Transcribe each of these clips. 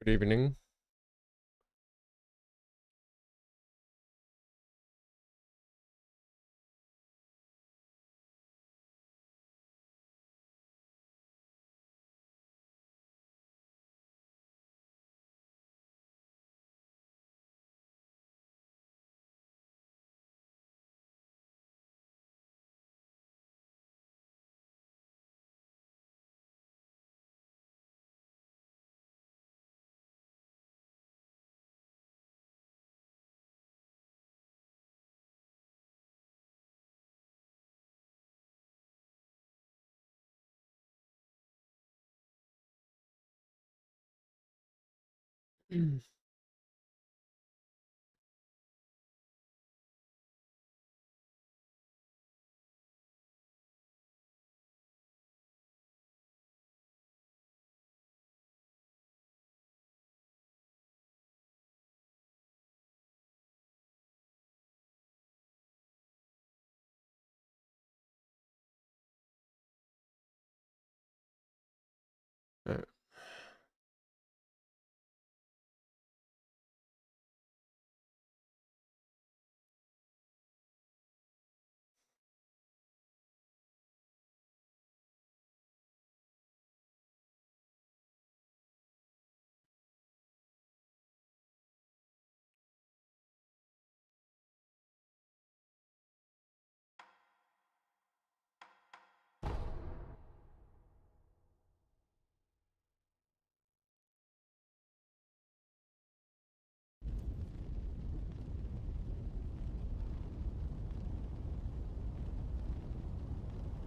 Good evening.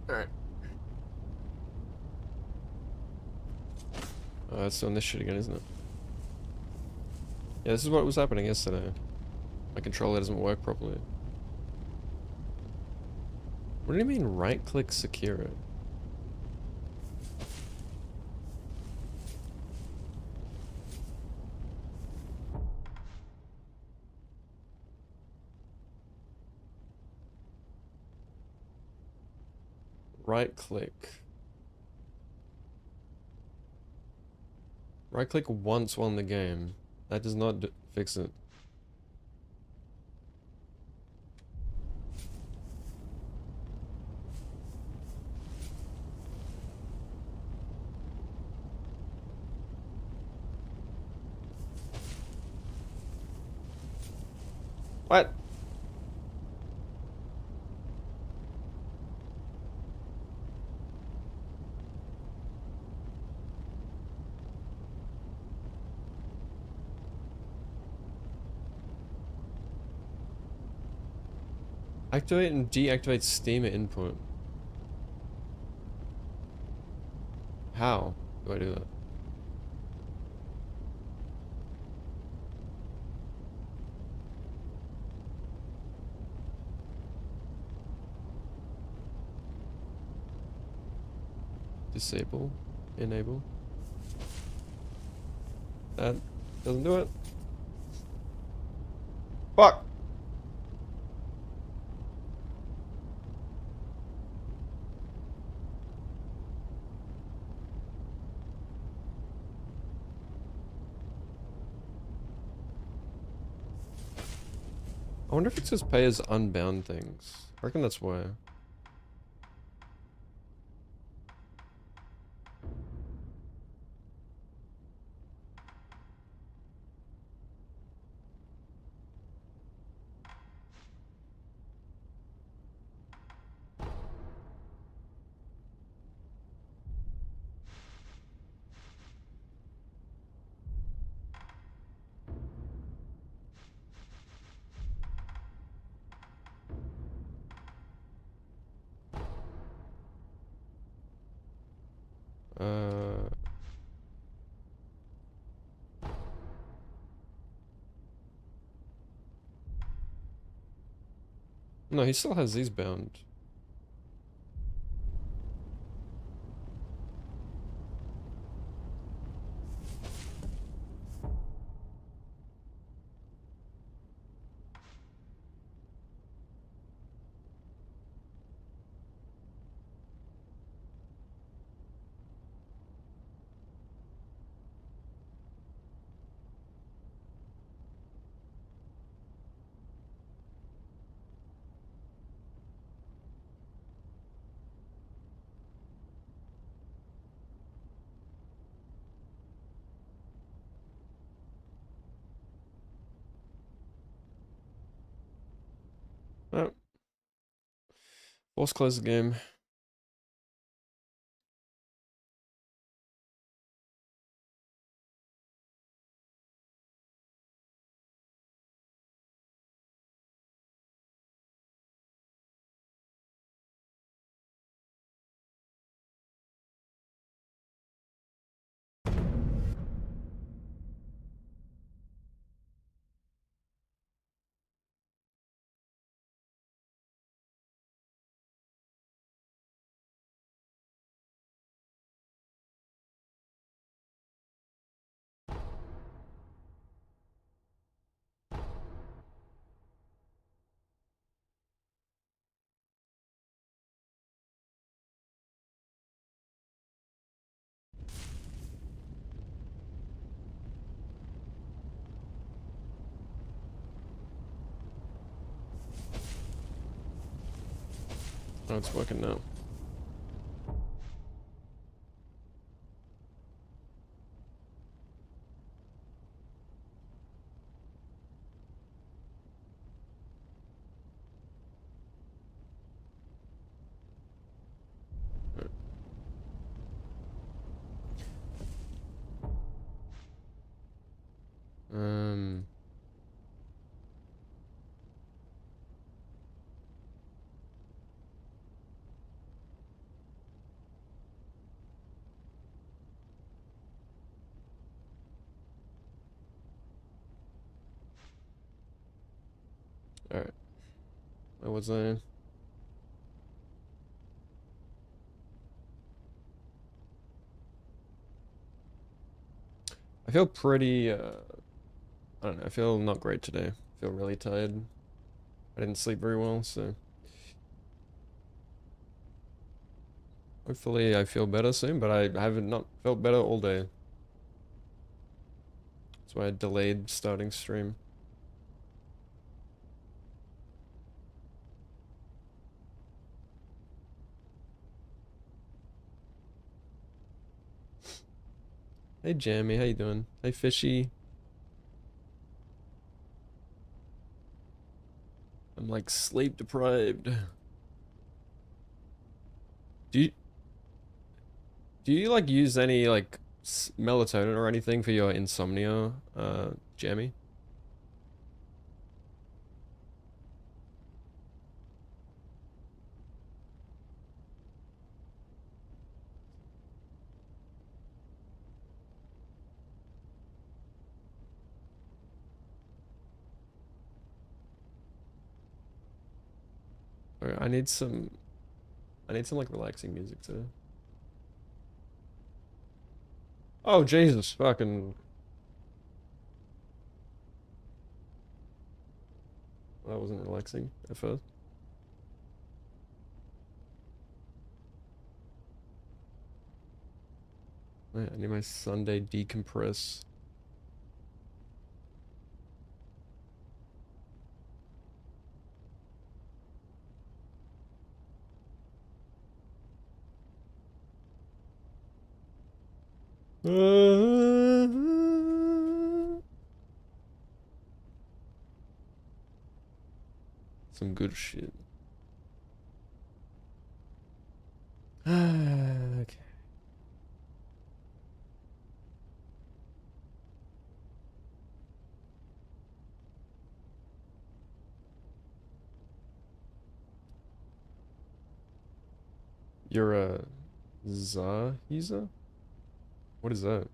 Alright. It's doing this shit again, isn't it? Yeah, this is what was happening yesterday. My controller doesn't work properly. What do you mean right-click secure it? Right-click. Right-click once while in the game. That does not fix it. What? Activate and deactivate steamer input. How do I do that? Disable? Enable? That doesn't do it. Fuck! I wonder if it says pay as unbound things. I reckon that's why. Uh... No, he still has these bound. Force close the game. Oh, it's working now. Um, all right. Where was I? I feel pretty, I don't know, I feel not great today. I feel really tired. I didn't sleep very well, so hopefully I feel better soon, but I haven't not felt better all day. That's why I delayed starting stream. Hey Jammy, how you doing? Hey Fishy. I'm like sleep deprived. Do you do you like use any like melatonin or anything for your insomnia, Jammy? Or I need some like relaxing music too. Oh Jesus, fucking that wasn't relaxing at first. Yeah, I need my Sunday decompress. Some good shit. Okay. You're a Zahiza? What is that?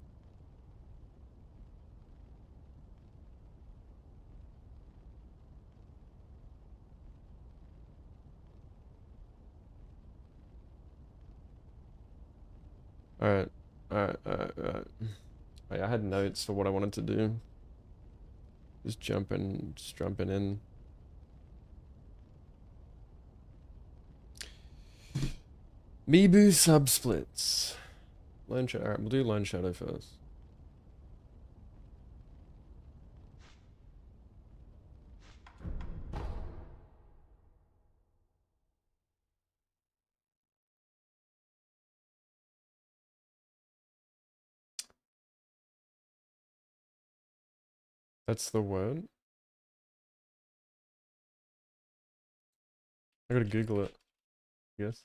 Alright. Alright. I had notes for what I wanted to do. Just jumping in. Mibu subsplits. Lone Shadow. Alright, we'll do Lone Shadow first. That's the word? I gotta Google it. Yes.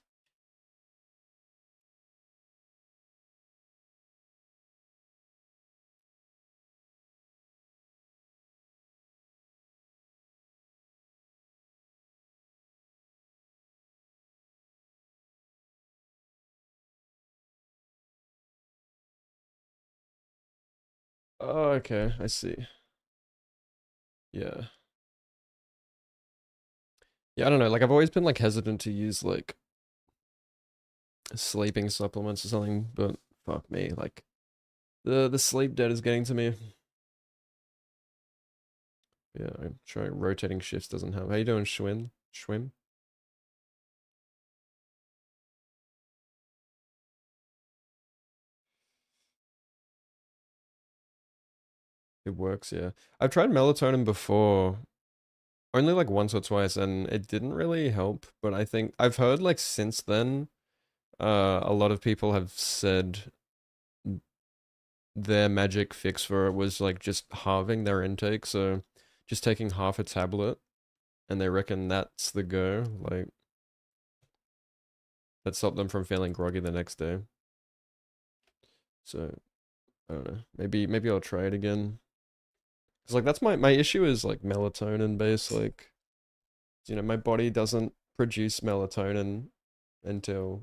Oh, okay, I see. Yeah. Yeah, I don't know, like I've always been like hesitant to use like sleeping supplements or something, but fuck me, like the sleep debt is getting to me. Yeah, I'm trying rotating shifts doesn't help. How you doing, Schwinn? Schwim? It works, yeah. I've tried melatonin before, only like once or twice, and it didn't really help, but I think I've heard like since then, a lot of people have said their magic fix for it was like just halving their intake, so just taking half a tablet, and they reckon that's the go, like that stopped them from feeling groggy the next day. So I don't know. Maybe I'll try it again. Cause like that's my issue is like melatonin based. Like you know my body doesn't produce melatonin until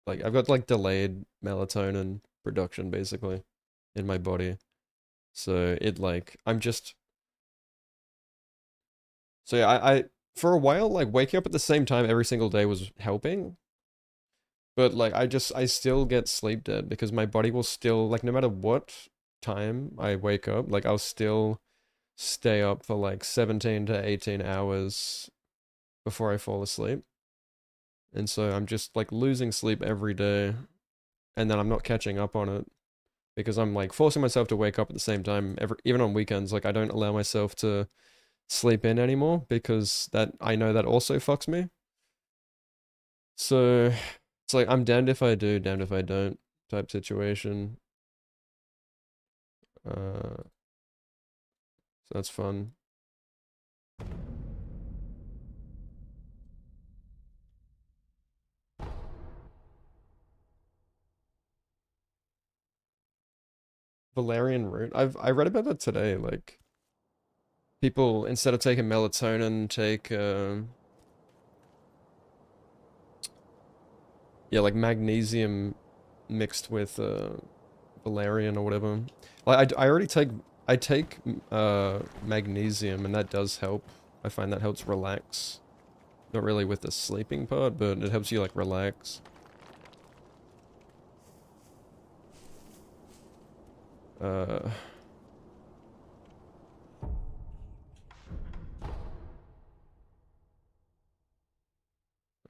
like I've got like delayed melatonin production basically in my body. So it like I'm just so yeah I for a while like waking up at the same time every single day was helping. But like I still get sleep dead because my body will still like no matter what time I wake up, like I'll still stay up for like 17 to 18 hours before I fall asleep. And so I'm just like losing sleep every day and then I'm not catching up on it because I'm like forcing myself to wake up at the same time even on weekends. Like I don't allow myself to sleep in anymore because that I know that also fucks me. So it's like I'm damned if I do, damned if I don't type situation. So that's fun. Valerian root. I read about that today. Like people instead of taking melatonin, take yeah, like magnesium mixed with valerian or whatever. Like I already take magnesium and that does help. I find that helps relax. Not really with the sleeping part, but it helps you like relax. Uh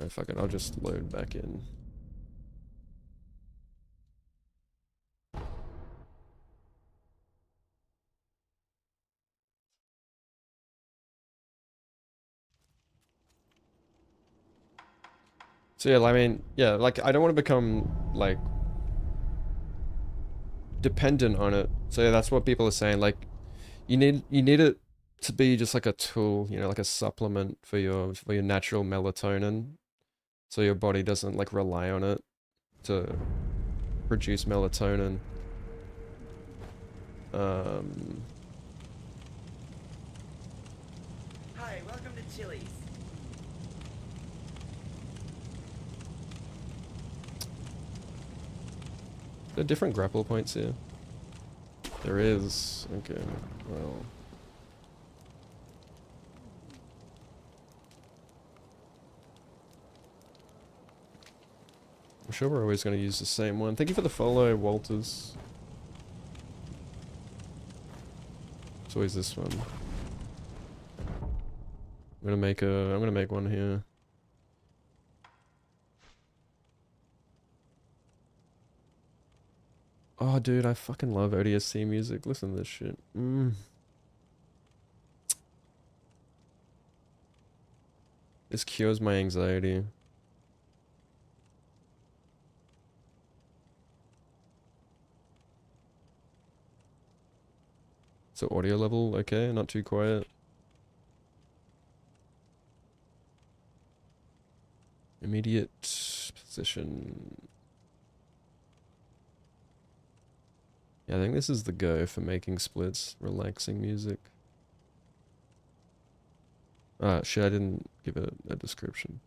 oh, fuck it, I'll just load back in. So yeah, I mean, yeah, like I don't want to become like dependent on it. So yeah, that's what people are saying. Like you need it to be just like a tool, you know, like a supplement for your natural melatonin, so your body doesn't like rely on it to produce melatonin. Um, Hi, welcome to Chili's. there are different grapple points here. There is. Okay. Well. I'm sure we're always going to use the same one. Thank you for the follow, Walters. It's always this one. I'm gonna make one here. Oh, dude, I fucking love ODST music. Listen to this shit. This cures my anxiety. So audio level, okay, not too quiet. Immediate position. Yeah, I think this is the go for making splits. Relaxing music. Ah, shit, I didn't give it a description.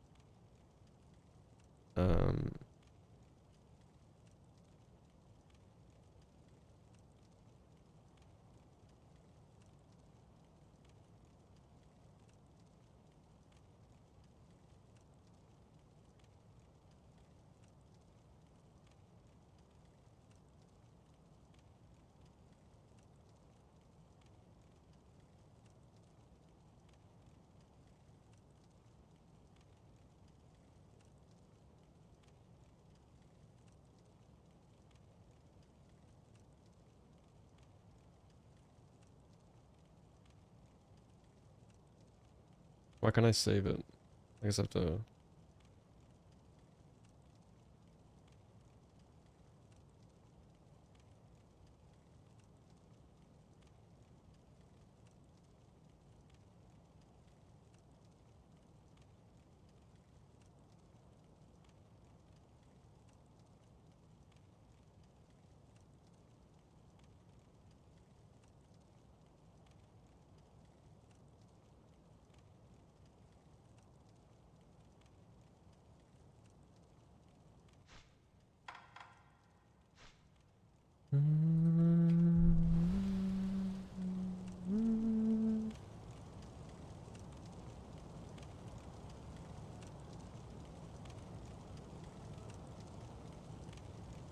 Why can't I save it? I guess I have to...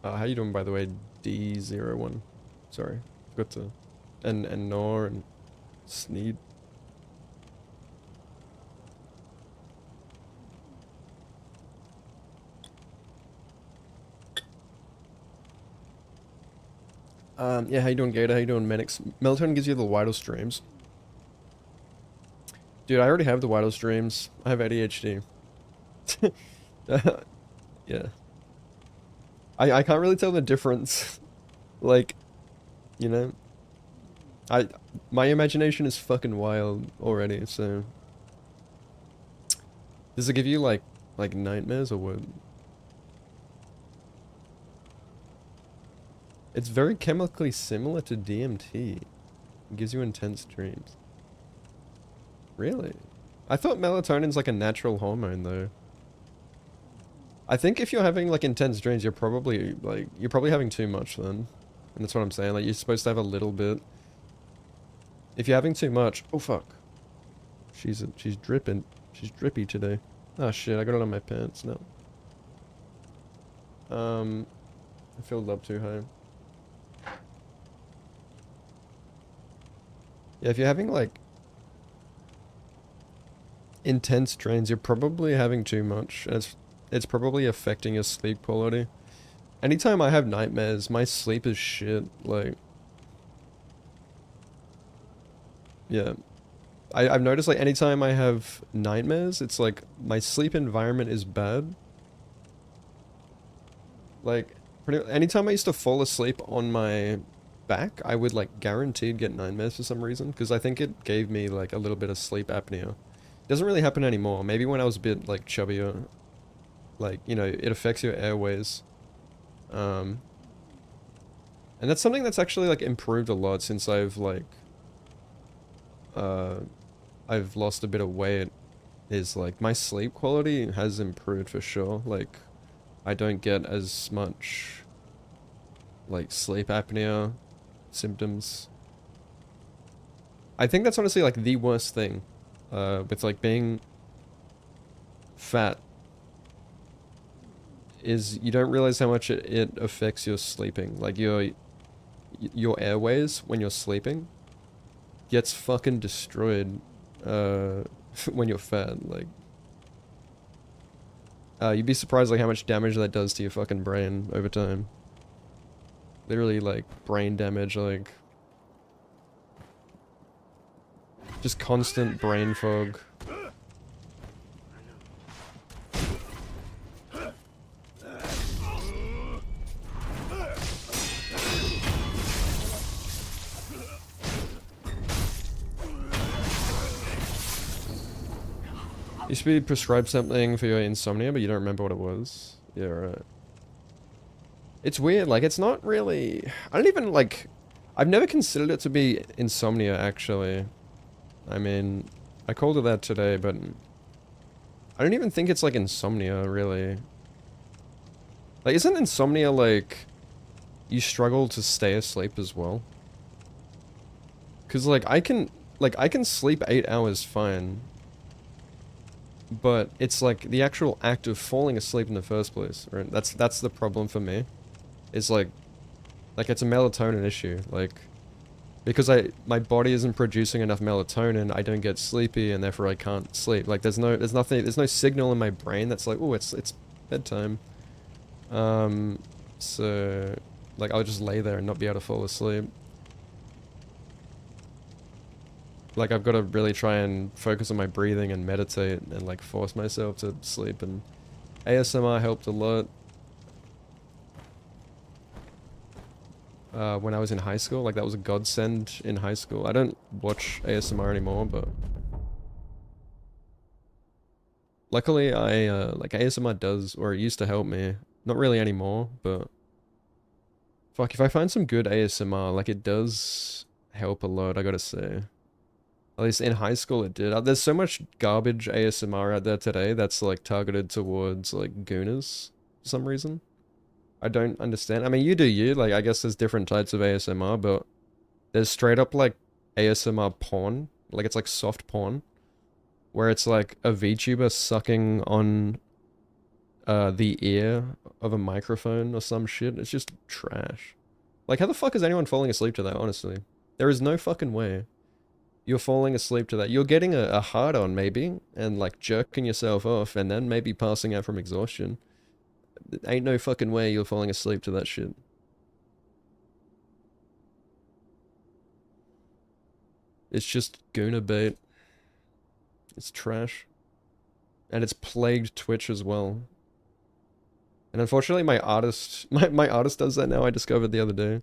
how you doing, by the way, D01? Sorry, forgot to... And Nor and Sneed. Yeah, how you doing, Gator? How you doing, Menix? Melatonin gives you the widest dreams. Dude, I already have the widest dreams. I have ADHD. Yeah. I can't really tell the difference. Like, you know, my imagination is fucking wild already, so does it give you like nightmares or what? It's very chemically similar to DMT. It gives you intense dreams. Really? I thought melatonin's like a natural hormone though. I think if you're having like intense dreams, you're probably having too much then. And that's what I'm saying, like you're supposed to have a little bit. If you're having too much, oh fuck. She's dripping. She's drippy today. Oh shit, I got it on my pants now. I filled up too high. Yeah, if you're having like intense dreams, you're probably having too much. And it's probably affecting your sleep quality. Anytime I have nightmares, my sleep is shit, like... Yeah. I've noticed, like, anytime I have nightmares, it's like, my sleep environment is bad. Like, anytime I used to fall asleep on my back, I would, like, guaranteed get nightmares for some reason, because I think it gave me, like, a little bit of sleep apnea. It doesn't really happen anymore. Maybe when I was a bit, like, chubbier. Like, you know, it affects your airways. And that's something that's actually, like, improved a lot since I've, like... I've lost a bit of weight. Is, like, my sleep quality has improved for sure. Like, I don't get as much, like, sleep apnea symptoms. I think that's honestly, like, the worst thing. With, like, being fat. Is you don't realize how much it affects your sleeping. Like, your airways, when you're sleeping, gets fucking destroyed, when you're fat. Like, you'd be surprised, like, how much damage that does to your fucking brain over time. Literally, like, brain damage, like... Just constant brain fog. You should be prescribed something for your insomnia, but you don't remember what it was. Yeah, right. It's weird, like, it's not really... I don't even, like... I've never considered it to be insomnia, actually. I mean, I called it that today, but... I don't even think it's, like, insomnia, really. Like, isn't insomnia, like... You struggle to stay asleep as well? Because, like, I can sleep 8 hours fine. But it's, like, the actual act of falling asleep in the first place, right? That's the problem for me. It's, like, it's a melatonin issue, like... Because my body isn't producing enough melatonin, I don't get sleepy, and therefore I can't sleep. Like, there's no signal in my brain that's like, oh, it's bedtime. So, like, I'll just lay there and not be able to fall asleep. Like, I've got to really try and focus on my breathing and meditate and, like, force myself to sleep, and ASMR helped a lot. When I was in high school, like, that was a godsend in high school. I don't watch ASMR anymore, but... Luckily, like, ASMR does, or it used to help me. Not really anymore, but... Fuck, if I find some good ASMR, like, it does help a lot, I gotta say. At least in high school it did. There's so much garbage ASMR out there today that's, like, targeted towards, like, gooners, for some reason. I don't understand. I mean, you do you. Like, I guess there's different types of ASMR, but there's straight up, like, ASMR porn. Like, it's like soft porn. Where it's like a VTuber sucking on the ear of a microphone or some shit. It's just trash. Like, how the fuck is anyone falling asleep to that, honestly? There is no fucking way you're falling asleep to that. You're getting a hard-on, maybe, and, like, jerking yourself off, and then maybe passing out from exhaustion. Ain't no fucking way you're falling asleep to that shit. It's just gooner bait. It's trash. And it's plagued Twitch as well. And unfortunately my artist does that now, I discovered the other day.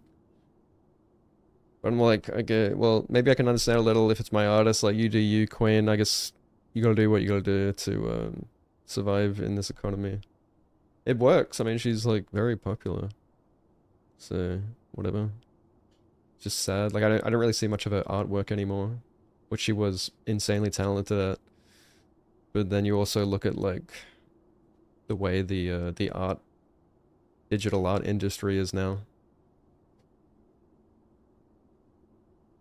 But I'm like, okay, well, maybe I can understand a little if it's my artist, like, you do you, queen. I guess you gotta do what you gotta do to survive in this economy. It works. I mean, she's, like, very popular. So, whatever. Just sad. Like, I don't really see much of her artwork anymore. Which she was insanely talented at. But then you also look at, like, the way the digital art industry is now.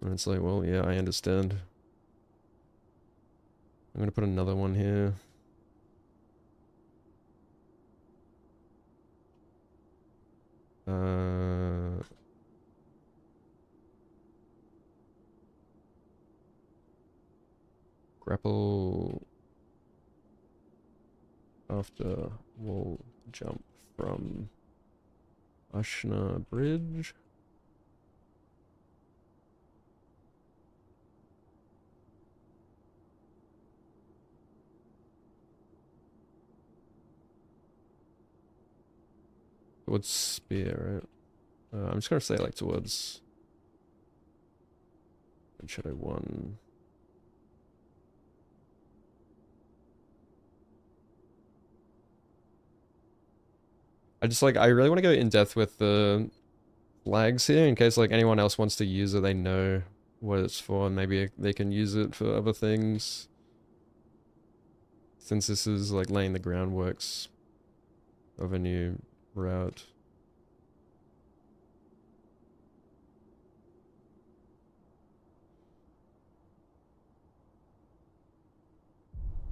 And it's like, well, yeah, I understand. I'm gonna put another one here. Grapple after wall jump from Ashna Bridge. Towards spear, right? I'm just gonna say, like, towards Shadow 1. I really want to go in depth with the flags here in case, like, anyone else wants to use it, they know what it's for, and maybe they can use it for other things. Since this is, like, laying the groundworks of a new route.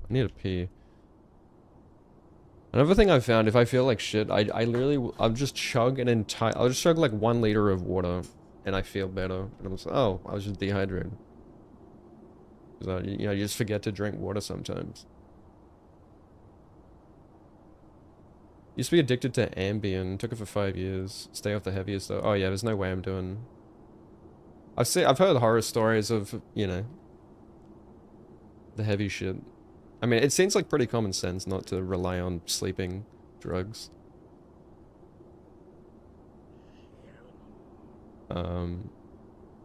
I need a pee. Another thing I've found, if I feel like shit, I'll just chug I'll just chug, like, 1 liter of water, and I feel better. And I'm just like, oh, I was just dehydrated. Because, you know, you just forget to drink water sometimes. Used to be addicted to Ambien, took it for 5 years. Stay off the heaviest though. Oh yeah, there's no way I'm doing... I've heard horror stories of, you know, the heavy shit. I mean, it seems like pretty common sense not to rely on sleeping drugs.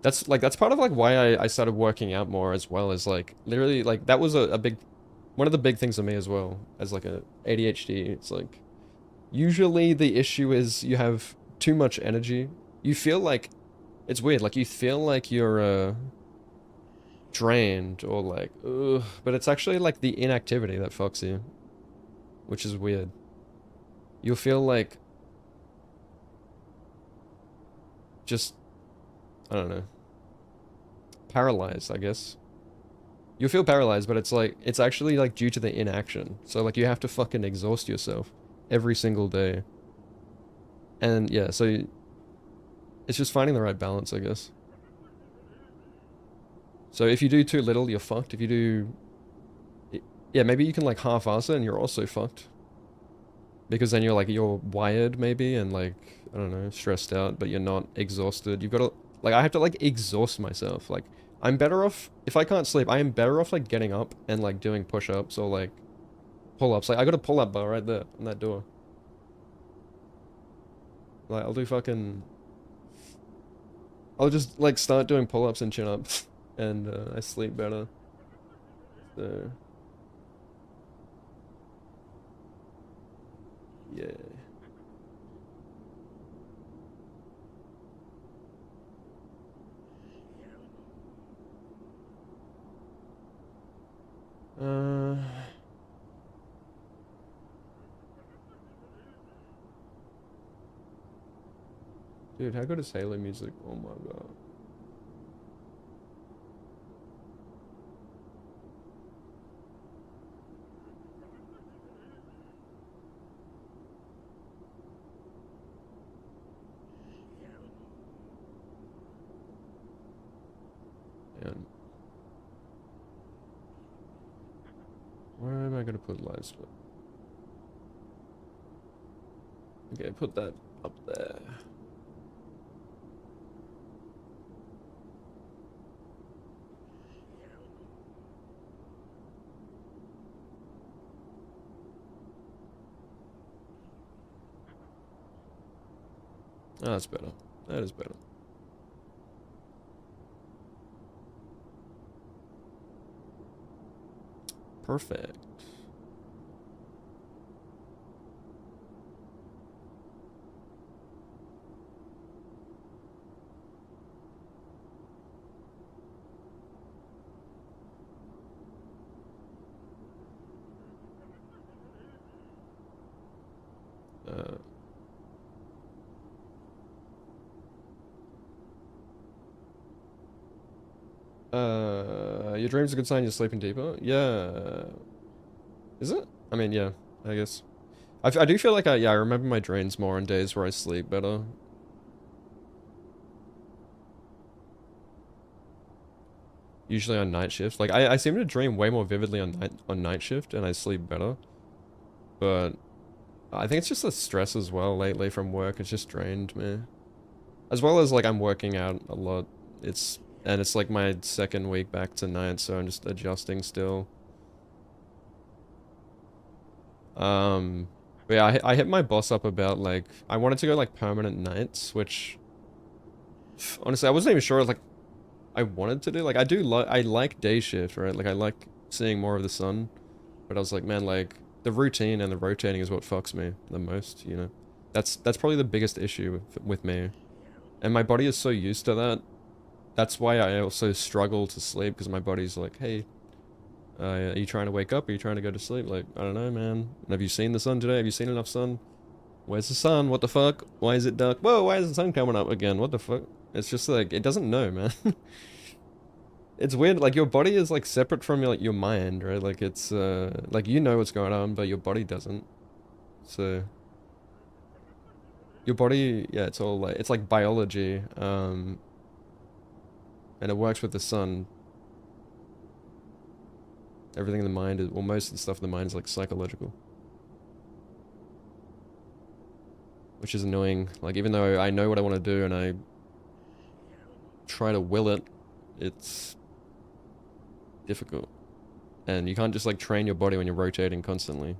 That's part of, like, why I started working out more as well, is, like, literally, like, that was a big one of the big things for me as well, as like a ADHD, it's like, usually the issue is you have too much energy. You feel like, it's weird, like you feel like you're, drained or like, ugh, but it's actually like the inactivity that fucks you, which is weird. You'll feel like, just, I don't know, paralyzed, I guess. You'll feel paralyzed, but it's like, it's actually like due to the inaction. So like you have to fucking exhaust yourself every single day. And yeah, so it's just finding the right balance, I guess. So if you do too little, you're fucked. If you do, yeah, maybe you can like half-ass it and you're also fucked. Because then you're like, you're wired maybe and like, I don't know, stressed out, but you're not exhausted. You've got to, like, I have to like exhaust myself. Like, I'm better off, if I can't sleep, I am better off like getting up and like doing push-ups or like pull-ups. Like, I got a pull-up bar right there on that door. Like, I'll just like start doing pull-ups and chin-ups and I sleep better. So, yeah. Uh, Dude, how good is Halo music? Oh my god. And where am I gonna put live split? Okay, put that up there. Oh, that's better. That is better. Perfect. Uh, your dream's a good sign you're sleeping deeper? Yeah. Is it? I mean, yeah, I guess. I do feel like yeah, I remember my dreams more on days where I sleep better. Usually on night shift. Like, I seem to dream way more vividly on night shift and I sleep better. But I think it's just the stress as well lately from work. It's just drained me. As well as, like, I'm working out a lot. And it's like my second week back to night, so I'm just adjusting still. But yeah, I hit my boss up about, like, I wanted to go, like, permanent nights, which, honestly, I wasn't even sure, like, I wanted to do. Like, I like day shift, right? Like, I like seeing more of the sun. But I was like, man, like, the routine and the rotating is what fucks me the most, you know? That's probably the biggest issue with me. And my body is so used to that. That's why I also struggle to sleep, because my body's like, hey, are you trying to wake up? Are you trying to go to sleep? Like, I don't know, man. Have you seen the sun today? Have you seen enough sun? Where's the sun? What the fuck? Why is it dark? Whoa, why is the sun coming up again? What the fuck? It's just like, it doesn't know, man. It's weird, like, your body is, like, separate from your, like, your mind, right? Like, it's, like, you know what's going on, but your body doesn't. So, your body, yeah, it's all, like, it's like biology, and it works with the sun. Everything in the mind is, well, most of the stuff in the mind is, like, psychological. Which is annoying. Like, even though I know what I want to do and I try to will it, it's difficult. And you can't just, like, train your body when you're rotating constantly.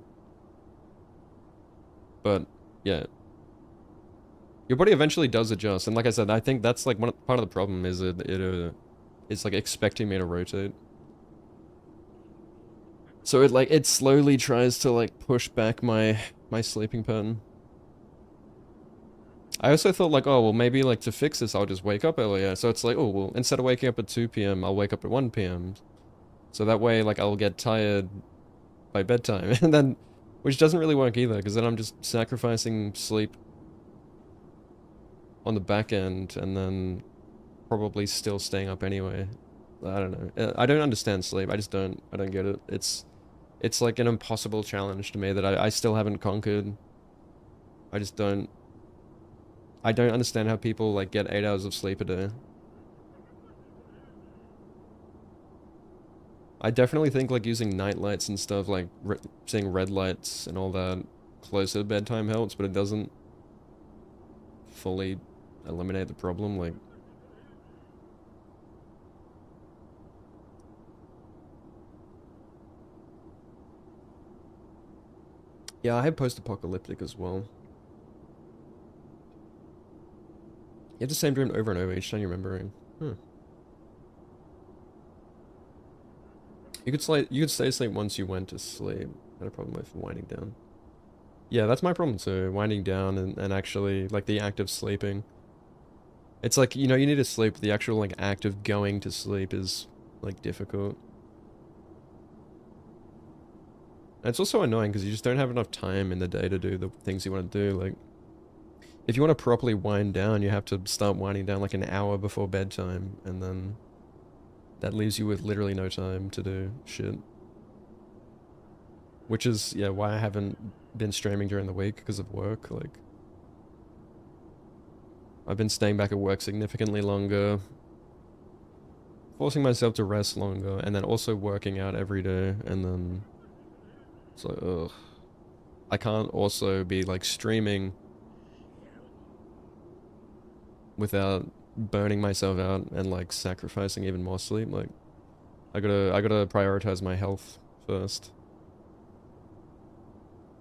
But, yeah. Your body eventually does adjust. And like I said, I think that's, like, part of the problem is it's, like, expecting me to rotate. So it slowly tries to like push back my sleeping pattern. I also thought like, oh well, maybe like to fix this I'll just wake up earlier. So it's like, oh well, instead of waking up at 2 p.m. I'll wake up at 1 p.m. So that way like I'll get tired by bedtime. And then, which doesn't really work either, because then I'm just sacrificing sleep on the back end and then probably still staying up anyway. I don't know. I don't understand sleep. I don't get it. It's like an impossible challenge to me that I still haven't conquered. I just don't. I don't understand how people like get 8 hours of sleep a day. I definitely think like using night lights and stuff, like seeing red lights and all that closer to bedtime helps, but it doesn't fully eliminate the problem. Like, yeah, I have post-apocalyptic as well. You have the same dream over and over each time you're remembering. Hmm. You could stay asleep once you went to sleep. I had a problem with winding down. Yeah, that's my problem too. Winding down and actually like the act of sleeping. It's like, you know, you need to sleep. The actual like act of going to sleep is like difficult. And it's also annoying because you just don't have enough time in the day to do the things you want to do. Like, if you want to properly wind down, you have to start winding down like an hour before bedtime, and then that leaves you with literally no time to do shit. Which is, yeah, why I haven't been streaming during the week because of work. Like, I've been staying back at work significantly longer, forcing myself to rest longer, and then also working out every day, and then it's like, ugh. I can't also be like streaming without burning myself out and like sacrificing even more sleep. Like, I gotta prioritize my health first.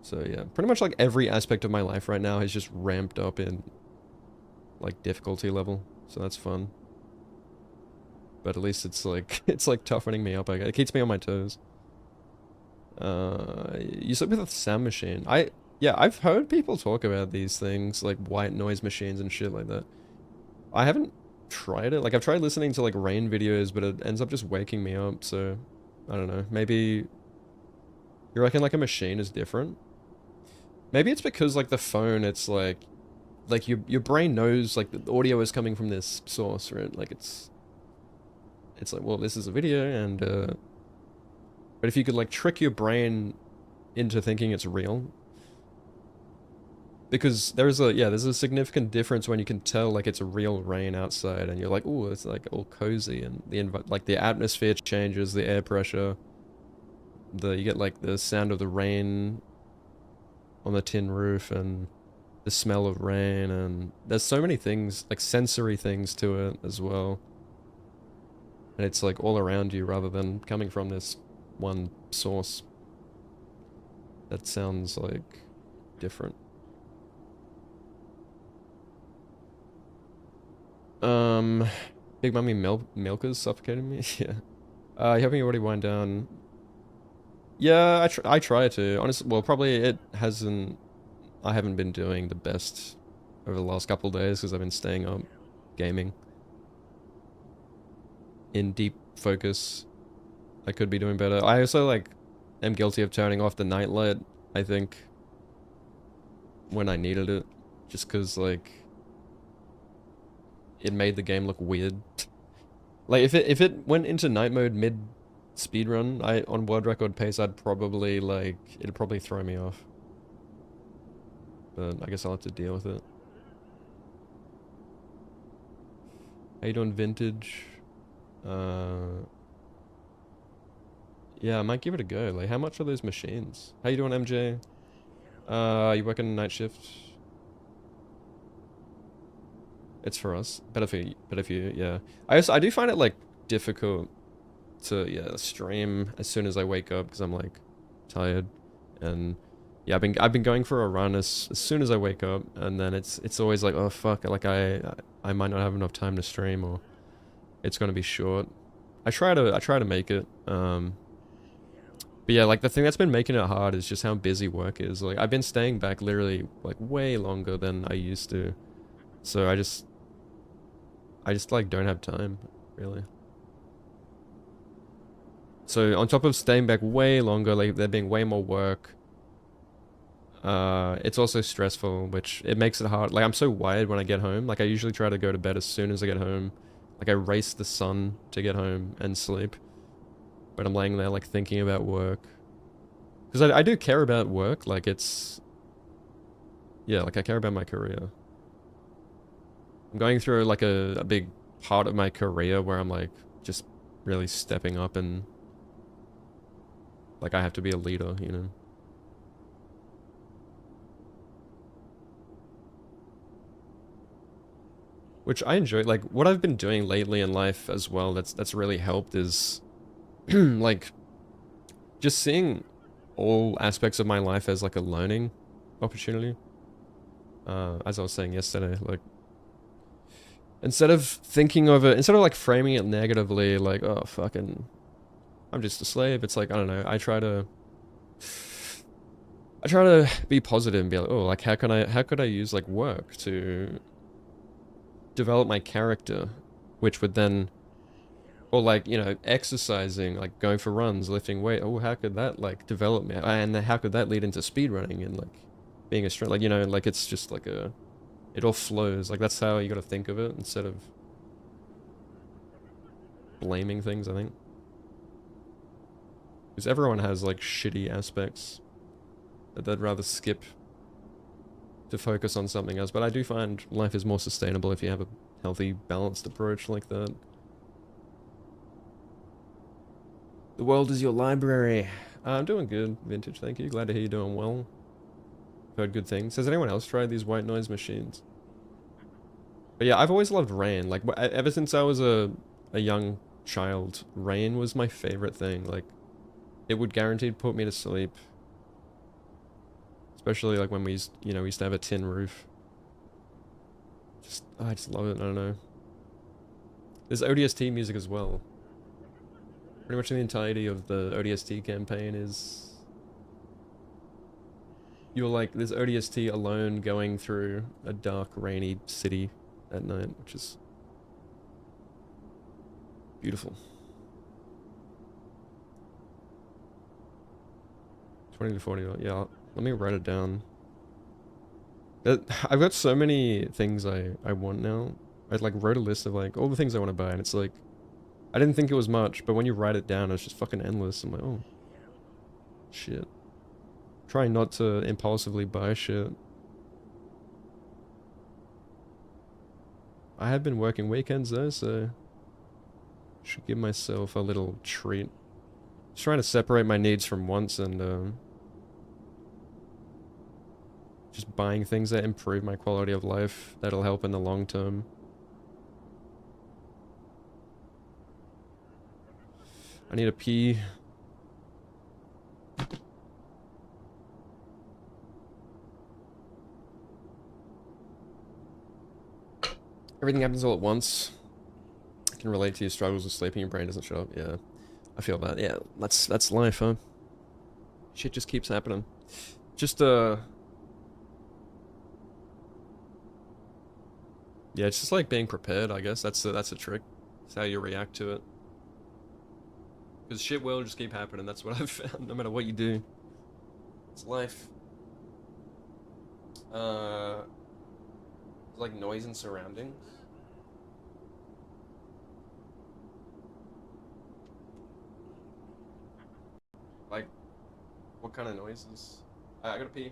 So yeah, pretty much like every aspect of my life right now has just ramped up in like difficulty level. So that's fun. But at least it's like it's like toughening me up. It keeps me on my toes. You sleep with a sound machine. Yeah, I've heard people talk about these things like white noise machines and shit like that. I haven't tried it. Like, I've tried listening to like rain videos, but it ends up just waking me up. So I don't know. Maybe you reckon like a machine is different? Maybe it's because like the phone, it's like your brain knows like the audio is coming from this source, right? Like it's like, well, this is a video, and but if you could like trick your brain into thinking it's real, because there's a significant difference when you can tell like it's a real rain outside, and you're like, oh, it's like all cozy, and the atmosphere changes, the air pressure, you get like the sound of the rain on the tin roof, and the smell of rain, and there's so many things, like sensory things to it as well. And it's like all around you rather than coming from this one source that sounds like different. Big Mummy Milker's suffocating me. Yeah. You helping already wind down? Yeah, I try to. Honestly, well, probably it hasn't. I haven't been doing the best over the last couple of days because I've been staying up gaming in deep focus. I could be doing better. I also like am guilty of turning off the nightlight, I think, when I needed it, just because like it made the game look weird. Like if it went into night mode mid speedrun, on world record pace, I'd probably like it'd probably throw me off. But I guess I'll have to deal with it. How you doing, Vintage? Yeah, I might give it a go. Like, how much are those machines? How you doing, MJ? You working night shift? It's for us. Better for you, yeah. I do find it, like, difficult to, yeah, stream as soon as I wake up, because I'm, like, tired. And, yeah, I've been going for a run as soon as I wake up, and then it's always like, oh, fuck, like, I might not have enough time to stream, or it's gonna be short. I try to make it, But yeah, like the thing that's been making it hard is just how busy work is. Like I've been staying back literally like way longer than I used to. So I just like don't have time, really. So on top of staying back way longer, like there being way more work, it's also stressful, which it makes it hard. Like I'm so wired when I get home. Like I usually try to go to bed as soon as I get home. Like I race the sun to get home and sleep. But I'm laying there like thinking about work. Because I do care about work. Like it's, yeah, like I care about my career. I'm going through like a big part of my career where I'm like just really stepping up and like I have to be a leader, you know? Which I enjoy. Like what I've been doing lately in life as well that's really helped is like just seeing all aspects of my life as like a learning opportunity. As I was saying yesterday, like instead of thinking of it, instead of like framing it negatively, like, oh fucking I'm just a slave, it's like, I don't know, I try to be positive and be like, oh, like how could I use like work to develop my character, which would then, or like, you know, exercising, like going for runs, lifting weight, oh, how could that like develop me? And how could that lead into speedrunning and like being a strength, like, you know, like it's just like it all flows. Like that's how you gotta think of it instead of blaming things, I think. Because everyone has like shitty aspects that they'd rather skip to focus on something else. But I do find life is more sustainable if you have a healthy, balanced approach like that. The world is your library. I'm doing good, Vintage, thank you. Glad to hear you're doing well. Heard good things. Has anyone else tried these white noise machines? But yeah, I've always loved rain. Like, ever since I was a young child, rain was my favorite thing. Like, it would guaranteed put me to sleep. Especially like when we used to have a tin roof. I just love it, I don't know. There's ODST music as well. Pretty much the entirety of the ODST campaign is... You're like, there's ODST alone going through a dark, rainy city at night, which is beautiful. 20 to 40, yeah, let me write it down. I've got so many things I want now. I like wrote a list of like all the things I want to buy, and it's like, I didn't think it was much, but when you write it down, it's just fucking endless. I'm like, oh, shit. Trying not to impulsively buy shit. I have been working weekends though, so should give myself a little treat. Just trying to separate my needs from wants and just buying things that improve my quality of life that'll help in the long term. I need a pee. Everything happens all at once. I can relate to your struggles with sleeping, your brain doesn't shut up. Yeah, I feel that. Yeah, that's life, huh? Shit just keeps happening. Just yeah, it's just like being prepared, I guess. That's a trick. It's how you react to it. Because shit will just keep happening. That's what I've found. No matter what you do, it's life. Uh, like noise and surroundings. Like, what kind of noises? I gotta pee.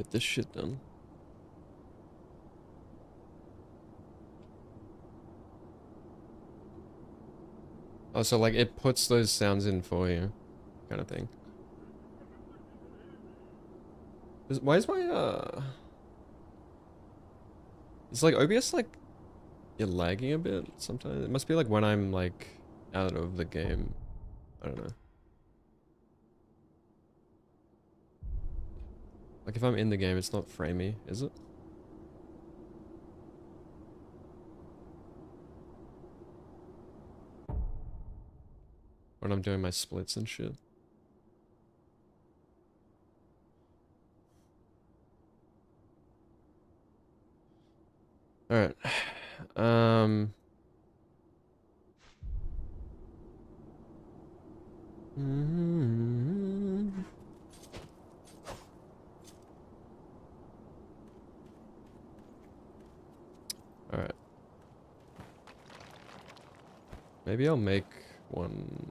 Get this shit done. Oh, so like it puts those sounds in for you, kind of thing. Why is my It's like OBS like you're lagging a bit sometimes. It must be like when I'm like out of the game. I don't know. Like if I'm in the game, it's not framey, is it? When I'm doing my splits and shit. All right. Um. All right. Maybe I'll make one.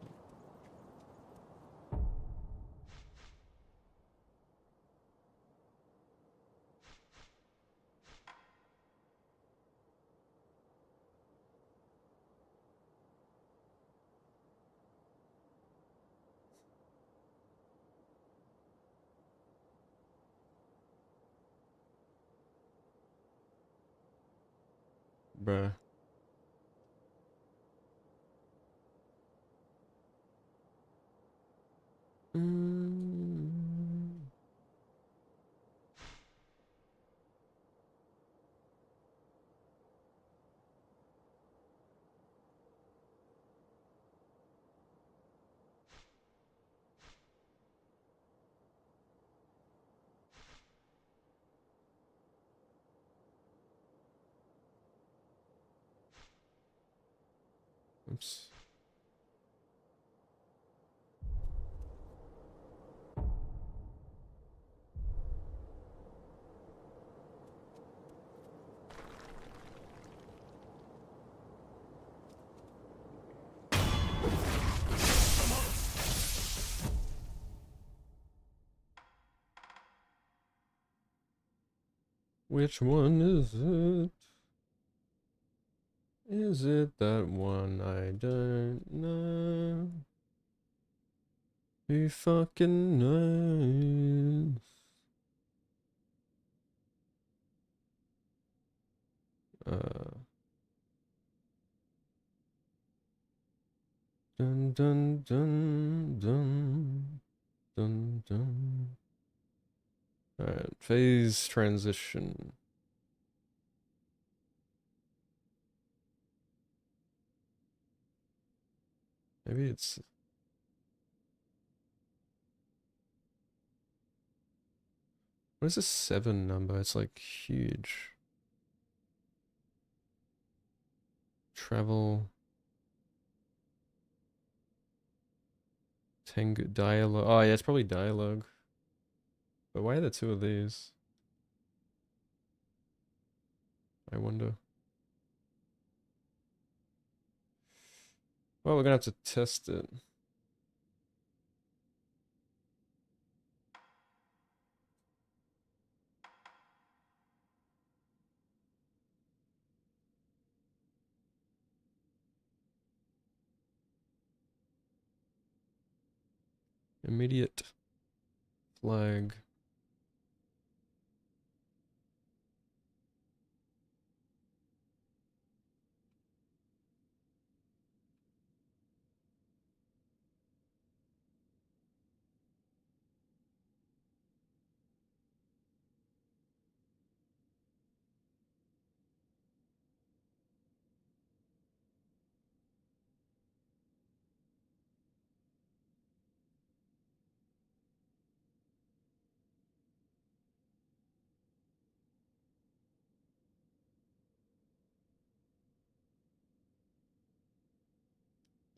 Bruh. Oops. Which one is it? Is it that one? I don't know. Who fucking knows? Dun dun dun dun dun dun. Alright, phase transition. Maybe it's... What is this 7 number? It's like huge. Travel. Tengu dialogue. Oh yeah, it's probably dialogue. But why are there 2 of these? I wonder. Well, we're gonna have to test it. Immediate flag.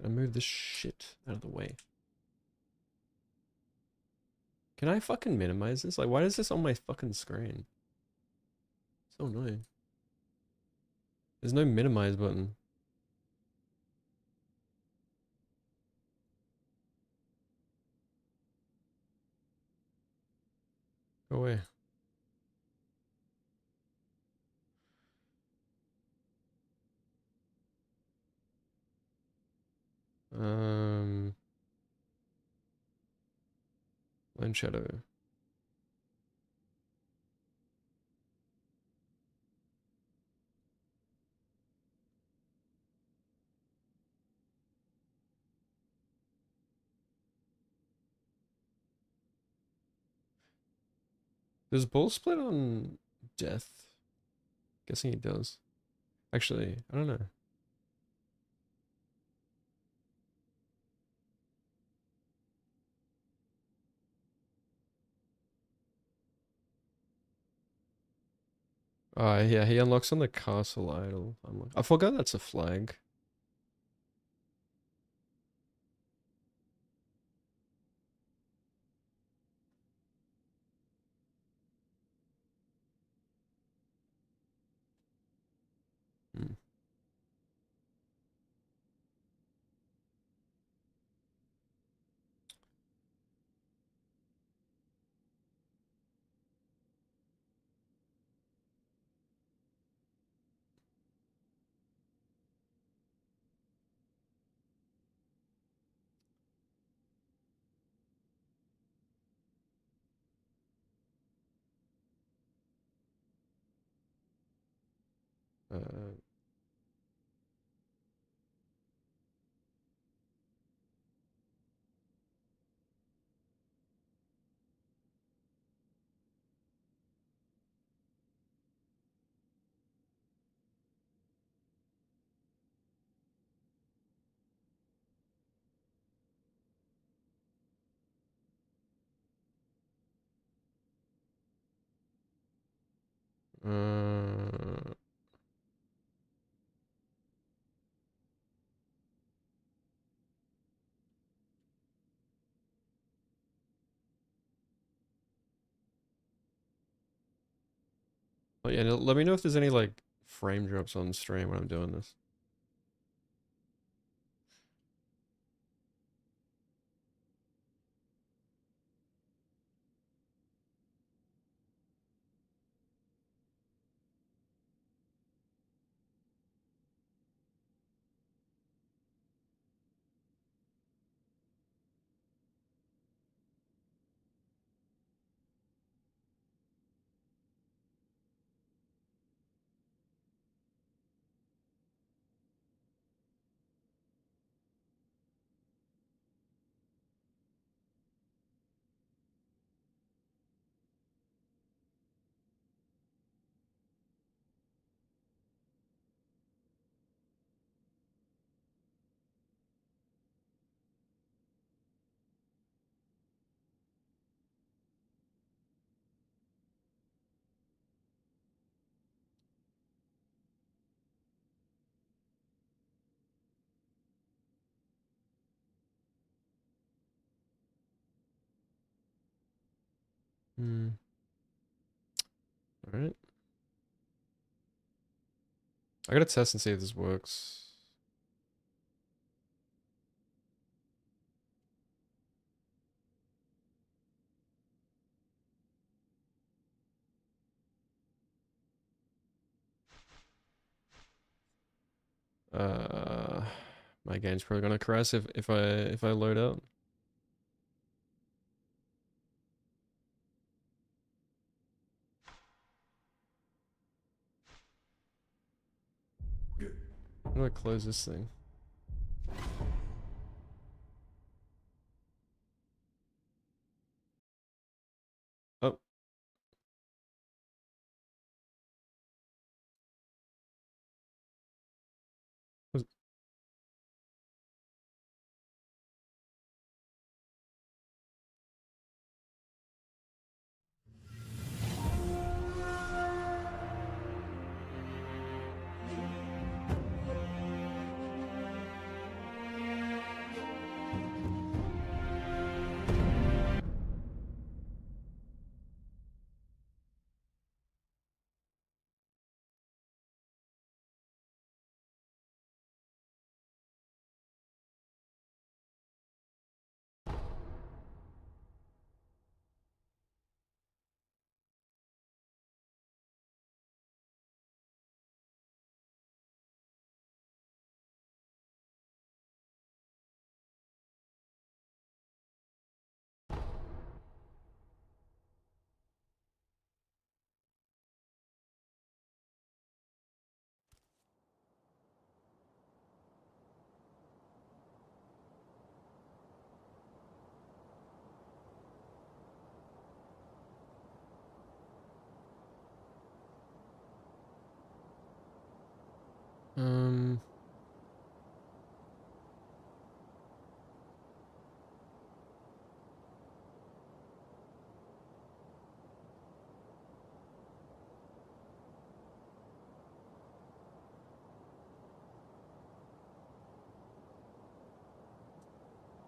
I move this shit out of the way. Can I fucking minimize this? Like, why is this on my fucking screen? So annoying. There's no minimize button. Go away. Um, Lone Shadow. Does Bull split on death? Guessing he does. Actually, I don't know. Oh, yeah, he unlocks on the castle idol. I forgot that's a flag. Hmm. Uh, uh, oh yeah, let me know if there's any like frame drops on stream when I'm doing this. Hmm. All right. I gotta test and see if this works. Uh, my game's probably gonna crash if I load out. How do I close this thing? Oh, was-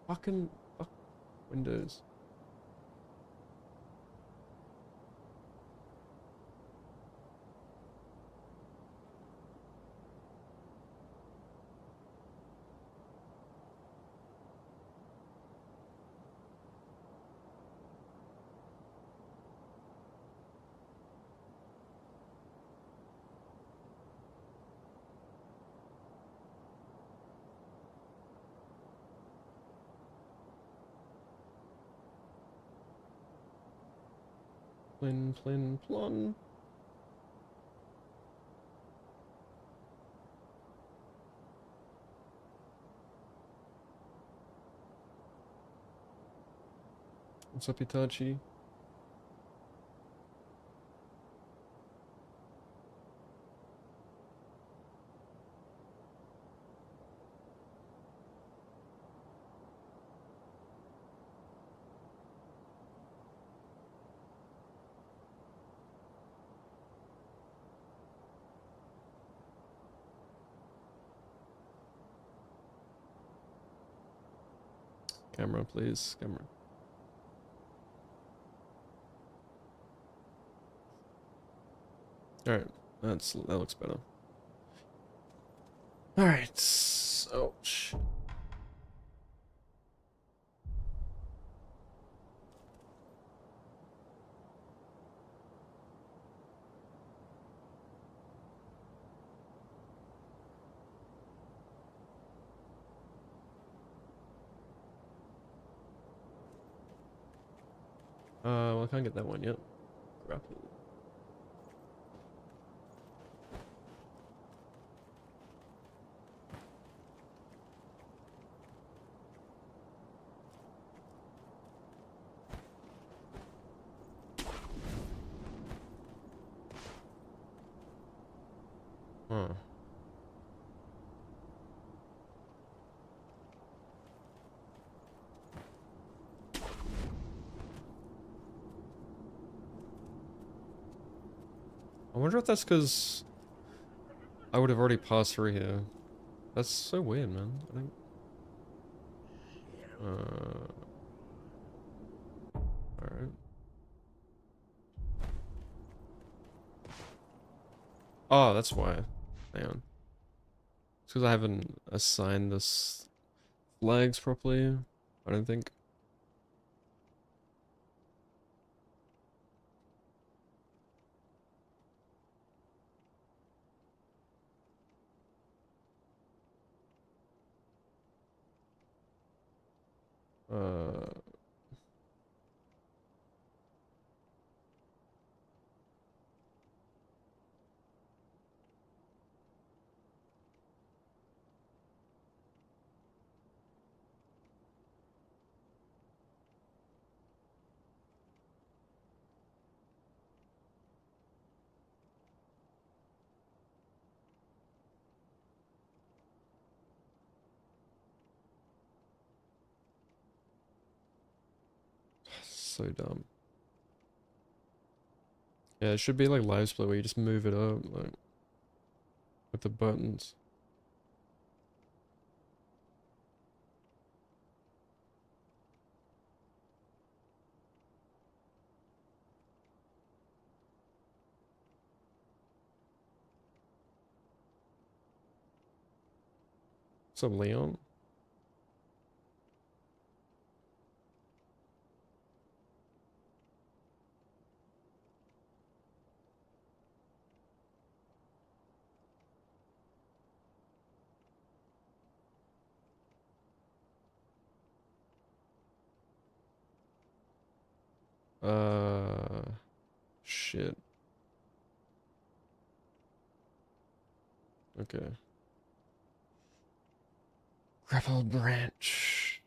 Fucking fuck Windows. Plin, plin, plon. What's up, Itachi? Camera, please. Camera. Alright, that looks better. Alright, so shit. Well, I can't get that one yet. Grapple. Huh. I wonder if that's because I would have already passed through here. That's so weird, man. I think. Alright. Oh, that's why. Hang on. It's because I haven't assigned this flags properly. I don't think. Uh. So dumb. Yeah, it should be like live split where you just move it up, like, with the buttons. What's up, Leon? Shit. Okay. Grapple branch.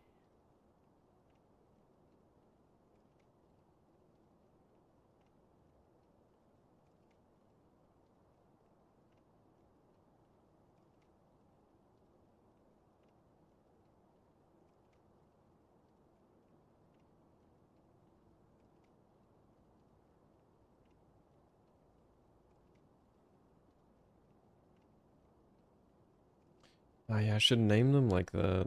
Oh yeah, I should name them like that.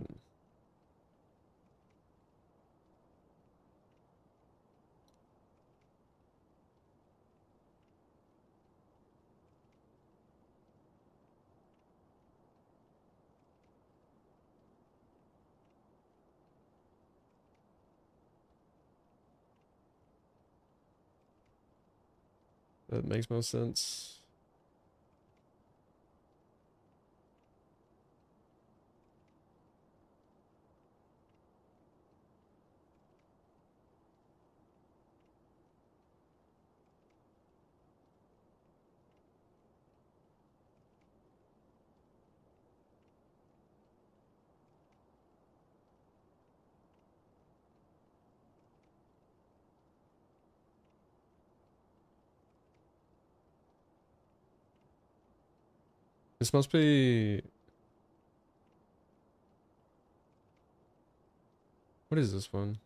That makes more sense. This must be... What is this one?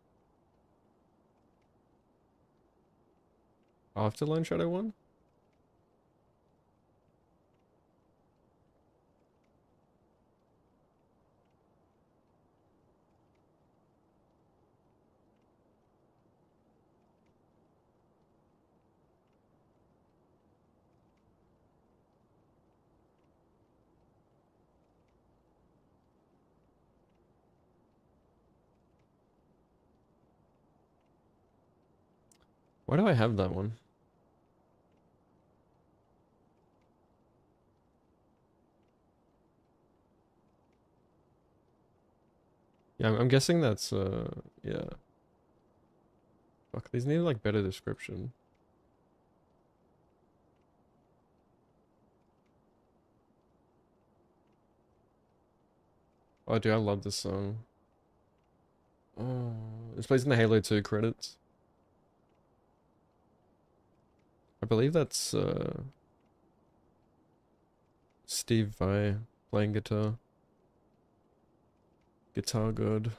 After Lone Shadow one? Why do I have that one? Yeah, I'm guessing that's, yeah. Fuck, these need like better description. Oh, dude, I love this song. Oh, it's placed in the Halo 2 credits. I believe that's, Steve Vai playing guitar. Guitar God.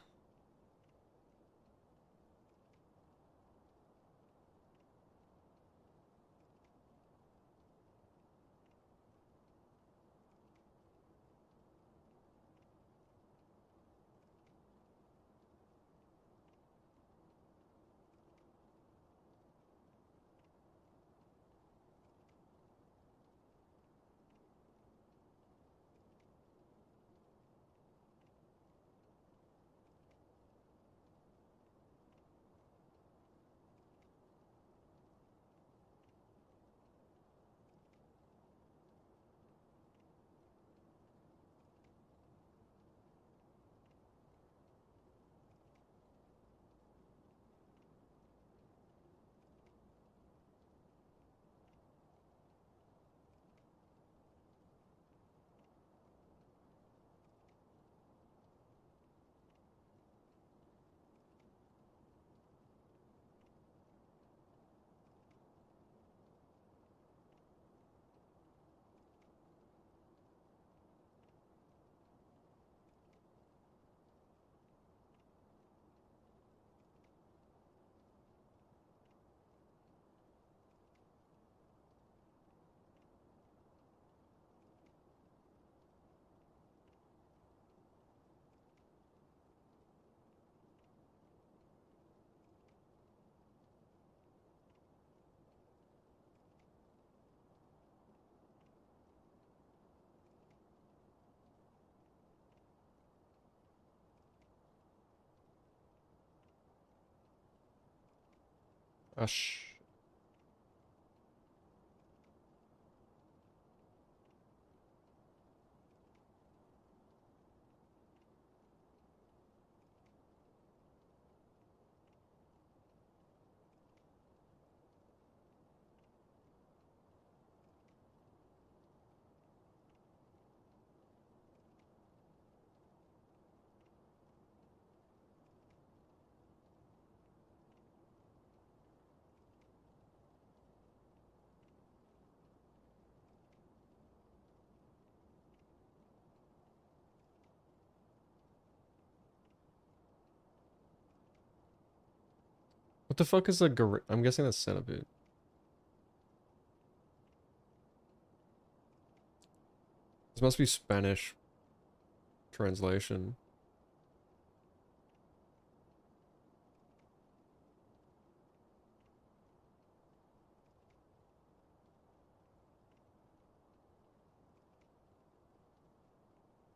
Ash. What the fuck is a I'm guessing that's centipede. This must be Spanish translation.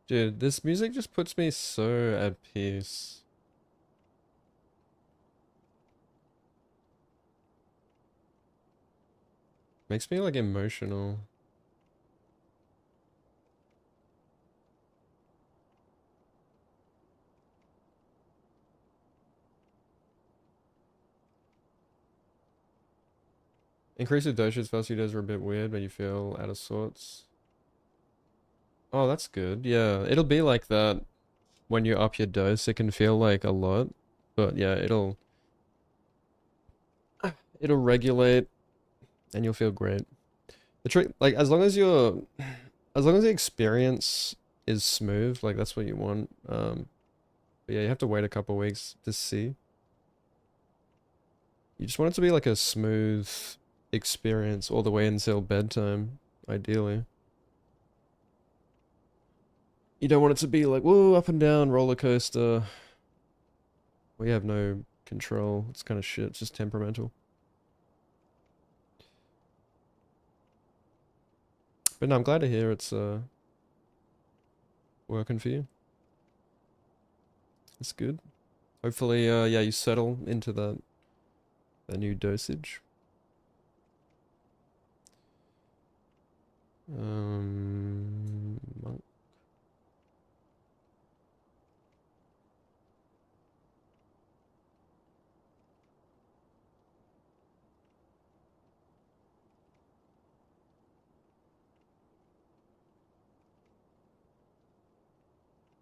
Dude, this music just puts me so at peace. Makes me like emotional. Increased doses first few days are a bit weird, but you feel out of sorts. Oh, that's good. Yeah, it'll be like that when you up your dose. It can feel like a lot, but yeah, it'll regulate and you'll feel great. The trick, like, as long as the experience is smooth, like that's what you want. But yeah, you have to wait a couple weeks to see. You just want it to be like a smooth experience all the way until bedtime, ideally. You don't want it to be like, whoa, up and down, roller coaster. We have no control. It's kind of shit. It's just temperamental. But no, I'm glad to hear it's working for you. It's good. Hopefully, yeah, you settle into that new dosage. Monk.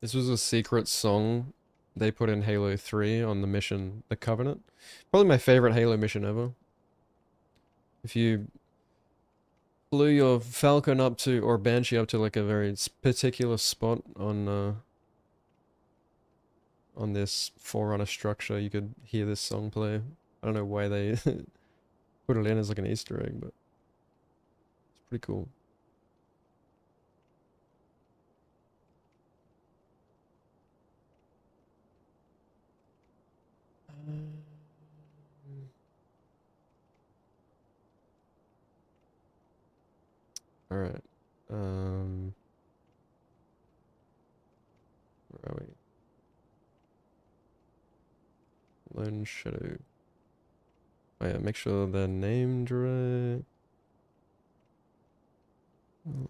This was a secret song they put in Halo 3 on the mission, the Covenant. Probably my favorite Halo mission ever. If you flew your Falcon up to, or Banshee up to like a very particular spot on this Forerunner structure, you could hear this song play. I don't know why they put it in as like an Easter egg, but it's pretty cool. All right. Um, where are we? Lone Shadow. Oh yeah, make sure they're named right. Oh,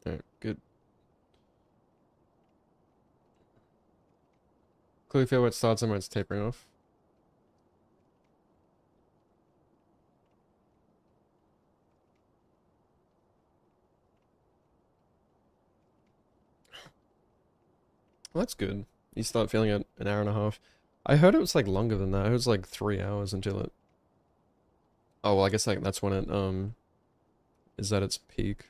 all right, good. Clearly feel where it starts and where it's tapering off. Well, that's good. You start feeling it an hour and a half. I heard it was like longer than that. It was like 3 hours until it. Oh well, I guess like that's when it is at its peak.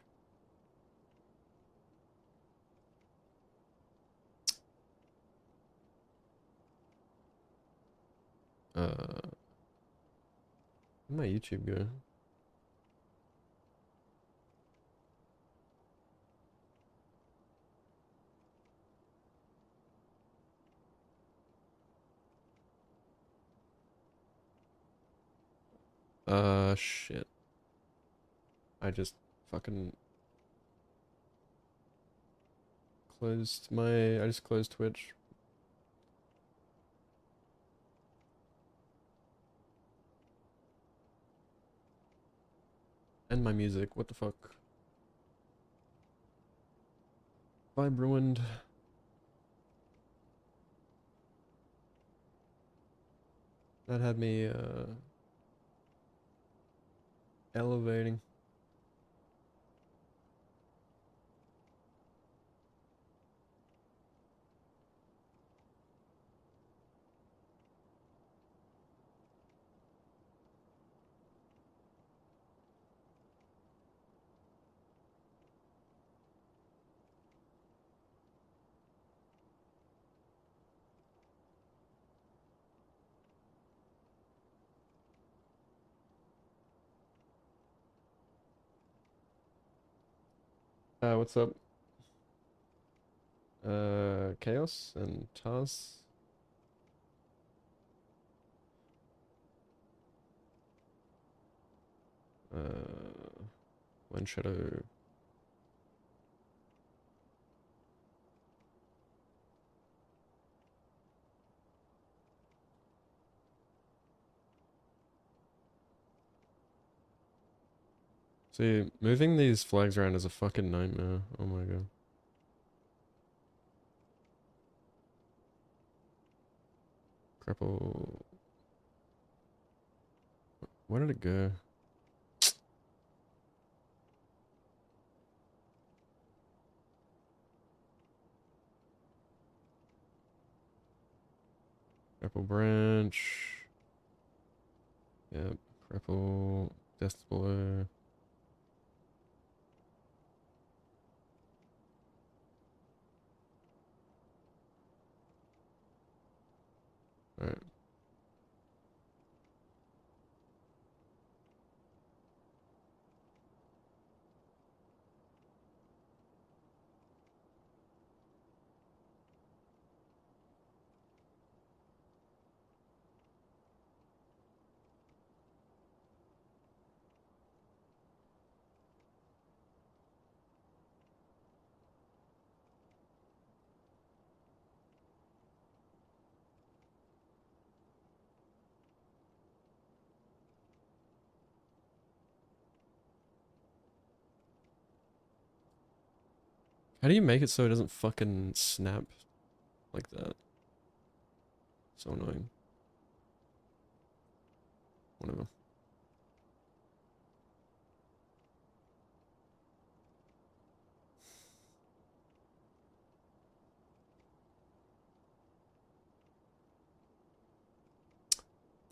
Where'd my YouTube go? Shit. I just fucking I just closed Twitch. And my music, what the fuck? Vibe ruined. That had me, elevating. What's up? Chaos and Taz. One Shadow. See, moving these flags around is a fucking nightmare. Oh my god. Grapple. Where did it go? Grapple branch. Yep. Grapple. Death blow. Alright. How do you make it so it doesn't fucking snap like that? So annoying. Whatever.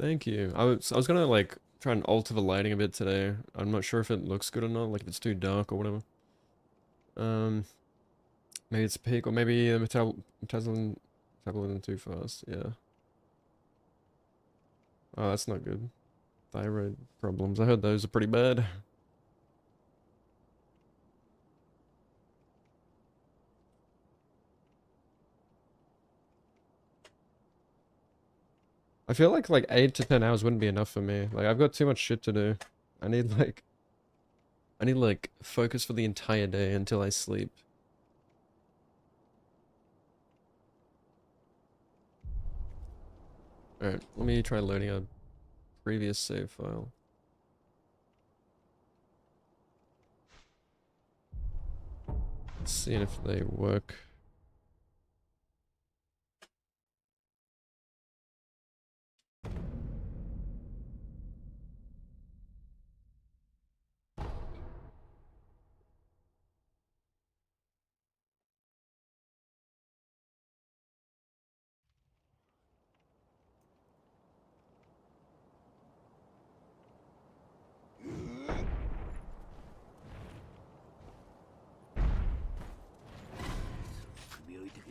Thank you. I was gonna like try and alter the lighting a bit today. I'm not sure if it looks good or not, like if it's too dark or whatever. Maybe it's peak or maybe the metabolism too fast. Yeah. Oh, that's not good. Thyroid problems. I heard those are pretty bad. I feel like 8 to 10 hours wouldn't be enough for me. Like I've got too much shit to do. I need like I need like focus for the entire day until I sleep. Alright, let me try loading a previous save file. Seeing if they work.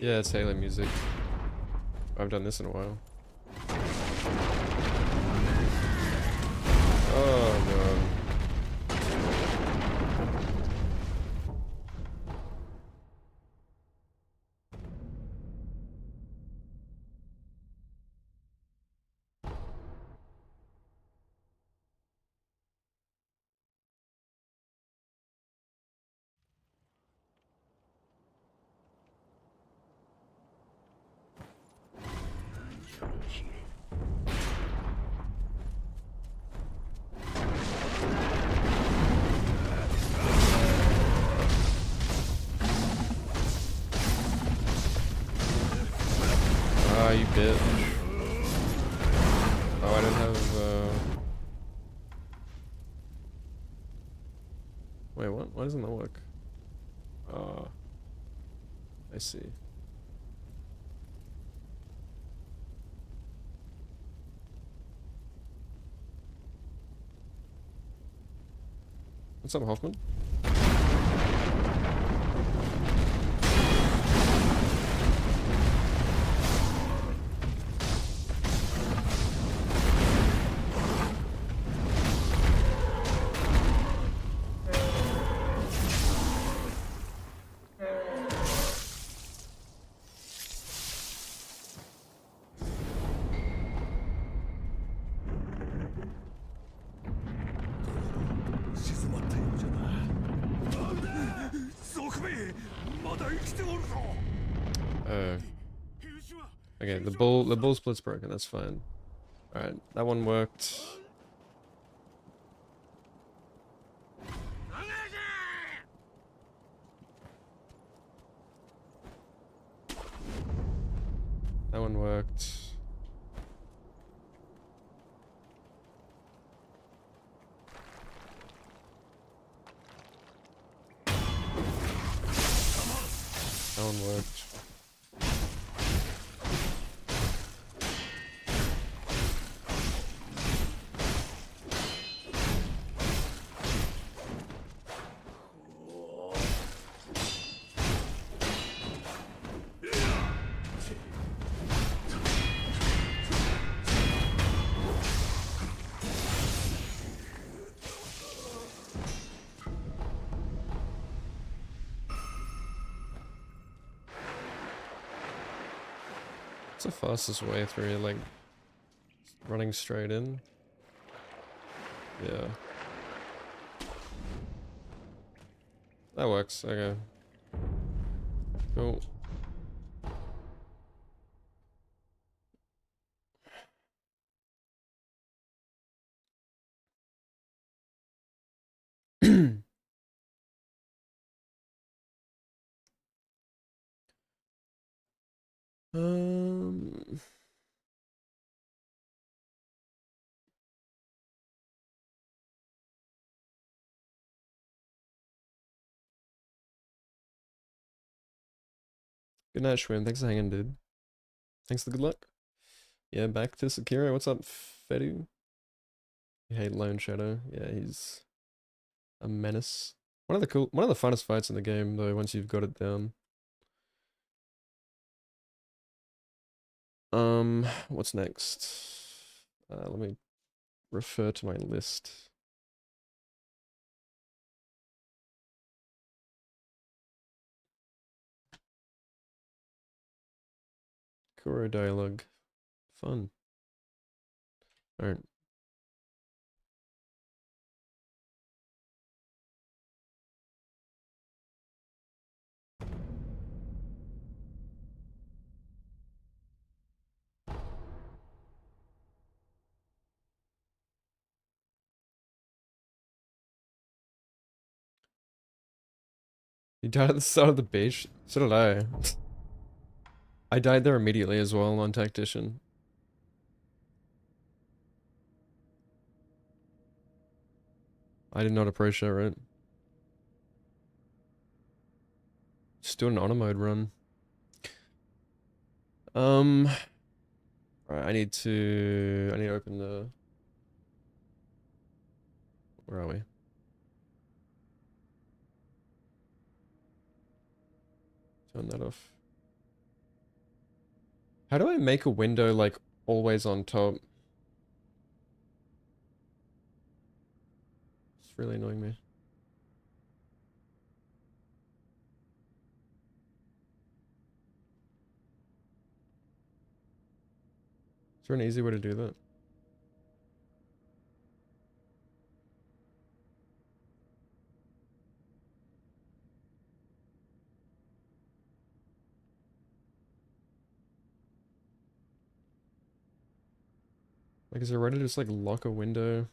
Yeah, it's Halo music. I haven't done this in a while. Oh god. bitch. Oh, I don't have, Wait, what? Why doesn't that work? I see. What's up, Hoffman? Okay, the bull split's broken, that's fine. Alright, that one worked. That one worked. That one worked. What's the fastest way through here? Like, running straight in? Yeah. That works, okay. Cool. Um... Good night, Schwim. Thanks for hanging, dude. Thanks for the good luck. Yeah, back to Sekiro. What's up, Fedu? You hate Lone Shadow. Yeah, he's a menace. One of the funnest fights in the game, though, once you've got it down. What's next? Let me refer to my list. Kuro dialogue. Fun. Alright. You died at the start of the beach? So did I. I died there immediately as well on Tactician. I did not appreciate it. Just do an honor mode run. Right, I need to open the... Where are we? Turn that off. How do I make a window, like, always on top? It's really annoying me. Is there an easy way to do that? Like, is there a way to just, like, lock a window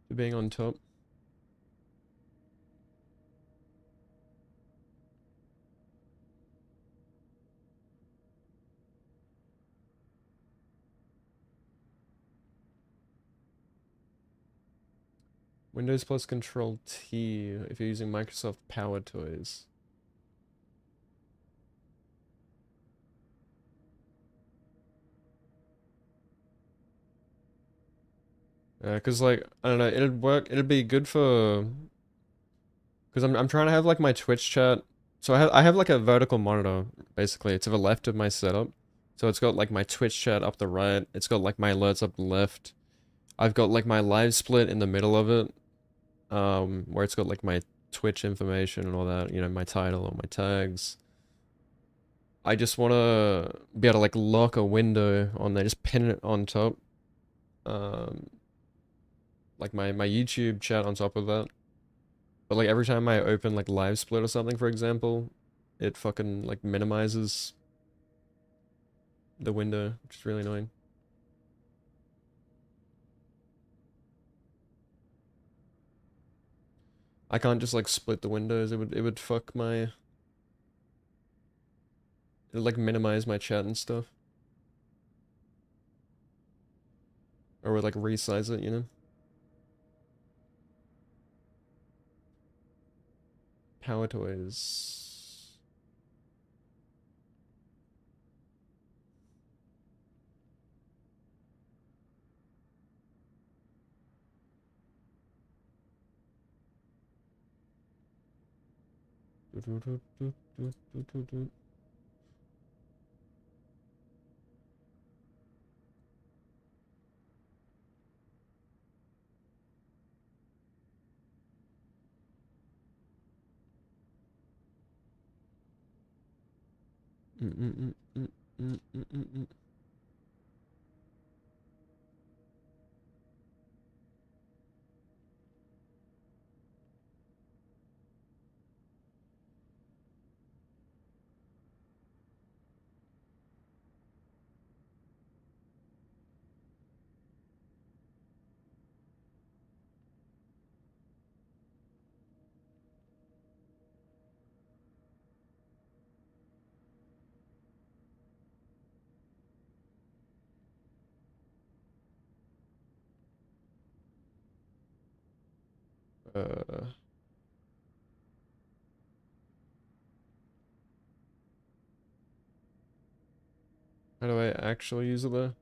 to being on top? Windows plus Control T if you're using Microsoft Power Toys. Cause like I don't know, it'd work. It'd be good for. Cause I'm trying to have like my Twitch chat. So I have like a vertical monitor basically to the left of my setup. So it's got like my Twitch chat up the right. It's got like my alerts up the left. I've got like my live split in the middle of it. Where it's got like my Twitch information and all that, you know, my title or my tags. I just want to be able to like lock a window on there, just pin it on top. Um, like my YouTube chat on top of that. But like every time I open like live split or something, for example, it fucking like minimizes the window, which is really annoying. I can't just like split the windows. It would fuck my. It would like minimize my chat and stuff. Or would like resize it, you know? Power toys. Uh, how do I actually use it though?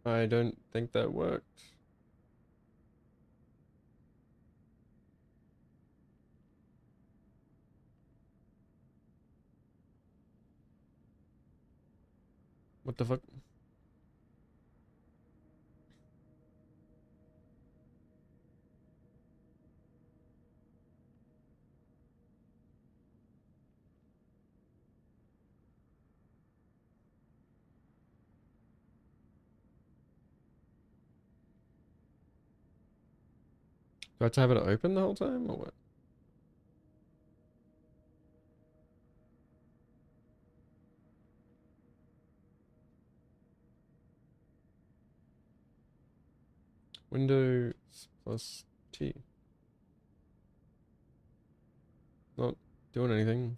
I don't think that worked. What the fuck? Do I have to have it open the whole time or what? Windows plus T. Not doing anything.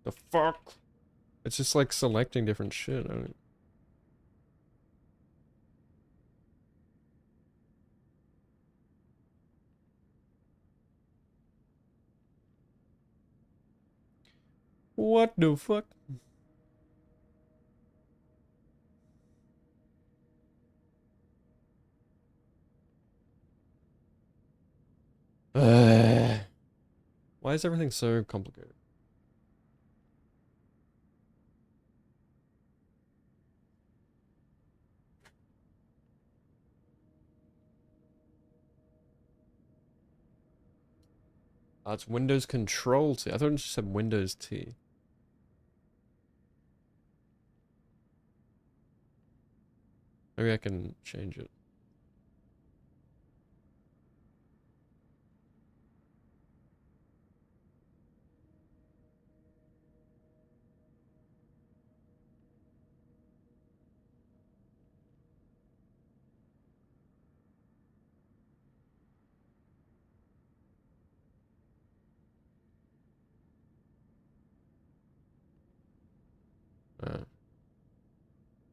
The fuck? It's just like selecting different shit. I don't... What the fuck? Why is everything so complicated? Oh, it's Windows Control T. I thought it just said Windows T. Maybe I can change it.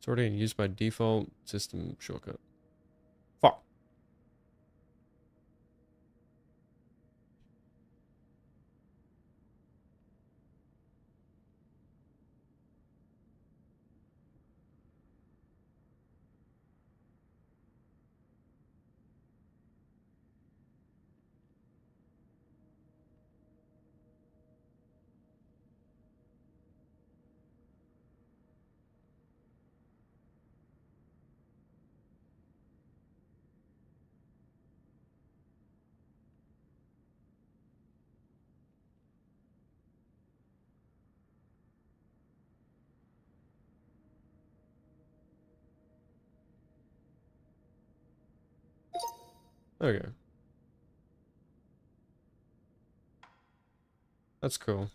It's already used by default system shortcut. Fuck. Okay. That's cool.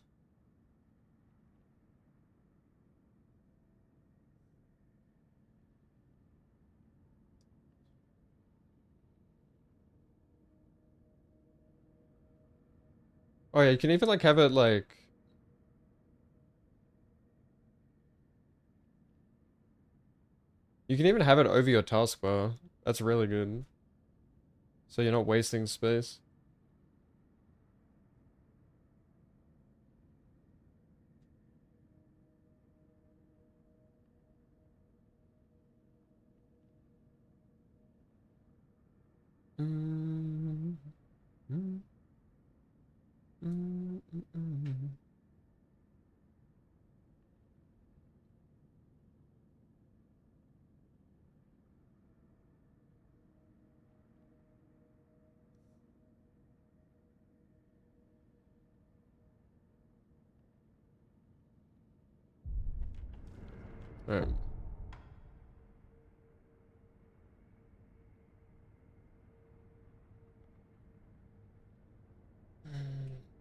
Oh yeah, you can even like have it like... You can even have it over your taskbar. That's really good. So you're not wasting space. Mm, mm, mm, mm, mm. Alright.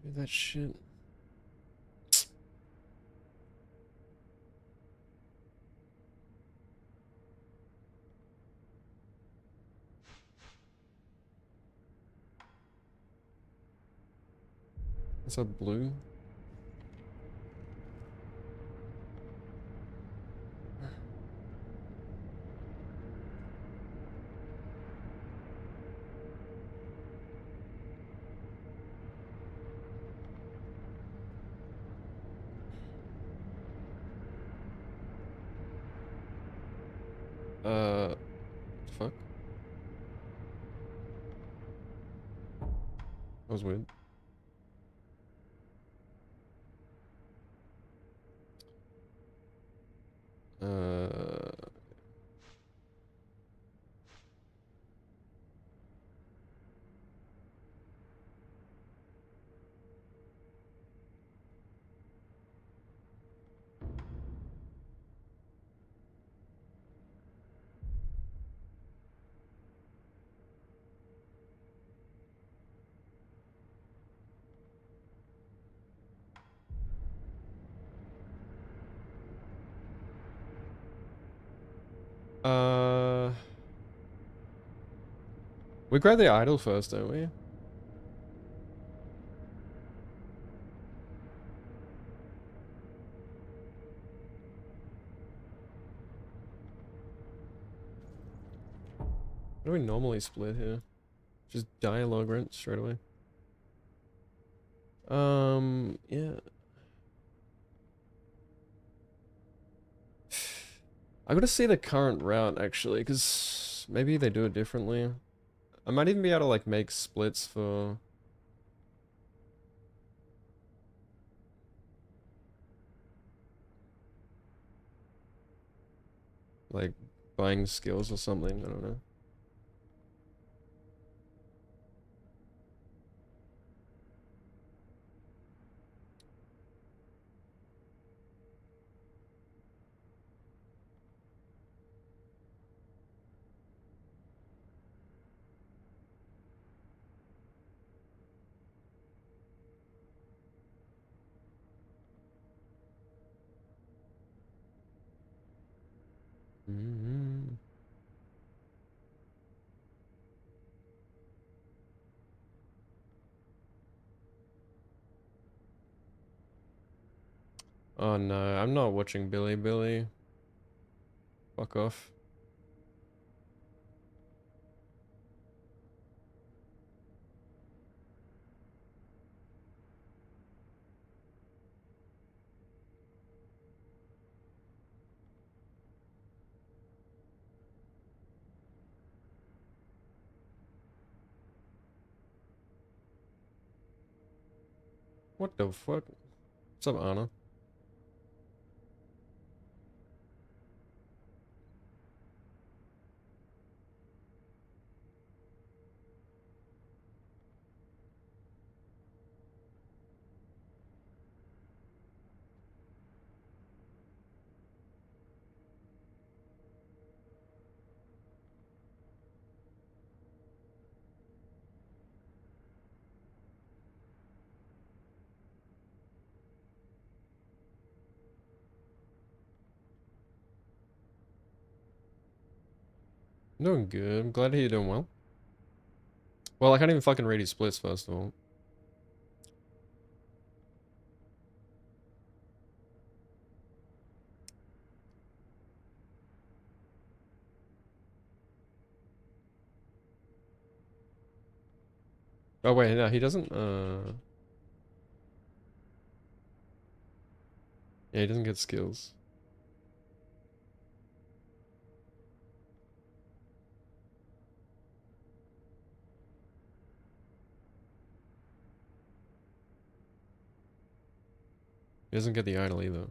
Do that shit. Is that blue? Fuck. That was weird. Uh, Uh, we grab the idol first, don't we? How do we normally split here? Just dialogue rent straight away. Yeah. I gotta see the current route actually, because maybe they do it differently. I might even be able to like make splits for like buying skills or something. I don't know. Mm-hmm. Oh no, I'm not watching Billy. Fuck off. What the fuck? What's up, Anna? I'm doing good. I'm glad you're doing well. Well, I can't even fucking read his splits first of all. Oh wait, no, he doesn't. Yeah, he doesn't get skills. He doesn't get the idol either.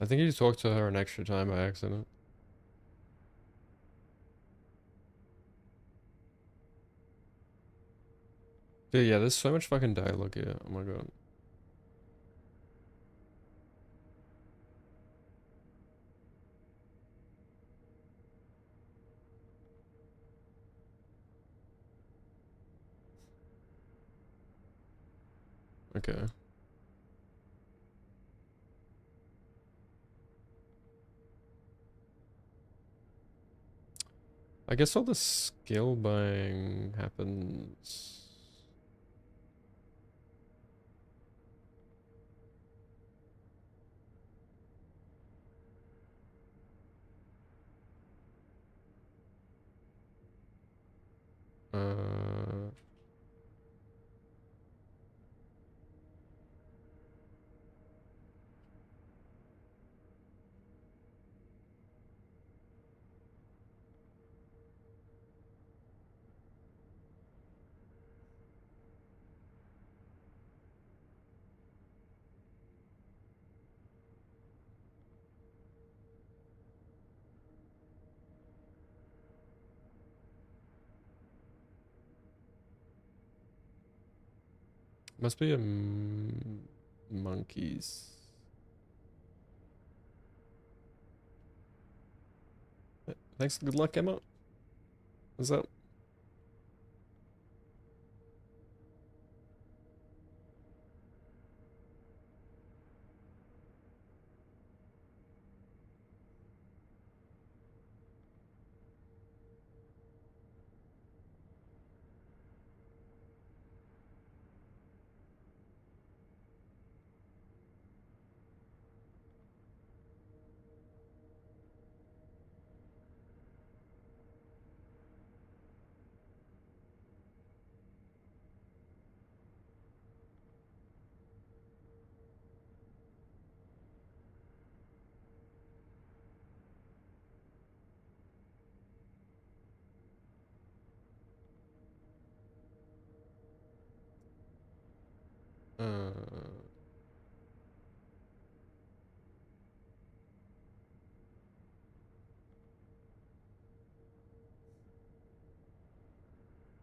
I think he just talked to her an extra time by accident. Dude, yeah, there's so much fucking dialogue here. Oh my god. Okay. I guess all the skill buying happens. Uh, Must be a monkeys. Thanks. Good luck, Emma. What's up?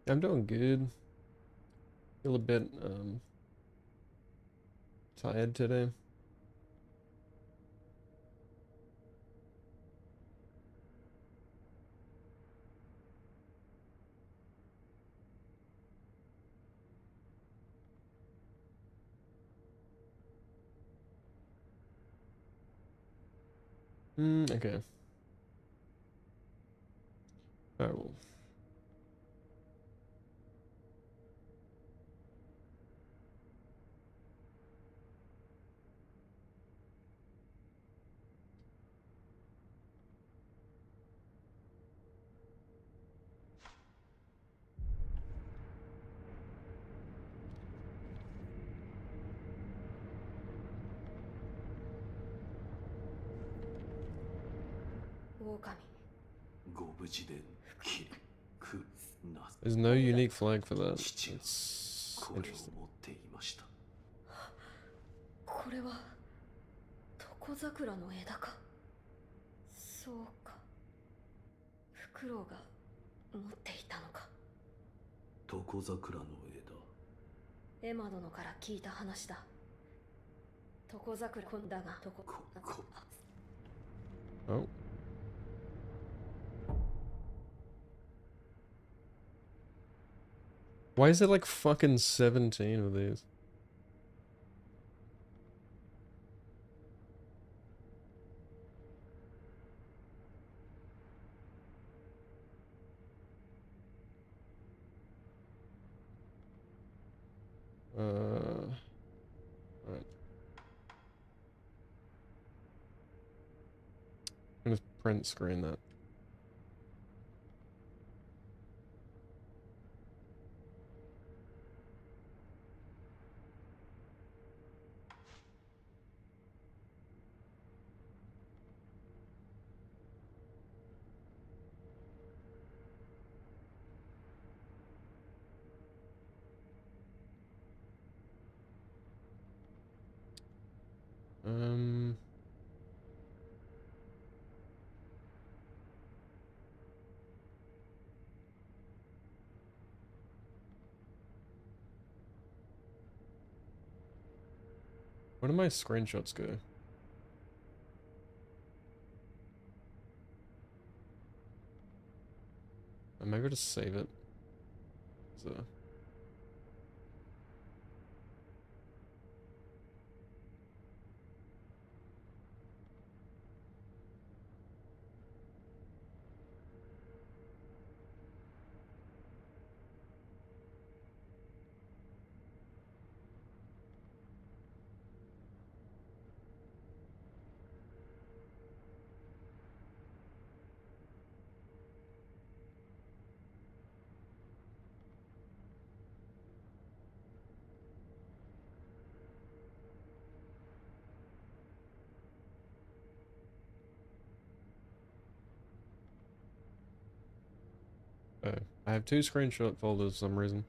I'm doing good. Feel a bit tired today. Okay. Alright, well. There's no unique flag for that. It's interesting. これは床桜の枝か。そうか。フクロウが持っていたのか。床桜の枝。エマ殿から聞いた話だ。床桜こんだが床。Oh. Why is it like fucking 17 of these? Alright. I'm gonna print screen that. Where do my screenshots go? Am I able to save it? So. Oh, I have 2 screenshot folders for some reason.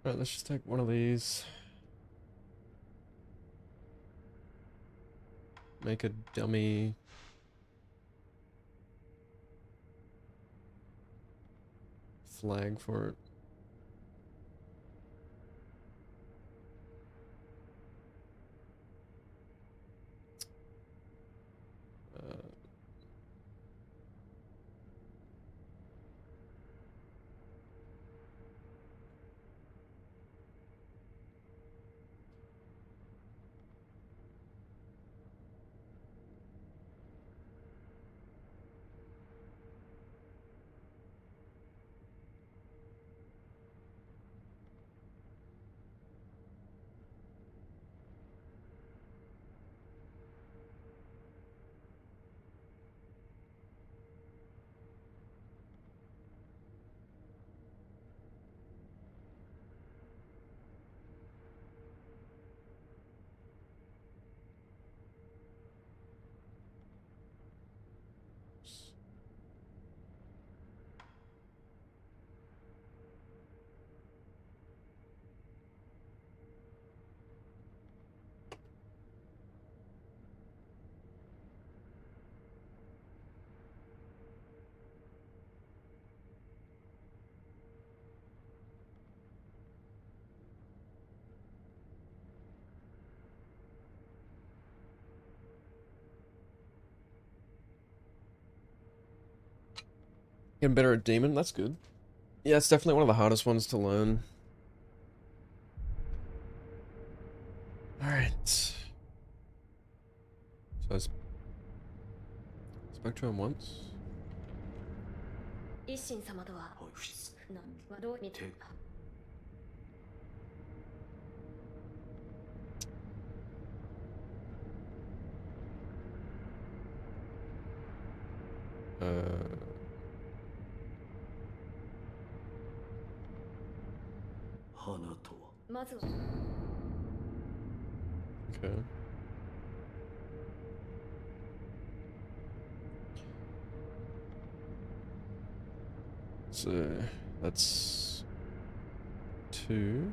Alright, let's just take one of these. Make a dummy flag for it. Getting better at demon, that's good. Yeah, it's definitely one of the hardest ones to learn. Alright. So I spoke to him once. 一心様とはどう見て 花とはまずは Okay. So that's 2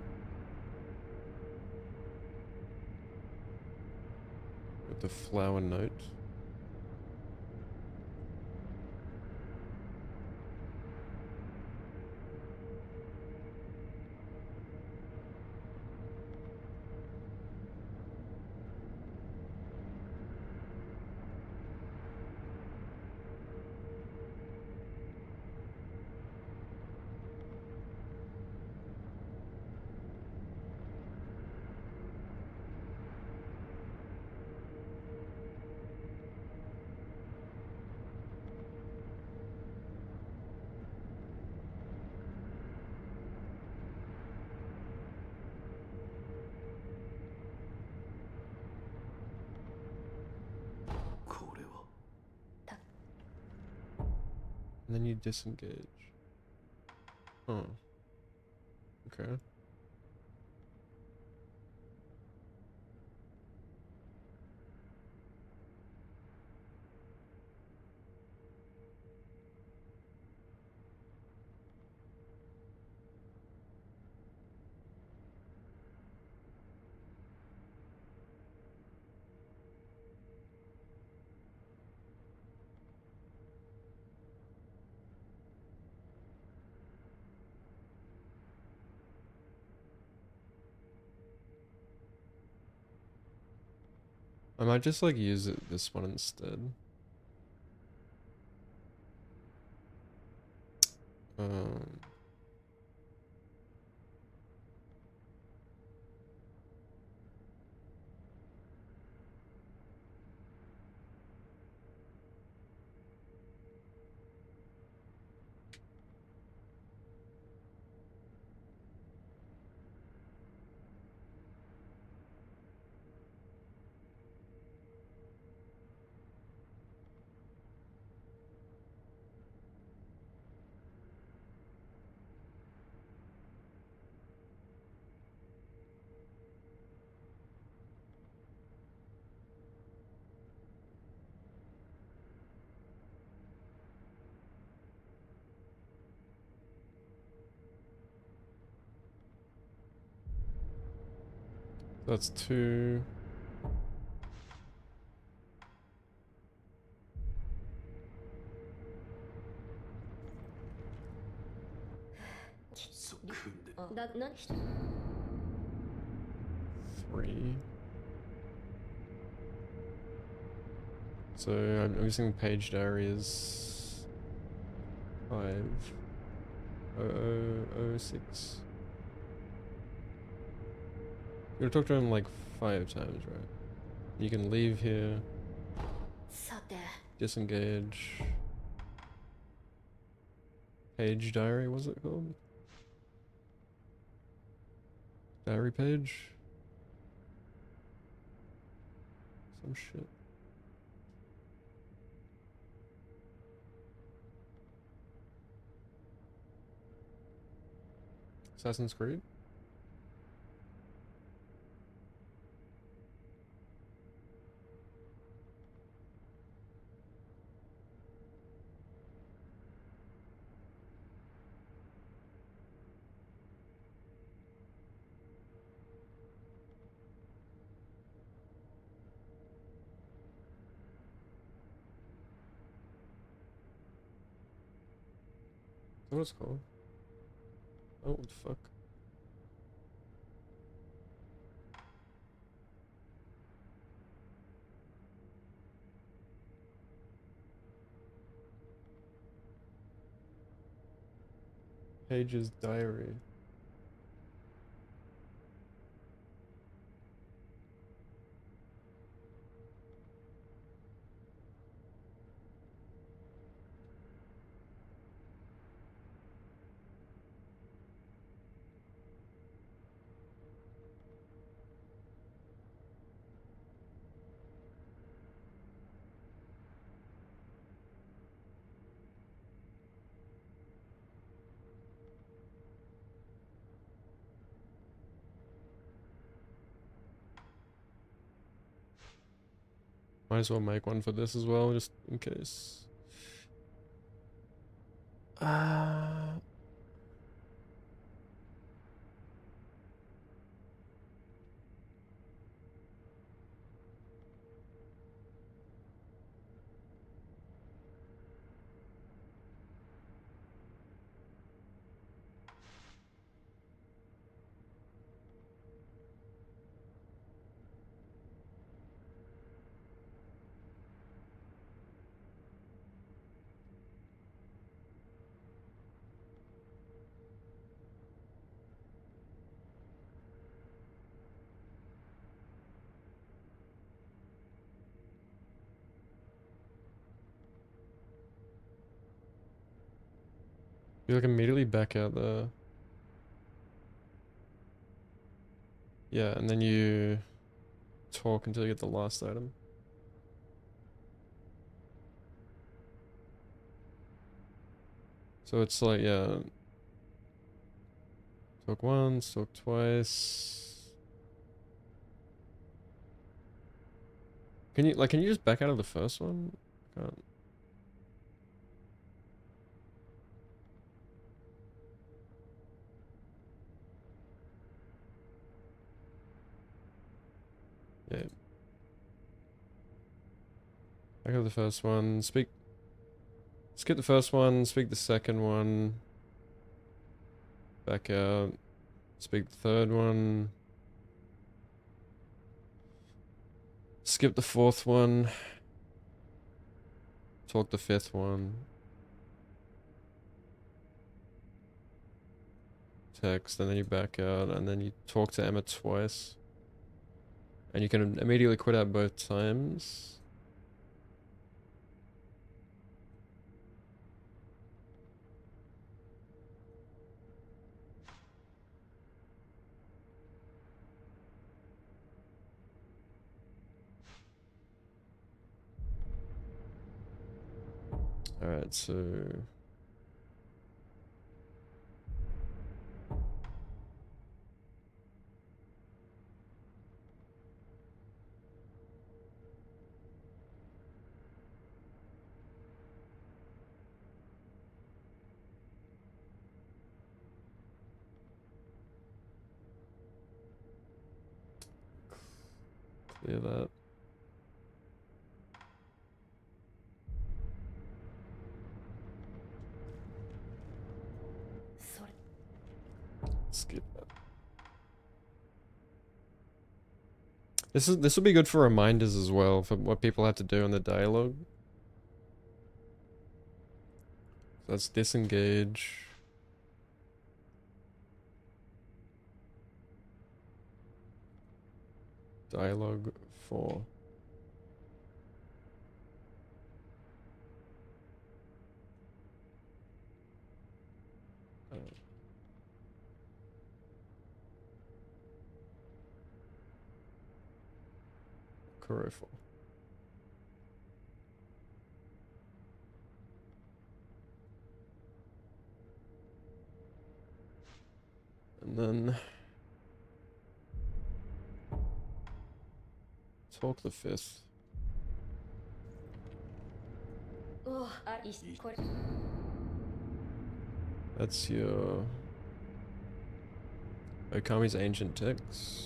with the flower note. And then you disengage. Oh. Okay. I might just like use this one instead. Um, That's 2.だ、何してる？ 3. So I'm using page diary as 50006. You're gonna talk to him like 5 times, right? You can leave here, さて、 disengage. Page diary, what's it called? Diary page? Some shit. Assassin's Creed? Is that what it's called? Oh, what the fuck? Page's diary. Might as well make one for this as well, just in case. You like immediately back out there. Yeah, and then you talk until you get the last item. So it's like, yeah. Talk once, talk twice. Can you just back out of the first one? Can't. Yeah. Back out of the first one. Skip the first one, speak the second one. Back out. Speak the third one. Skip the fourth one. Talk the fifth one. Text, and then you back out, and then you talk to Emma twice. And you can immediately quit out both times. Alright, so... clear that. Skip that. This will be good for reminders as well, for what people have to do in the dialogue. So that's disengage. Dialogue 4. Kuro 4. And then talk the 5th. That's your Okami's ancient text.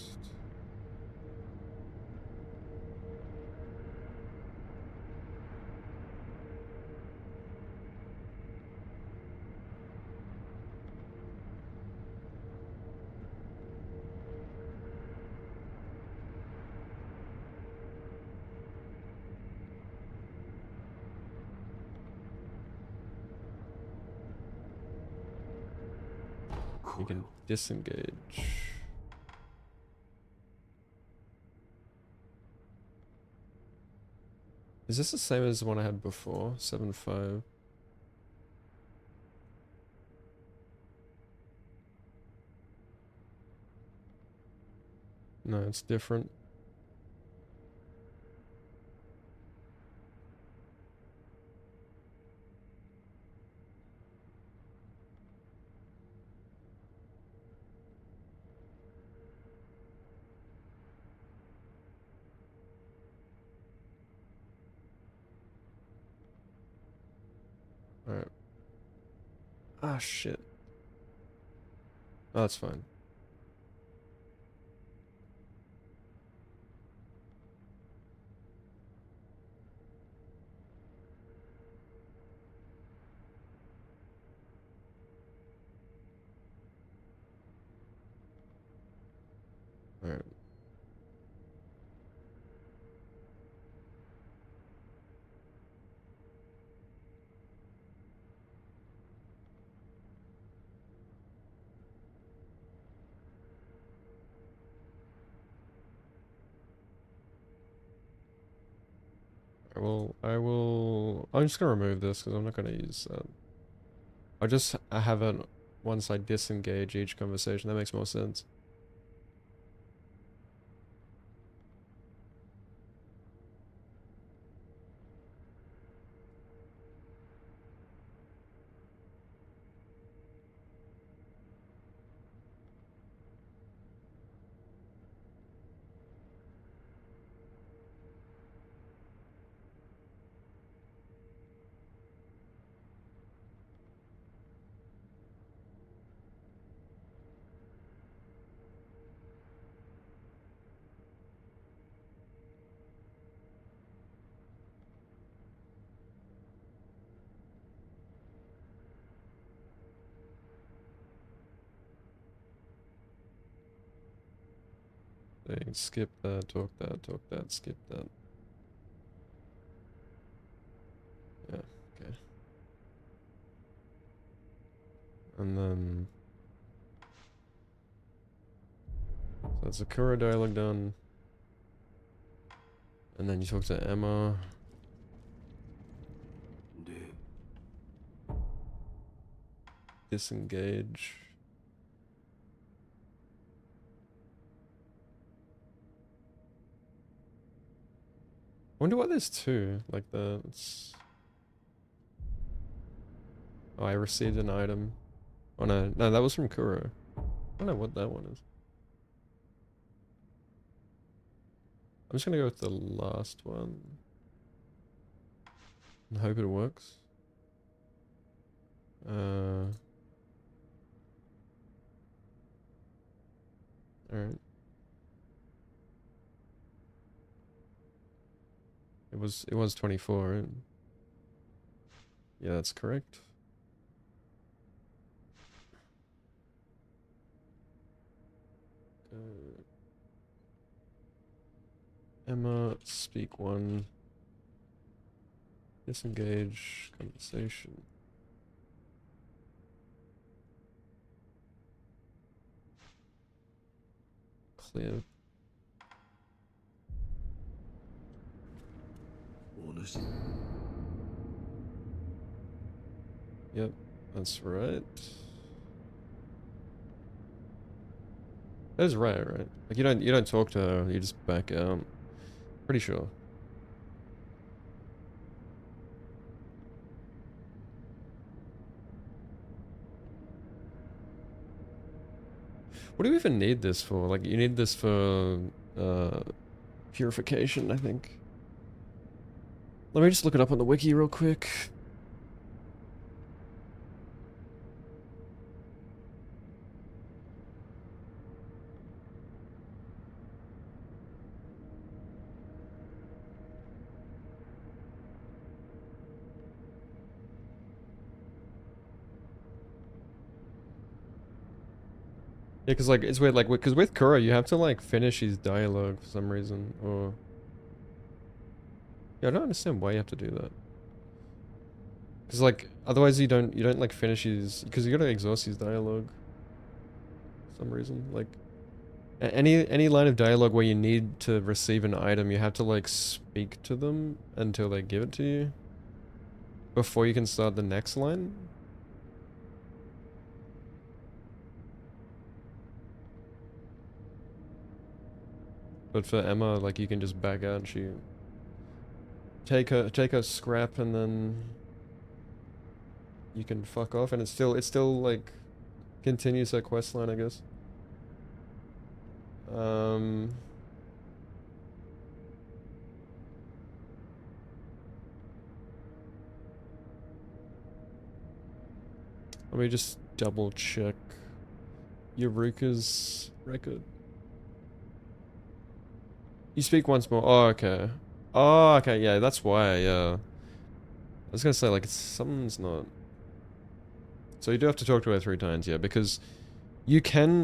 You can disengage. Is this the same as the one I had before? 7-5. No, it's different. Alright. Ah, shit. Oh, that's fine. Alright. I'm just gonna remove this because I'm not gonna use that. I have it once I disengage each conversation. That makes more sense. Skip that, talk that, skip that. Yeah, okay. And then... So that's a Kuro dialogue done. And then you talk to Emma. Disengage. I wonder why there's two. Like it's... Oh, I received an item. Oh no, no, that was from Kuro. I don't know what that one is. I'm just gonna go with the last one. And hope it works. Alright. It was 24, right? Yeah, that's correct. Emma, speak one. Disengage conversation. Clear. お主 Yep, that's right. That is right, right? Like you don't talk to her, you just back out. Pretty sure. What do you even need this for? Like you need this for purification, I think. Let me just look it up on the wiki real quick. Yeah, cause like it's weird, like cause with Kuro you have to like finish his dialogue for some reason, or yeah, I don't understand why you have to do that. Cause like otherwise you don't like finish his, cause you gotta exhaust his dialogue. For some reason, like any line of dialogue where you need to receive an item, you have to like speak to them until they give it to you before you can start the next line. But for Emma, like you can just back out and she take her scrap and then you can fuck off, and it's still like continues her quest line, I guess. Let me just double check Yuruka's record. You speak once more. Oh, okay. Oh, okay. Yeah, that's why. Yeah. I was gonna say like something's not. So you do have to talk to her 3 times, yeah, because you can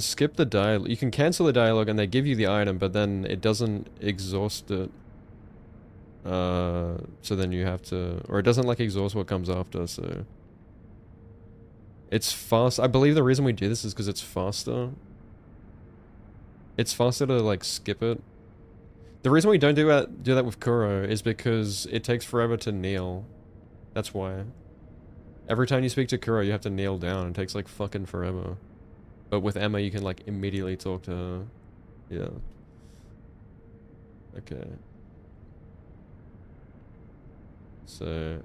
skip the dialogue. You can cancel the dialogue and they give you the item, but then it doesn't exhaust it. So then you have to, or it doesn't like exhaust what comes after. So it's fast. I believe the reason we do this is because it's faster. It's faster to like skip it. The reason we don't do that with Kuro is because it takes forever to kneel. That's why. Every time you speak to Kuro, you have to kneel down. It takes like fucking forever. But with Emma, you can like immediately talk to her. Yeah. Okay. So...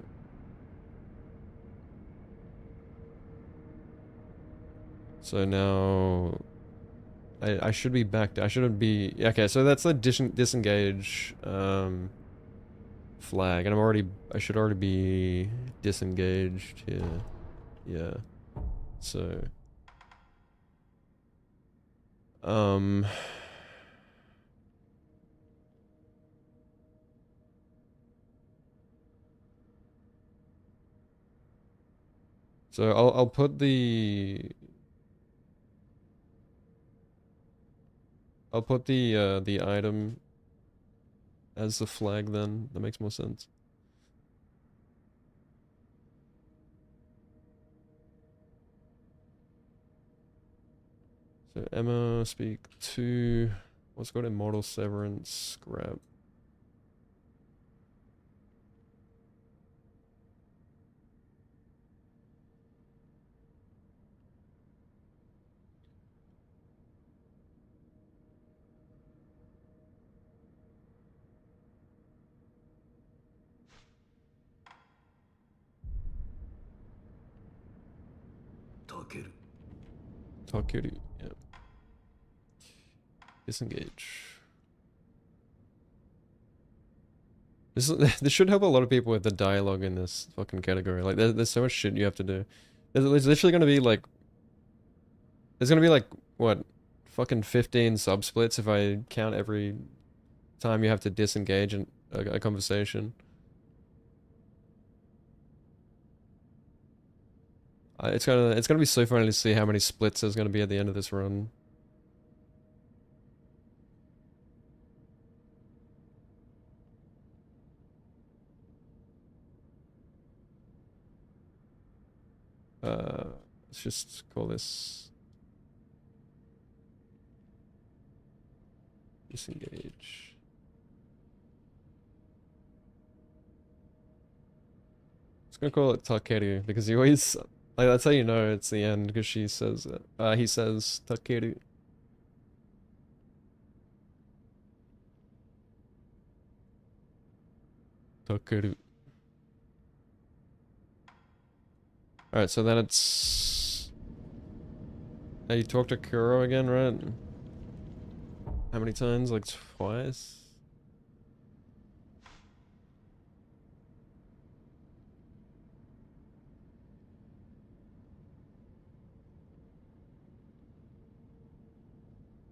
So now... I should be back. I shouldn't be... Okay, so that's the disengage flag. And I should already be disengaged here. Yeah. So... So I'll put the... I'll put the item as the flag then. That makes more sense. So Emma, speak 2. What's got Immortal Severance, scrap. Takeru. Takeru, yeah. Disengage. This should help a lot of people with the dialogue in this fucking category. Like, there's so much shit you have to do. There's literally gonna be like... There's gonna be like, what? Fucking 15 sub-splits if I count every time you have to disengage a conversation. It's gonna be so funny to see how many splits there's gonna be at the end of this run. Let's just call this disengage. Just gonna call it Takeru because he always like that's how you know it's the end because she says it. He says Takeru. Takeru. Alright, so then it's... Now you talk to Kuro again, right? How many times? Like twice?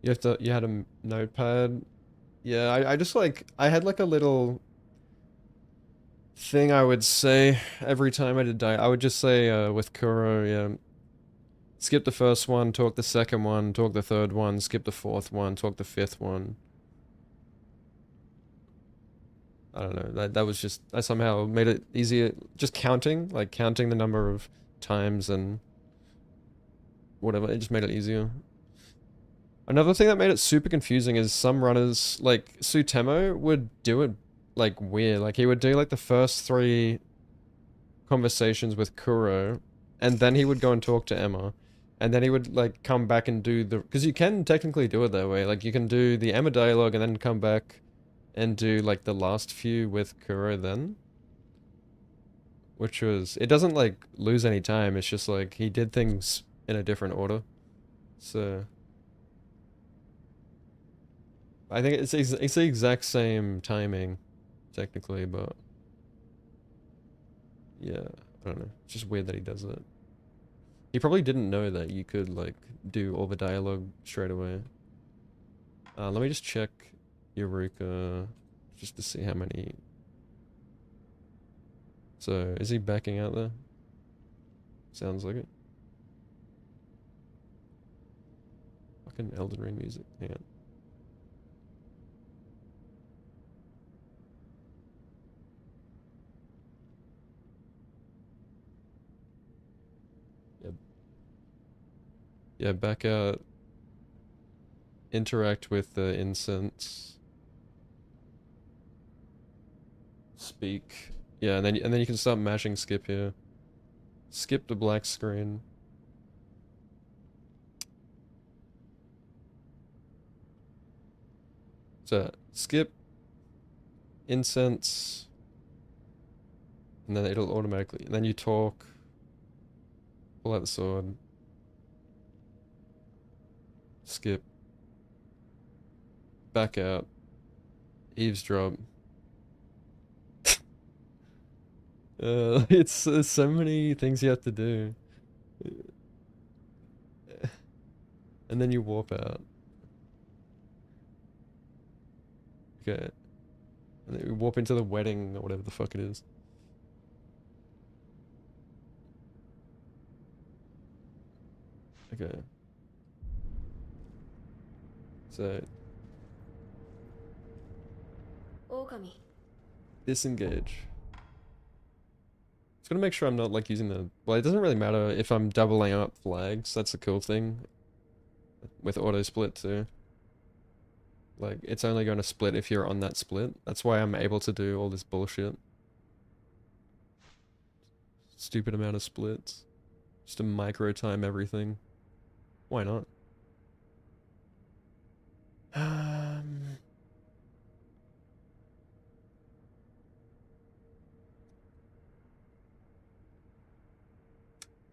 You had a notepad? Yeah, I just like, I had like a little thing I would say every time I did die. I would just say with Kuro, yeah, skip the first one, talk the second one, talk the third one, skip the fourth one, talk the fifth one. I don't know, that was just, I somehow made it easier, just counting, like counting the number of times and whatever, it just made it easier. Another thing that made it super confusing is some runners, like Sutemo, would do it like weird. Like he would do like the first 3 conversations with Kuro, and then he would go and talk to Emma, and then he would like come back and do the, because you can technically do it that way. Like you can do the Emma dialogue and then come back and do like the last few with Kuro then. Which was, it doesn't like lose any time, it's just like he did things in a different order. So I think it's the exact same timing, technically, but yeah, I don't know. It's just weird that he does that. He probably didn't know that you could like do all the dialogue straight away. Let me just check Eureka just to see how many. So is he backing out there? Sounds like it. Fucking Elden Ring music. Hang on. Yeah, back out. Interact with the incense. Speak. Yeah, and then you can start mashing skip here. Skip the black screen. So skip incense, and then it'll automatically. And then you talk. Pull out the sword. Skip. Back out. Eavesdrop. It's there's so many things you have to do. And then you warp out. Okay. And then we warp into the wedding or whatever the fuck it is. Okay. So 狼 disengage. Just gonna make sure I'm not like using the, well, it doesn't really matter if I'm doubling up flags. That's the cool thing with auto split too. Like it's only going to split if you're on that split. That's why I'm able to do all this bullshit. Stupid amount of splits. Just to micro time everything. Why not?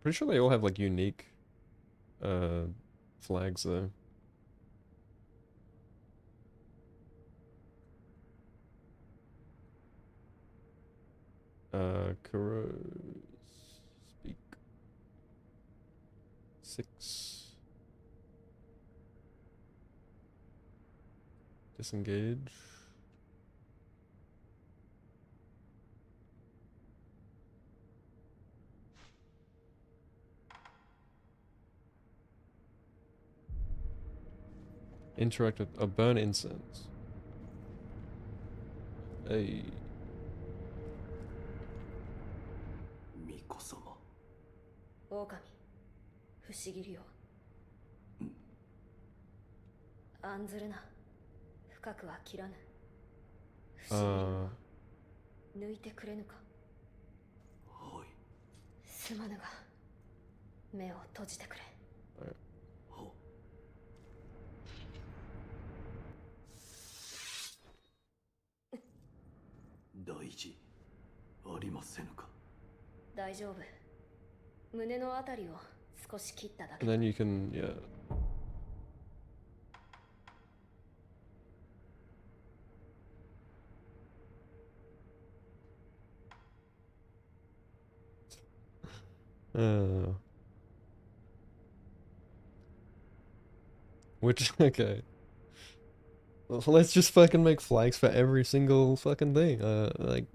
Pretty sure they all have like unique flags though. Kuro's speak. 6. Disengage. Interact with or burn incense. Hey. 巫女様。狼不思議竜案ずるな深くは切らぬ不思議竜抜いてくれぬか。はい。すまぬが目を閉じてくれ。は。大事ありませぬか。大丈夫。胸のあたりを少し切っただけ。 And then you can, yeah. Which, okay. Well, let's just fucking make flags for every single fucking thing. Like.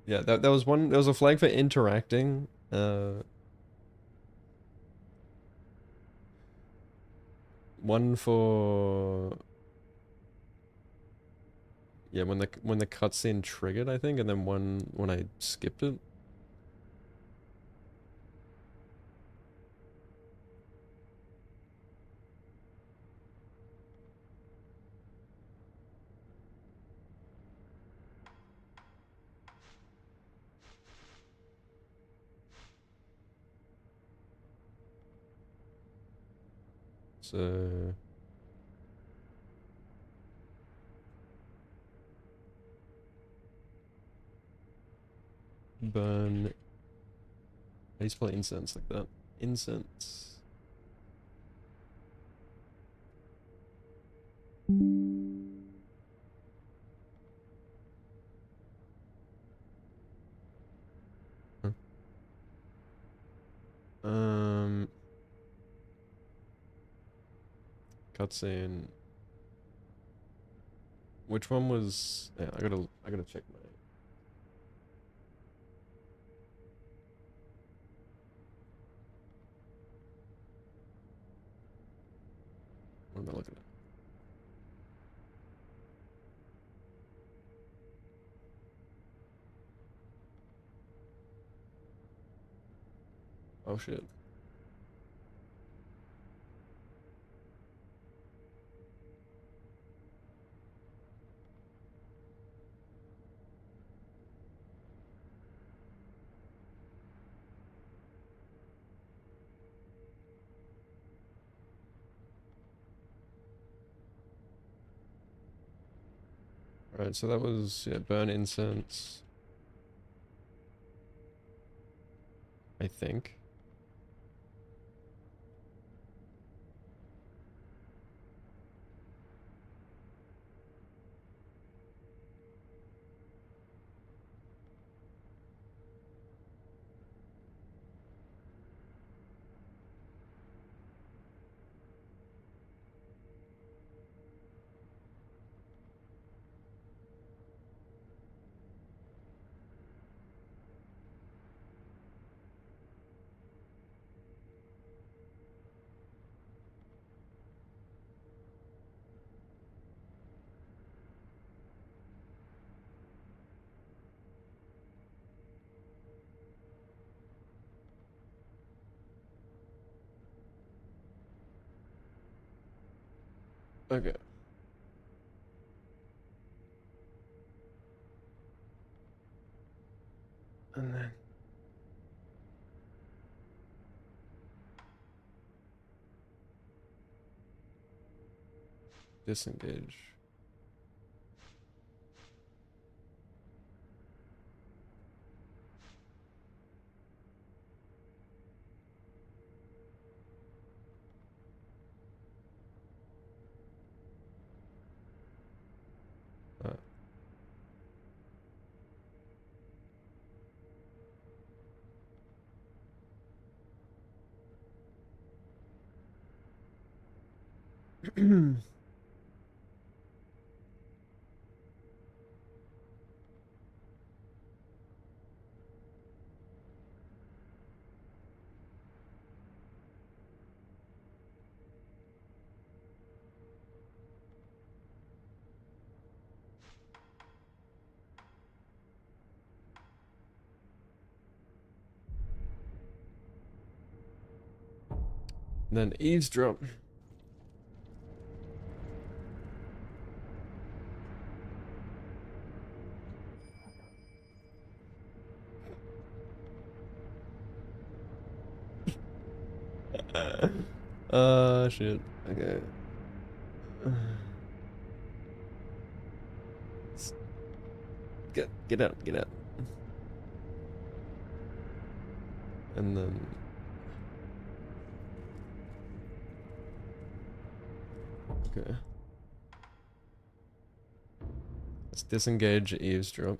Yeah, that was one. There was a flag for interacting. One for. Yeah, when the cutscene triggered, I think, and then one when I skipped it. So. Burn. How do you spell incense like that? Incense. Huh. Cutscene. Which one was? Yeah, I gotta check my. What am I looking at? Oh shit. Alright, so that was, yeah, burn incense. I think. Okay. And then disengage. Uh, And then eavesdrop. Shit. Okay. Get out, get out. And then okay. Let's disengage eavesdrop.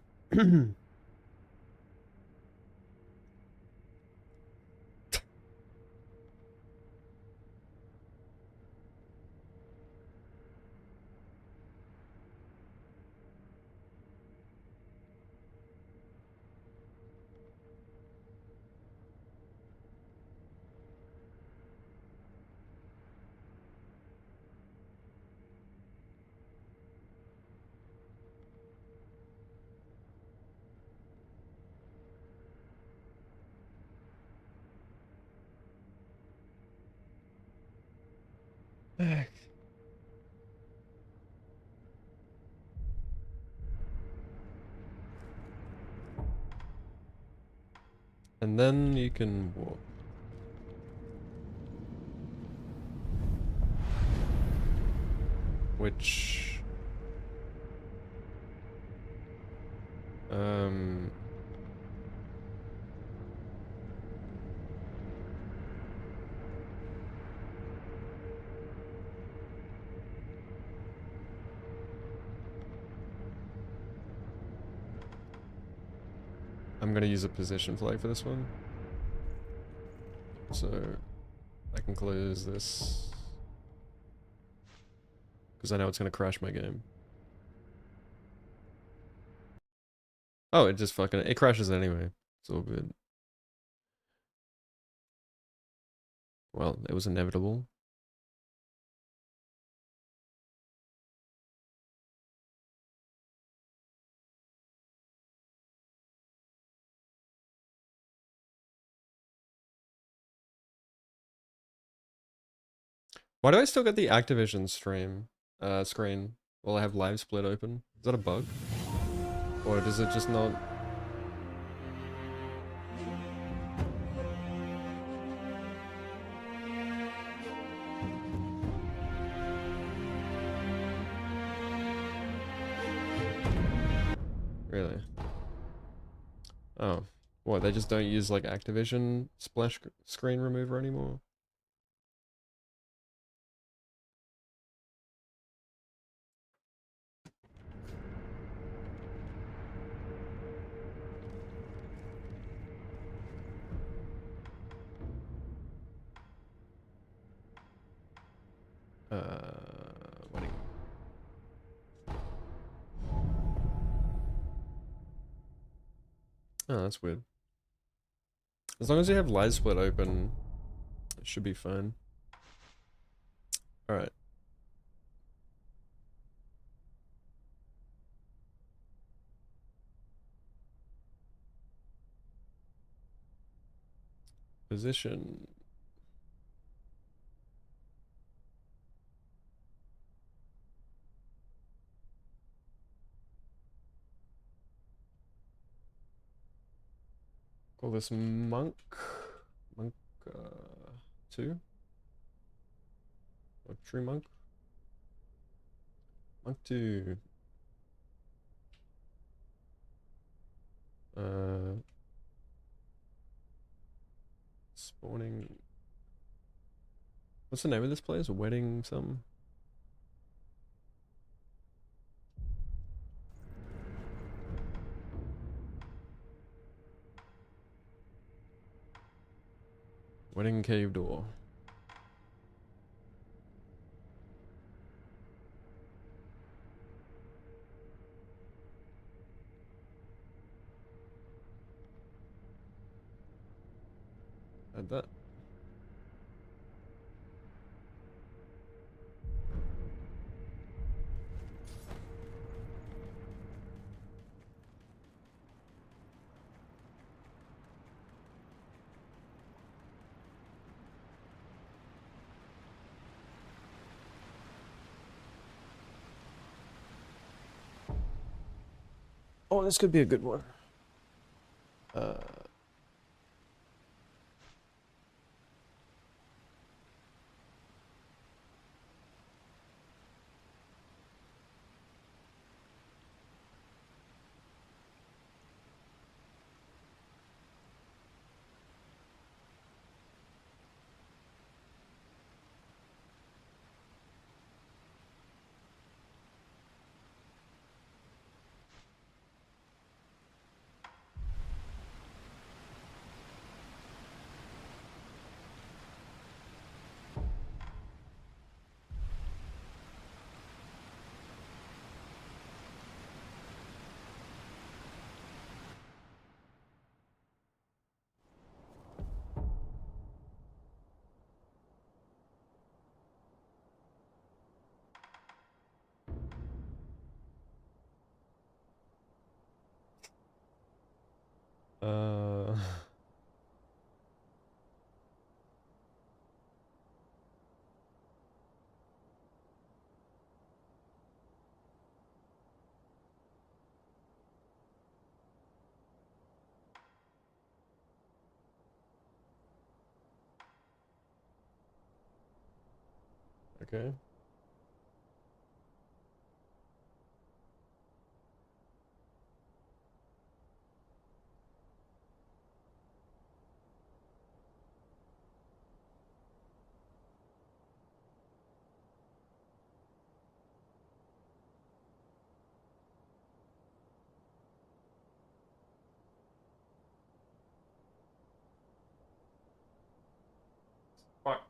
Back. And then you can walk. Which I'm gonna use a position flag for this one. So I can close this. Because I know it's gonna crash my game. Oh, it just fucking, it crashes anyway. It's all good. Well, it was inevitable. Why do I still get the Activision screen while I have live split open? Is that a bug? Or does it just not? Really? Oh. What, they just don't use like Activision splash screen remover anymore? Wedding. Oh, that's weird. As long as you have live split open, it should be fine. Alright. Position. Call this monk. Monk 2. Or true monk. Monk 2. Spawning. What's the name of this place? Wedding something? Wedding cave door. Add that. Oh, this could be a good one. Uh, okay. What?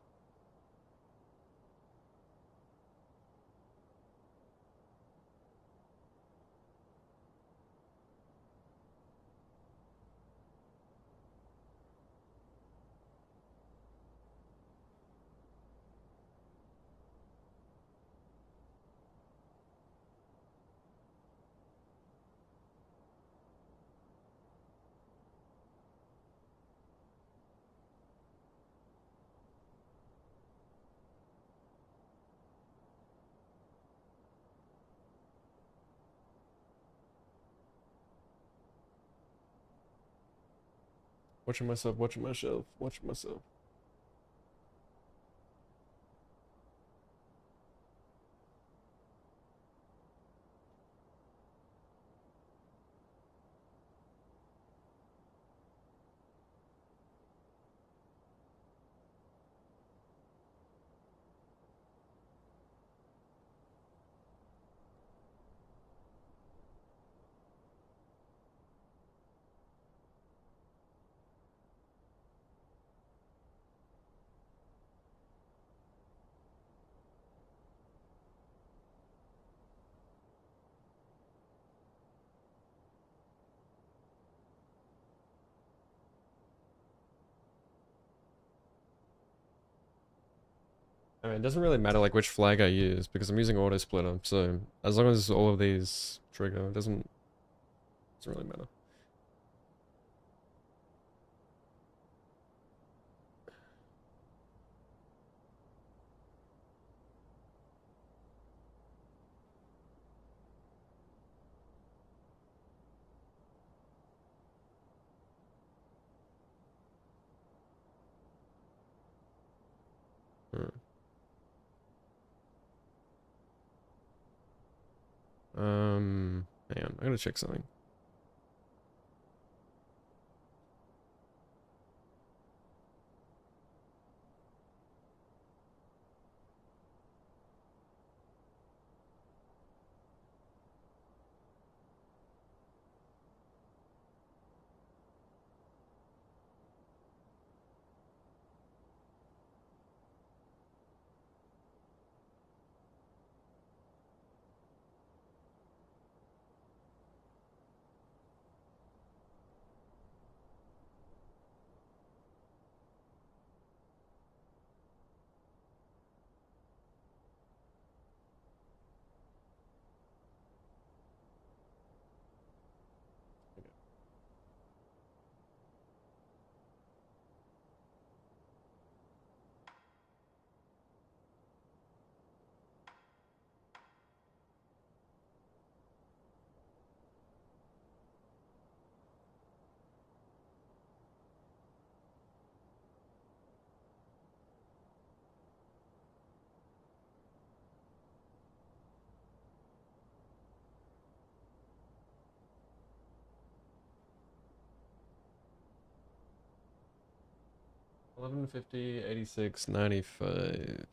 Watching myself, watching myself, watching myself. I mean, it doesn't really matter like which flag I use because I'm using auto splitter. So as long as all of these trigger, it doesn't really matter. Hmm. Hang on, I gotta check something. 1150, 86, 95.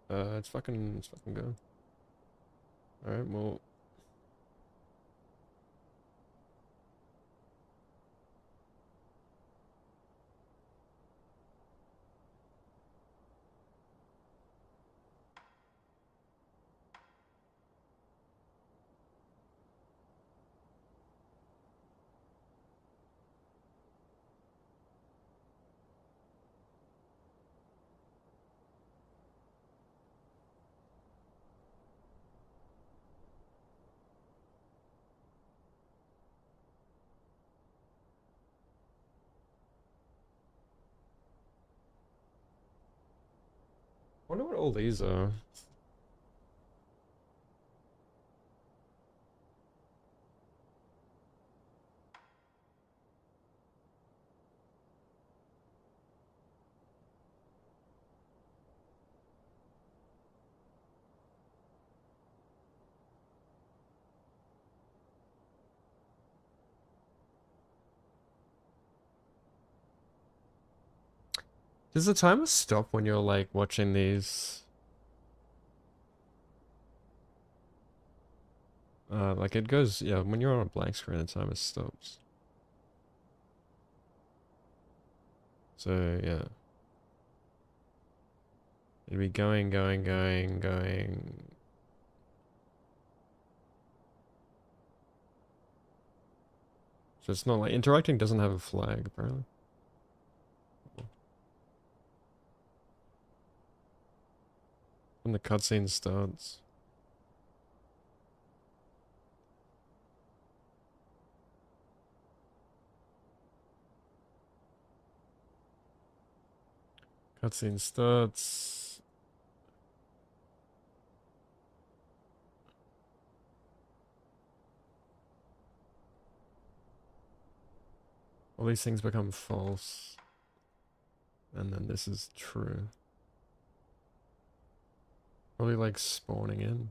It's fucking good. Alright, well. I wonder what all these are. Does the timer stop when you're like watching these? Like it goes, yeah, when you're on a blank screen, the timer stops. So, yeah. It'd be going. So it's not like interacting doesn't have a flag, apparently. When the cutscene starts. Cutscene starts. All these things become false. And then this is true. Probably like spawning in.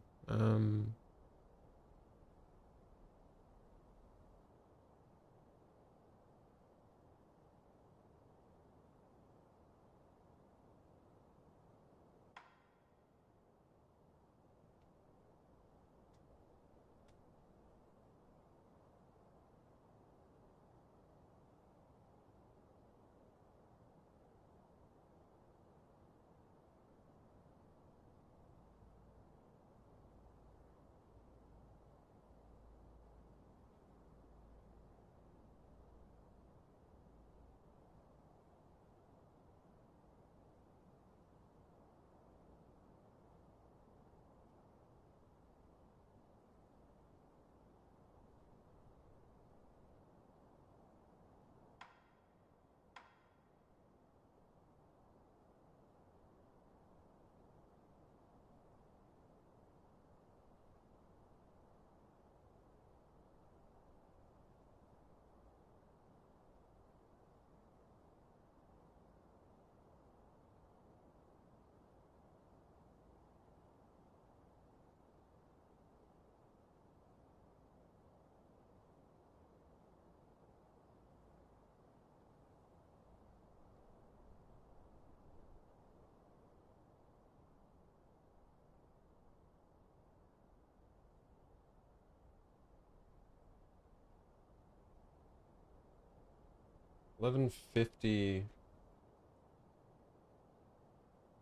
$11.50.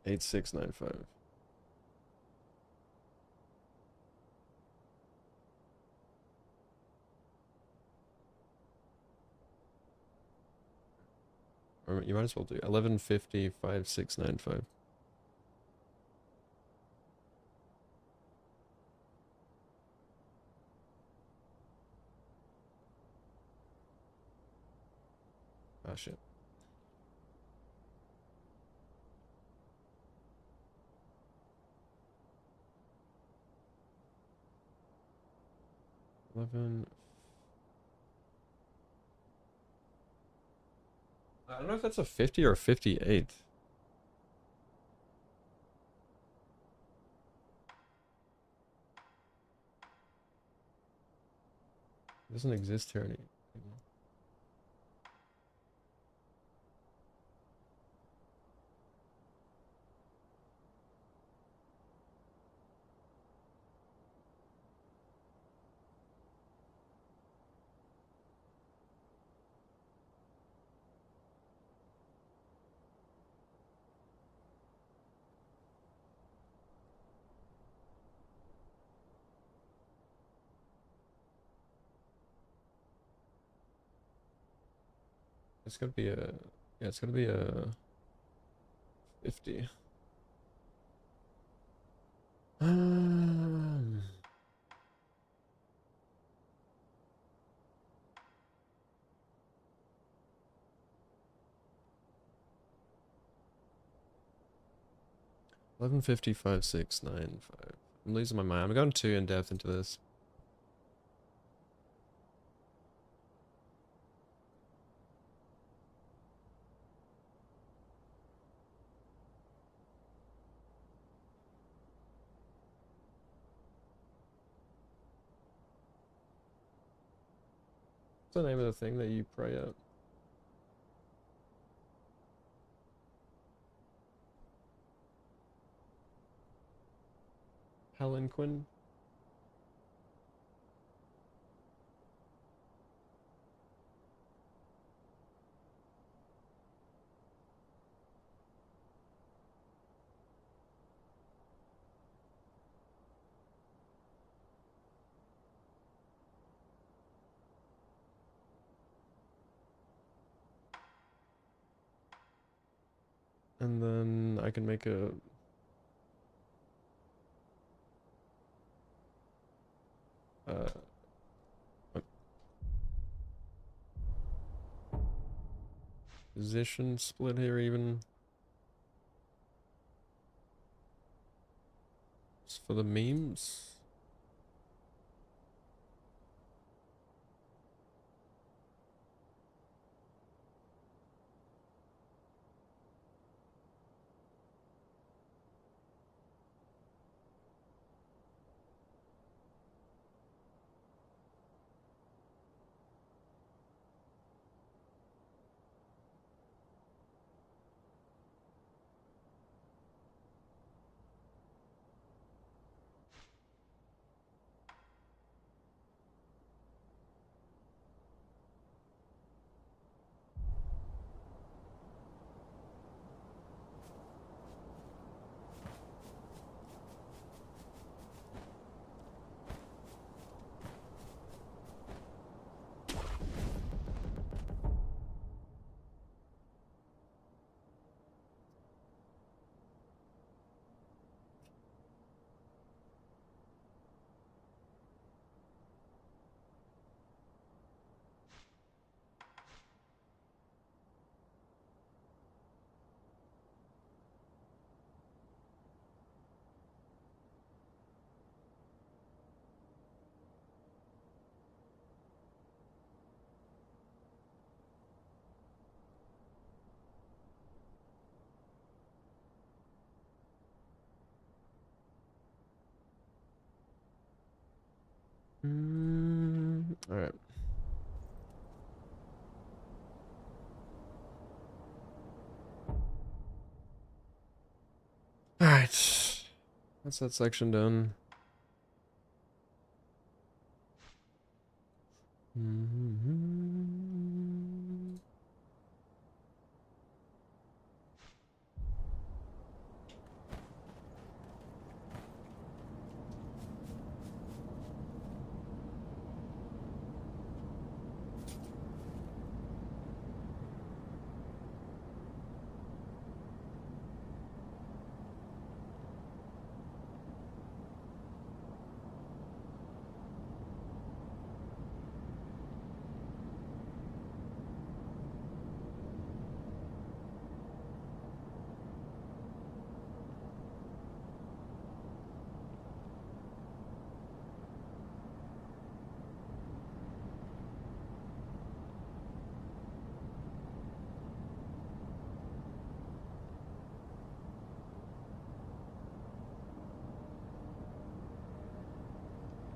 8695. Or you might as well do 11.50 5695. Ah shit. I don't know if that's a 50 or a 58. doesn't exist here anymore. It's gotta be a, yeah, it's gotta be a 50. 11:55, 6, 9, 5. I'm losing my mind. I'm going too in depth into this. What's the name of the thing that you pray at? Palanquin? And then I can make a what? Position split here even. Just for the memes. All right. All right. That's that section done.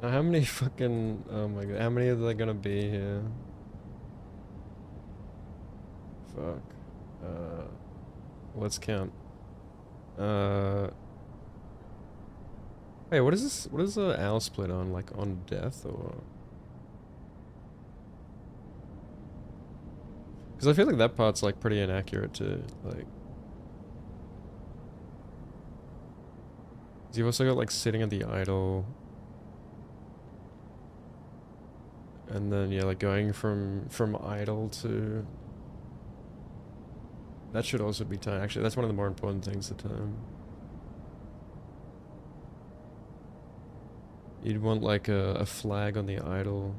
How many fucking... Oh my god, how many are there gonna be here? Fuck. Let's count. Wait, what is this? What is the owl split on? Like on death or? Because I feel like that part's like pretty inaccurate too. Like, 'cause you've also got like sitting at the idle, and then yeah, like going from idle to. That should also be time. Actually, that's one of the more important things. The time. You'd want like a flag on the idle.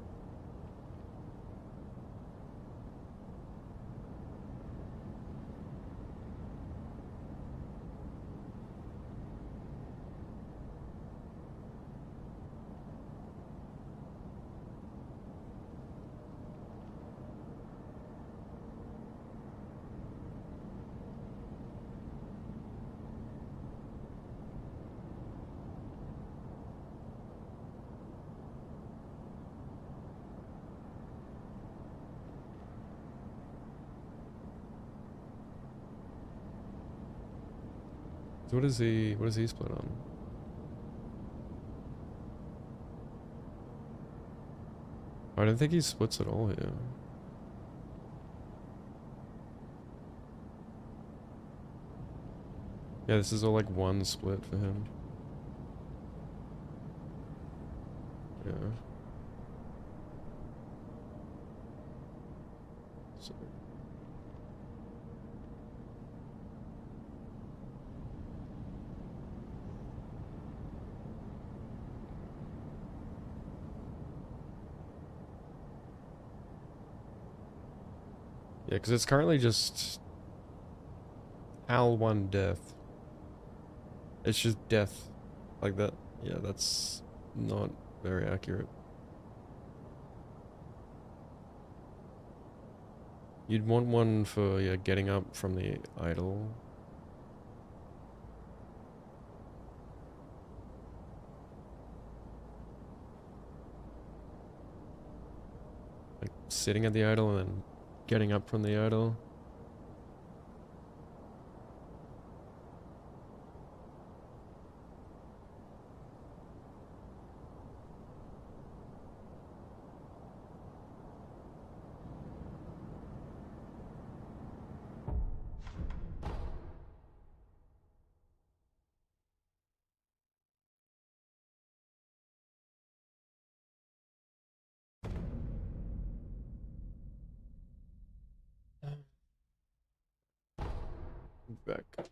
So what is he? What does he split on? I don't think he splits at all here. Yeah, this is all like one split for him. Yeah. So. Yeah, because it's currently just Al 1 death. It's just death. Like that. Yeah, that's not very accurate. You'd want one for, yeah, getting up from the idle. Like sitting at the idle and then getting up from the idle. Back.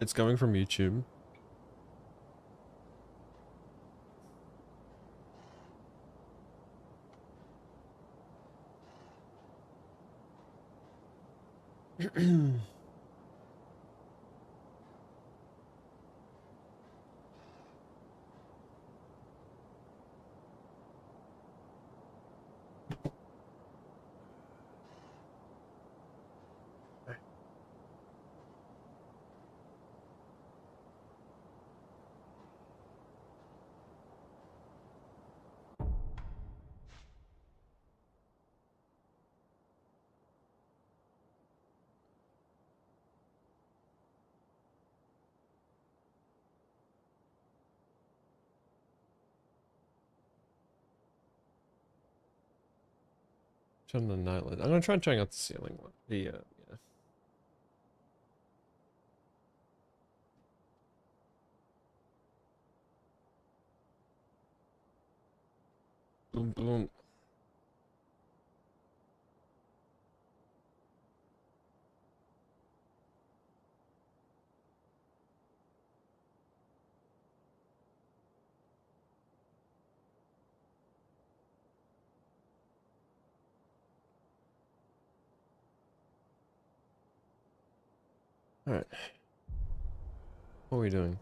It's coming from YouTube. Turn the night light. I'm gonna try and check out the ceiling one. Yeah. Boom, boom. All right. What are we doing?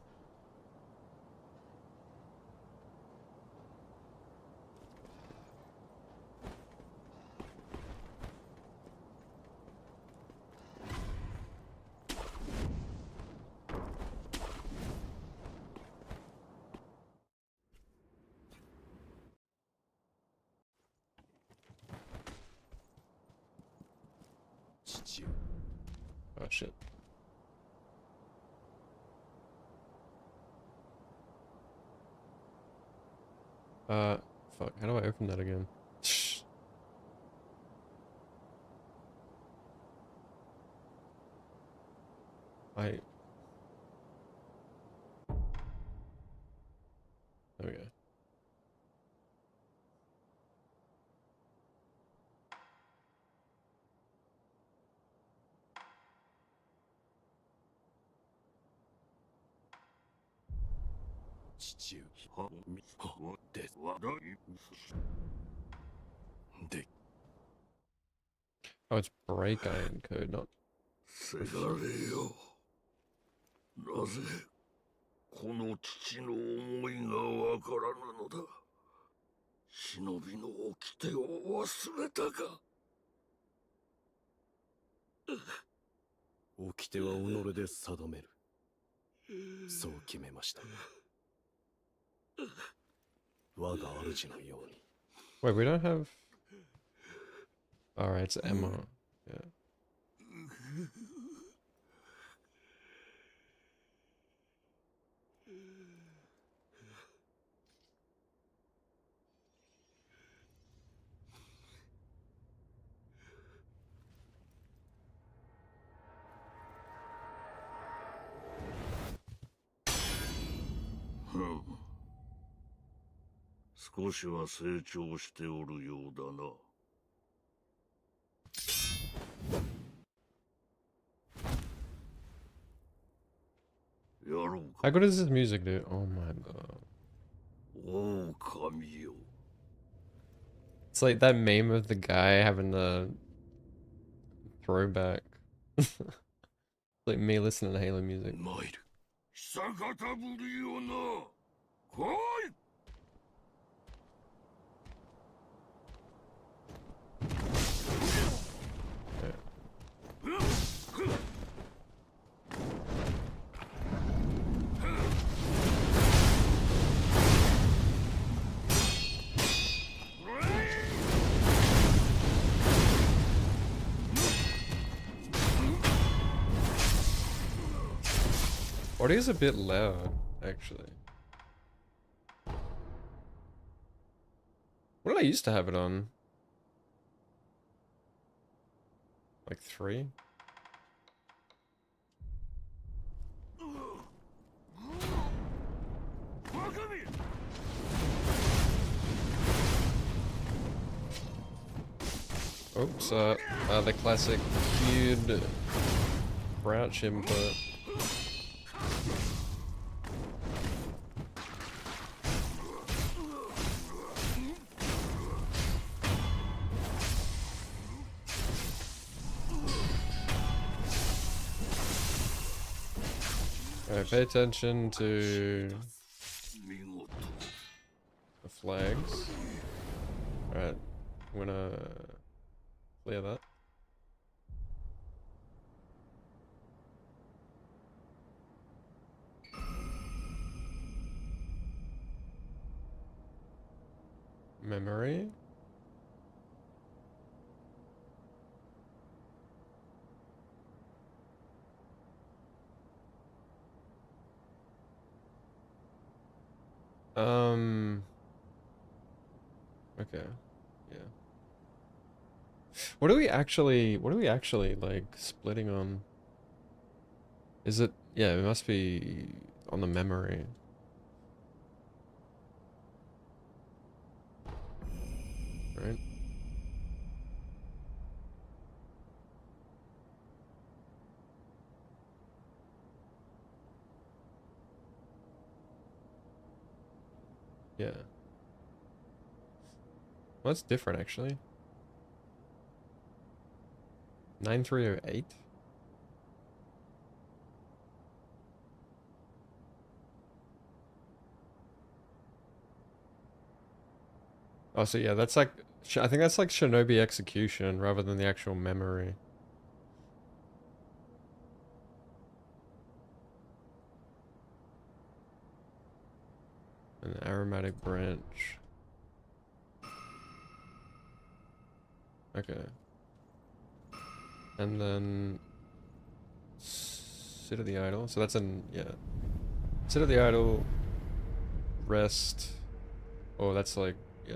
Oh shit. Fuck. How do I open that again? There we go. Oh, it's break iron code, not. せがれよ。なぜこの父の思いがわからぬのだ。忍びの掟を忘れたか。掟は己で定める。そう決めました。我が主のように。Wait, we don't have. Alright, it's Emma. Yeah. Hmm. 少しは成長しておるようだな。やろうか。 How good is this music, dude? Oh my god. 狼よ。 It's like that meme of the guy having the throwback. Like me listening to Halo music. 参る。久方ぶりよな。来い。 Audio's a bit loud, actually. What did I used to have it on? Like 3? Oops, the classic queued crouch input. Alright, pay attention to 見事 the flags. Alright, I'm gonna clear that. Memory. Okay. Yeah. What are we actually like splitting on? Is it, yeah, it must be on the memory. Right? Yeah. Well, that's different actually. 9308? Oh, so yeah, that's like, I think that's like Shinobi execution rather than the actual memory. An aromatic branch. Okay. And then sit of the idol. So that's an, yeah. Sit of the idol. Rest. Oh, that's like, yeah.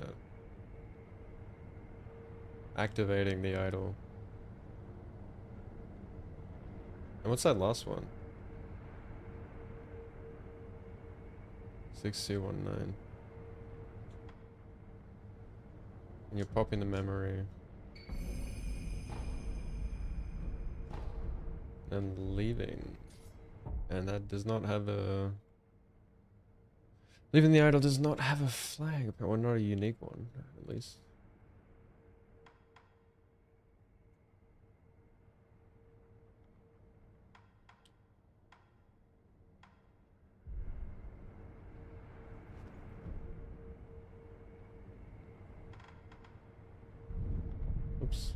Activating the idol. And what's that last one? 6219. And you're popping the memory. And leaving. And that does not have a... Leaving the idol does not have a flag. Or not a unique one, at least. Oops.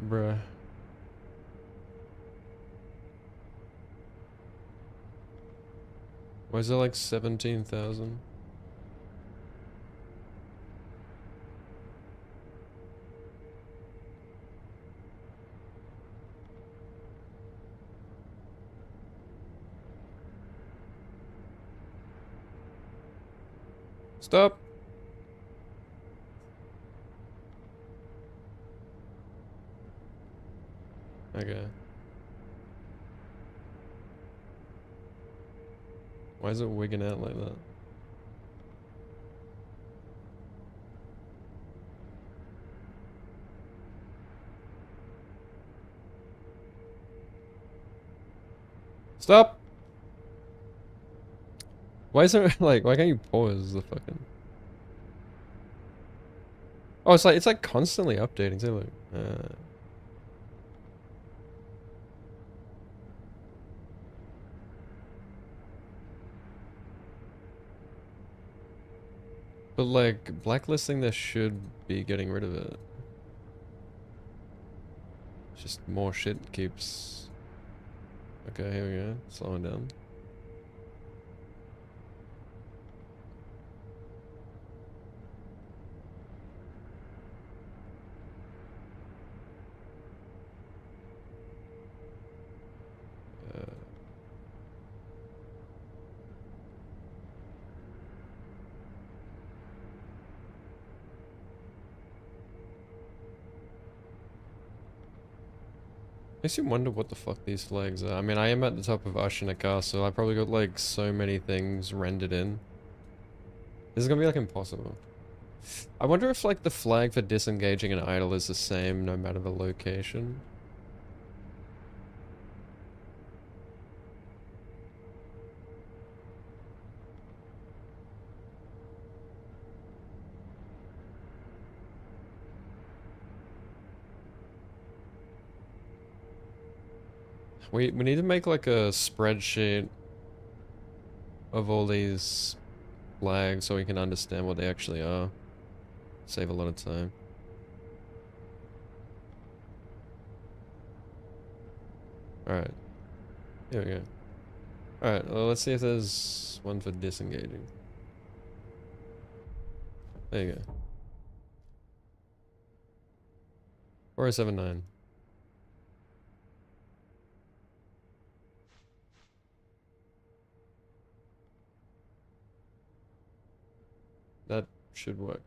Bruh. Why is it like 17,000? Stop! Okay. Why is it wigging out like that? Stop! Why is it like, why can't you pause the fucking... Oh, it's like constantly updating too, like, But like, blacklisting this should be getting rid of it. It's just more shit keeps... Okay, here we go. Slowing down. Makes you wonder what the fuck these flags are. I mean, I am at the top of Ashina Castle. I probably got like so many things rendered in. This is gonna be like impossible. I wonder if like the flag for disengaging an idol is the same no matter the location. We need to make like a spreadsheet of all these flags so we can understand what they actually are. Save a lot of time. Alright. Here we go. Alright, well, let's see if there's one for disengaging. There you go. 4079. That should work.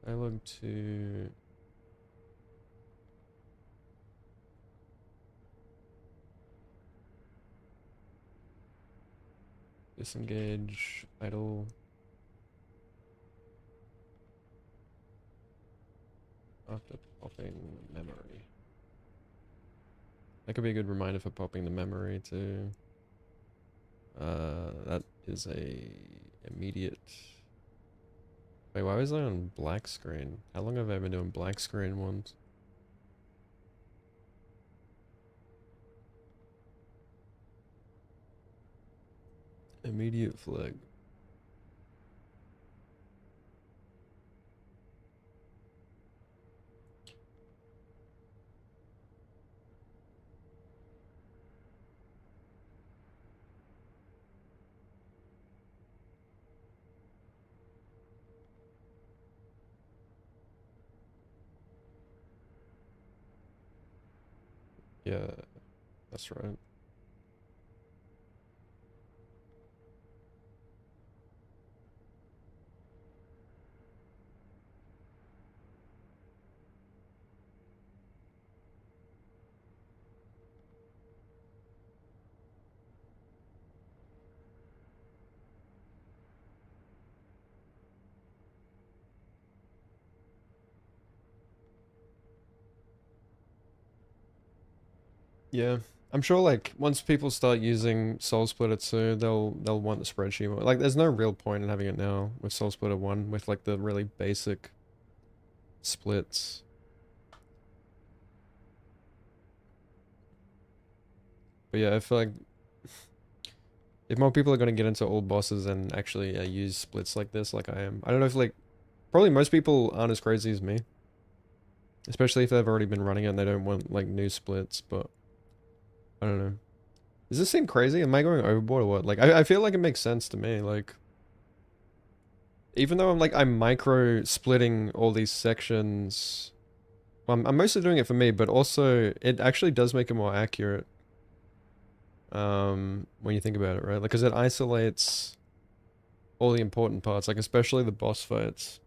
I log to disengage idle. After popping memory. That could be a good reminder for popping the memory too. That is a immediate. Wait, why was I on black screen? How long have I been doing black screen ones? Immediate flag. Yeah, that's right. Yeah, I'm sure like once people start using SoulSplitter 2, they'll want the spreadsheet more. Like there's no real point in having it now with SoulSplitter 1 with like the really basic splits. But yeah, I feel like if more people are going to get into old bosses and actually use splits like this, like I am, I don't know if like, probably most people aren't as crazy as me. Especially if they've already been running it and they don't want like new splits, but I don't know. Does this seem crazy? Am I going overboard or what? Like, I feel like it makes sense to me, like, even though I'm micro splitting all these sections, well, I'm mostly doing it for me, but also it actually does make it more accurate. When you think about it, right? Like, because it isolates all the important parts, like especially the boss fights.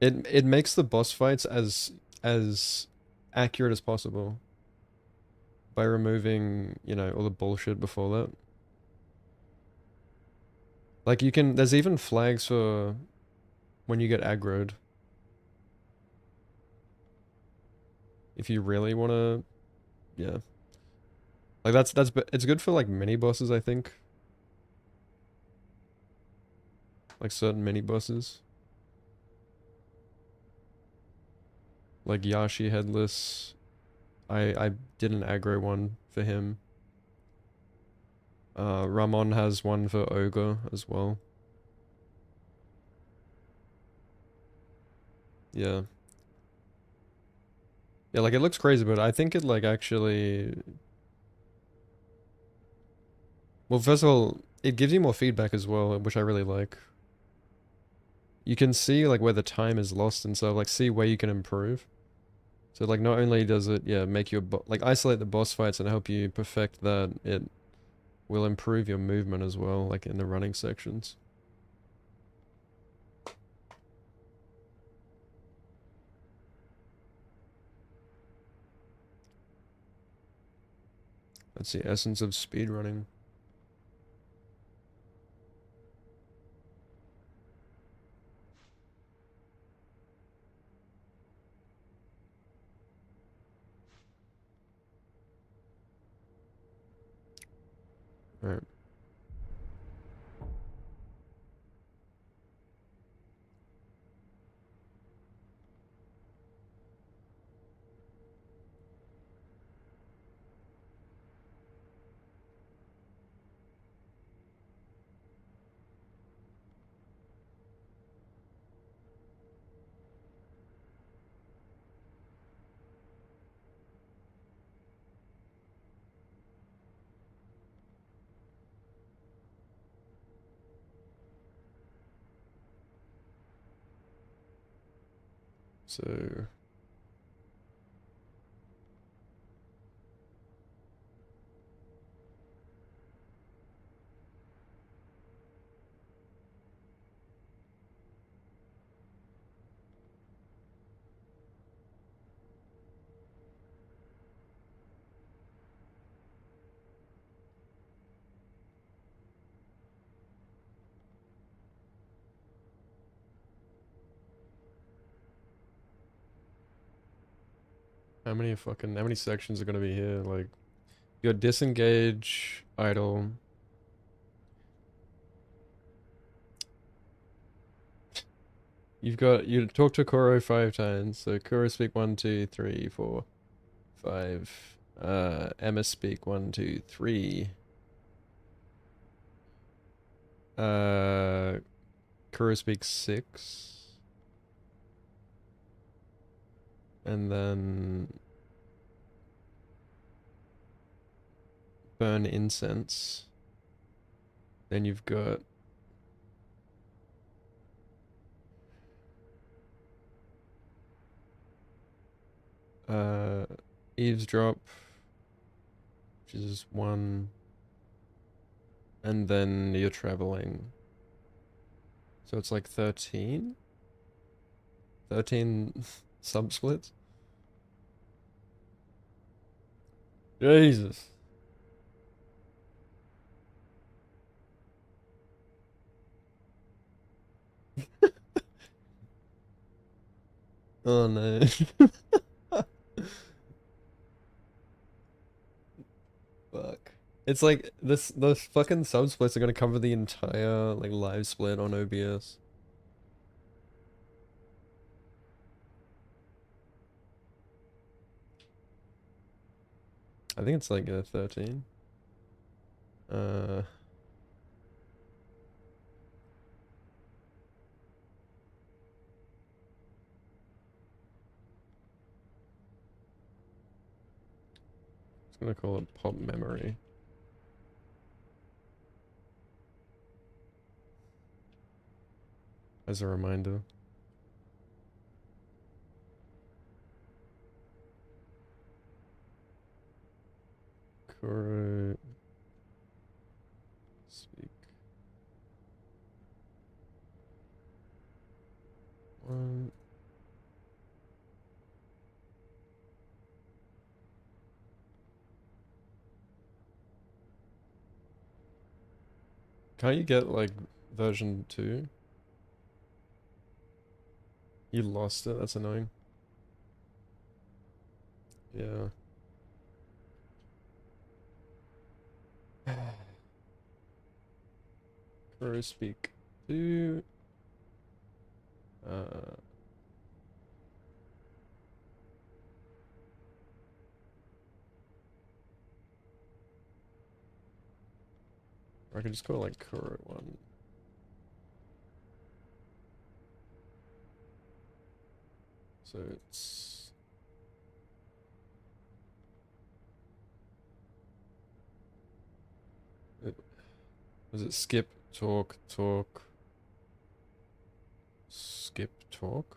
It makes the boss fights as accurate as possible by removing, you know, all the bullshit before that. Like you can, there's even flags for when you get aggroed. If you really want to, yeah. Like it's good for like mini bosses, I think. Like certain mini bosses. Like Yashi Headless. I did an aggro one for him. Ramon has one for Ogre as well. Yeah. Yeah, like it looks crazy, but I think it like actually... Well, first of all, it gives you more feedback as well, which I really like. You can see like where the time is lost and so like see where you can improve. So like not only does it make you like isolate the boss fights and help you perfect that, it will improve your movement as well, like in the running sections. That's the essence of speedrunning. Alright. So how many sections are gonna be here? Like, you got disengage, idle. You talk to Koro 5 times, so Koro speak 1, 2, 3, 4, 5. Emma speak 1, 2, 3. Kuro speaks 6. And then burn incense. Then you've got eavesdrop, which is 1. And then you're traveling. So it's like 13? 13 sub-splits? Jesus. Oh no. Fuck. It's like those fucking sub-splits are gonna cover the entire like live split on OBS. I think it's like 13. It's gonna call it pop memory. As a reminder. Kuro speak 1. Can't you get like version 2? You lost it, that's annoying. Yeah. Kuro speak 2. Or I could just call it like Kuro 1. So it's was it skip, talk, talk, skip, talk?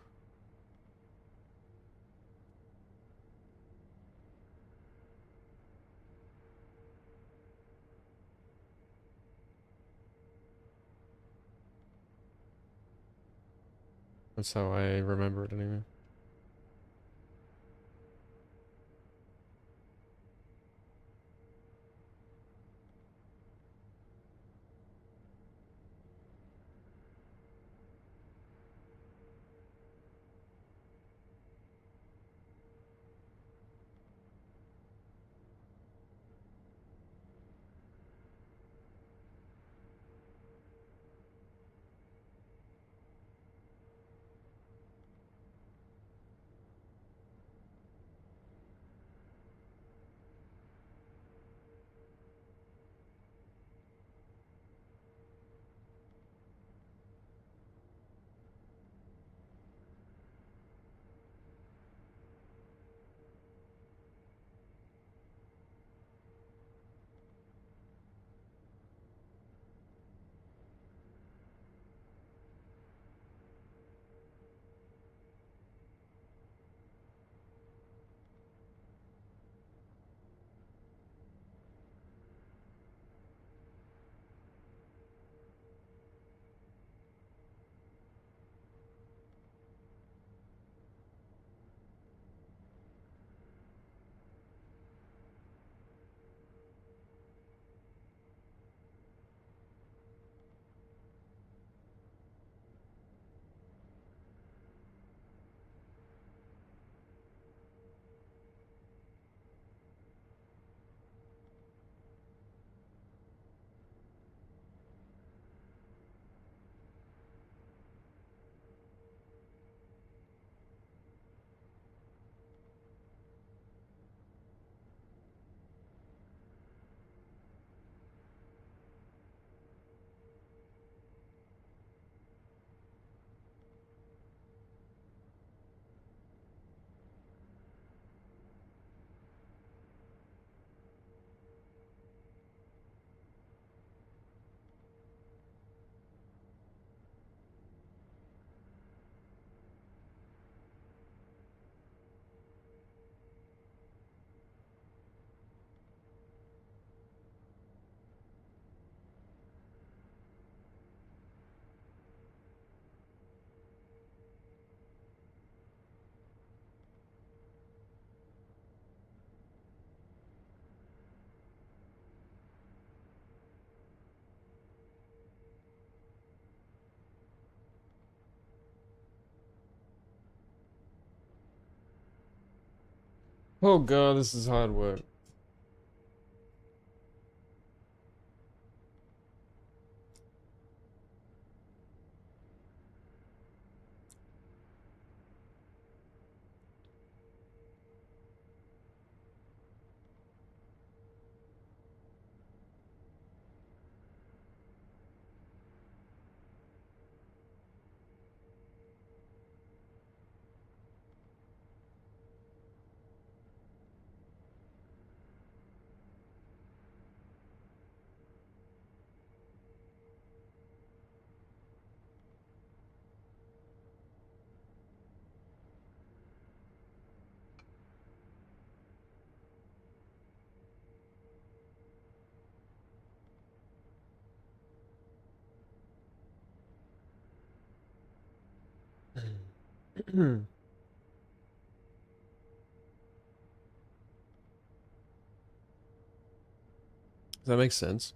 That's how I remember it anyway. Oh god, this is hard work. Does that make sense?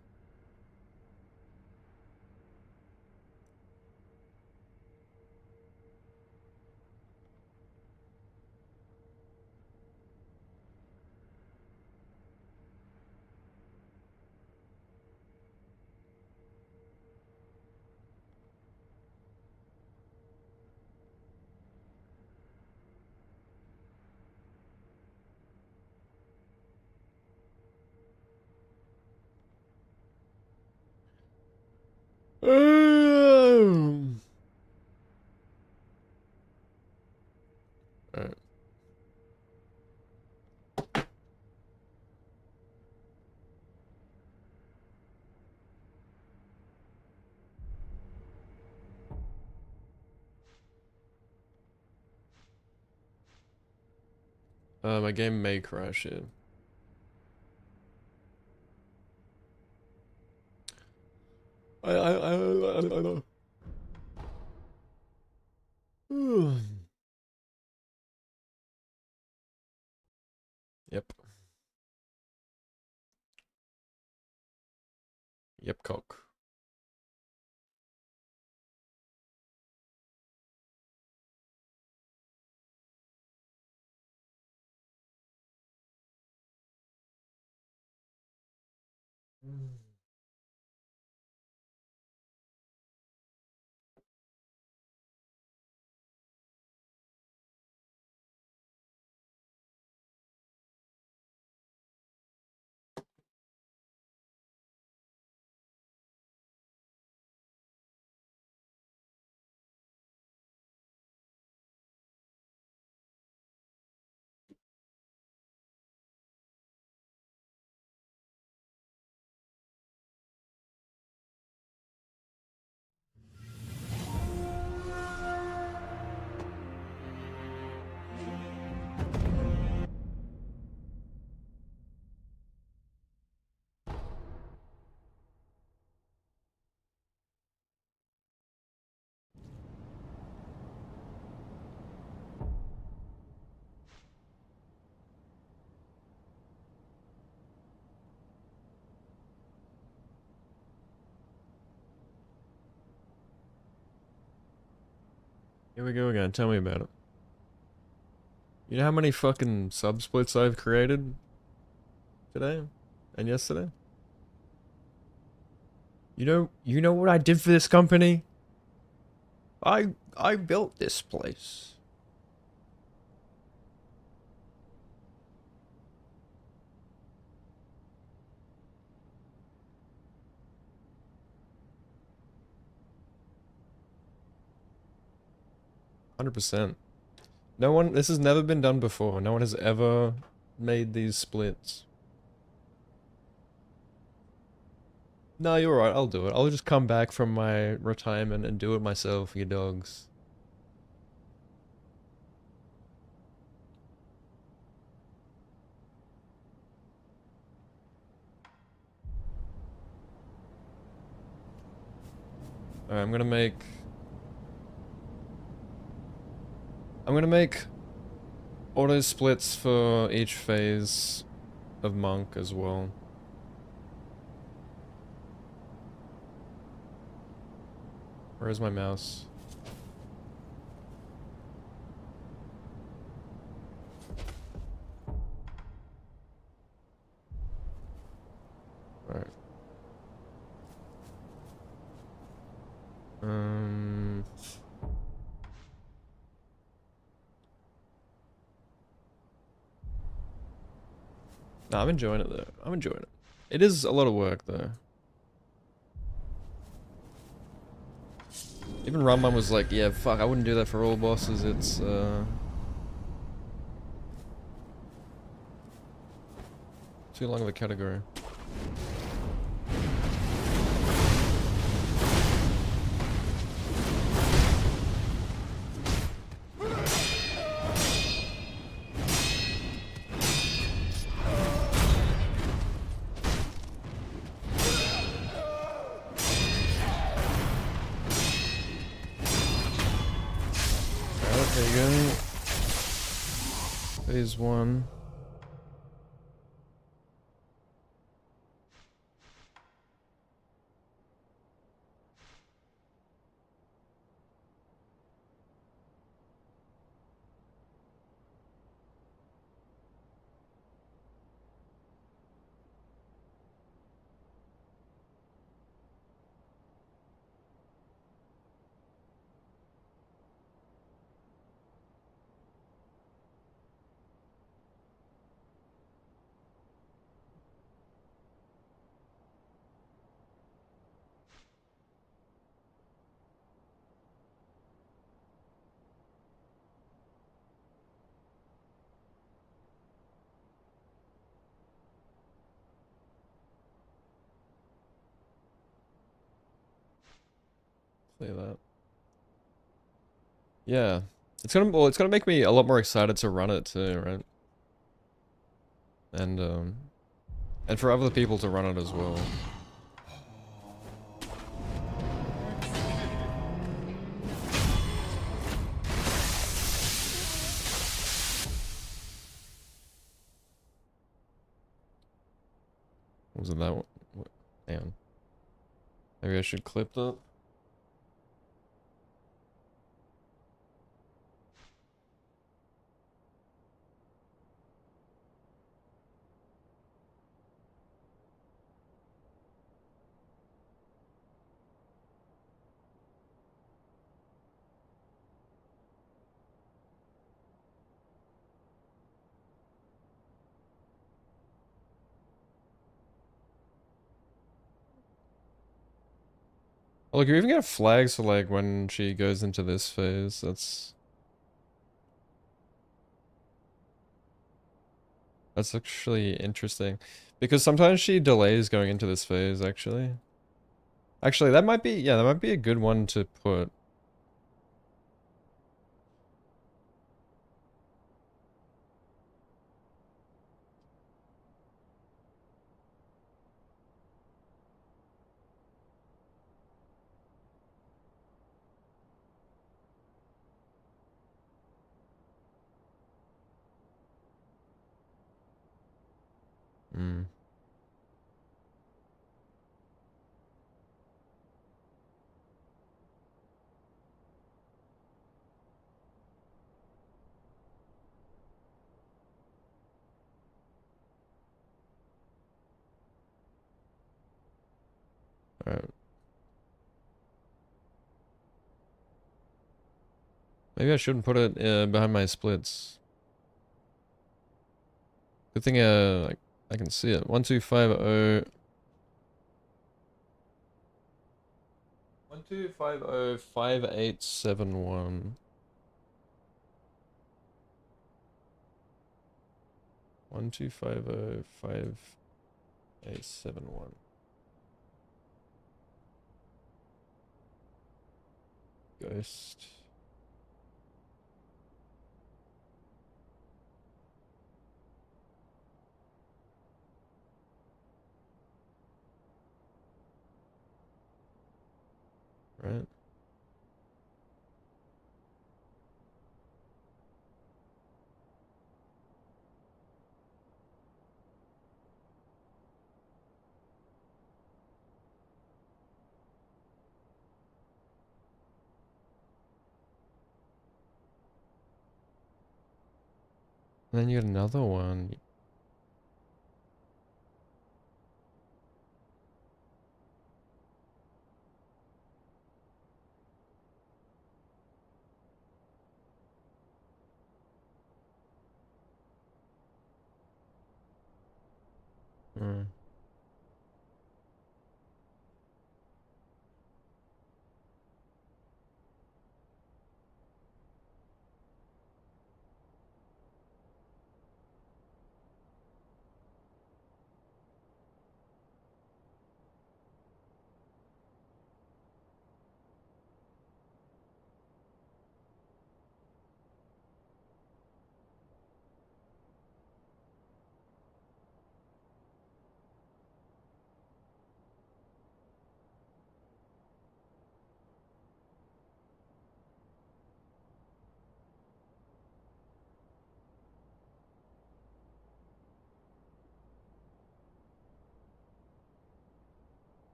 Alright. My game may crash here. I know. Yep, cock. Here we go again. Tell me about it. You know how many fucking sub-splits I've created today and yesterday? You know what I did for this company? I built this place. %. No one, this has never been done before. No one has ever made these splits. No, you're right, I'll do it. I'll just come back from my retirement and do it myself, you dogs. Alright, I'm gonna make auto splits for each phase of monk as well. Where's my mouse? Alright. No, I'm enjoying it though. I'm enjoying it. It is a lot of work though. Even Rumman was like, yeah, fuck, I wouldn't do that for all bosses, it's, too long of a category. There you go. Phase 1. Play that. Yeah. It's gonna make me a lot more excited to run it too, right? And for other people to run it as well. Was it that one? Hang on. Maybe I should clip that. Oh, look, you even get flags for like when she goes into this phase. That's actually interesting. Because sometimes she delays going into this phase, actually. Actually, that might be, yeah, that might be a good one to put. Mm. Alright. Maybe I shouldn't put it behind my splits. Good thing I can see it. 1250. 12505871. 12505871. Ghost. Right. And then you get another one. Mm.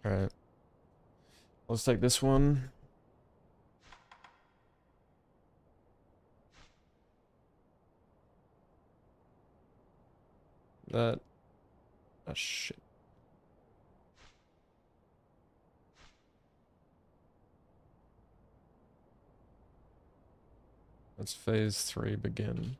Alright. Let's take this one. that. Ah, shit. Let's phase 3 begin.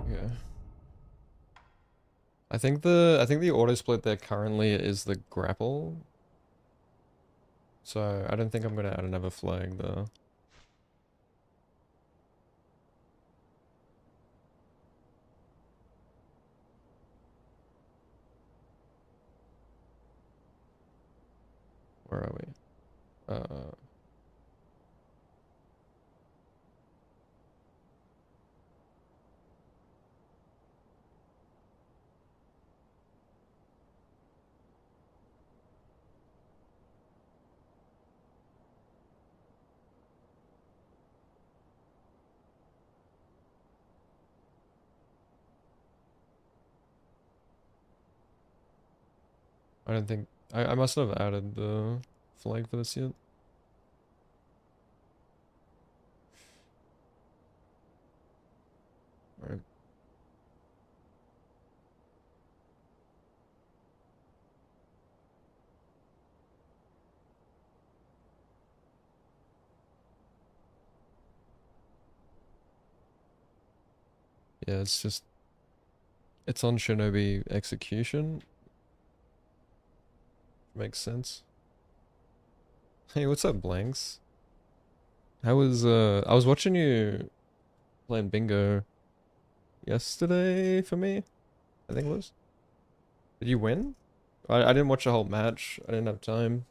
Yeah. I think the auto split there currently is the grapple. So I don't think I'm gonna add another flag there. Where are we? I don't think I must have added the flag for this yet. Alright. Yeah, it's on Shinobi execution. Makes sense. Hey, what's up, Blanks? I was watching you playing bingo yesterday for me, I think it was. Did you win? I didn't watch the whole match. I didn't have time.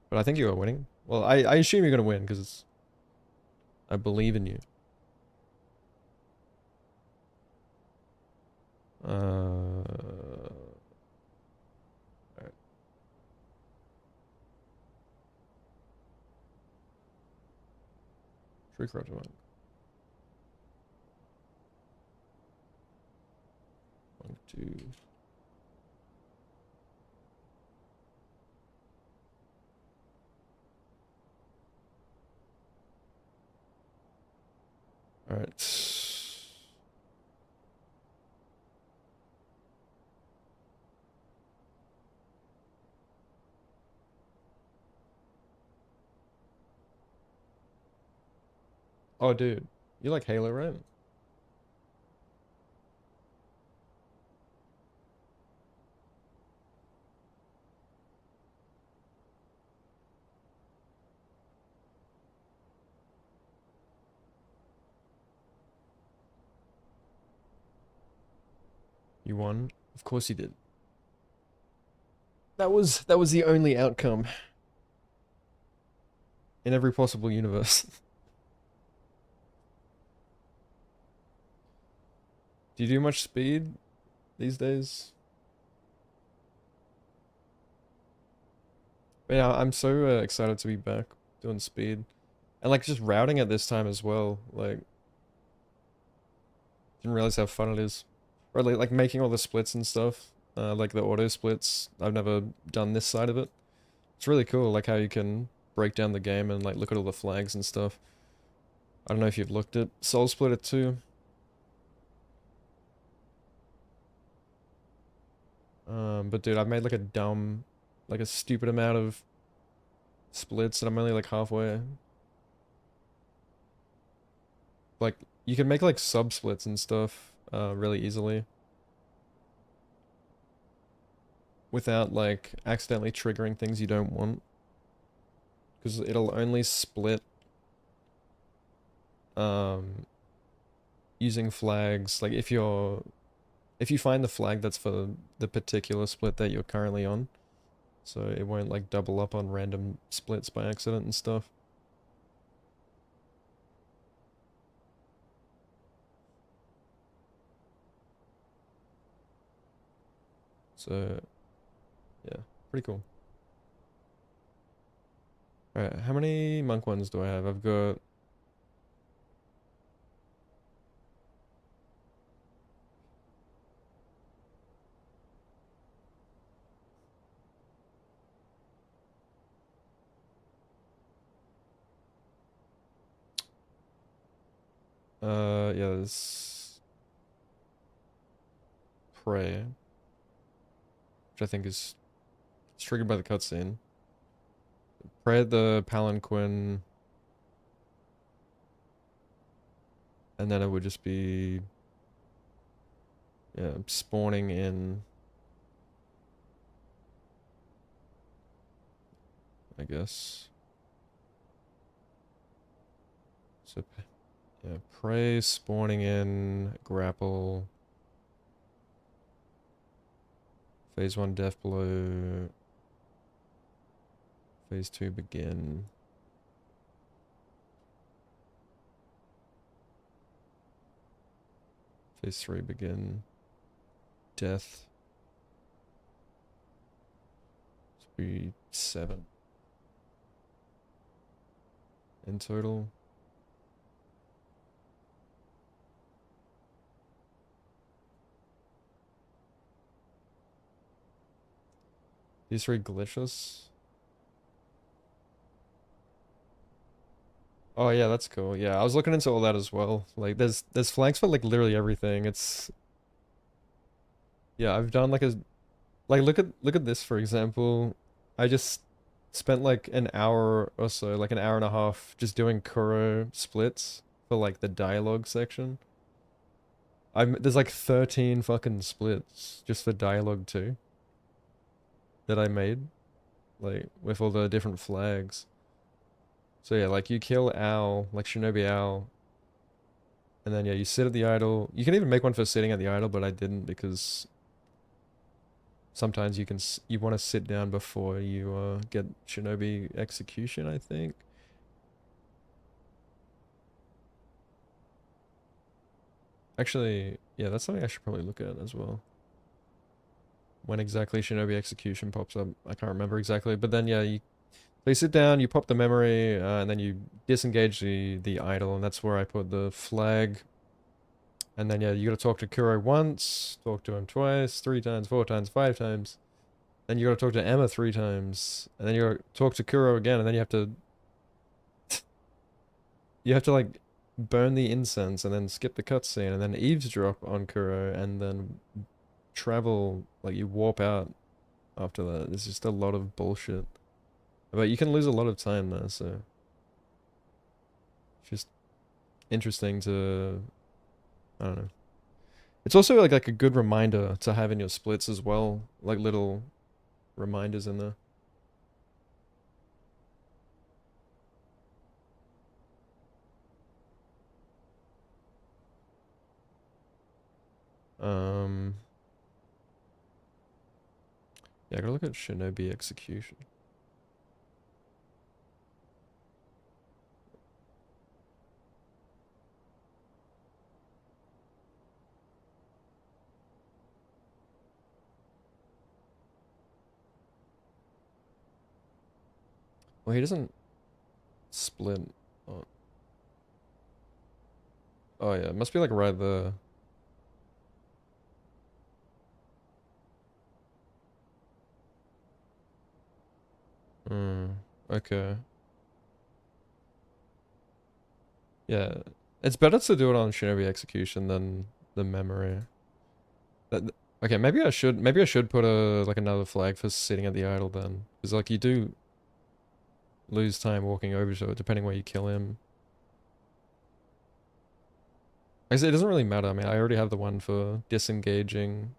But I think you were winning. Well, I assume you're gonna win because I believe in you. Alright. Trick Roger one. 1, 2. Alright. Oh, dude. You like Halo, right? You won? Of course you did. That was the only outcome in every possible universe. Do you do much speed these days? But yeah, I'm so excited to be back doing speed. And like just routing at this time as well. Like, didn't realize how fun it is. Or like making all the splits and stuff. Like the auto splits. I've never done this side of it. It's really cool, like how you can break down the game and like look at all the flags and stuff. I don't know if you've looked at SoulSplitter 2. But dude, I've made like a stupid amount of splits and I'm only like halfway. Like, you can make like sub splits and stuff, really easily. Without like accidentally triggering things you don't want. Because it'll only split using flags. Like if you find the flag that's for the particular split that you're currently on. So it won't like double up on random splits by accident and stuff. So yeah, pretty cool. Alright, how many monk ones do I have? I've got yeah, there's Prey, which I think is triggered by the cutscene. Prey the Palanquin, and then it would just be, yeah, spawning in, I guess. So, yeah, Prey, spawning in, grapple, phase 1 death blow, phase 2 begin. Phase 3 begin. Death. This would be 7 in total. These 3 glitches. Oh yeah, that's cool. Yeah, I was looking into all that as well. Like there's flags for like literally everything. It's, yeah, I've done like like look at this for example. I just spent like an hour or so, like an hour and a half just doing Kuro splits for like the dialogue section. There's like 13 fucking splits just for dialogue too that I made, like with all the different flags. So yeah, like you kill Owl, like Shinobi Owl, and then yeah, you sit at the idol. You can even make one for sitting at the idol, but I didn't because sometimes you want to sit down before you get Shinobi execution, I think. Actually, yeah, that's something I should probably look at as well. When exactly Shinobi execution pops up, I can't remember exactly, but then yeah, so you sit down, you pop the memory, and then you disengage the idol, and that's where I put the flag. And then yeah, you gotta talk to Kuro once, talk to him twice, 3 times, 4 times, 5 times. Then you gotta talk to Emma 3 times, and then you gotta talk to Kuro again, and then you have to like burn the incense, and then skip the cutscene, and then eavesdrop on Kuro, and then travel, like you warp out after that. It's just a lot of bullshit. But you can lose a lot of time there, so it's just interesting to, I don't know. It's also like a good reminder to have in your splits as well, like little reminders in there. Yeah, I gotta look at Shinobi execution. Well, he doesn't split. Oh, oh yeah, it must be like right there. Okay. Yeah, it's better to do it on Shinobi execution than the memory. Okay, maybe I should put a like another flag for sitting at the idol then, because like you do lose time walking over to it depending where you kill him. I say it doesn't really matter. I mean, I already have the one for disengaging.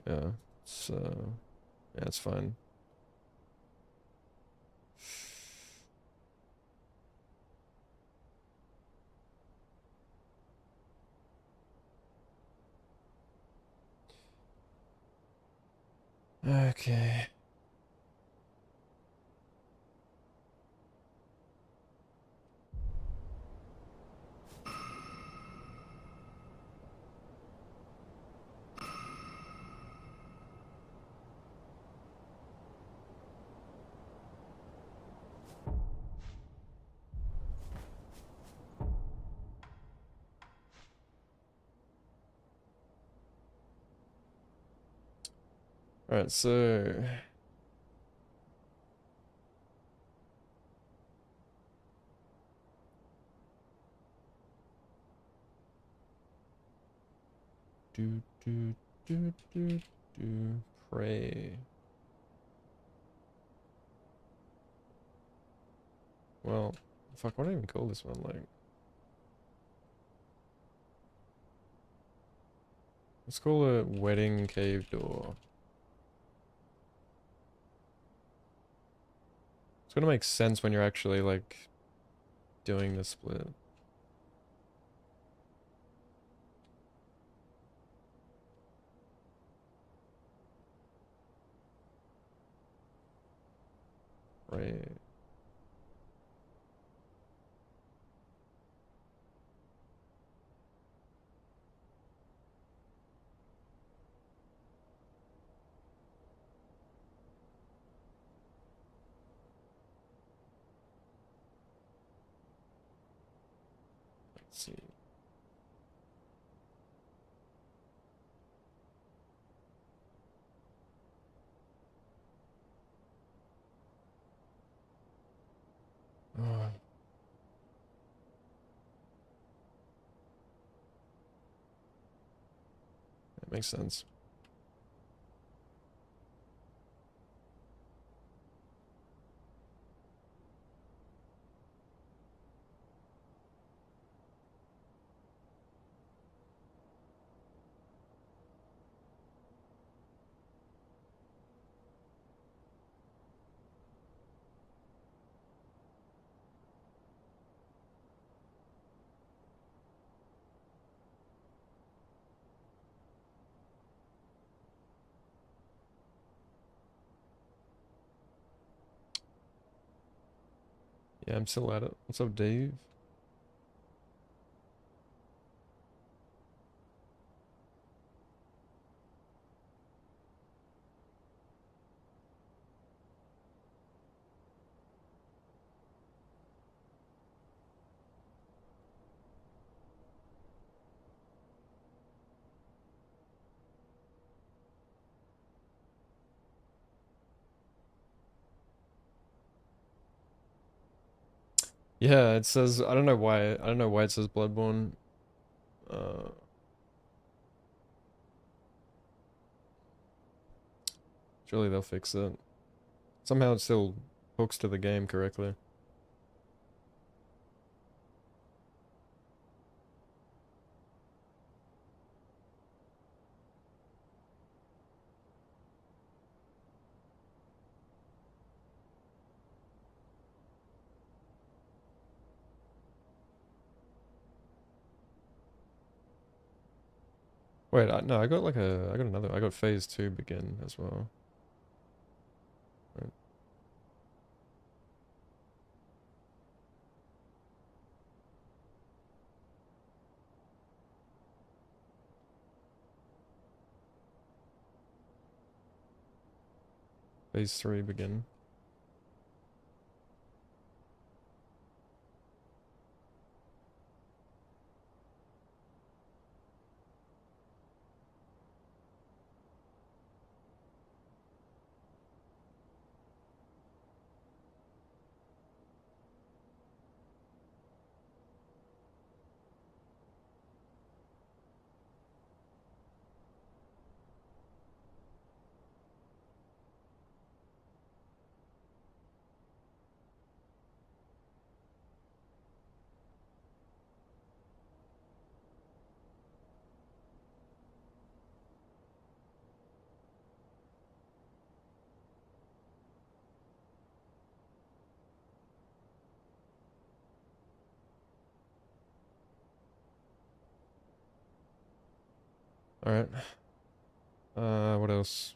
Yeah, so yeah, it's fine. Okay. Alright, so do pray. Well, fuck, what do I even call this one? Like, let's call it wedding cave door. It's gonna make sense when you're actually like doing the split. Right. Let's see. Oh, that makes sense. Yeah, I'm still at it. What's up, Dave? Yeah, it says I don't know why it says Bloodborne. Uh Surely they'll fix it. Somehow it still hooks to the game correctly. Wait, no, I got phase 2 begin as well. Right. Phase 3 begin. Alright. What else?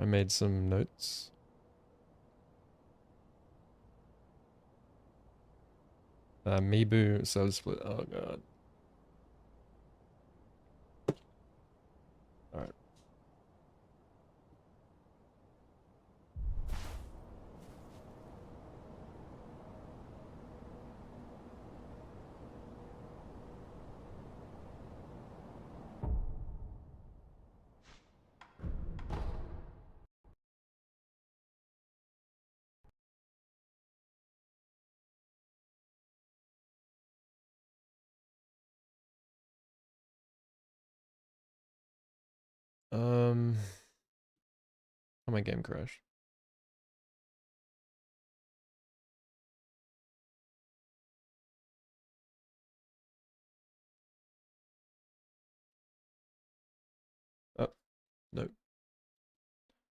I made some notes. Mibu SoulSplitter. Oh god. Alright. Oh, my game crashed. Oh, no. I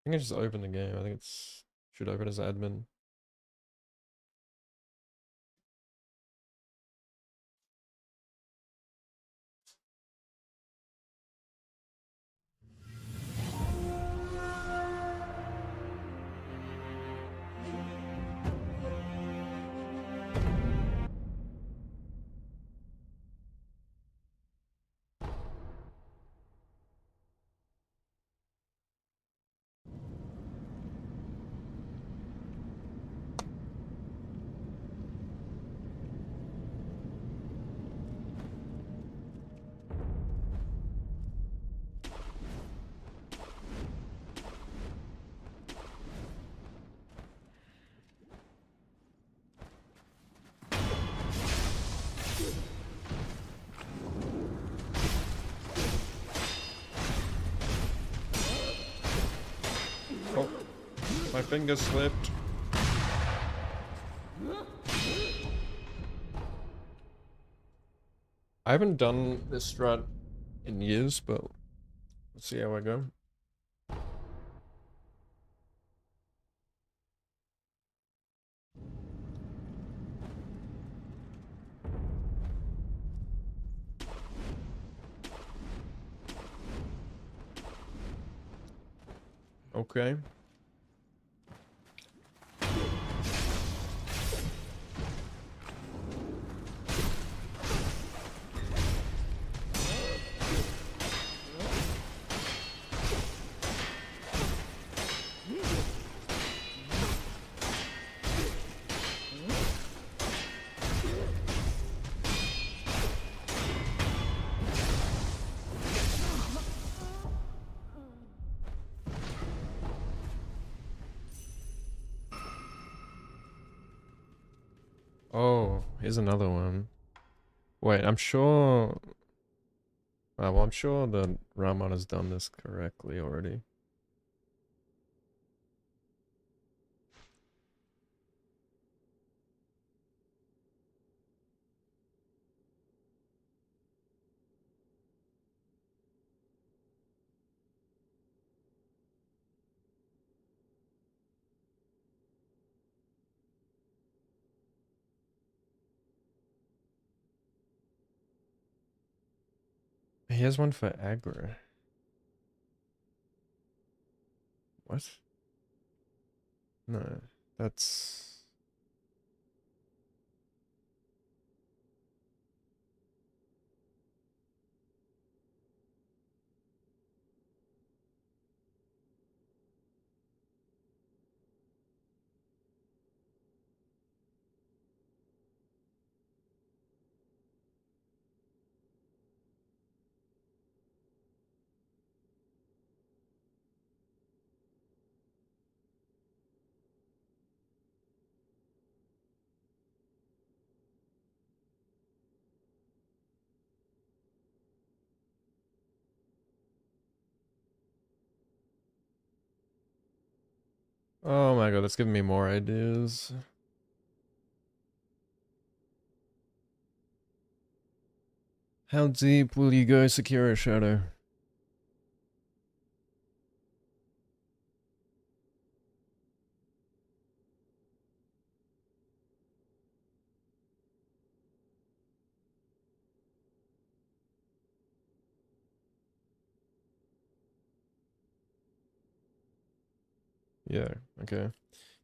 think I just opened the game. I think it's should open as admin. Oh, my finger slipped. I haven't done this strat in years, but let's see how I go. Okay. Oh, here's another one. Wait, I'm sure... well, I'm sure the Raman has done this correctly already. He has one for aggro. What? No, that's... Oh my god, that's giving me more ideas. How deep will you go, Sekiro Shadow? Yeah, okay.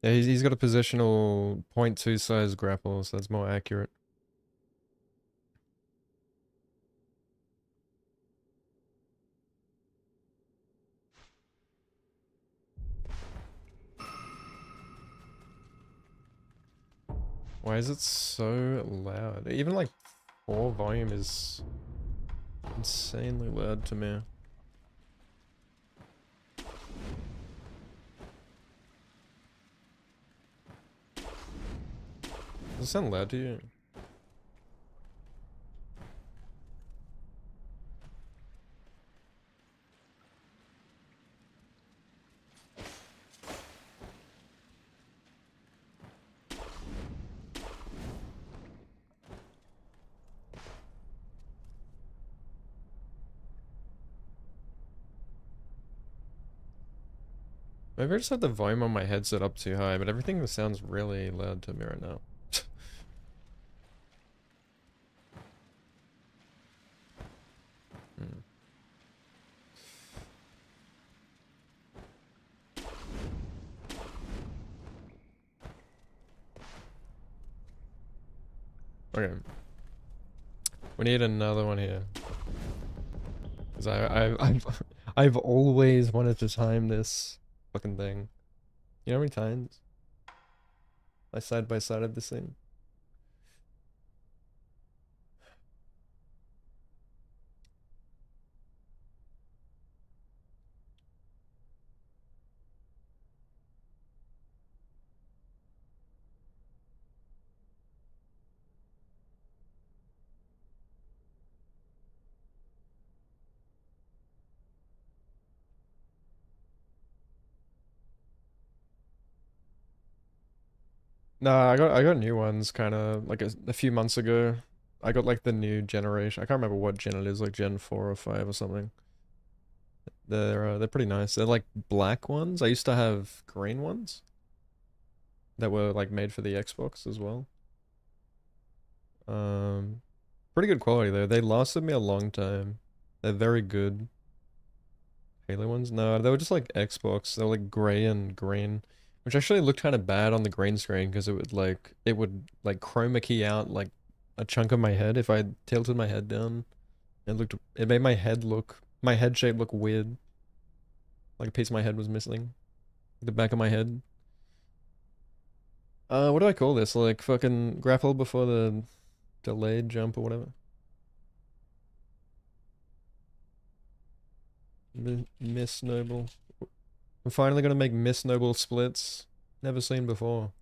Yeah, he's got a positional 0.2 size grapple, so that's more accurate. Why is it so loud? Even like 4 volume is insanely loud to me. Does it sound loud to you? Maybe I just have the volume on my headset up too high, but everything sounds really loud to me right now. Hmm. Okay. We need another one here. Cause I've always wanted to time this fucking thing. You know how many times I side by sided this thing? Nah, I got new ones kind of like a few months ago. I got like the new generation. I can't remember what gen it is, like Gen 4 or 5 or something. They're pretty nice. They're like black ones. I used to have green ones that were like made for the Xbox as well. Pretty good quality though. They lasted me a long time. They're very good. Halo ones? No, they were just like Xbox. They were like gray and green, which actually looked kind of bad on the green screen because it would like chroma key out like a chunk of my head if I tilted my head down. It made my head shape look weird. Like a piece of my head was missing. The back of my head. What do I call this? Like fucking grapple before the delayed jump or whatever. Miss Noble. I'm finally gonna make Miss Noble splits. Never seen before.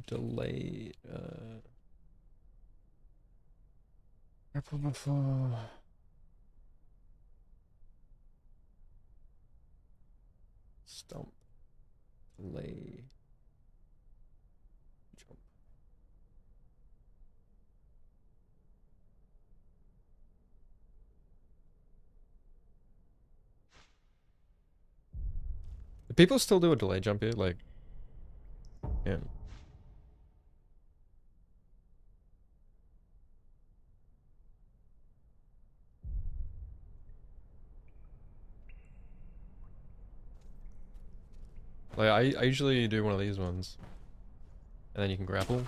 Delay. Grapple before. Stomp. Delay. Jump. Do people still do a delay jump here? Like, yeah. Like, I usually do one of these ones. And then you can grapple.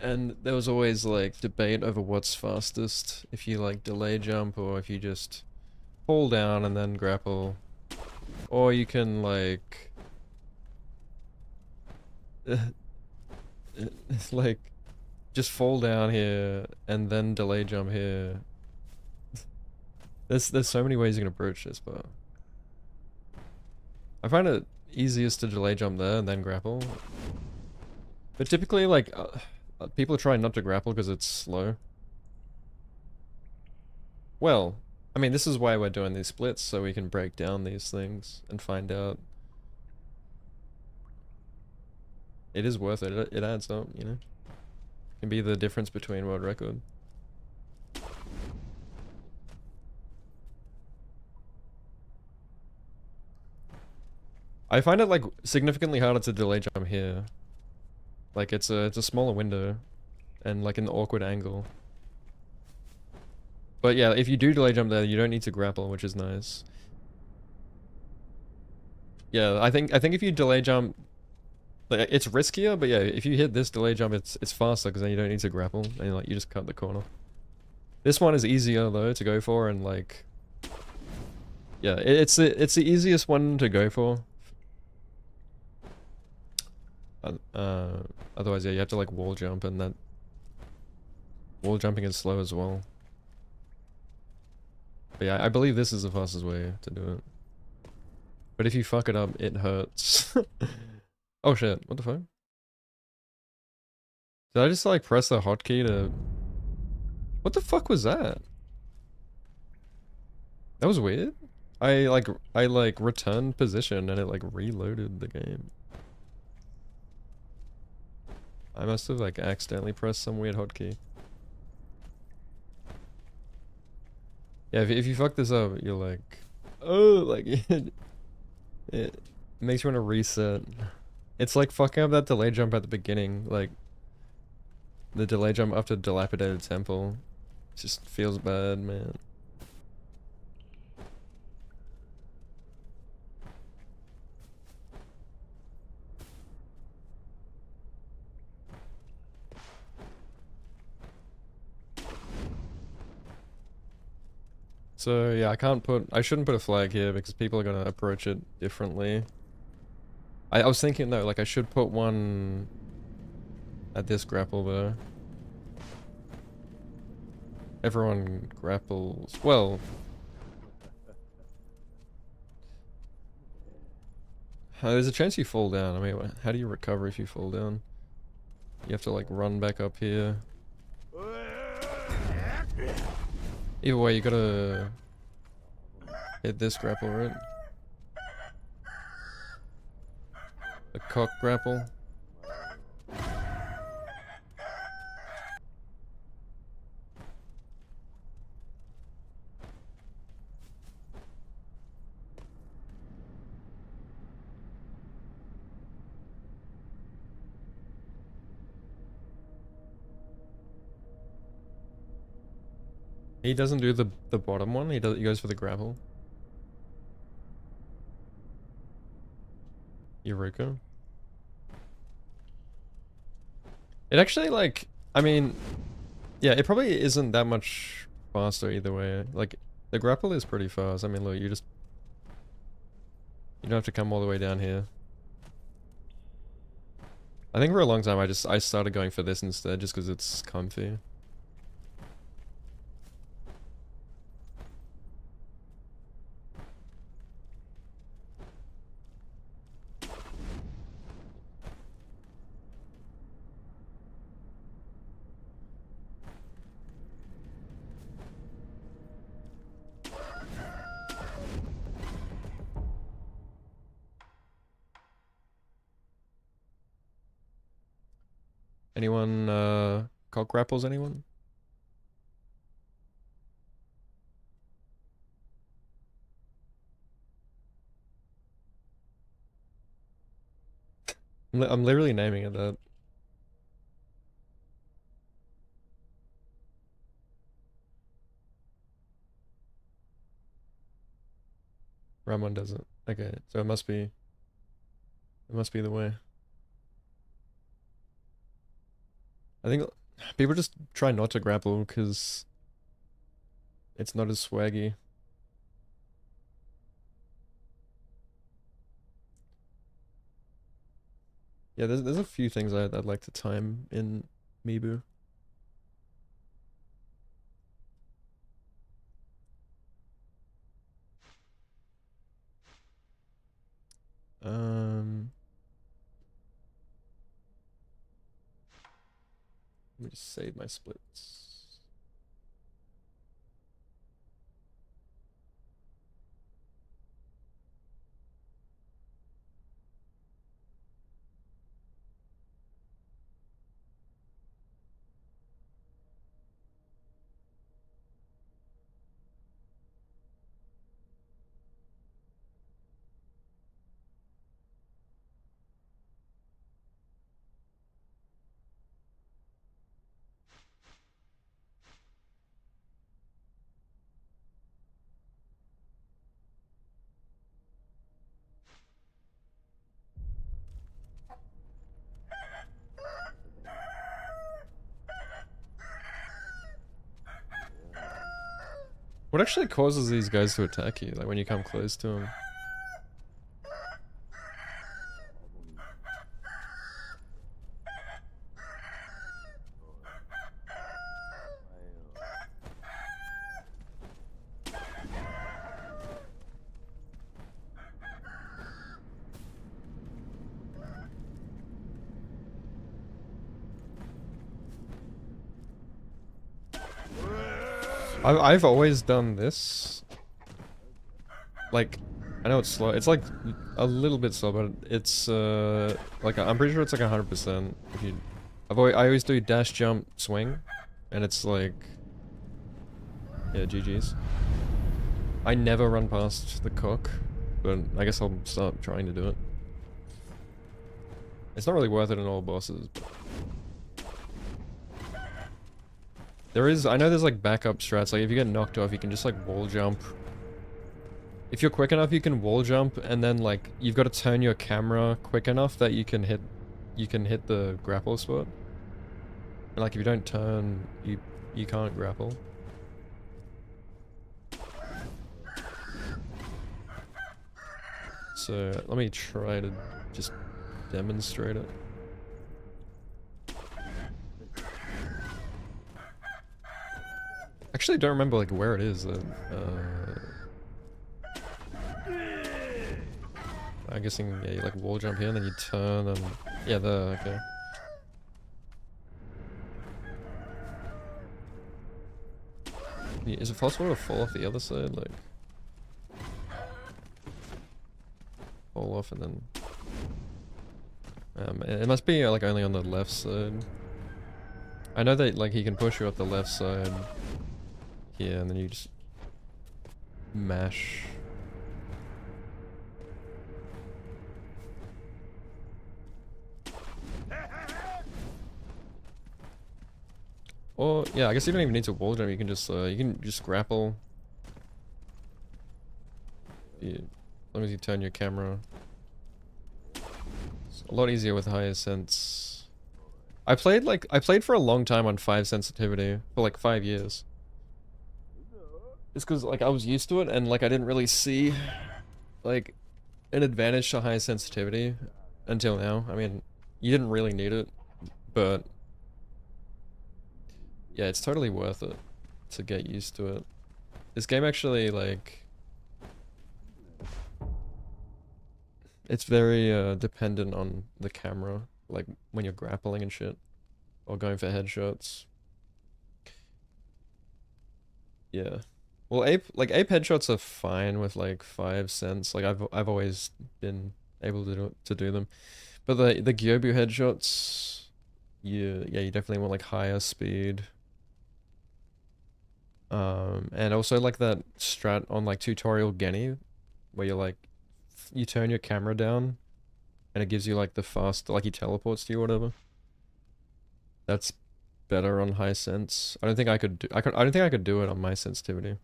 And there was always, like, debate over what's fastest. If you, like, delay jump or if you just fall down and then grapple. Or you can, like... like, just fall down here and then delay jump here. There's so many ways you can approach this, but... I find it easiest to delay jump there and then grapple. But typically, like, people try not to grapple because it's slow. Well, I mean, this is why we're doing these splits, so we can break down these things and find out. It is worth it. It adds up, you know? It can be the difference between world record. I find it, like, significantly harder to delay jump here. Like, it's a smaller window and, like, an awkward angle. But yeah, if you do delay jump there, you don't need to grapple, which is nice. Yeah, I think if you delay jump, like, it's riskier, but yeah, if you hit this delay jump, it's faster because then you don't need to grapple and like you just cut the corner. This one is easier though to go for, and like, yeah, it's the easiest one to go for. Otherwise, yeah, you have to like wall jump, and that wall jumping is slow as well. But yeah, I believe this is the fastest way to do it. But if you fuck it up, it hurts. Oh shit, what the fuck? Did I just like press a hotkey to... What the fuck was that? That was weird. I like returned position and it like reloaded the game. I must have like accidentally pressed some weird hotkey. Yeah, if you fuck this up, you're like, oh, like it makes you want to reset. It's like fucking up that delay jump at the beginning, like the delay jump after dilapidated temple. It just feels bad, man. So yeah, I shouldn't put a flag here because people are gonna approach it differently. I was thinking though, like I should put one at this grapple though. Everyone grapples, well. There's a chance you fall down. I mean, how do you recover if you fall down? You have to like run back up here. Either way, you gotta hit this grapple, right? The cock grapple. He doesn't do the bottom one. He goes for the grapple. Eureka. It actually like, I mean, yeah, it probably isn't that much faster either way. Like the grapple is pretty fast. I mean, look, you don't have to come all the way down here. I think for a long time I started going for this instead just because it's comfy. Anyone cock grapples anyone? I'm literally naming it that. Ramon doesn't. Okay, so it must be the way. I think people just try not to grapple because it's not as swaggy. Yeah, there's a few things I'd like to time in Mibu. Let me just save my splits. What actually causes these guys to attack you, like when you come close to them? I've always done this. Like, I know it's slow. It's like a little bit slow, but it's like I'm pretty sure it's like 100%. If you, I always do dash, jump, swing, and it's like, yeah, GG's. I never run past the cock, but I guess I'll start trying to do it. It's not really worth it in all bosses. But there is, I know there's like backup strats, like if you get knocked off, you can just like wall jump. If you're quick enough, you can wall jump, and then like, you've got to turn your camera quick enough that you can hit the grapple spot. And like, if you don't turn, you can't grapple. So, let me try to just demonstrate it. Actually, don't remember like where it is. I'm guessing, yeah, you like wall jump here and then you turn and yeah, there. Okay. Is it possible to fall off the other side? Like, fall off and then. It must be like only on the left side. I know that like he can push you up the left side. Yeah, and then you just mash. Or yeah, I guess you don't even need to wall jump. You can just grapple. Yeah, as long as you turn your camera. It's a lot easier with higher sense. I played for a long time on 5 sensitivity for like 5 years. It's because like I was used to it and like I didn't really see like an advantage to high sensitivity until now. I mean, you didn't really need it, but yeah, it's totally worth it to get used to it. This game actually like it's very dependent on the camera, like when you're grappling and shit or going for headshots. Yeah. Well, ape headshots are fine with like 5 cents. Like I've always been able to do them, but the Gyobu headshots, yeah, you definitely want like higher speed. And also like that strat on like tutorial Genny, where you're like, you turn your camera down, and it gives you like the fast, like he teleports to you or whatever. That's better on high sense. I don't think I could do it on my sensitivity.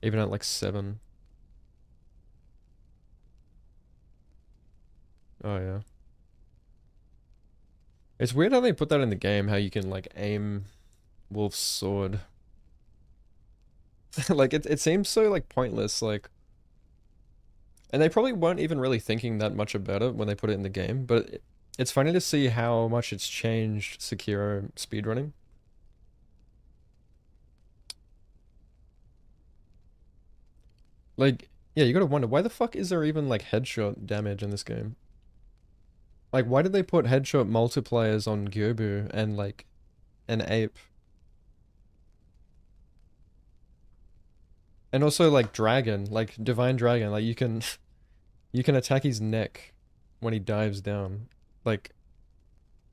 Even at like 7. Oh yeah. It's weird how they put that in the game, how you can like aim Wolf's sword. Like it seems so like pointless, like, and they probably weren't even really thinking that much about it when they put it in the game, but it's funny to see how much it's changed Sekiro speedrunning. Like, yeah, you gotta wonder, why the fuck is there even, like, headshot damage in this game? Like, why did they put headshot multipliers on Gyobu and, like, an ape? And also, like, dragon, like, divine dragon, like, you can attack his neck when he dives down. Like,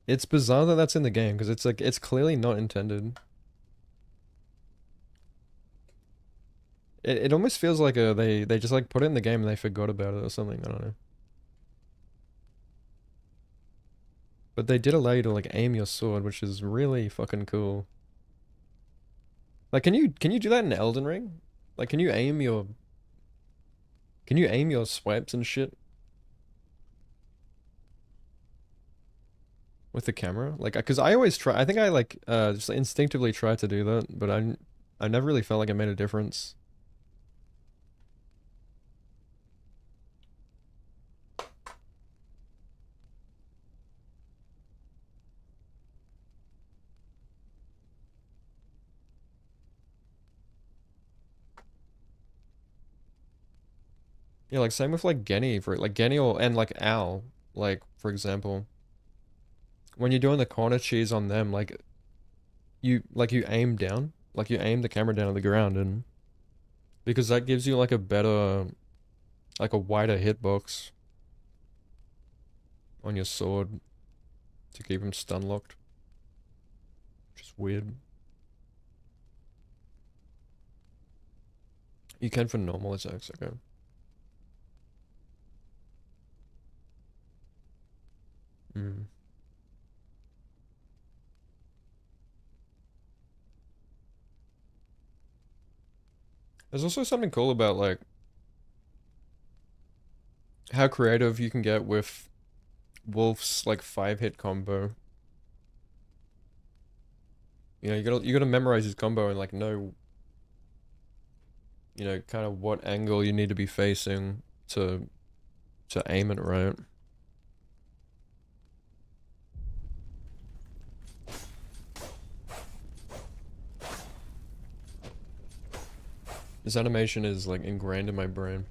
it's bizarre that that's in the game, because it's, like, it's clearly not intended. It almost feels like they just like put it in the game and they forgot about it or something, I don't know. But they did allow you to like aim your sword, which is really fucking cool. Like can you do that in Elden Ring? Like can you aim your swipes and shit with the camera? Like cuz I always try, I think I like just instinctively try to do that, but I never really felt like it made a difference. Yeah, like same with like Genny for like Genny or and like Al, like for example, when you're doing the corner cheese on them, like you aim down, like you aim the camera down at the ground, and because that gives you like a better, like a wider hitbox on your sword to keep him stun locked. Which is weird. You can for normal attacks, okay. Hmm. There's also something cool about like how creative you can get with Wolf's like 5-hit combo. You know, you gotta memorize his combo and like know, you know, kind of what angle you need to be facing to aim it right. This animation is like ingrained in my brain.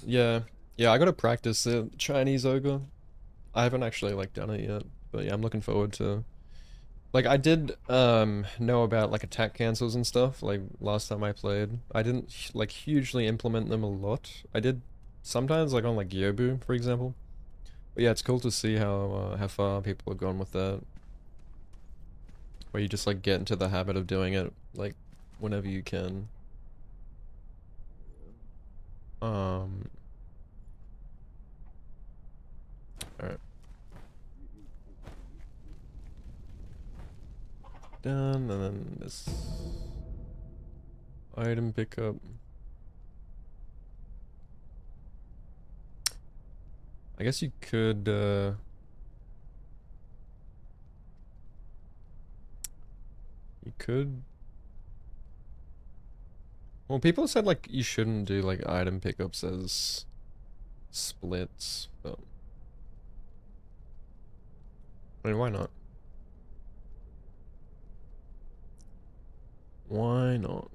Yeah, yeah, I gotta practice the Chinese ogre. I haven't actually like done it yet, but yeah, I'm looking forward to. Like I did know about like attack cancels and stuff like last time I played. I didn't like hugely implement them a lot. I did sometimes like on like Yobu, for example. But yeah, it's cool to see how far people have gone with that. Where you just like get into the habit of doing it like whenever you can. Um Alright. Done, and then this item pickup. I guess you could you could. Well, people said like you shouldn't do like item pickups as splits, but I mean, why not? Why not?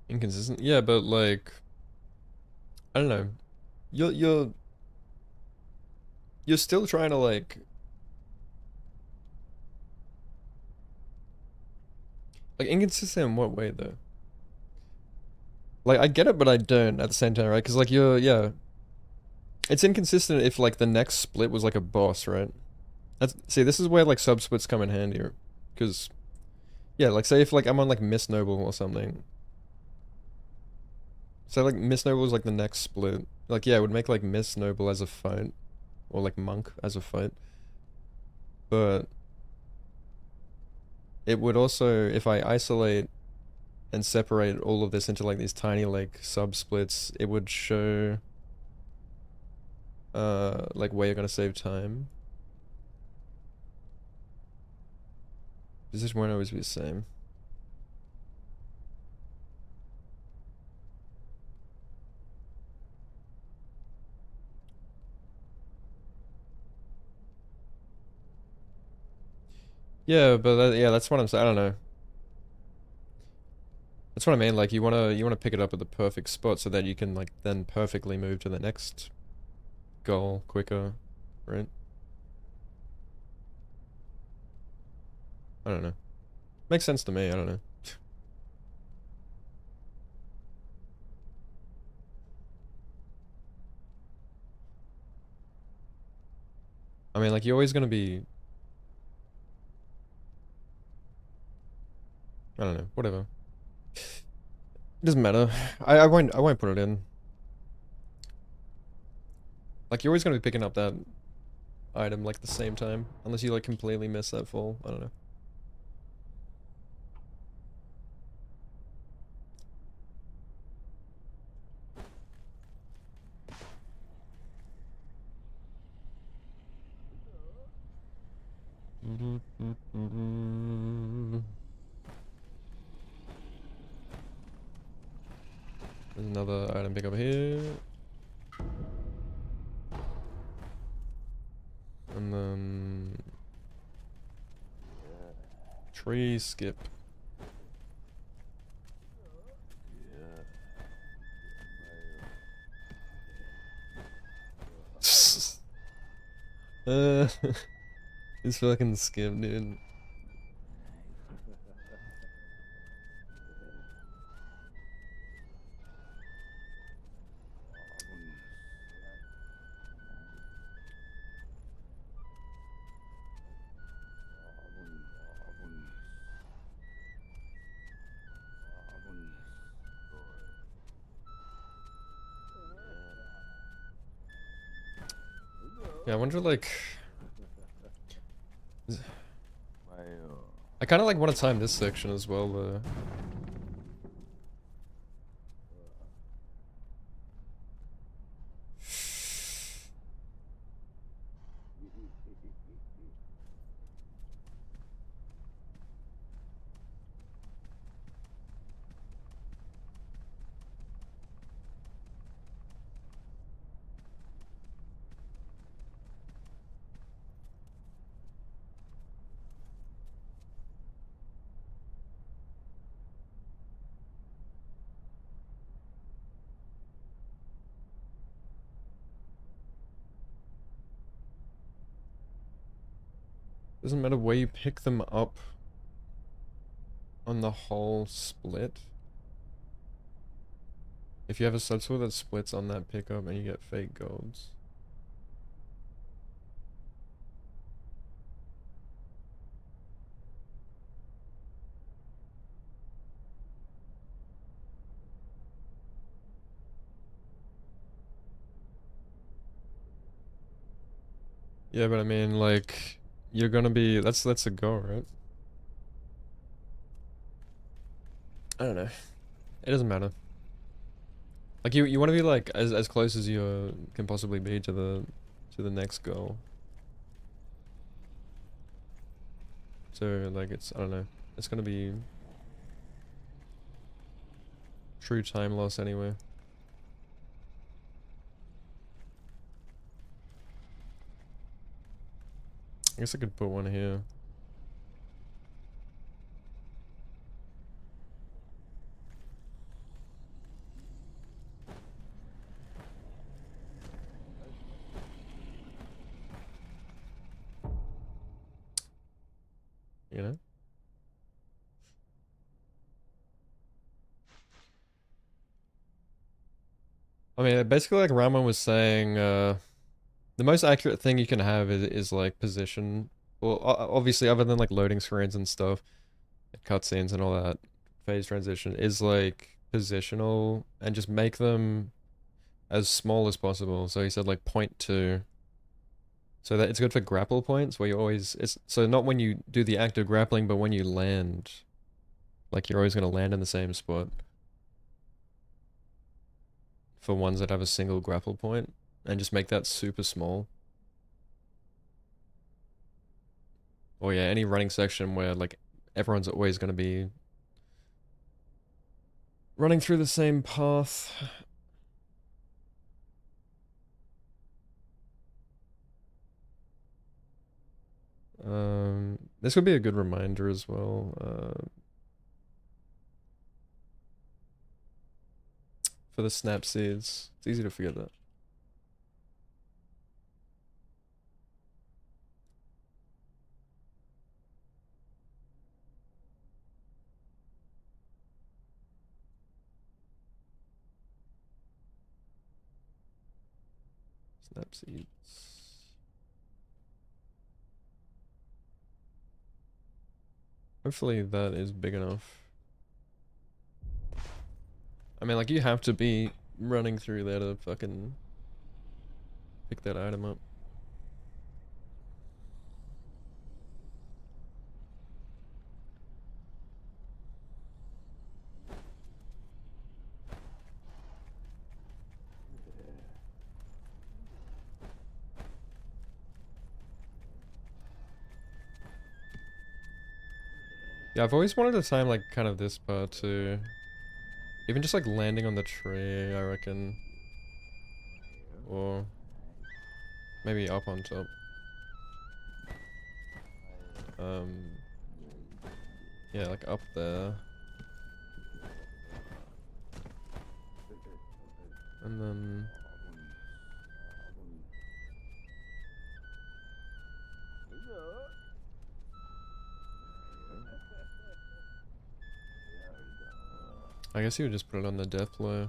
Inconsistent? Yeah, but like I don't know. You're you're still trying to like inconsistent in what way though? Like I get it, but I don't at the same time, right? Because like you're yeah, it's inconsistent if like the next split was like a boss, right? That's see, this is where like sub splits come in handy, because yeah, like say if like I'm on like Miss Noble or something. So like Miss Noble was like the next split. Like yeah, it would make like Miss Noble as a fight, or like Monk as a fight. But it would also, if I isolate and separate all of this into like these tiny like sub splits, it would show like where you're gonna save time. Position won't always be the same. Yeah, but yeah, that's what I'm saying. I don't know. That's what I mean. Like you wanna pick it up at the perfect spot so that you can like then perfectly move to the next goal quicker, right? I don't know. Makes sense to me. I don't know. I mean, like you're always gonna be. I don't know. Whatever. It doesn't matter. I won't put it in. Like you're always gonna be picking up that item like the same time, unless you like completely miss that fall. I don't know. There's another item pick up here. And then tree skip. This fucking skip, dude. Yeah, I wonder like I kind of like want to time this section as well though. Doesn't matter where you pick them up on the whole split. If you have a subtool that splits on that pickup and you get fake golds. Yeah, but I mean like you're gonna be that's a go, right? I don't know. It doesn't matter. Like you want to be like as close as you can possibly be to the next goal. So like it's I don't know. It's gonna be true time loss anyway. I guess I could put one here. You know? I mean, basically like Ramon was saying, the most accurate thing you can have is like position. Well, obviously other than like loading screens and stuff, cutscenes and all that, phase transition is like positional and just make them as small as possible. So he said like 0.2. So that it's good for grapple points where you always, it's so not when you do the act of grappling, but when you land, like you're always going to land in the same spot. For ones that have a single grapple point, and just make that super small. Or yeah, any running section where like everyone's always going to be running through the same path. This would be a good reminder as well. For the snap seeds. It's easy to forget that. Snap seeds. Hopefully that is big enough. I mean, like, you have to be running through there to fucking pick that item up. Yeah, I've always wanted to time like kind of this part too. Even just like landing on the tree, I reckon. Or maybe up on top. Yeah, like up there. And then I guess you would just put it on the death blow.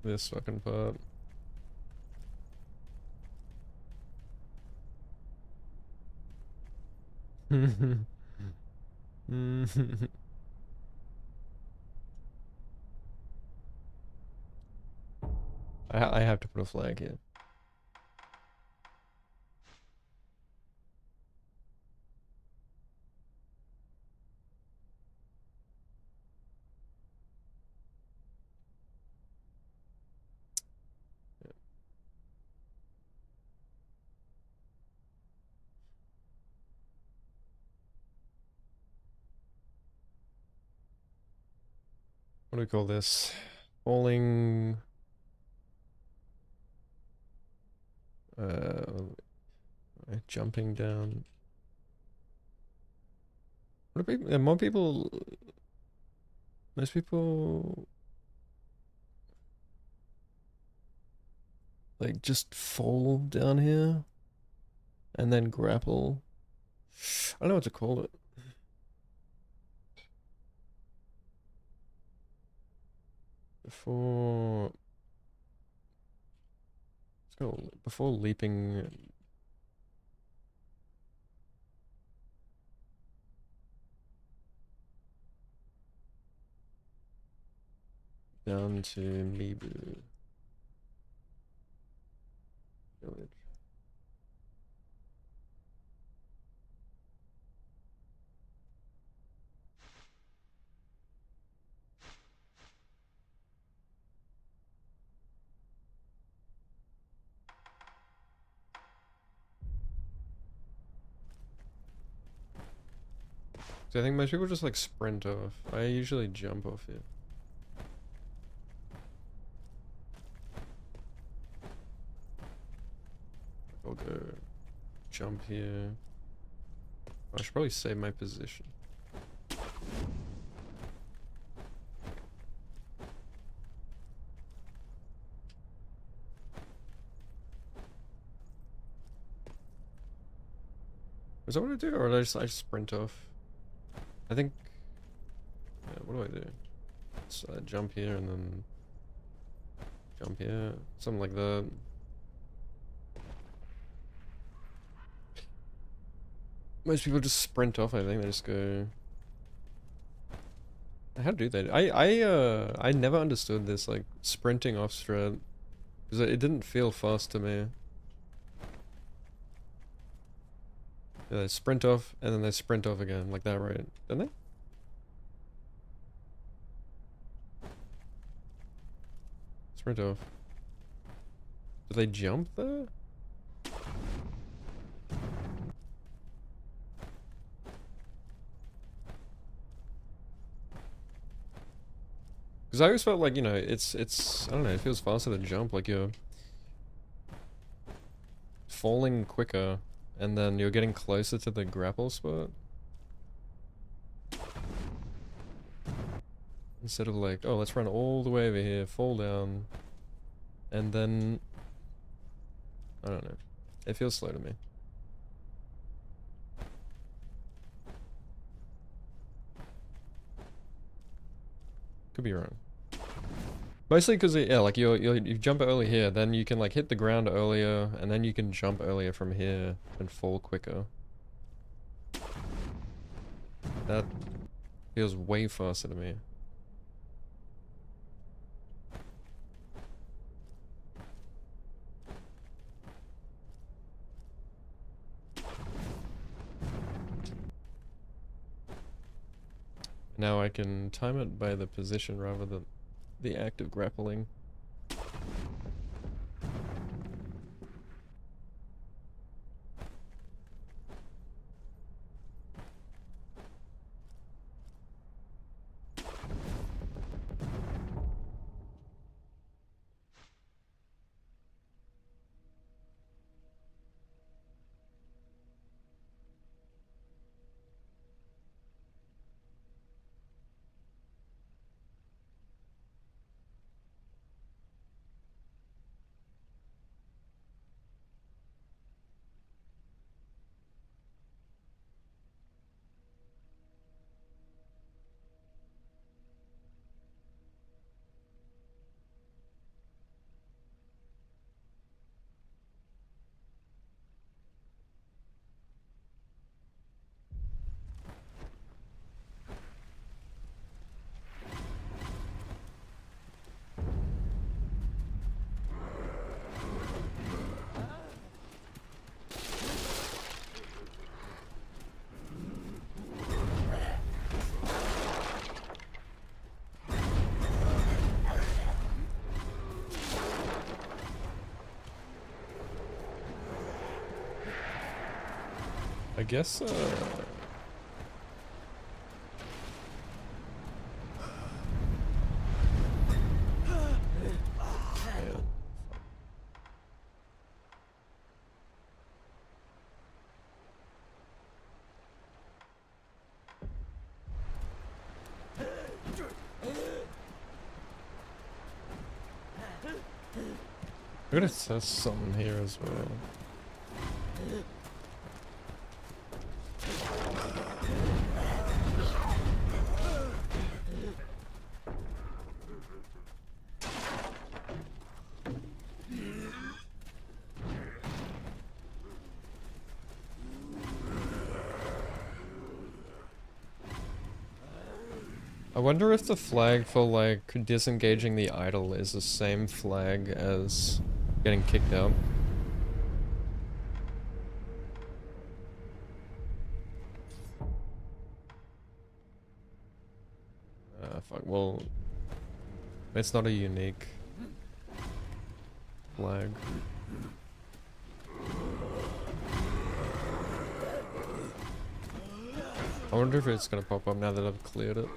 This fucking part. I have to put a flag here. What do we call this? Falling. Jumping down. What are people? More people. Most people. Like just fall down here. And then grapple. I don't know what to call it. before... Let's go, before leaping... down to Mibu village. So I think most people just like sprint off. I usually jump off here. I'll go jump here. I should probably save my position. Is that what I do, or did I just sprint off? I think... Yeah, what do I do? So I jump here and then... jump here, something like that. Most people just sprint off, I think. They just go... How do they... I never understood this, like, sprinting off strat. Because it didn't feel fast to me. Yeah, they sprint off, and then they sprint off again, like that, right? Don't they? Sprint off. Do they jump there? Because I always felt like, you know, it's, I don't know, it feels faster to jump, like you're falling quicker, and then you're getting closer to the grapple spot. Instead of like, oh, let's run all the way over here, fall down, and then, I don't know, it feels slow to me. Could be wrong. Mostly because, yeah, like you jump early here, then you can like hit the ground earlier, and then you can jump earlier from here and fall quicker. That feels way faster to me. Now I can time it by the position rather than the act of grappling. I guess, yeah. I'm gonna test something here as well. I wonder if the flag for like disengaging the idol is the same flag as getting kicked out. Fuck, well, it's not a unique flag. I wonder if it's gonna pop up now that I've cleared it.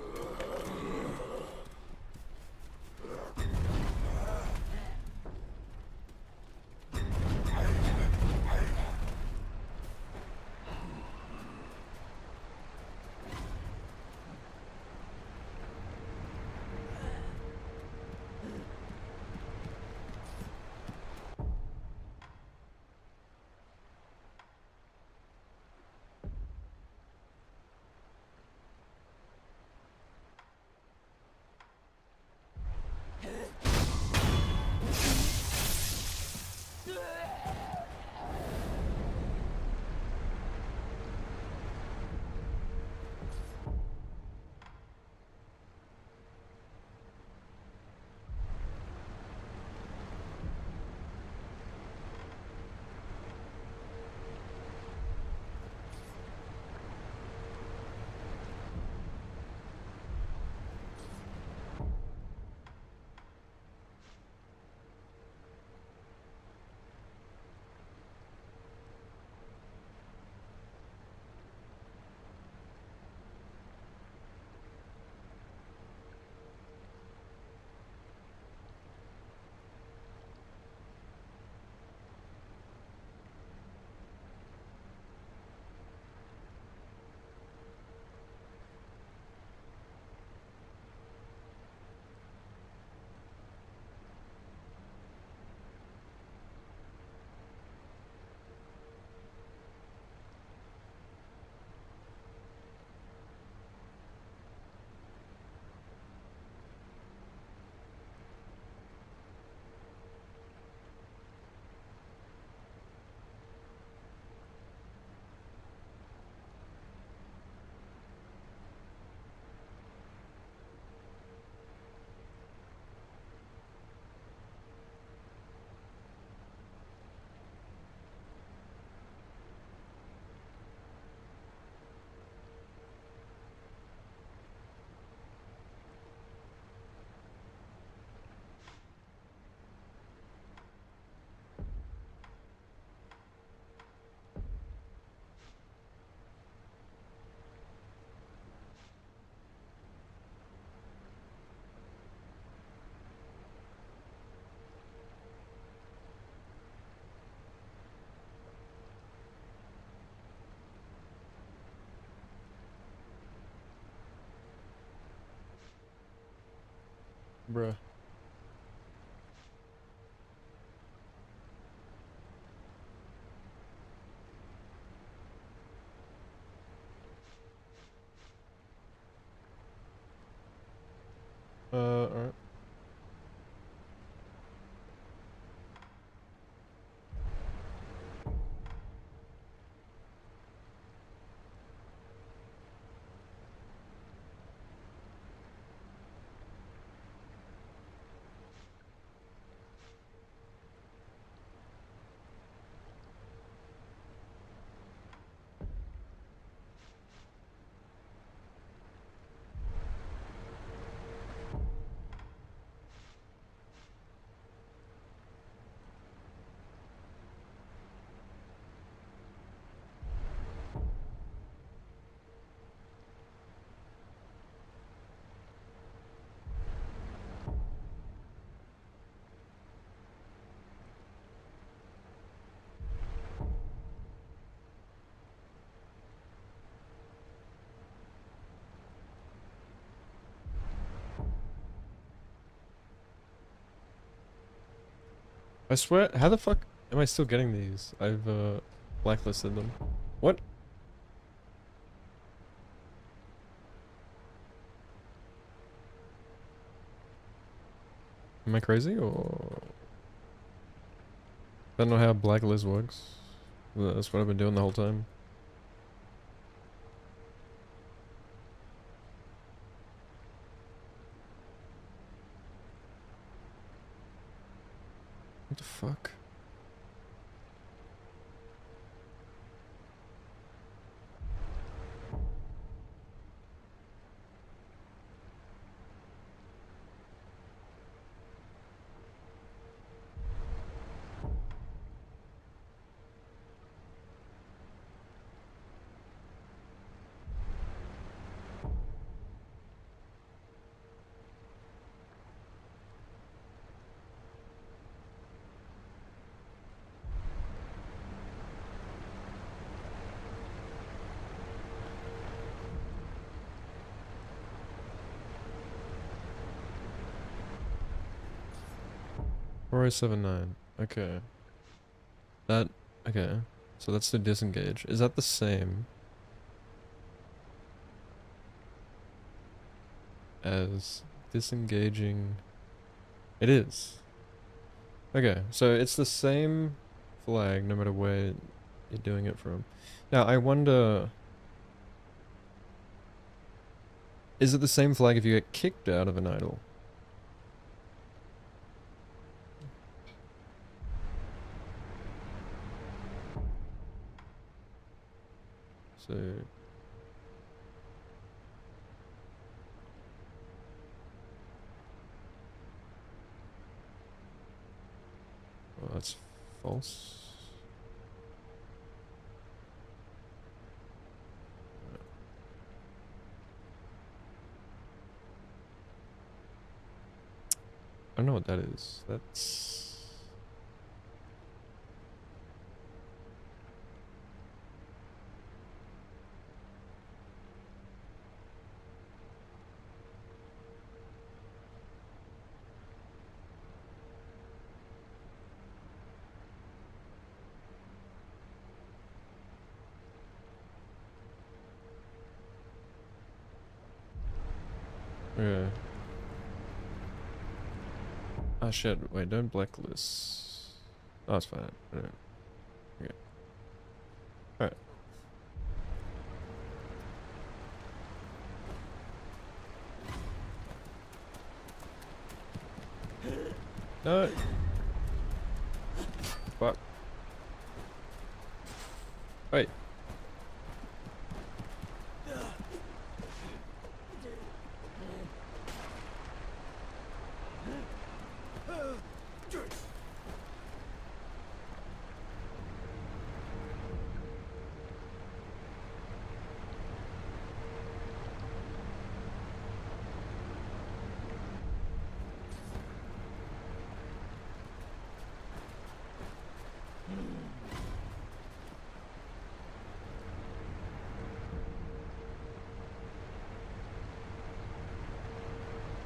Bruh. Alright. I swear, how the fuck am I still getting these? I've blacklisted them. What? Am I crazy or? I don't know how blacklist works. That's what I've been doing the whole time. What the fuck? $4,079. Okay. That, okay. So that's the disengage. Is that the same as disengaging? It is. Okay, so it's the same flag no matter where you're doing it from. Now, I wonder... Is it the same flag if you get kicked out of an idol? So... Well, that's false. I don't know what that is. That's... Yeah. Oh shit, wait, don't blacklist. Oh, it's fine. Alright. Okay. Alright. No! Fuck. Wait.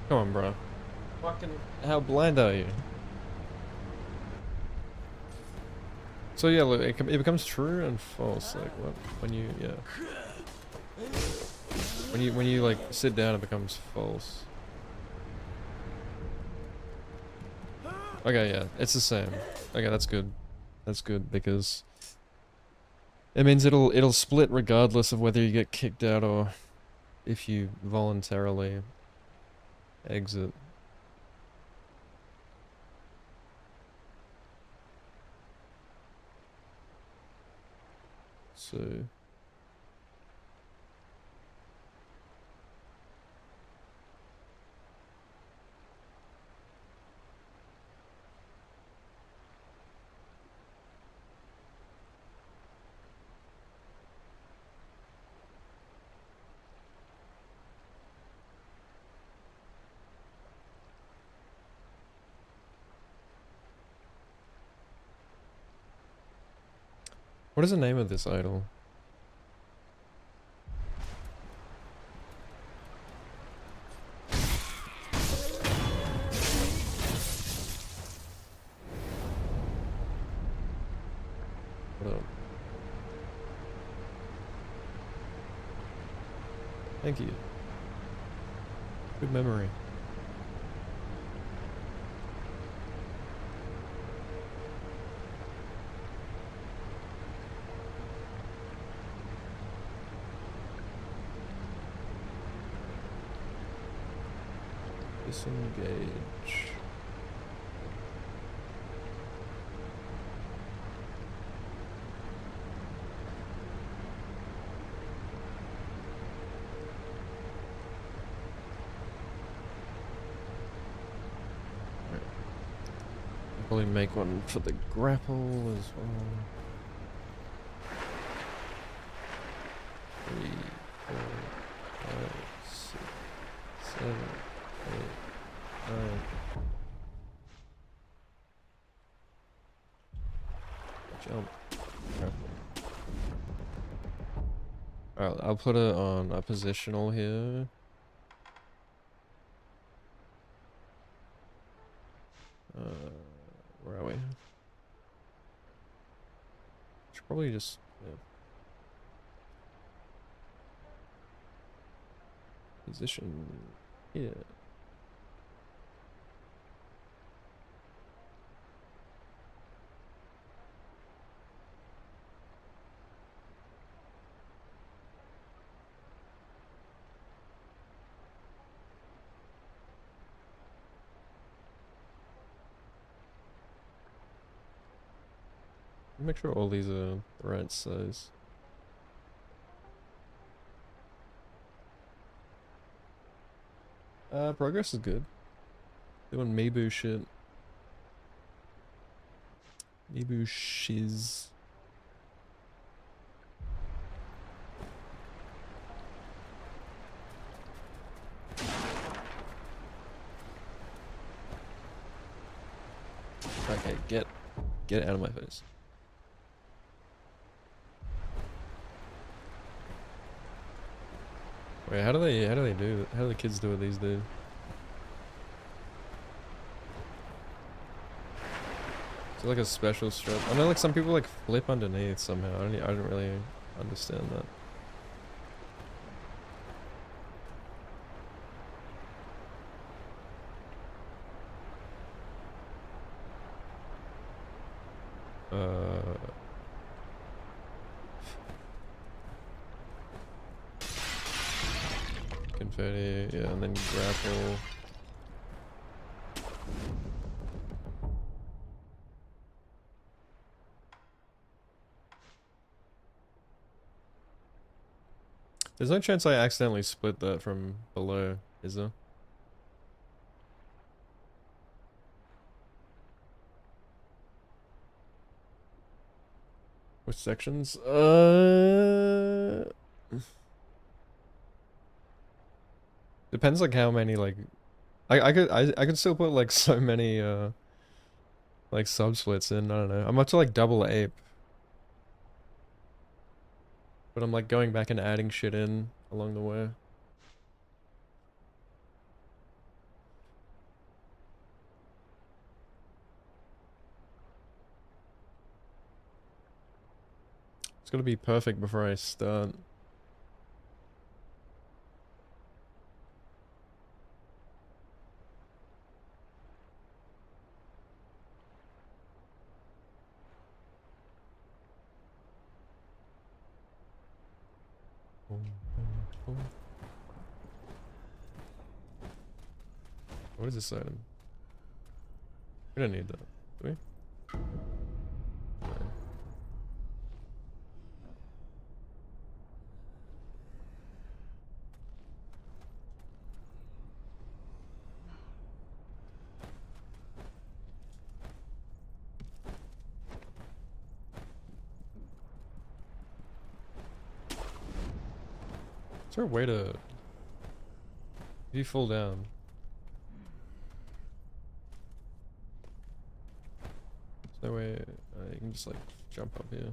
Come on, bro. Fucking... How blind are you? So yeah, look, it becomes true and false, like, what? When you, yeah. When you, like, sit down, it becomes false. Okay, yeah, it's the same. Okay, that's good. That's good, because... It means it'll split regardless of whether you get kicked out or if you voluntarily exit. So... What is the name of this idol? What up? Thank you. Good memory. Disengage. Probably make one for the grapple as well. 3, 4, 5, 6, 7, 8, 9. Jump. Grapple. Alright, I'll put it on a positional here. Where are we? Should probably just, yeah. Position here. Make sure all these are the right size. Progress is good. Doing Meebu shit. Meebu shiz. Okay, get out of my face. Wait, how do they do it? How do the kids do it these days? Is it like a special strap? I know like some people like flip underneath somehow. I don't really understand that. Confetti, yeah, and then grapple. There's no chance I accidentally split that from below, is there? Which sections? Depends like how many like I could still put like so many like sub splits in, I don't know. I'm up to like double ape. But I'm like going back and adding shit in along the way. It's gotta be perfect before I start. What is this item? We don't need that, do we? No. Is there a way to... If you fall down... There's no way... you can just like jump up here.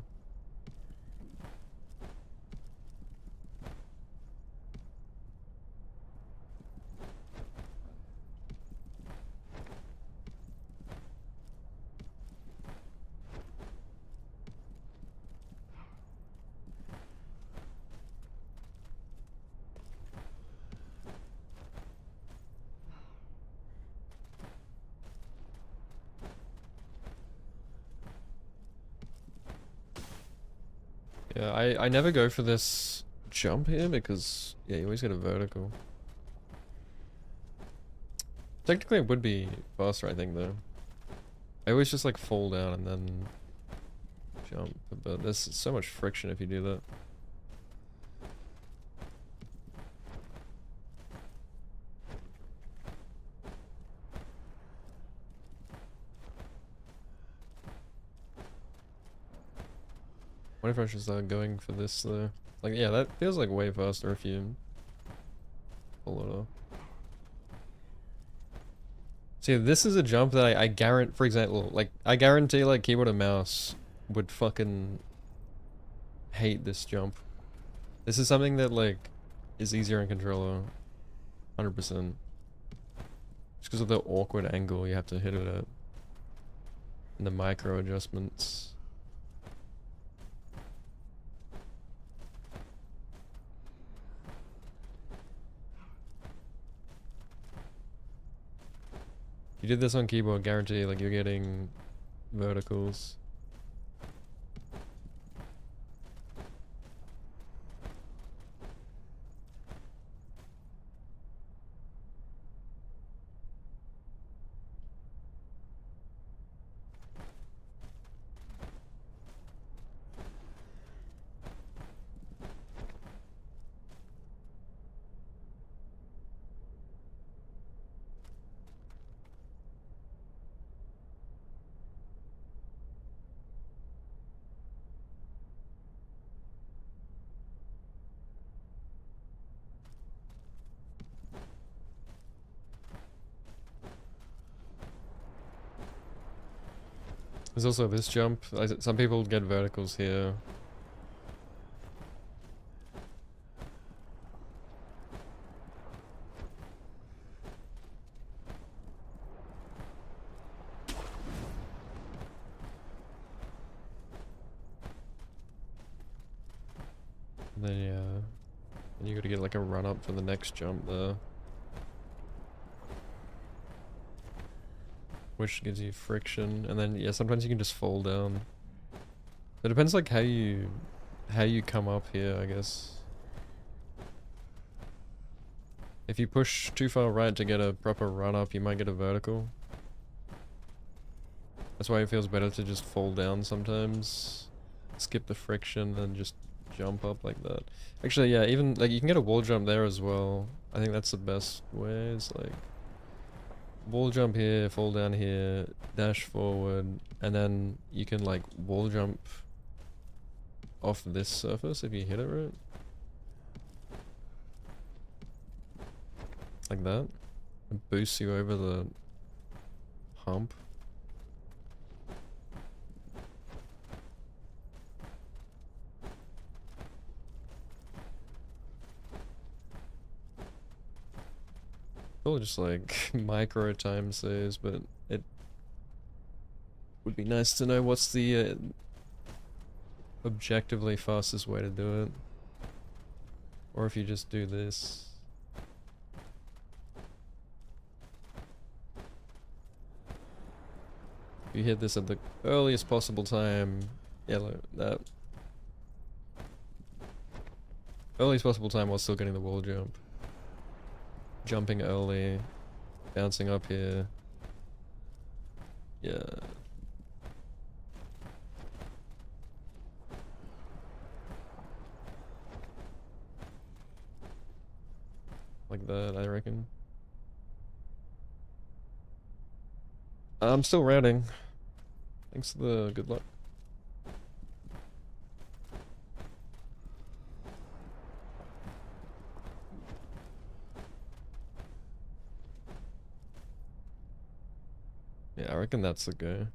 Yeah, I never go for this jump here because, yeah, you always get a vertical. Technically it would be faster, I think, though. I always just like fall down and then jump, but there's so much friction if you do that. What if I should start going for this though? Like, yeah, that feels like way faster if you pull it off. See, this is a jump that I guarantee, for example, like, I guarantee, like, keyboard and mouse would fucking hate this jump. This is something that, like, is easier in controller. 100%. Just because of the awkward angle you have to hit it at. And the micro adjustments. You did this on keyboard, guarantee, like, you're getting verticals. There's also this jump. Some people get verticals here. And then yeah, and you gotta get like a run up for the next jump there. Which gives you friction, and then yeah, sometimes you can just fall down. It depends like how you come up here, I guess. If you push too far right to get a proper run up, you might get a vertical. That's why it feels better to just fall down sometimes. Skip the friction and just jump up like that. Actually, yeah, even like you can get a wall jump there as well. I think that's the best way. It's like wall jump here, fall down here, dash forward, and then you can like wall jump off this surface if you hit it right. Like that. It boosts you over the hump. Probably just like micro time saves, but it would be nice to know what's the objectively fastest way to do it. Or if you just do this. If you hit this at the earliest possible time, yeah, like that. Earliest possible time while still getting the wall jump. Jumping early, bouncing up here. Yeah. Like that, I reckon. I'm still routing. Thanks for the good luck. Yeah, I reckon that's the go.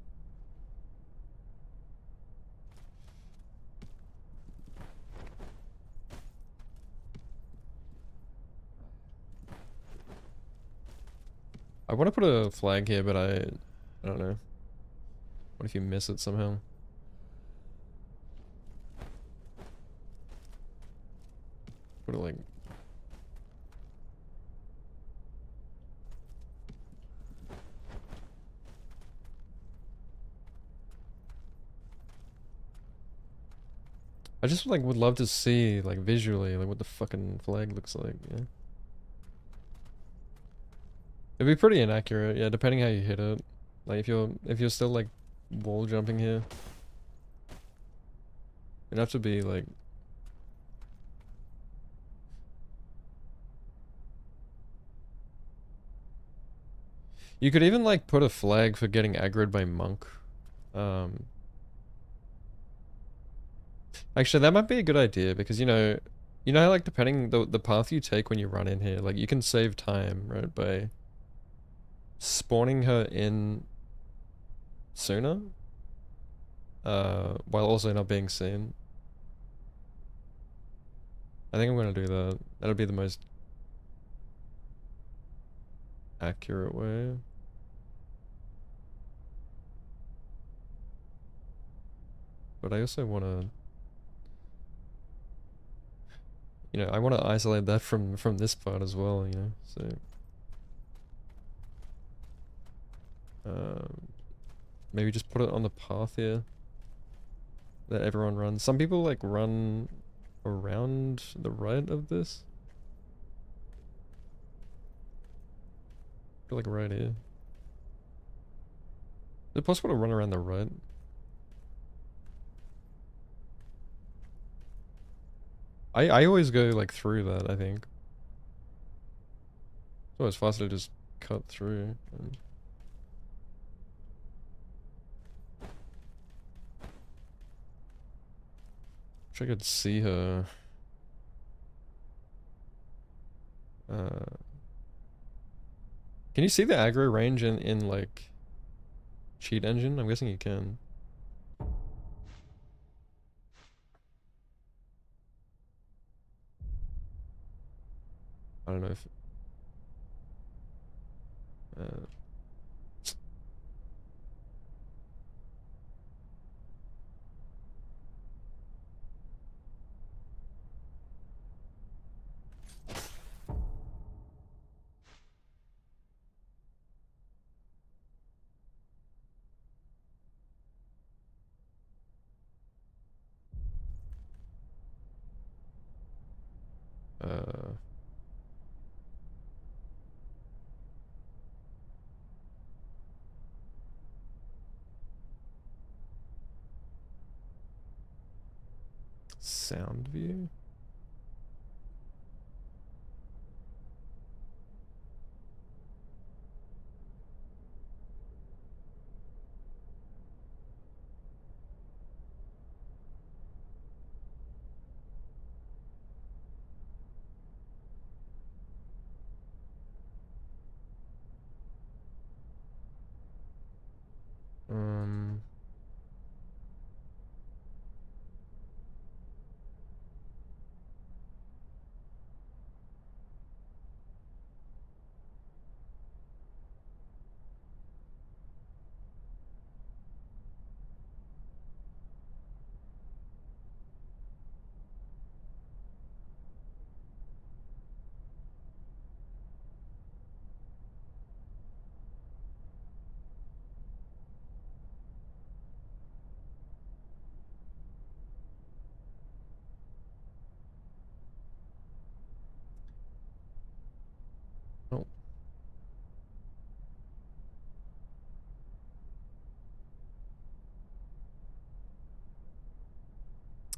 I want to put a flag here, but I don't know. What if you miss it somehow? Put it like... I just like would love to see like visually like what the fucking flag looks like, yeah. It'd be pretty inaccurate, yeah, depending how you hit it. Like if you're still like wall jumping here. It'd have to be like you could even like put a flag for getting aggroed by monk. Actually, that might be a good idea because you know, like depending the path you take when you run in here, like you can save time, right, by spawning her in sooner, while also not being seen. I think I'm gonna do that. That'll be the most accurate way. But I also wanna, I wanna isolate that from this part as well, so. Maybe just put it on the path here that everyone runs. Some people like run around the right of this. I feel like right here. Is it possible to run around the right? I always go like through that, I think. It's always faster to just cut through. Wish I could see her. Can you see the aggro range in like cheat engine? I'm guessing you can. I don't know if uh, uh sound view. Um oh,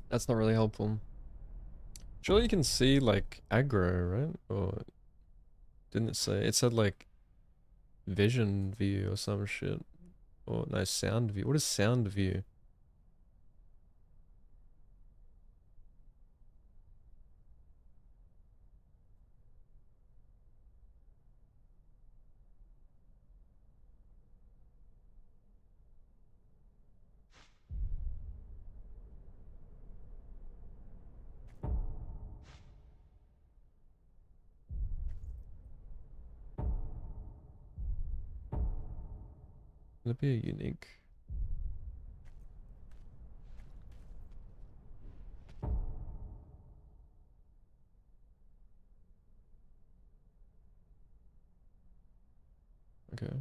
that's not really helpful. Surely you can see like aggro, right? Or didn't it say? It said like vision view or some shit. Or no, sound view. What is sound view? Would it be a unique? Okay.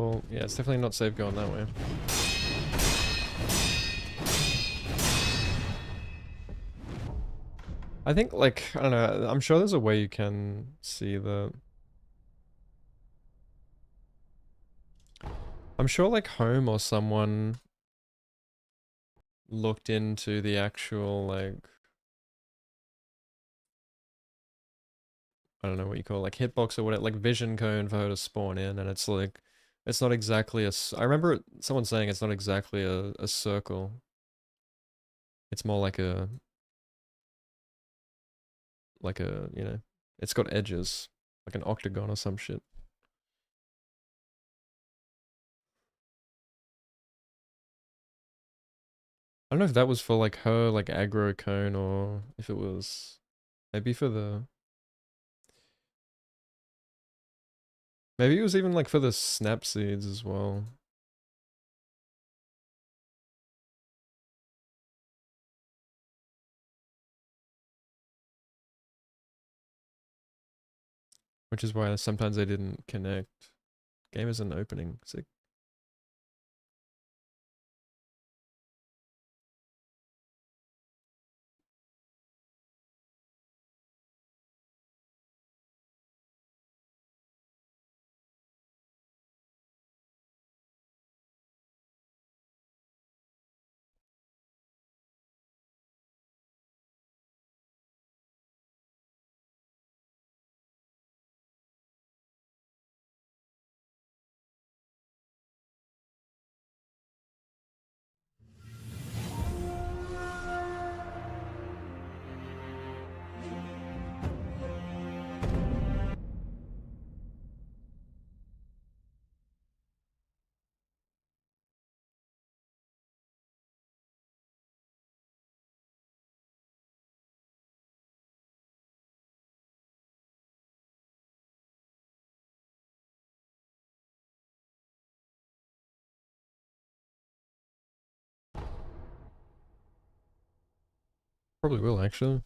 Well, yeah, it's definitely not safe going that way. I think, like, I don't know, I'm sure there's a way you can see the... I'm sure, like, Home or someone looked into the actual, like... I don't know what you call it, like, hitbox or whatever, like, vision cone for her to spawn in, and it's like... It's not exactly a... I remember someone saying it's not exactly a circle. It's more like a... you know, it's got edges, like an octagon or some shit. I don't know if that was for like her, like aggro cone, or if it was maybe for the... Maybe it was even like for the snap seeds as well. Which is why sometimes they didn't connect. Game isn't opening. Sick. Probably will actually.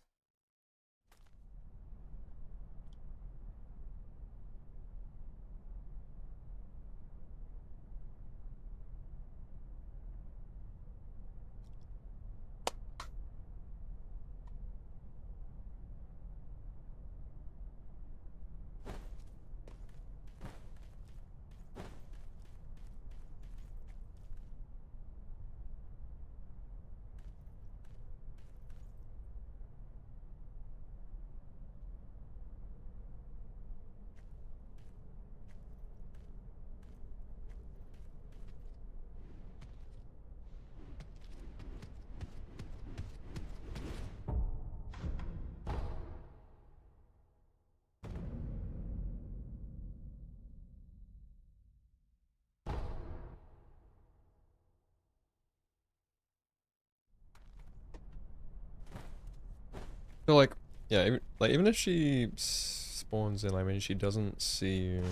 So like, yeah, even if she spawns in, I mean, she doesn't see you.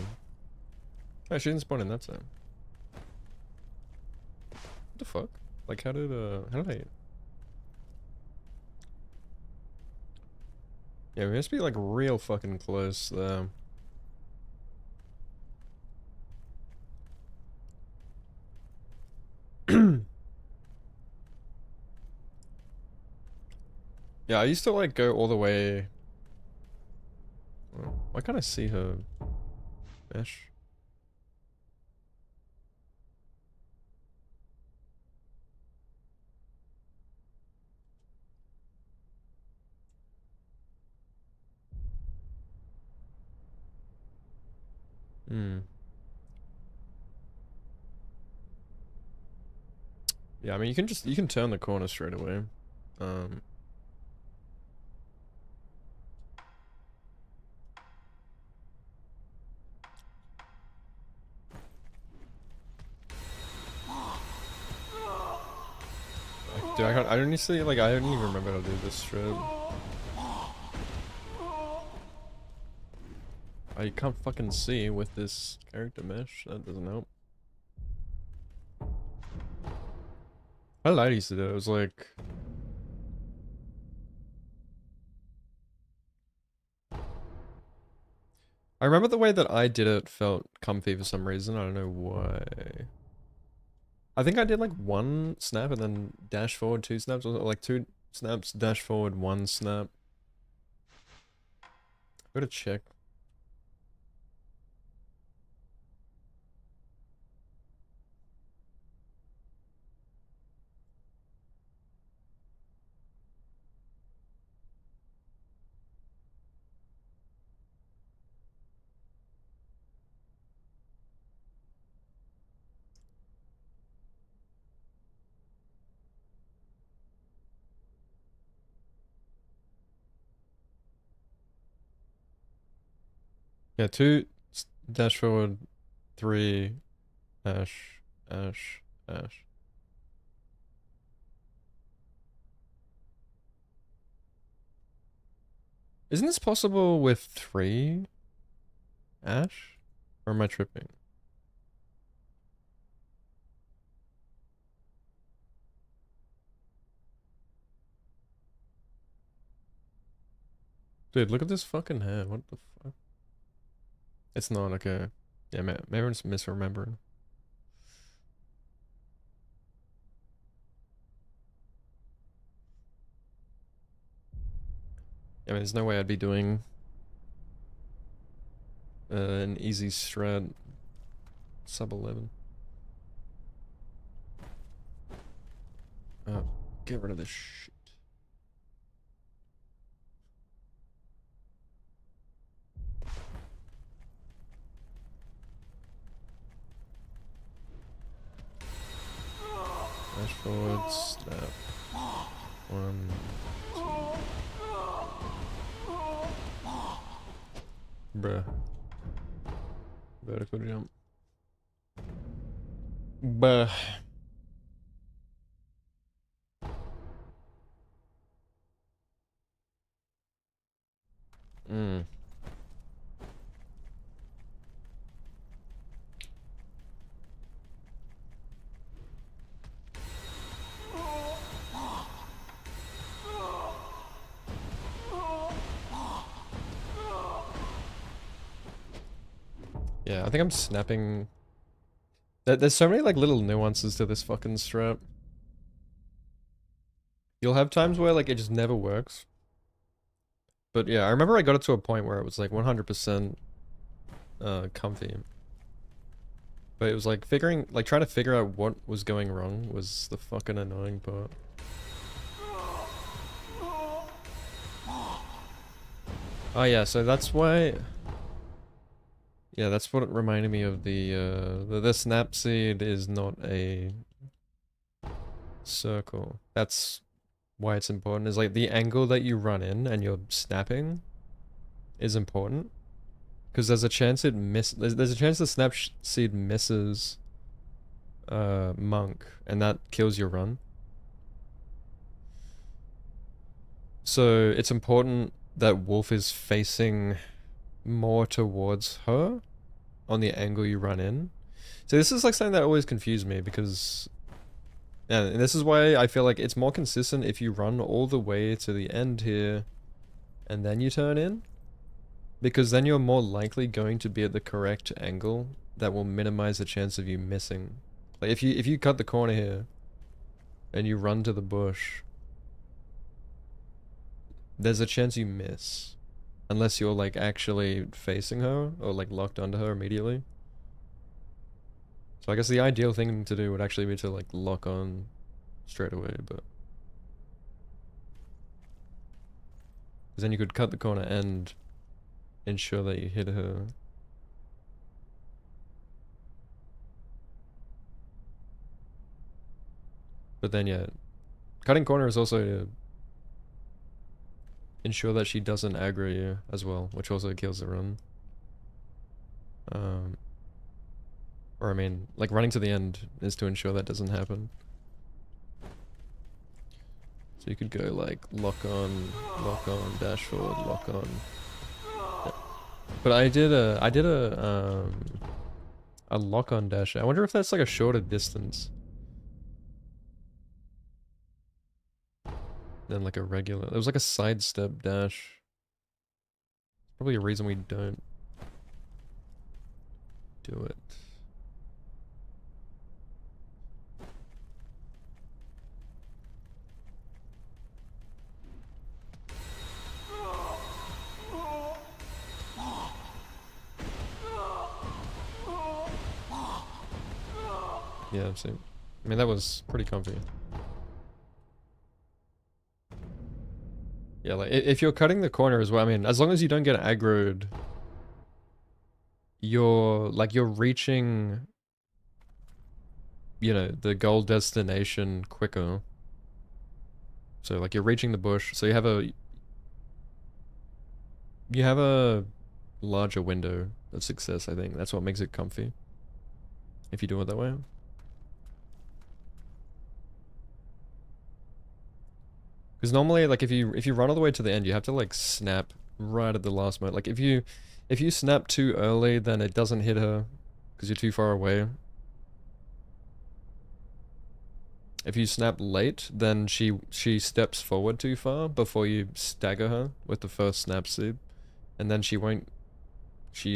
Oh, she didn't spawn in that time. What the fuck? Like, how did I... Yeah, we must be like real fucking close there. Yeah, I used to like go all the way. Oh, why can't I see her mesh? Hmm. Yeah, I mean you can turn the corner straight away. Um Dude, I don't see like I don't even remember how to do this strip. I can't fucking see with this character mesh. That doesn't help. I lied used to do it. It was like I remember the way that I did it felt comfy for some reason. I don't know why. I think I did like one snap and then dash forward 2 snaps, or like 2 snaps, dash forward 1 snap. Gotta check. Yeah, dash forward, 3, ash, ash, ash. Isn't this possible with 3 ash? Or am I tripping? Dude, look at this fucking hand. What the fuck? It's not, okay. Yeah, maybe I'm just misremembering. I mean, there's no way I'd be doing an easy strat sub 11. Oh, get rid of this shit. Dash forward, snap. 1, 2. Bruh. Vertical jump. Bruh. Mm. Yeah, I think I'm snapping. There's so many like little nuances to this fucking strap. You'll have times where like it just never works. But yeah, I remember I got it to a point where it was like 100% comfy. But it was like trying to figure out what was going wrong was the fucking annoying part. Oh yeah, so that's why. Yeah, that's what it reminded me of the snap seed is not a circle. That's why it's important. Is like the angle that you run in and you're snapping is important. Because there's a chance there's a chance the snap seed misses monk and that kills your run. So it's important that wolf is facing more towards her on the angle you run in. So this is like something that always confused me because and this is why I feel like it's more consistent if you run all the way to the end here and then you turn in, because then you're more likely going to be at the correct angle that will minimize the chance of you missing. Like if you cut the corner here and you run to the bush, there's a chance you miss unless you're like actually facing her or like locked onto her immediately. So I guess the ideal thing to do would actually be to like lock on straight away, but because then you could cut the corner and ensure that you hit her. But then yeah, cutting corner is also to ensure that she doesn't aggro you as well, which also kills the run. Or I mean, like running to the end is to ensure that doesn't happen. So you could go like lock on, dash forward, lock on. Yeah. But I did a lock on dash. I wonder if that's like a shorter distance than like a regular. There was like a sidestep dash. Probably a reason we don't do it. Yeah, same. I mean, that was pretty comfy. Yeah, like, if you're cutting the corner as well, I mean, as long as you don't get aggroed, you're reaching, you know, the goal destination quicker. So, like, you're reaching the bush, so you have a larger window of success, I think. That's what makes it comfy. If you do it that way. Because normally, like, if you run all the way to the end, you have to, like, snap right at the last moment. Like, if you snap too early, then it doesn't hit her because you're too far away. If you snap late, then she steps forward too far before you stagger her with the first snap seed, and then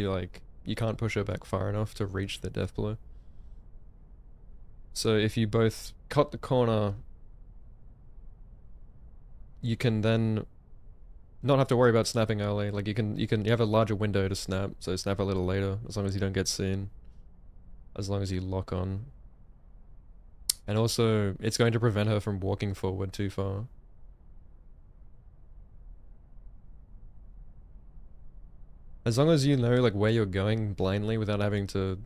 like, you can't push her back far enough to reach the death blow. So if you both cut the corner, you can then not have to worry about snapping early. Like, you have a larger window to snap, so snap a little later, as long as you don't get seen. As long as you lock on. And also, it's going to prevent her from walking forward too far. As long as you know, like, where you're going blindly without having to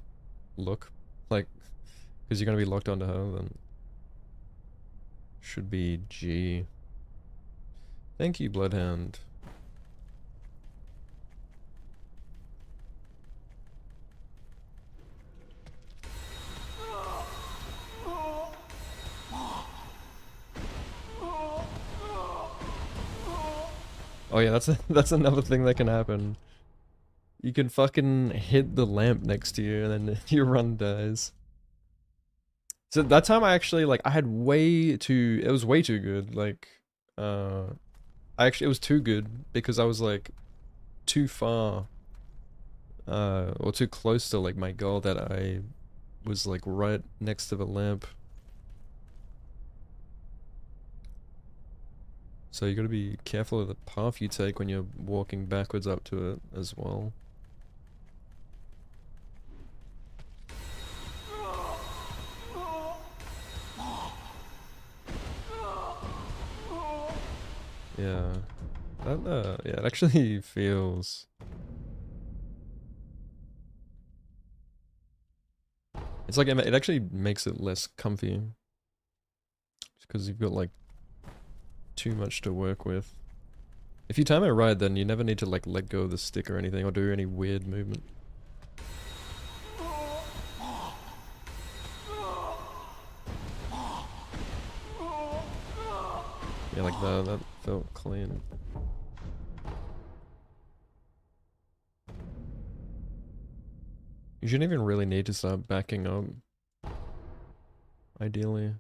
look, like, because you're going to be locked onto her, then should be G. Thank you, Bloodhound. Oh yeah, that's another thing that can happen. You can fucking hit the lamp next to you and then your run dies. So that time I actually, like, I had it was way too good. Like, it was too good because I was, like, too far, or too close to, like, my goal, that I was, like, right next to the lamp. So you gotta be careful of the path you take when you're walking backwards up to it as well. Yeah. Yeah, it actually feels... It's like, it actually makes it less comfy. Because you've got, like, too much to work with. If you time it right, then you never need to, like, let go of the stick or anything, or do any weird movement. Yeah, like that felt clean. You shouldn't even really need to start backing up. Ideally.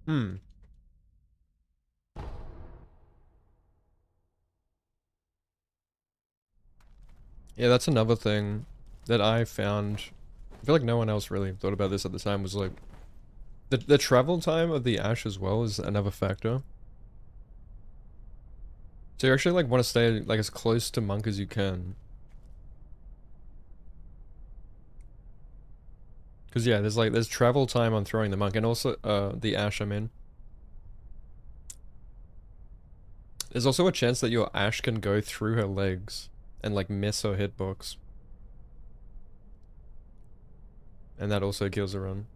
Hmm. Yeah, that's another thing that I found. I feel like no one else really thought about this at the time, was like the travel time of the Ash as well is another factor. So you actually, like, want to stay, like, as close to Monk as you can. Because yeah, there's travel time on throwing the monk, and also the ash I'm in. There's also a chance that your ash can go through her legs and like miss her hitbox. And that also kills a run.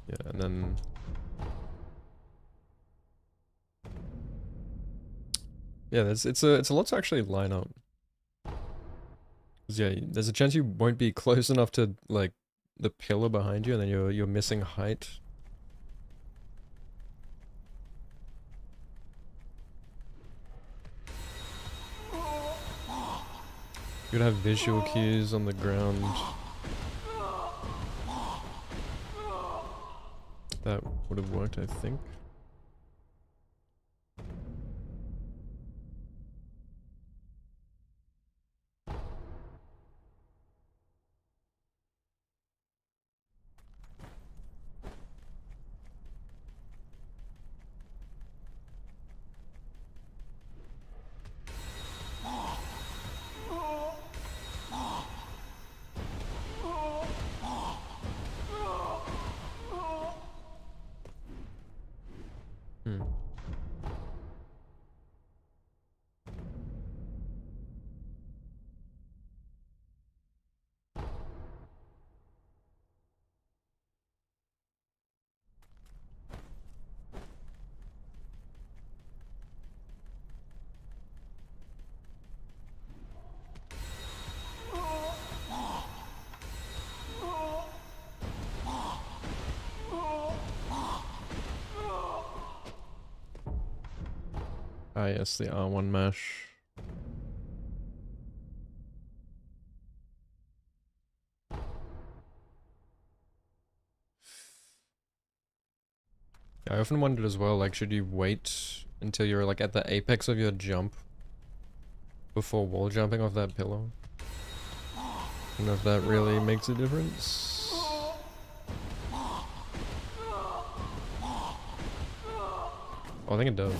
Yeah, and then yeah, it's a lot to actually line up. 'Cause yeah, there's a chance you won't be close enough to like the pillar behind you, and then you're missing height. You'd have visual cues on the ground. That would have worked, I think. Hmm. Ah yes, the R1 mash. I often wondered as well, like, should you wait until you're like at the apex of your jump before wall jumping off that pillar? I don't know if that really makes a difference. Oh, I think it does.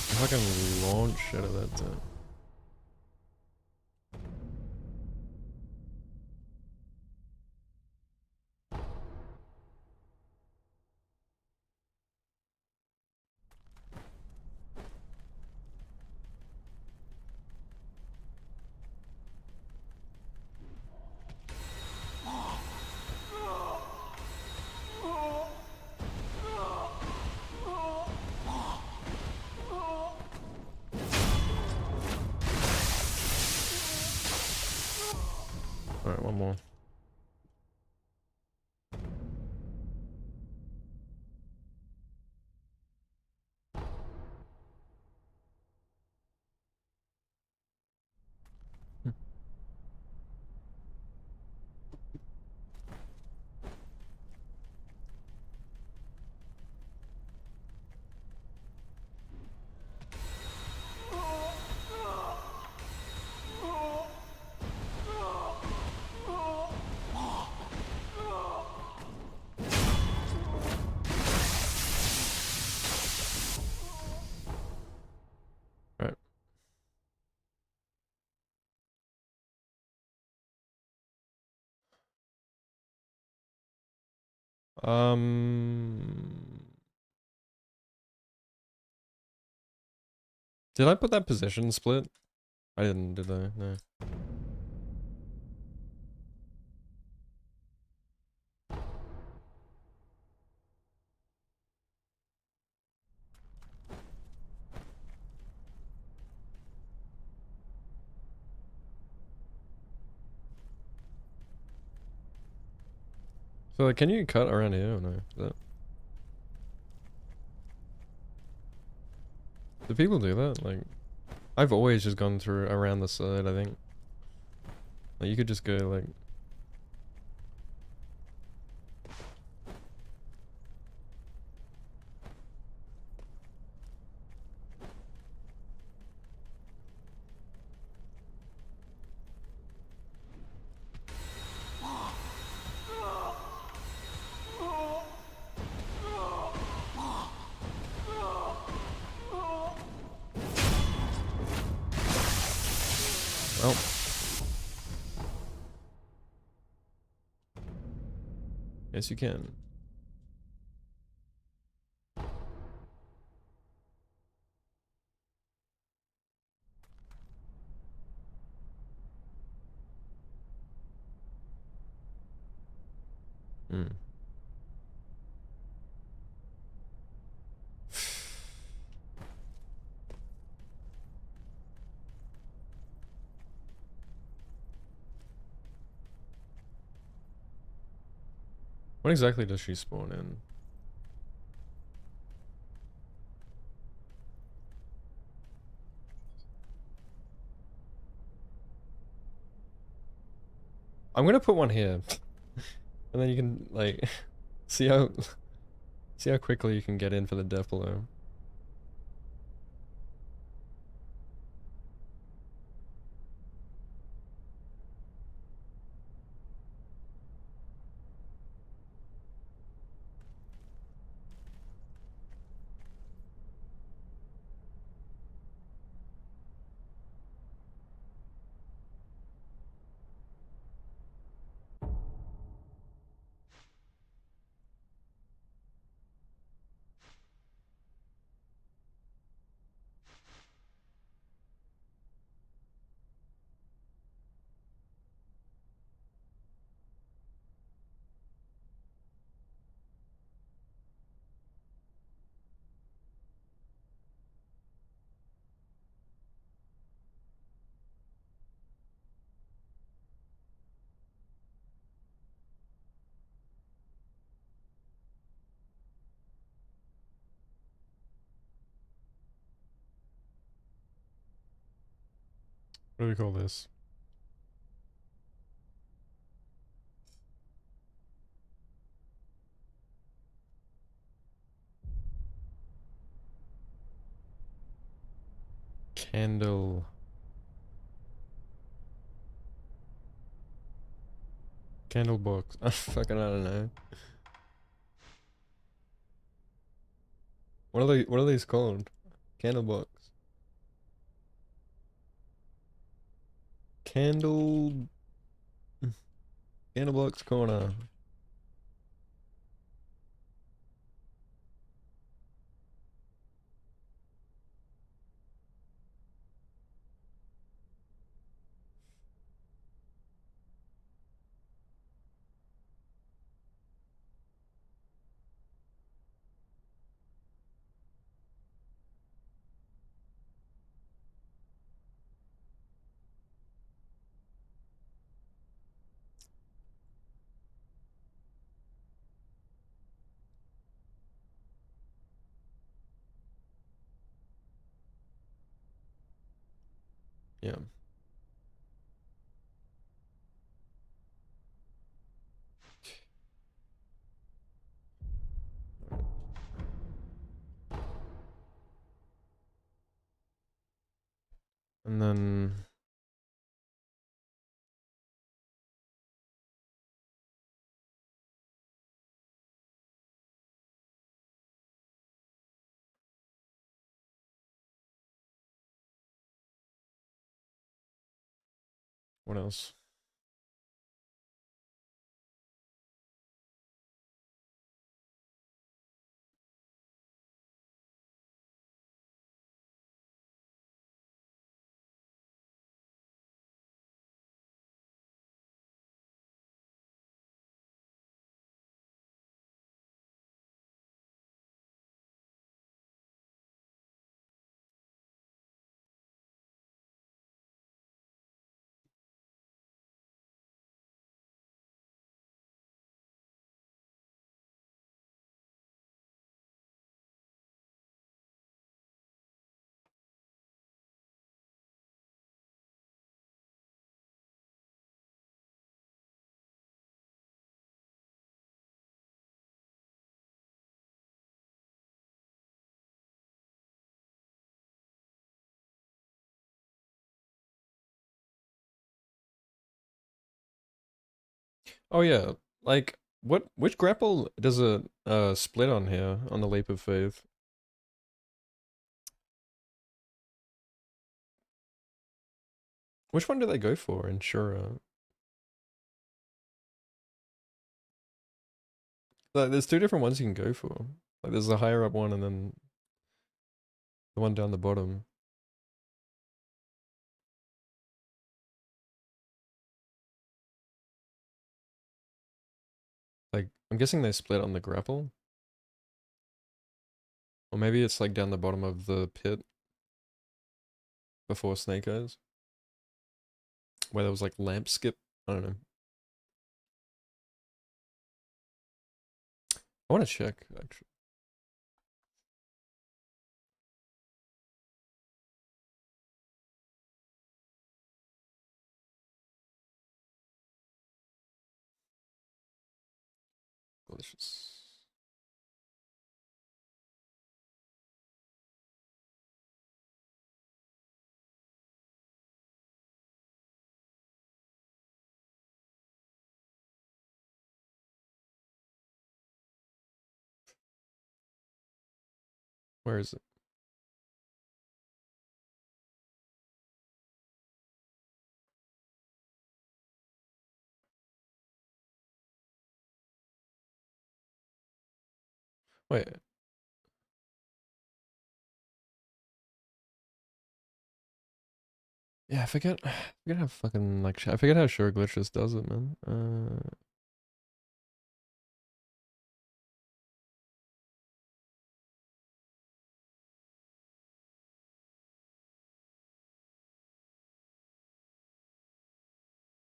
If I can launch out of that thing. Alright, one more. Right. Did I put that position split? I didn't, did I? No. So like, can you cut around here or no? Is that... Do people do that? Like, I've always just gone through around the side, I think. Like, you could just go like... Oh. Yes, you can. Hmm. What exactly does she spawn in? I'm gonna put one here. And then you can, like, see how quickly you can get in for the death blow. What do we call this? Candle. Candle box. I don't know. What are these called? Candle box. Candle box corner. Yeah. And then what else? Oh yeah, like which grapple does a split on here on the leap of faith? Which one do they go for in Shura? Like, there's two different ones you can go for. Like, there's the higher up one and then the one down the bottom. Like, I'm guessing they split on the grapple. Or maybe it's like down the bottom of the pit before Snake Eyes. Where there was like lamp skip. I don't know. I want to check, actually. Delicious. Where is it? Wait. Yeah, I forget how fucking, like, I forget how Sure Glitches does it, man.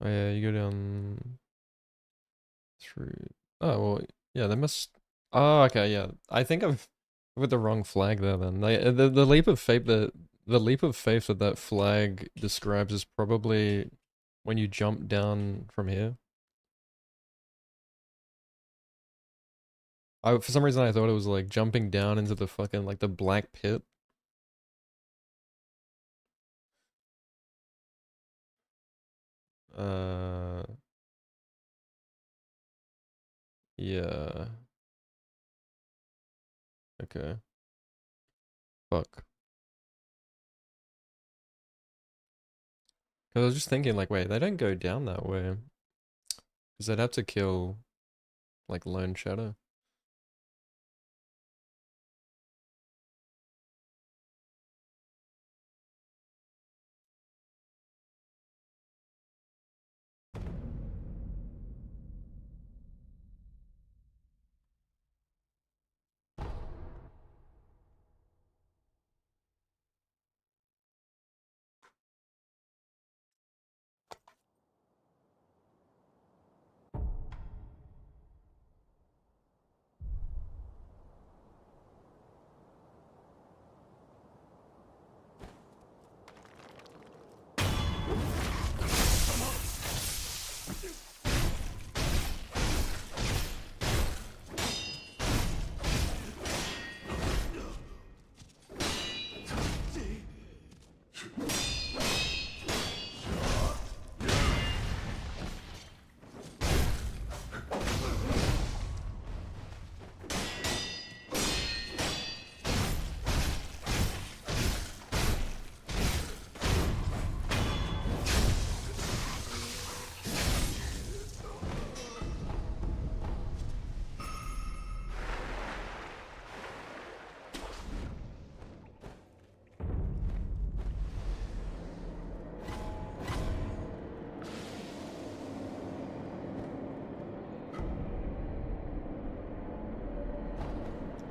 Oh yeah, you go down through. Oh well, yeah. They must. Oh, okay, yeah. I think I've with the wrong flag there. Then the leap of faith the leap of faith that that flag describes is probably when you jump down from here. For some reason I thought it was like jumping down into the fucking like the black pit. Uh, yeah. Okay. Fuck. Because I was just thinking, like, wait, they don't go down that way. Because they'd have to kill, like, Lone Shadow.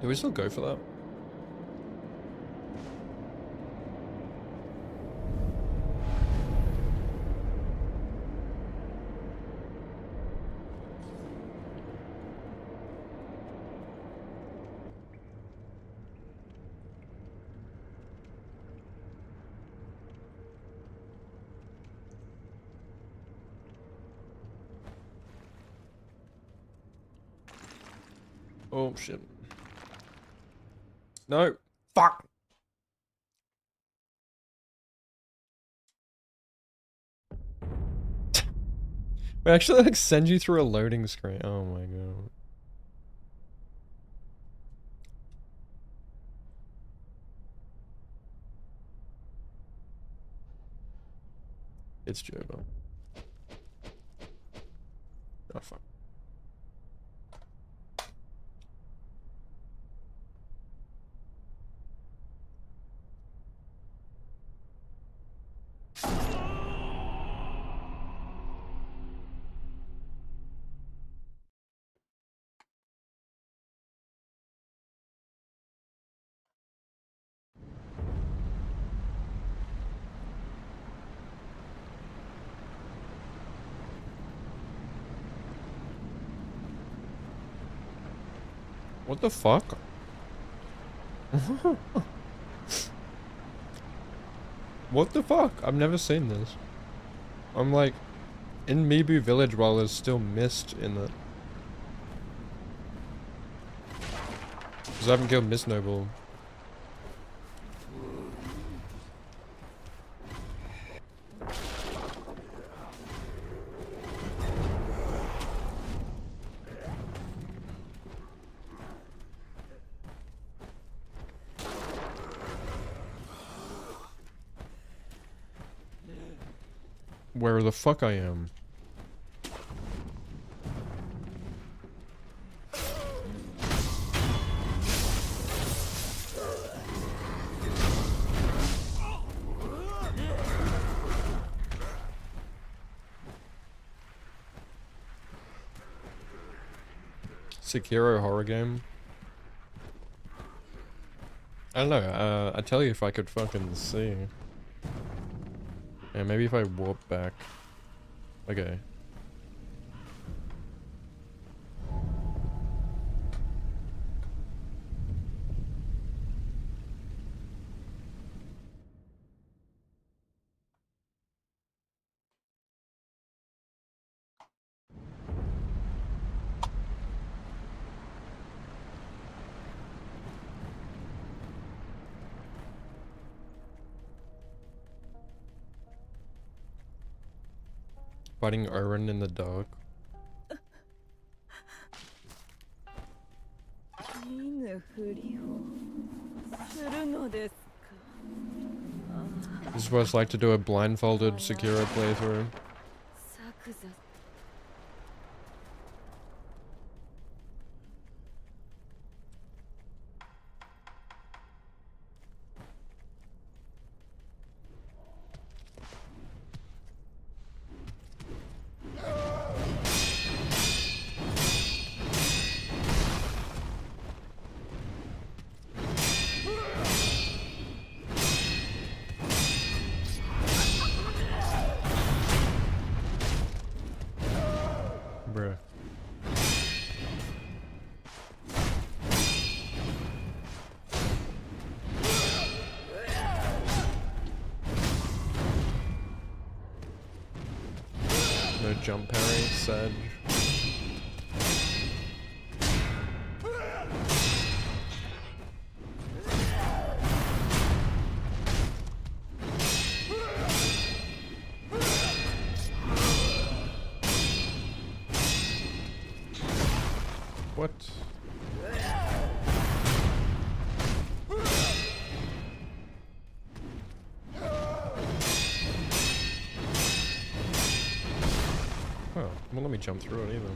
Do we still go for that? Oh shit. No. Fuck. We actually like send you through a loading screen. Oh my god. It's Joba. Oh fuck. What the fuck? What the fuck? I've never seen this. I'm like in Mibu Village while there's still mist in it. Because I haven't killed Mist Noble. Where the fuck I am. Sekiro horror game. I don't know, I'd tell you if I could fucking see. Yeah, maybe if I warp back. Okay. Fighting Oren in the dark. This is what it's like to do a blindfolded Sekiro playthrough. Bruh. No jump parry, Sedge. What? Oh, won't let me jump through it either.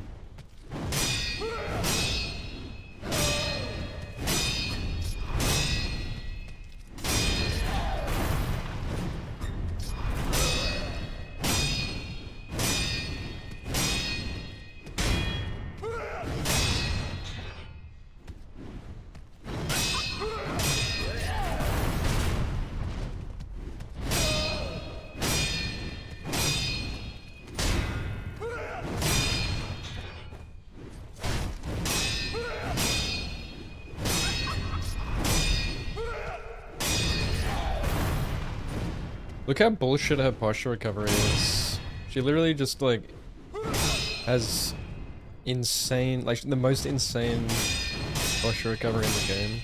Look how bullshit her posture recovery is. She literally just like has insane, like the most insane posture recovery in the game.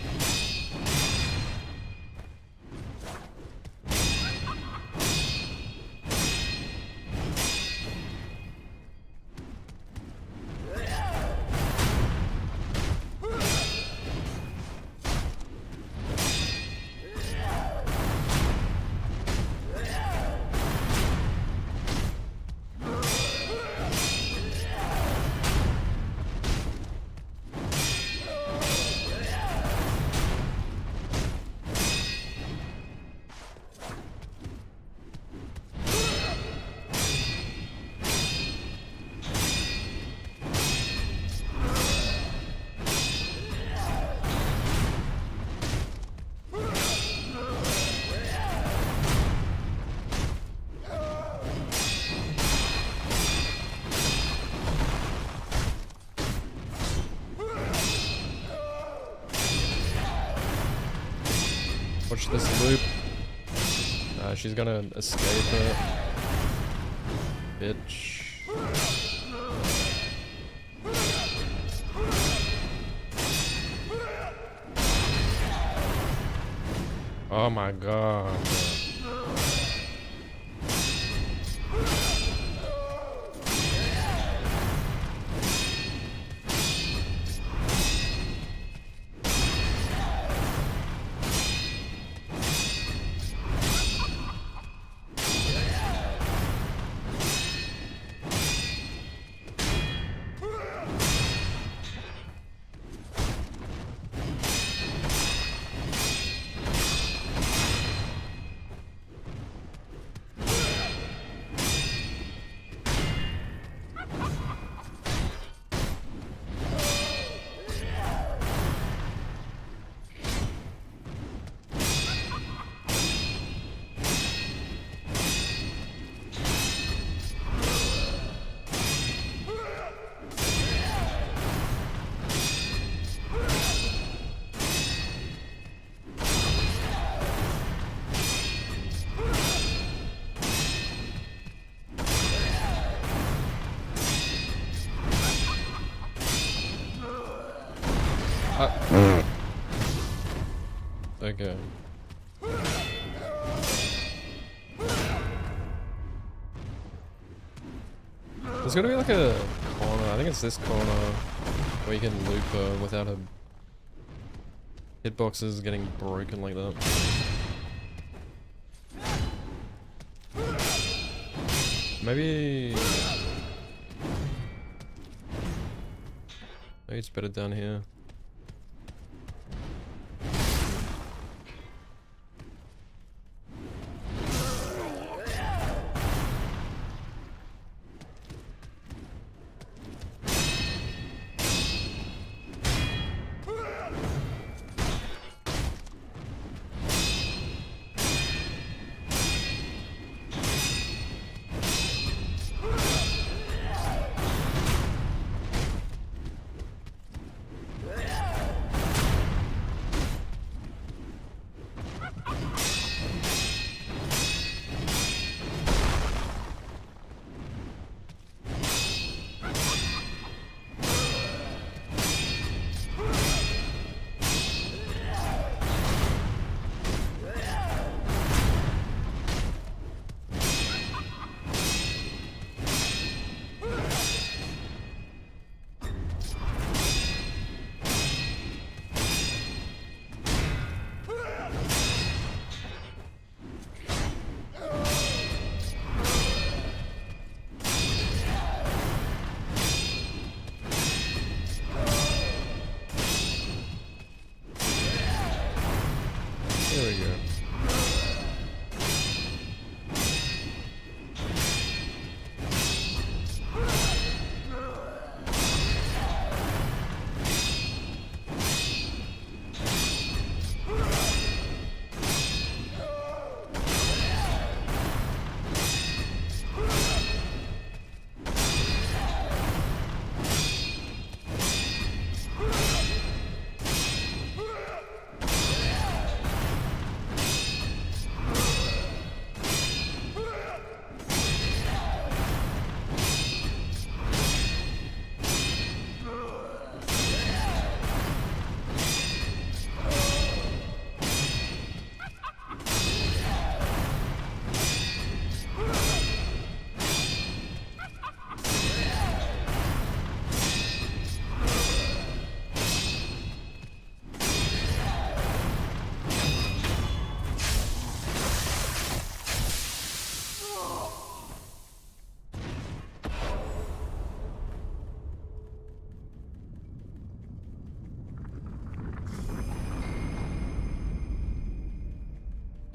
Watch this loop. She's gonna escape it. Bitch. Oh my god. Okay. There's gotta be like a corner, I think it's this corner, where you can loop her without her hitboxes getting broken like that. Maybe it's better down here. There we go.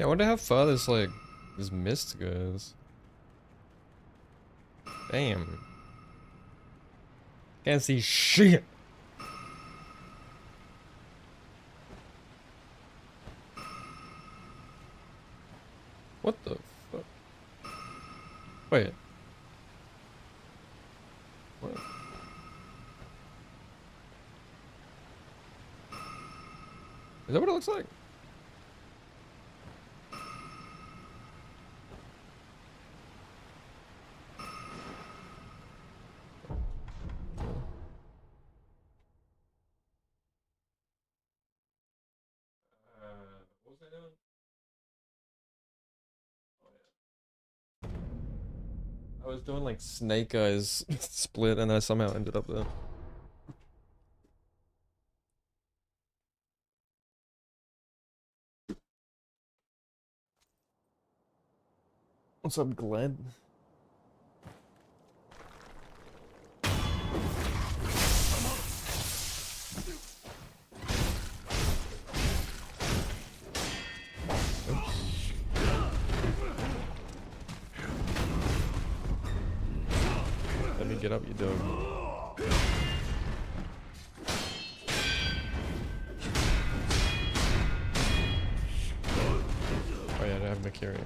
Yeah, I wonder how far this, like, this mist goes. Damn. Can't see shit. What the fuck? Wait. What? Is that what it looks like? I was doing like Snake Eyes split and I somehow ended up there. What's up, Glad? Let me get up, you dog. Oh yeah, I have Mercury.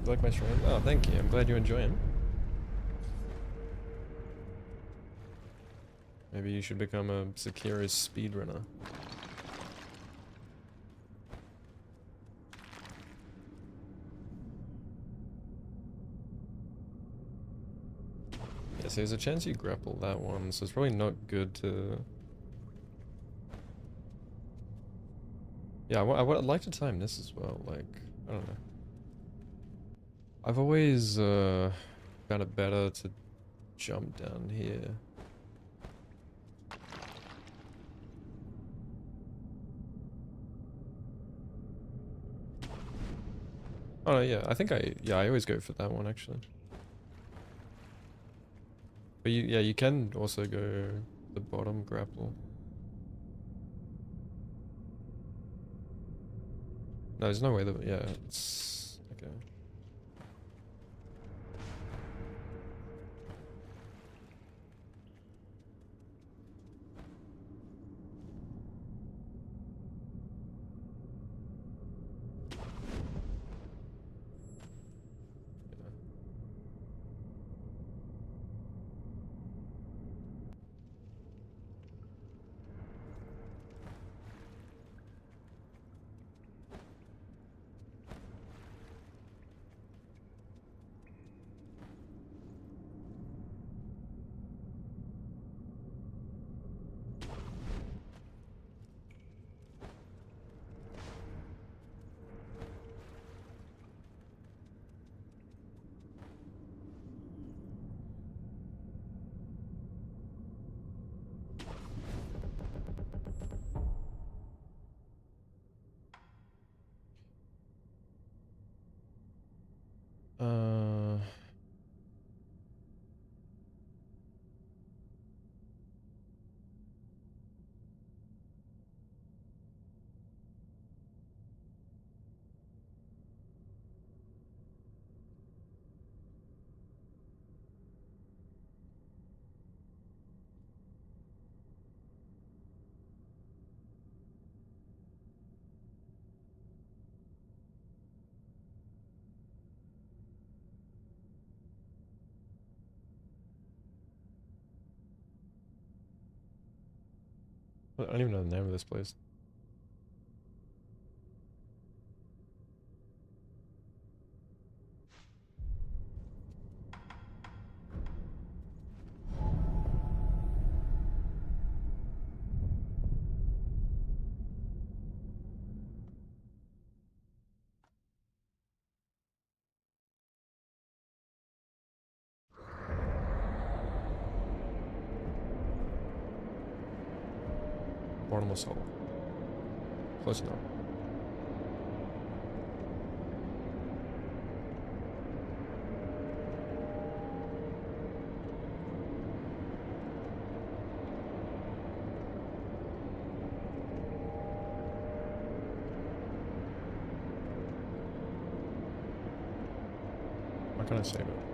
You like my stream? Oh, thank you. I'm glad you enjoy him. Maybe you should become a Sekira's speedrunner. Yeah, so there's a chance you grapple that one, so it's probably not good to... Yeah, I'd like to time this as well, like, I don't know. I've always found it better to jump down here. Oh no, yeah, I think I always go for that one actually. But you can also go the bottom grapple. No, there's no way that, yeah, it's, okay. Uh... I don't even know the name of this place. Bottomless hole. Close enough. can't I save it?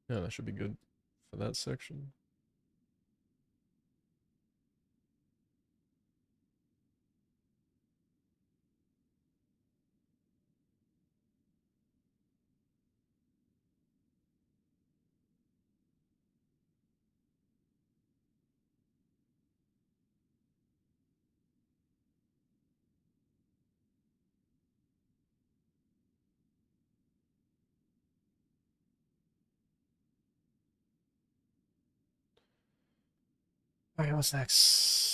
Yeah, that should be good for that section. Alright, what's next?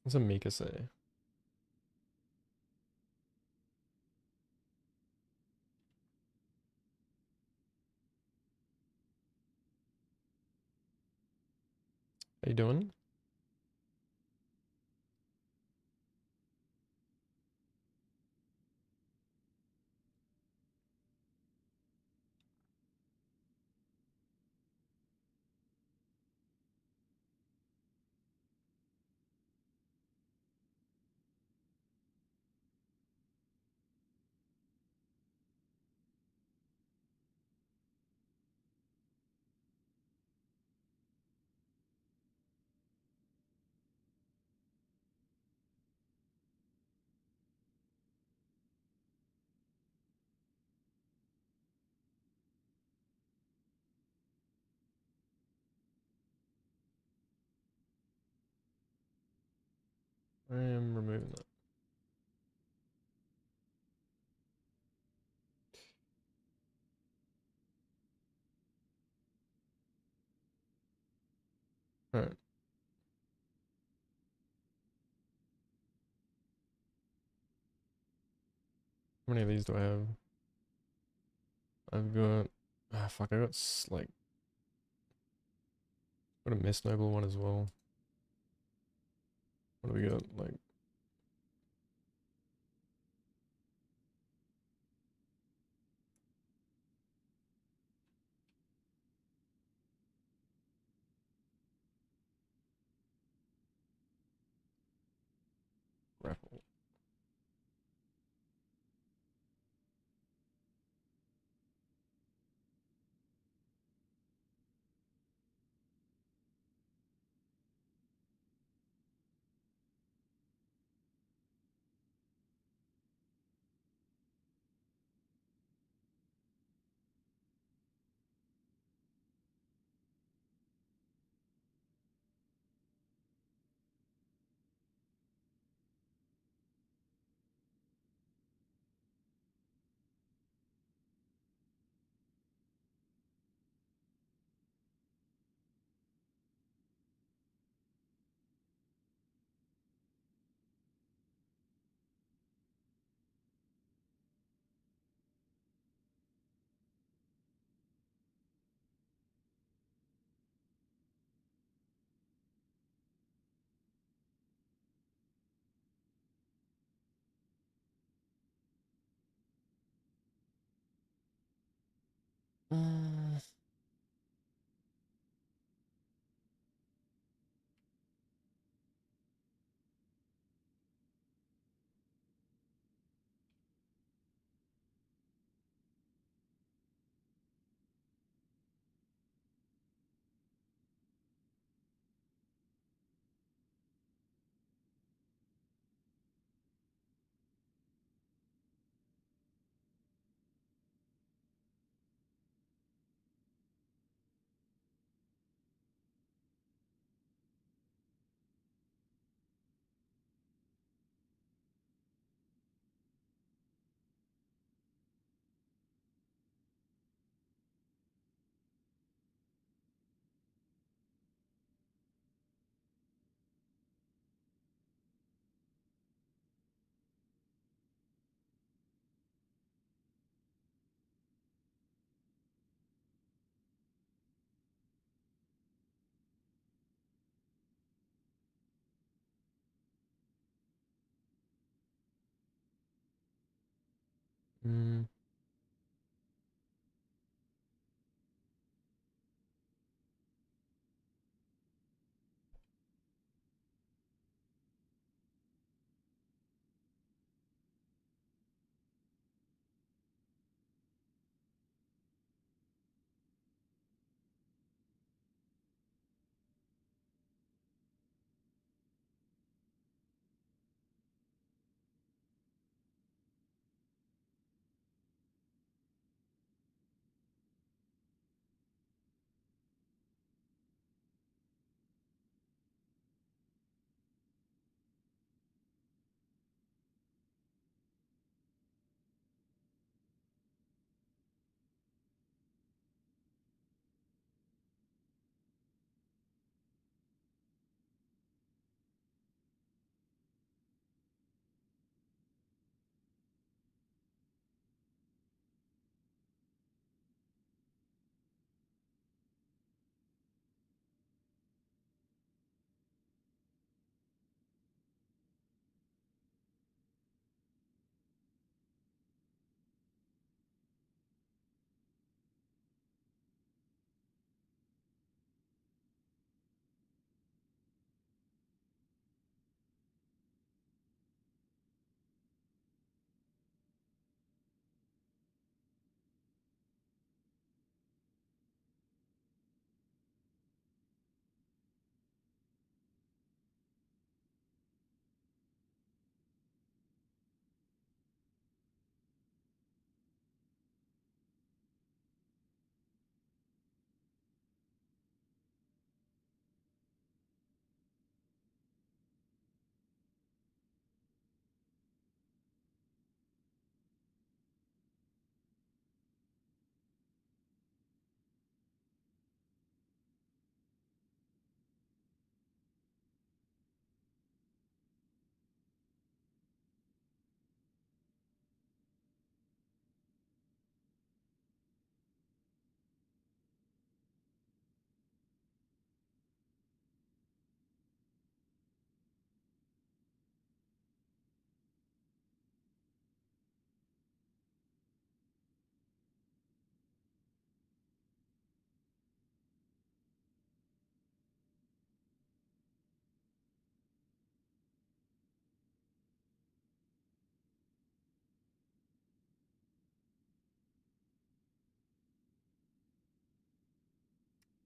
What's a Mika say? How you doing? I am removing that. Alright. How many of these do I have? I've got... Ah, fuck, I got, like... Got a Miss Noble one as well. What do we got? Like... Grapple. Mm. Mm.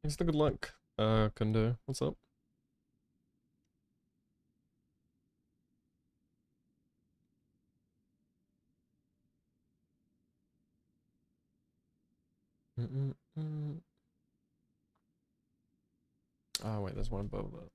Thanks for the good luck, Kundo. What's up? Oh wait, there's one above that.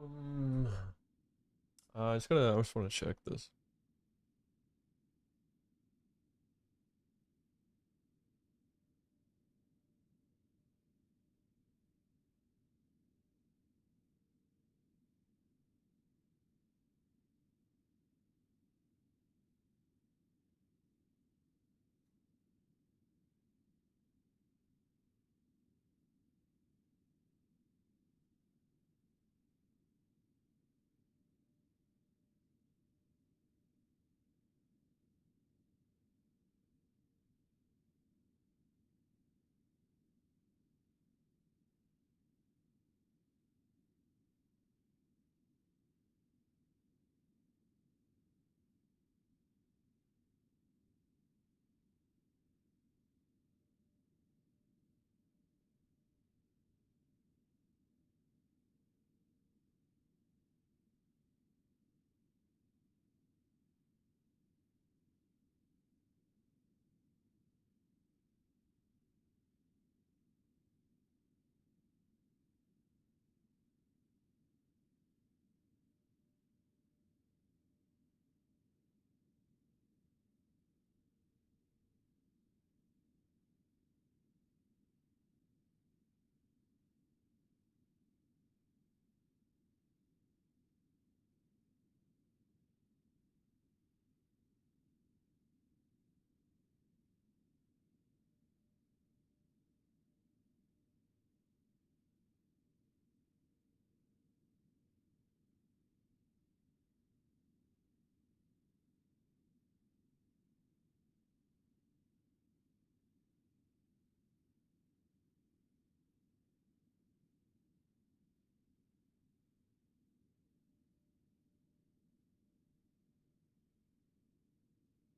Um, I just want to check this.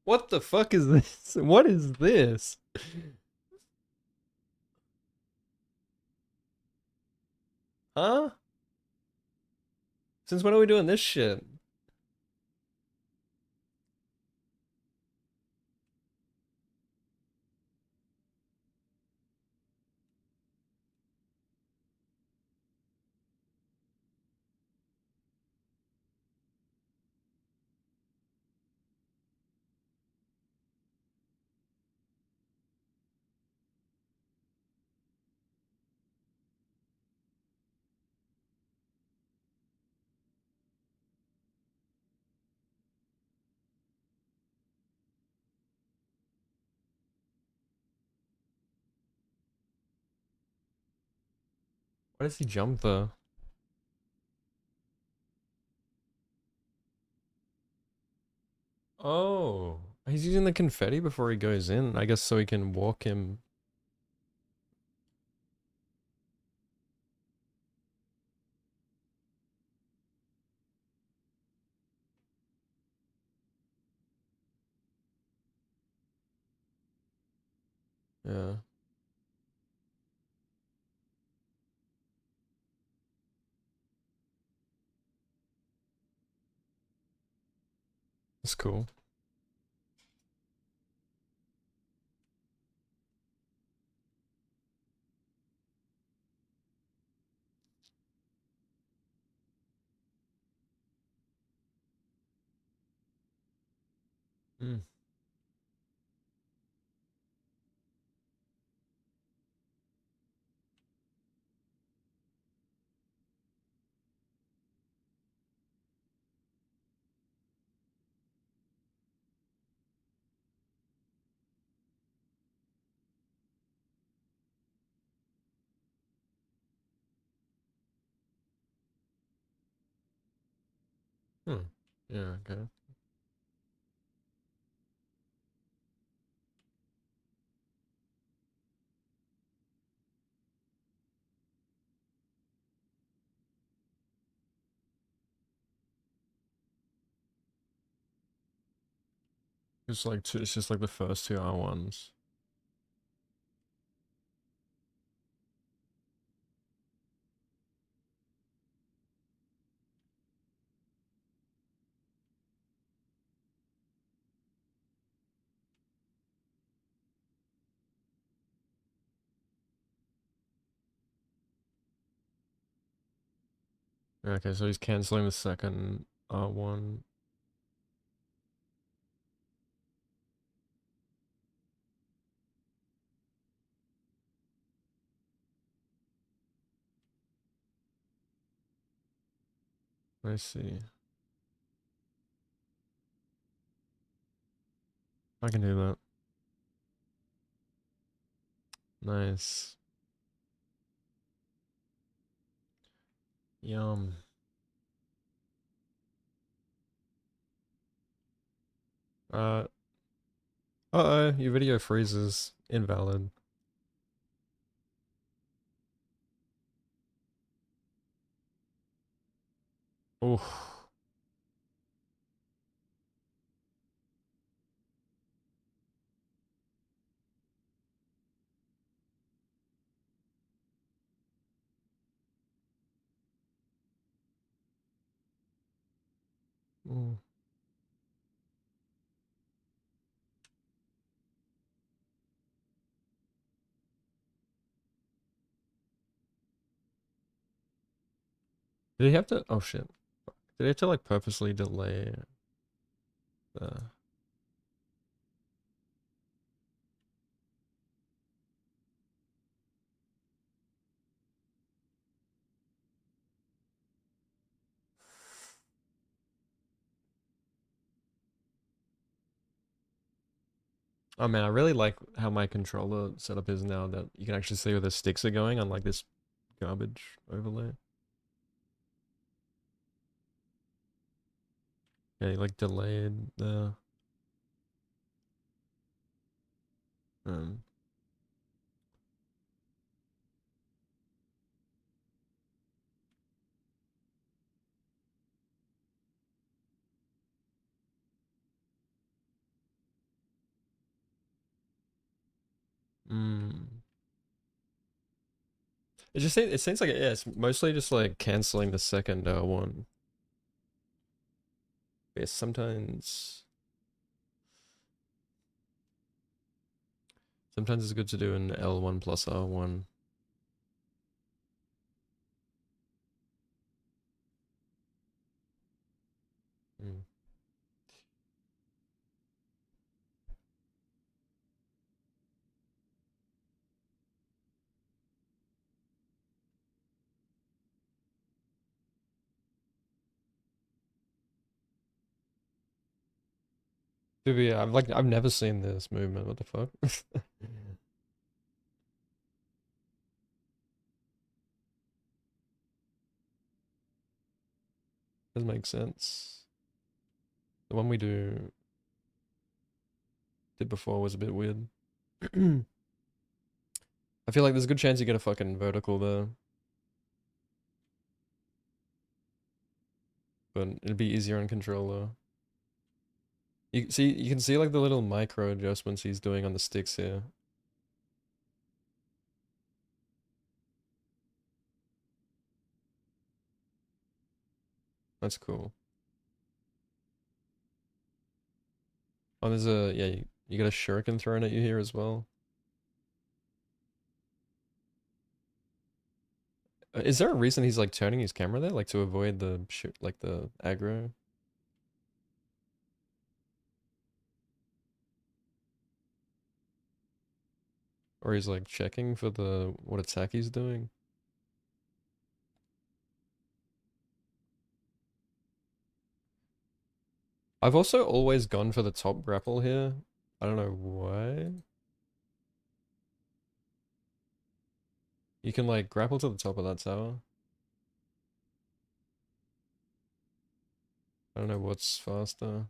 What the fuck is this? What is this? Huh? Since when are we doing this shit? Why does he jump though? Oh, he's using the confetti before he goes in. I guess so he can walk him. Yeah, that's cool. Mm. Hmm. Yeah, okay. It's like two, it's just like the first two R1s. Okay, so he's canceling the second R1. I see. I can do that. Nice. Yum. Uh, uh-oh, your video freezes. Invalid. Oh. Mm. Did he have to? Oh shit. Did he have to like purposely delay the? Oh man, I really like how my controller setup is now that you can actually see where the sticks are going on like this garbage overlay. Yeah, you like delayed the um mm. It seems like yeah, it's mostly just like canceling the second one. Yes, sometimes it's good to do an L1 plus R1. Mm. To be, I've never seen this movement. What the fuck? Doesn't make sense. The one we did before was a bit weird. I feel like there's a good chance you get a fucking vertical there, but it'd be easier on controller. You can see like the little micro adjustments he's doing on the sticks here. That's cool. Oh, there's a yeah, you got a shuriken thrown at you here as well. Is there a reason he's like turning his camera there, like to avoid the like the aggro? Or he's like checking for the what attack he's doing? I've also always gone for the top grapple here. I don't know why. You can like grapple to the top of that tower. I don't know what's faster.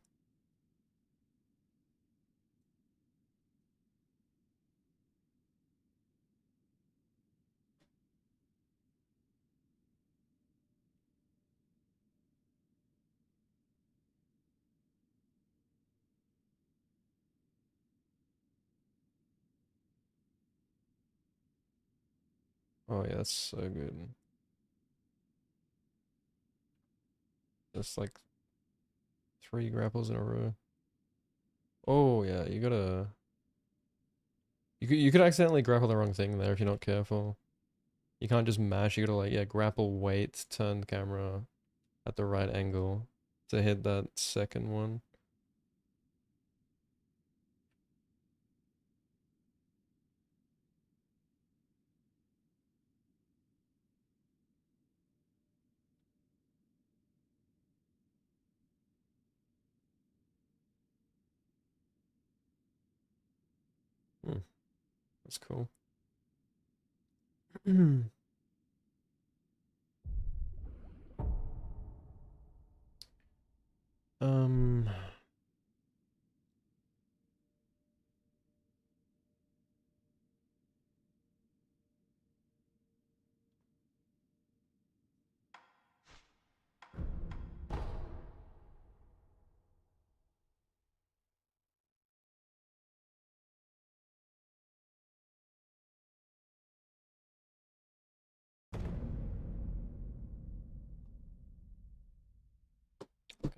Oh yeah, that's so good. Just like 3 grapples in a row. Oh yeah, you gotta. You could accidentally grapple the wrong thing there if you're not careful. You can't just mash. You gotta like grapple, wait, turn the camera at the right angle to hit that second one. Hmm, that's cool. um.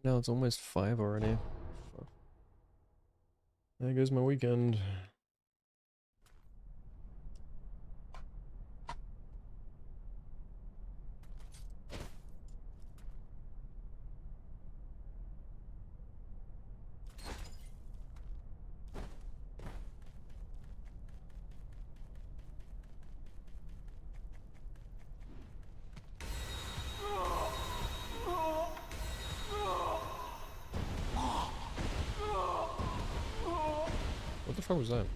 Now it's almost 5 already. Fuck. There goes my weekend. What the fuck was that?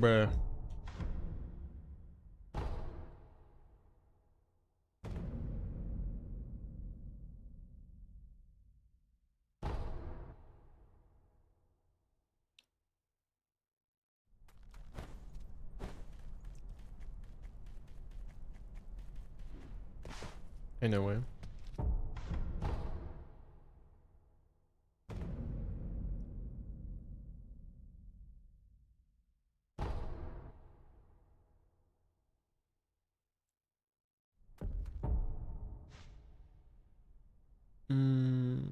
Bruh. Ain't no way. Mm.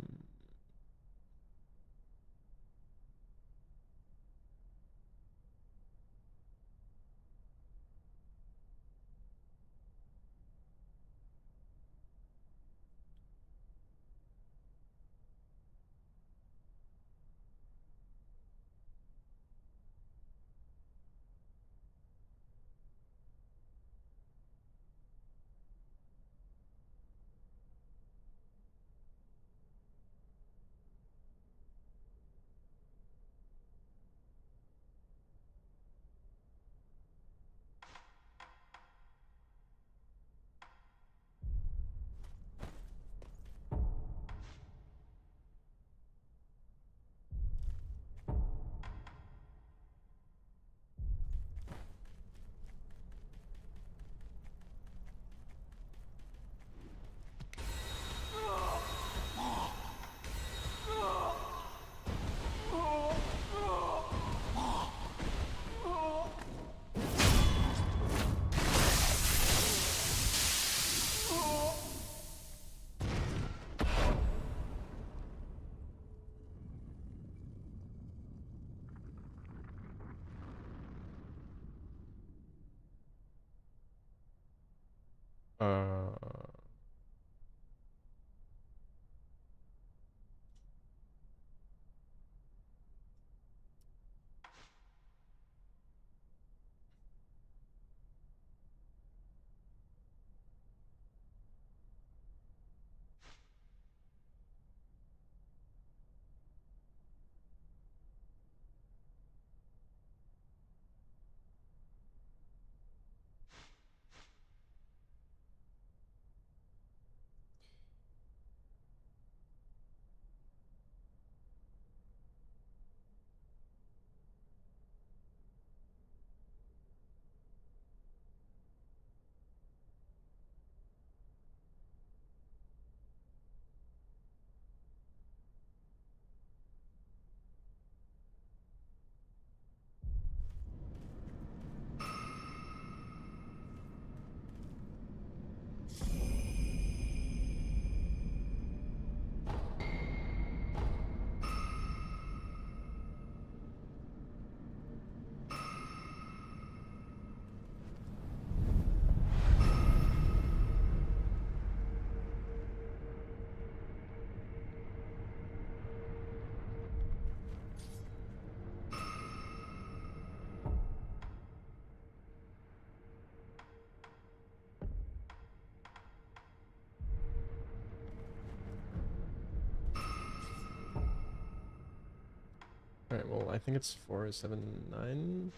Alright, well, I think it's 4079.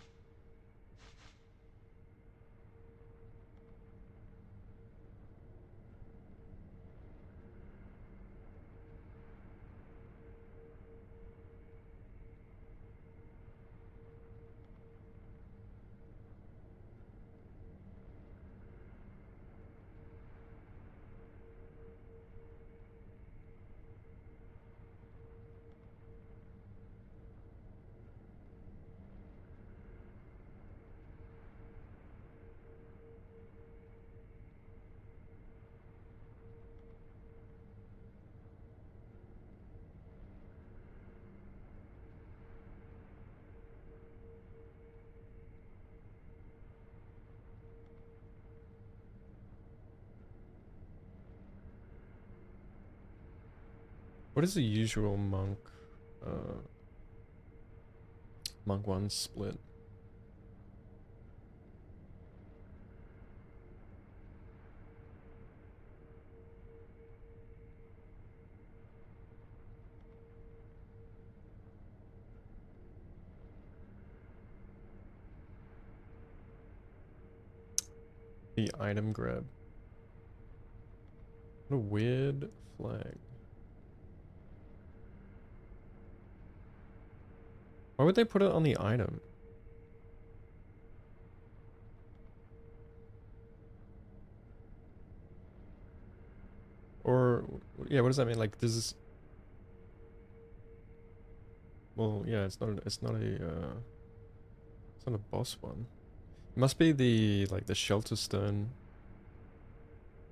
What is the usual monk? Monk 1 split. The item grab. What a weird flag. Why would they put it on the item? Or, yeah, what does that mean? Like, this is... Well, yeah, it's not it's not a boss one. It must be the, like, the shelter stone.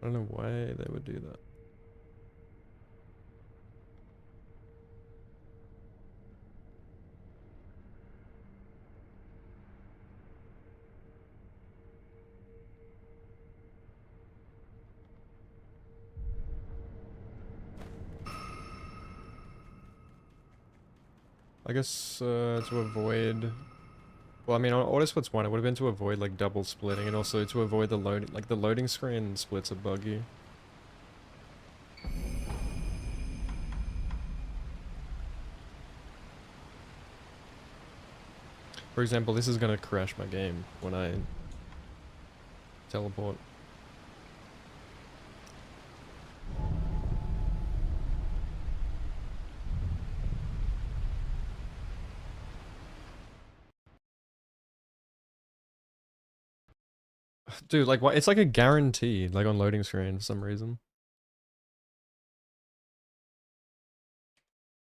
I don't know why they would do that. I guess to avoid, well, I mean, on Autosplit's one, it would have been to avoid like double splitting, and also to avoid the load, like the loading screen splits are buggy. For example, this is gonna crash my game when I teleport. Dude, like, why? It's like a guarantee, like on loading screen for some reason.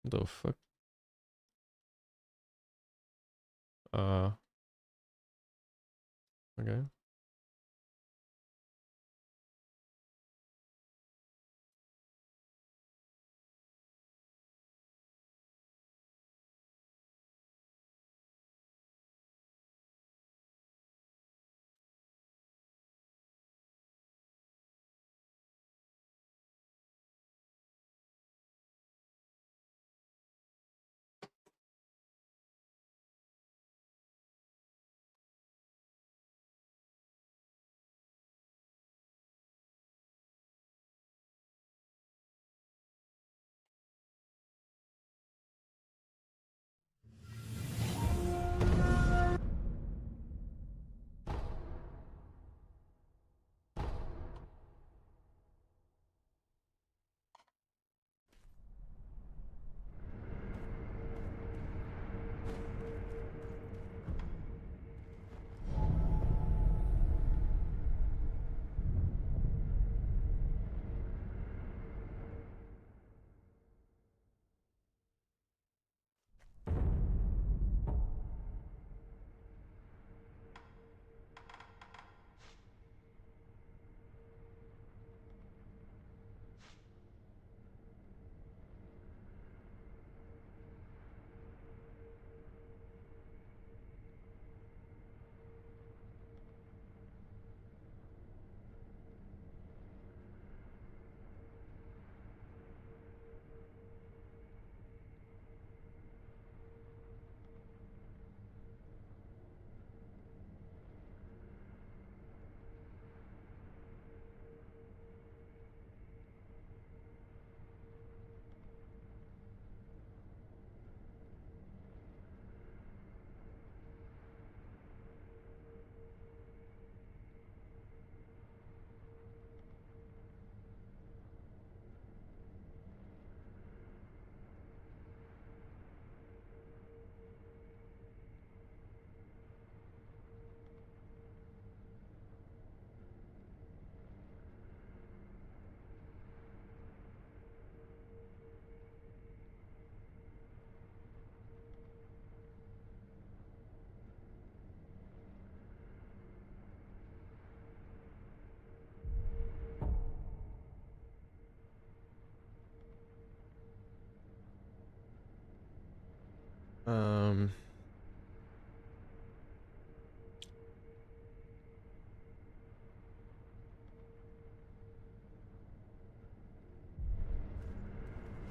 What the fuck? Okay.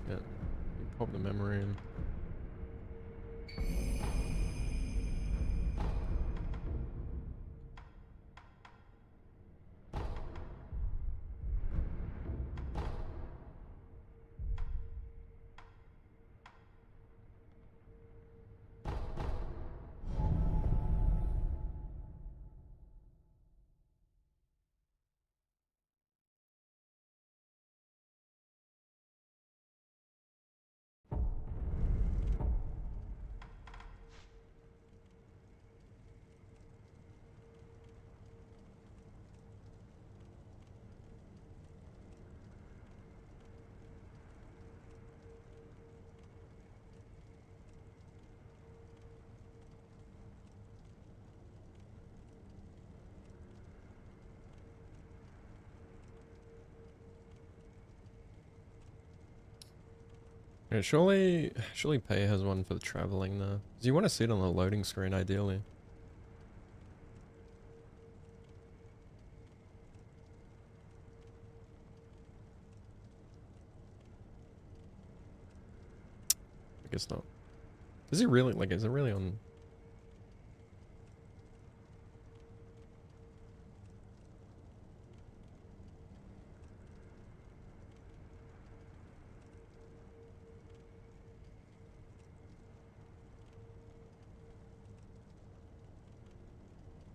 Yeah, pop the memory in. Yeah, surely Pay has one for the traveling though. 'Cause you want to see it on the loading screen ideally. I guess not. Is it really like? Is it really on?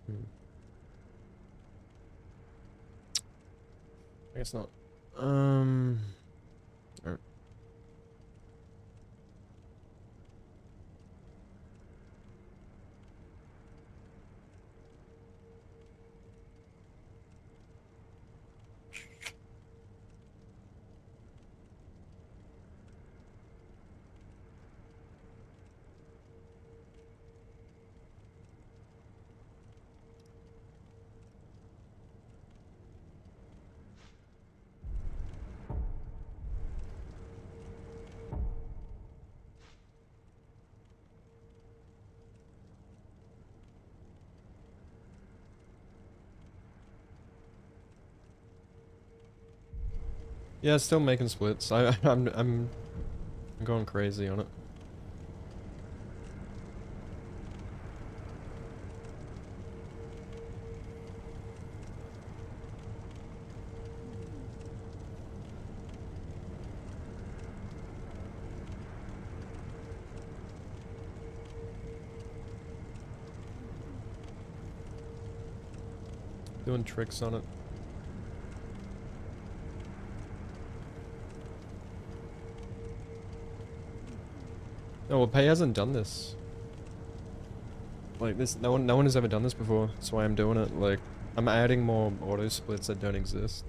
Hmm. I guess not. Alright. Yeah, still making splits. I'm going crazy on it. Doing tricks on it. Oh well, Pay hasn't done this. Like this, no one has ever done this before. That's why I'm doing it. Like, I'm adding more auto splits that don't exist.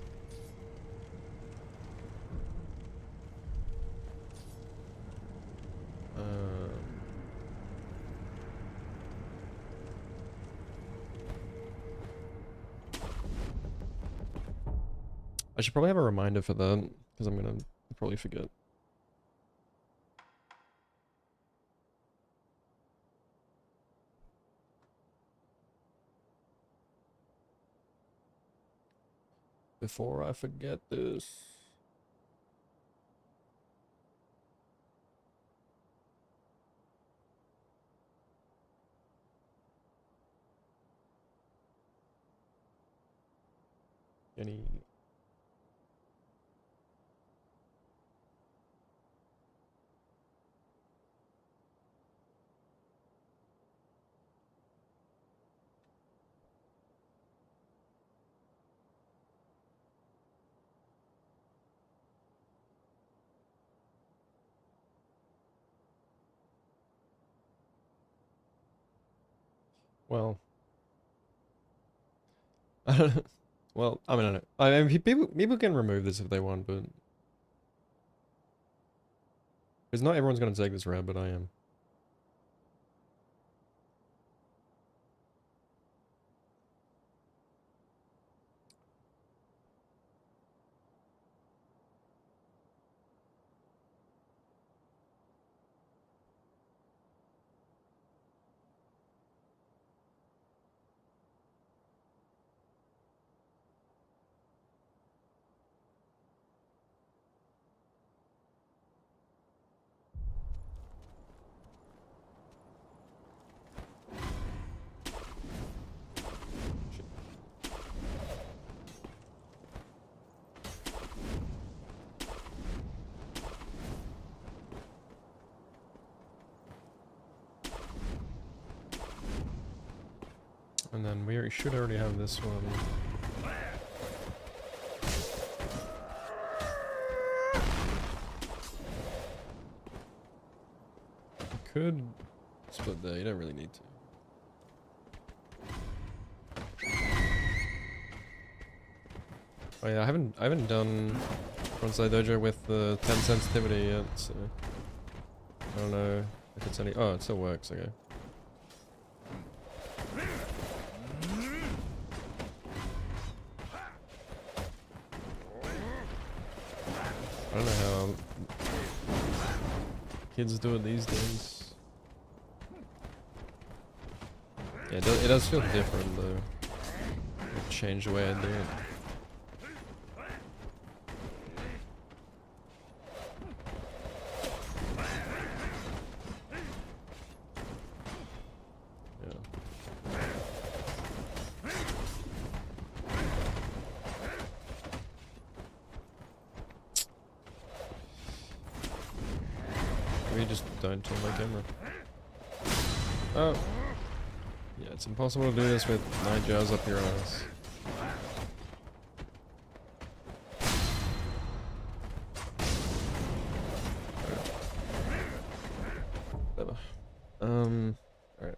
I should probably have a reminder for that, because I'm gonna probably forget. Before I forget this. Any... Well... well, I mean, I don't know. I mean, people can remove this if they want, but... Because not everyone's gonna take this route, but I am. And then we should already have this one. You could split there, you don't really need to. Oh yeah, I haven't done Frontside Dojo with the 10 sensitivity yet, so I don't know if it's any. Oh, it still works. Okay. I don't know how kids do it these days. Yeah, it does feel different though. It changed the way I do it. Just don't turn my camera. Oh. Yeah, it's impossible to do this with 9 jars up your ass. Whatever. Alright.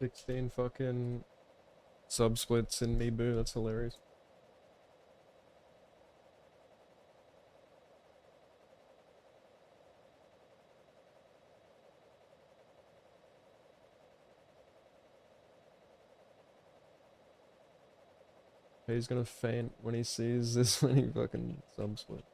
16 fucking sub splits in Mibu. That's hilarious. He's gonna faint when he sees this many fucking sub split.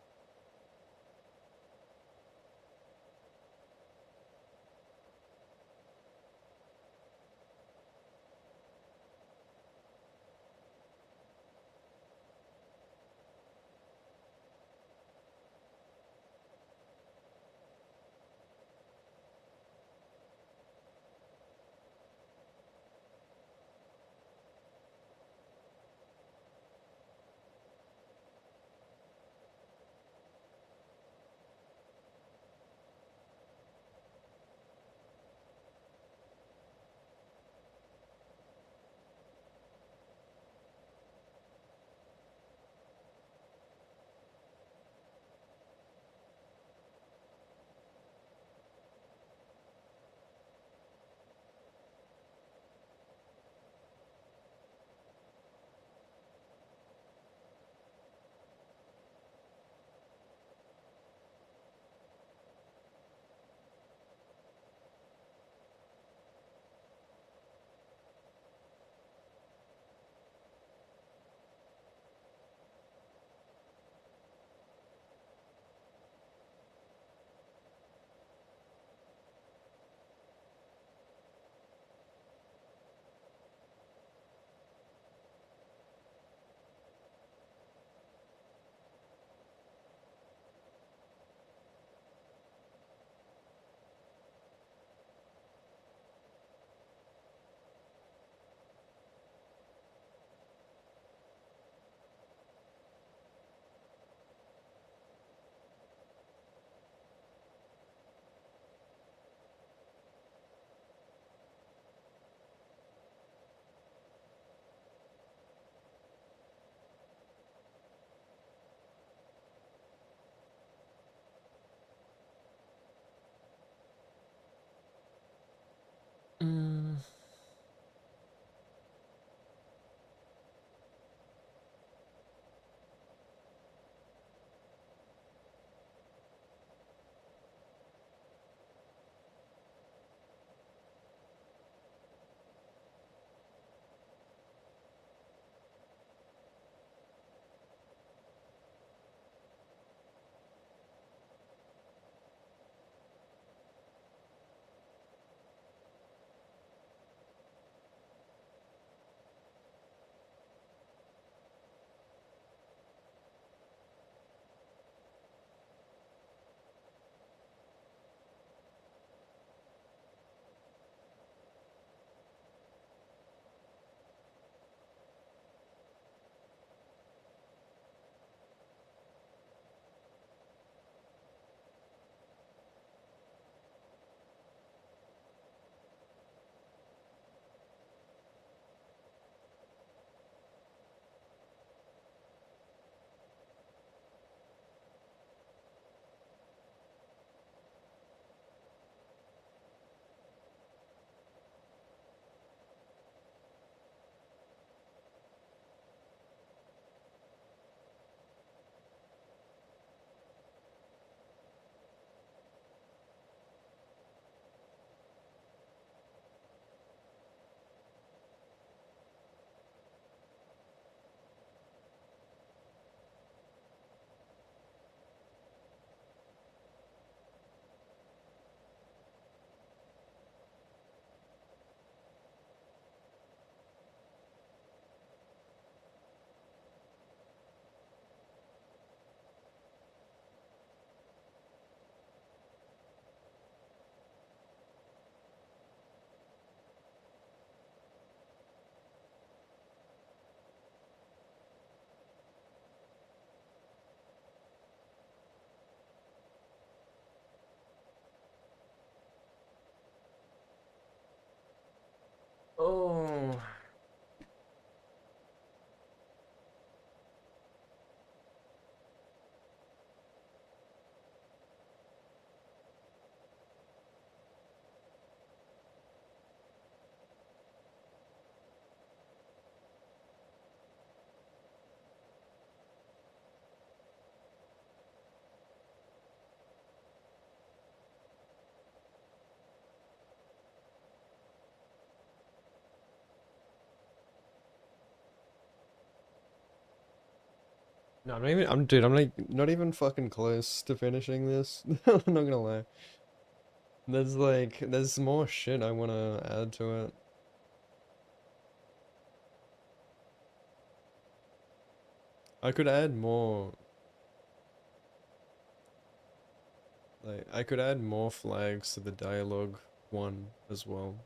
No, I'm not even. Dude. I'm like not even fucking close to finishing this. I'm not gonna lie. There's more shit I wanna add to it. I could add more. Like, I could add more flags to the dialogue one as well.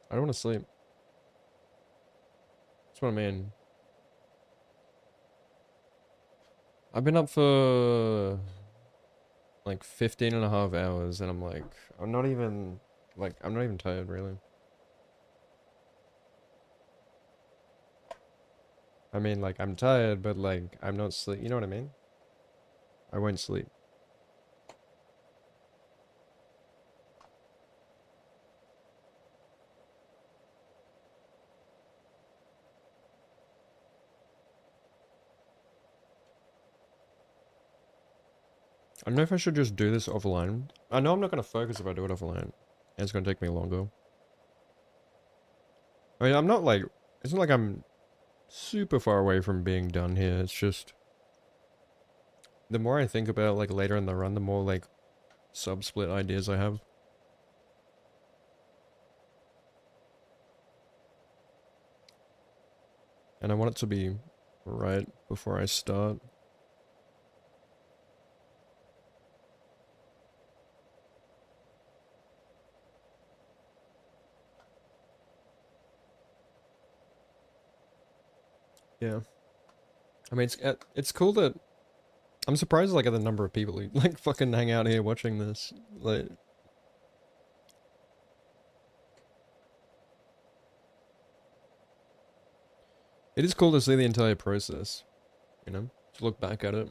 I don't want to sleep. That's what I mean. I've been up for like 15.5 hours and I'm like, I'm not even tired really. I mean, like, I'm tired, but like, I'm not sleep. You know what I mean? I won't sleep. I don't know if I should just do this offline. I know I'm not going to focus if I do it offline. And it's going to take me longer. I mean, I'm not like... It's not like I'm super far away from being done here. It's just... The more I think about it, like, later in the run, the more, like, sub-split ideas I have. And I want it to be right before I start. Yeah. I mean, it's cool that... I'm surprised, like, at the number of people who, like, fucking hang out here watching this. Like... It is cool to see the entire process, you know? To look back at it.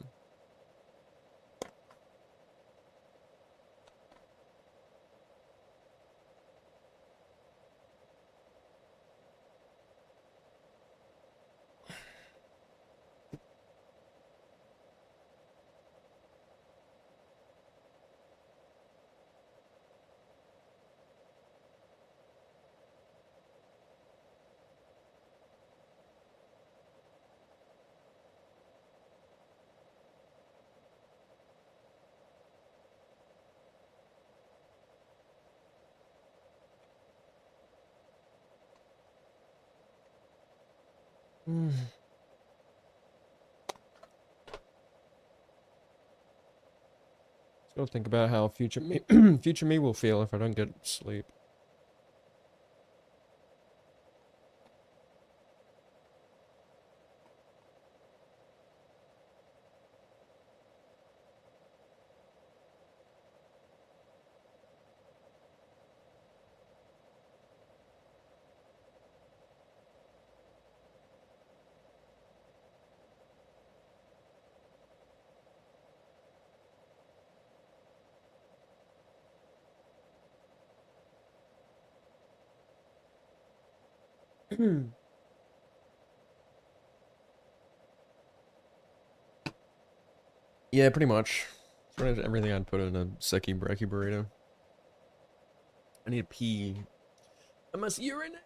Still think about how future me, future me will feel if I don't get sleep. Yeah, pretty much. Pretty much everything I'd put in a seki breki burrito. I need to pee. I must urinate.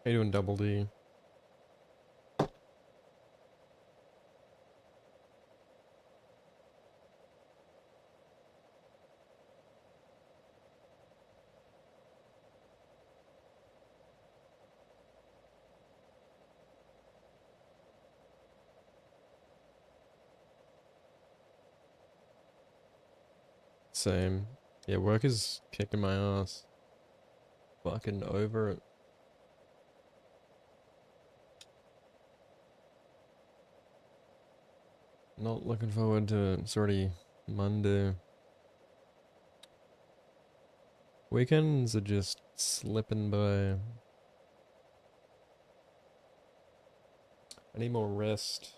How you doing, Double D? Same. Yeah, work is kicking my ass. Fucking over it. Not looking forward to it. It's already Monday. Weekends are just slipping by. I need more rest.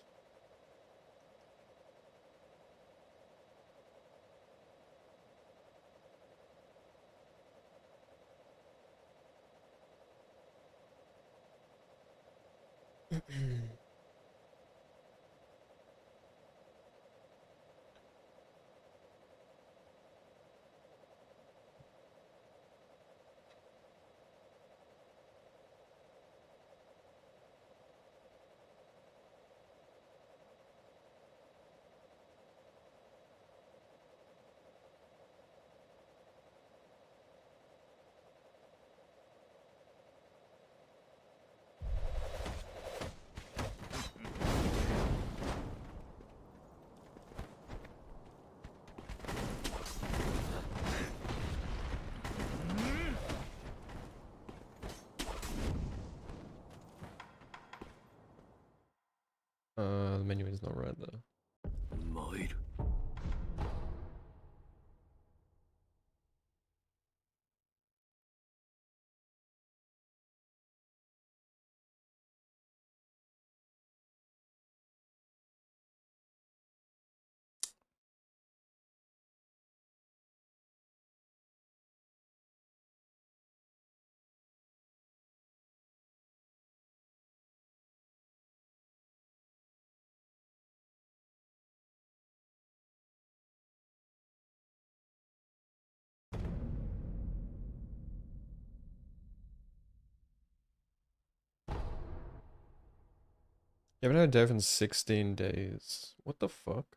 The menu is not right though. 参る。You haven't had a dev in 16 days. What the fuck?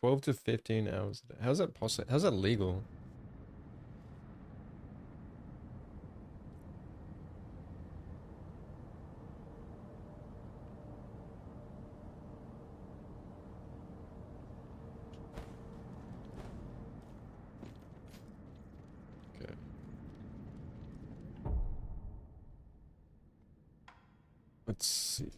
12 to 15 hours a day. How's that possible? How's that legal? Okay. Let's see.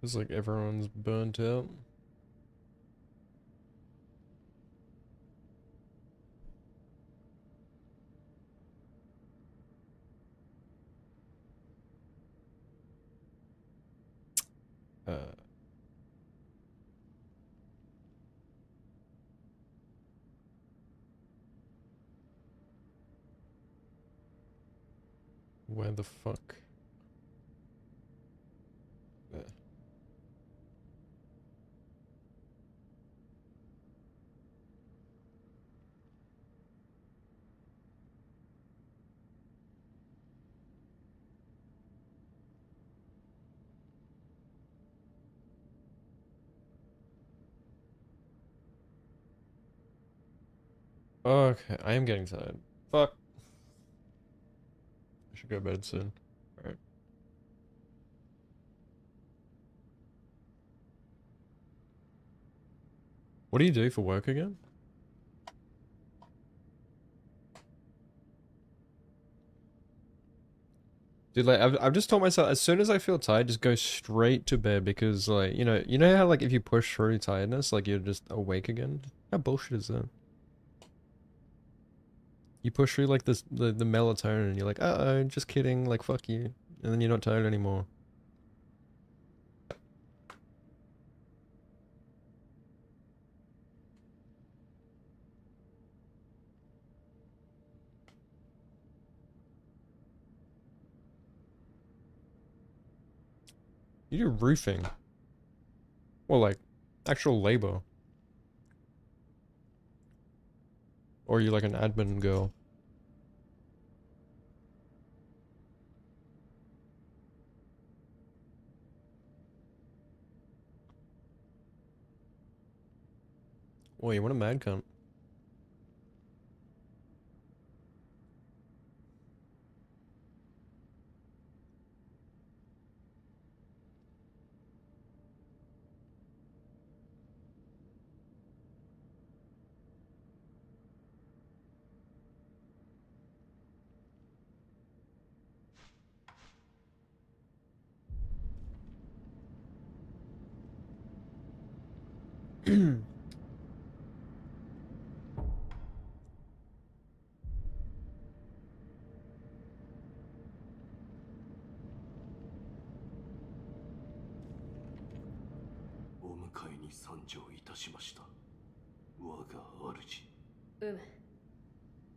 It's like everyone's burnt out. Uh, where the fuck? There. Okay, I am getting tired. Fuck. I should go to bed soon. Alright. What do you do for work again? Dude, like I've just told myself as soon as I feel tired, just go straight to bed because like you know how like if you push through tiredness, like you're just awake again. How bullshit is that? You push through like the melatonin and you're like, uh-oh, just kidding, like fuck you. And then you're not tired anymore. You do roofing. Well, like actual labor. Or are you like an admin girl? Well, you want a mad cunt.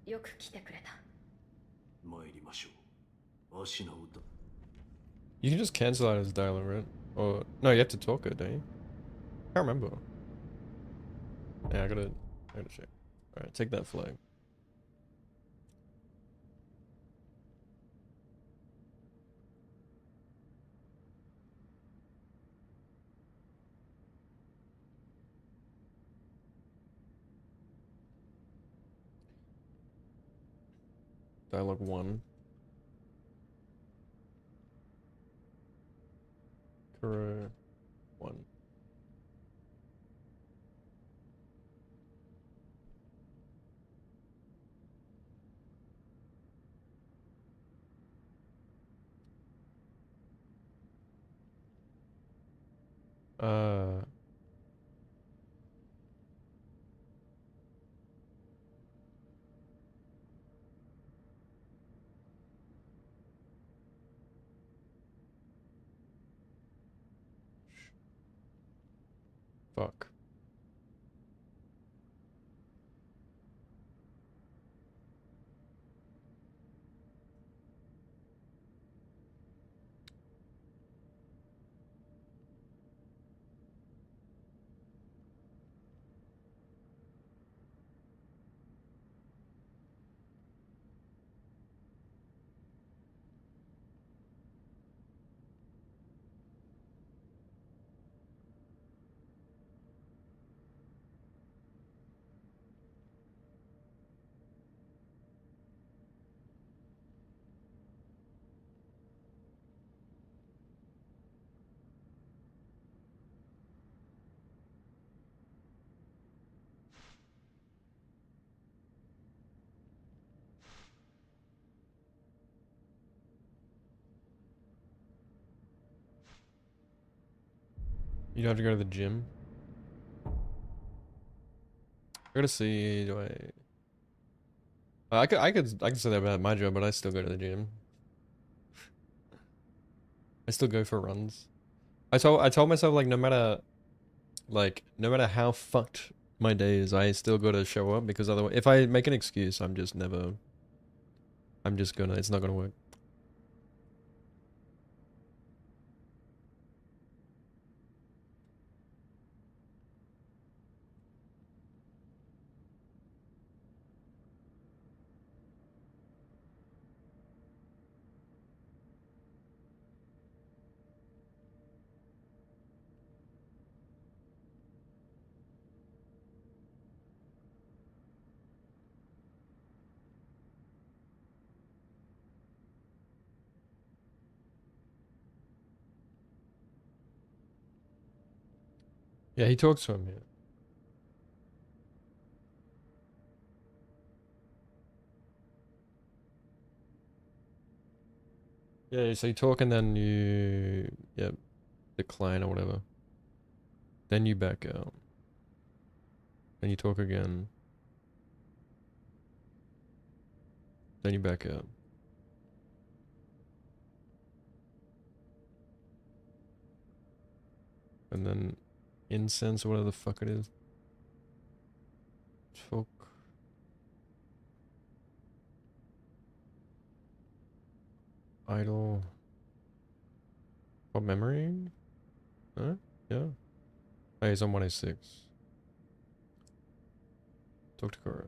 よく来てくれた。You can just cancel out his dialogue, right? Or no, you have to talk it, don't you? Can't remember. Yeah, I gotta check. Alright, take that flag. Dialogue 1. Kuro 1. Uh, fuck. You don't have to go to the gym. I gotta see. Do I could say that about my job, but I still go to the gym. I still go for runs. I told myself like no matter how fucked my day is, I still gotta show up because otherwise, if I make an excuse, I'm just gonna, it's not gonna work. Yeah, he talks to him, yeah. Yeah, so you talk and then you, yeah, decline or whatever. Then you back out. Then you talk again. Then you back out. And then incense or whatever the fuck it is. Talk. Idle. What memory? Huh? Yeah. Oh, he's on 106. Talk to Cora.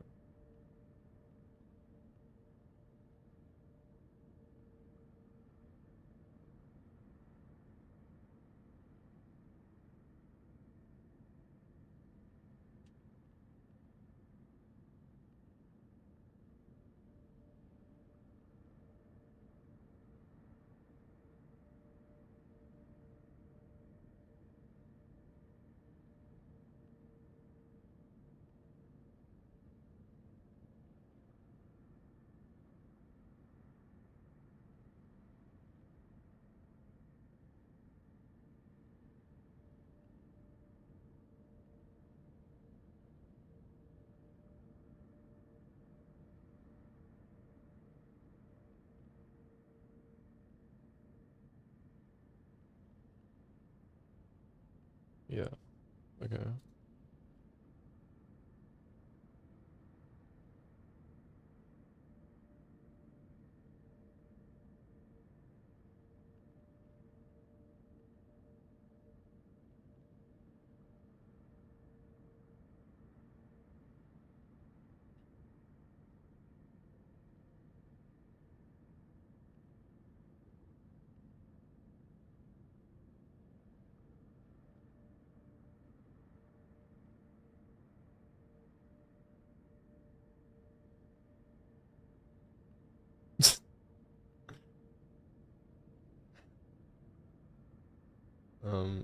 Yeah. Okay.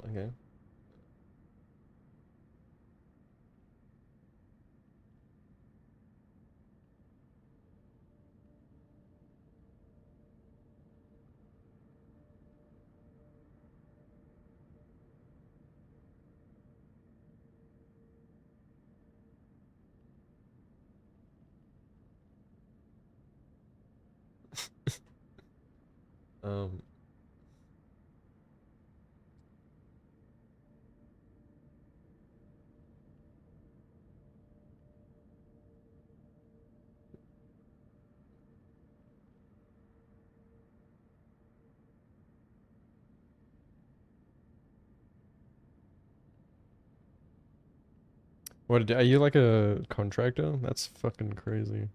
Okay. Um, are you like a contractor? That's fucking crazy.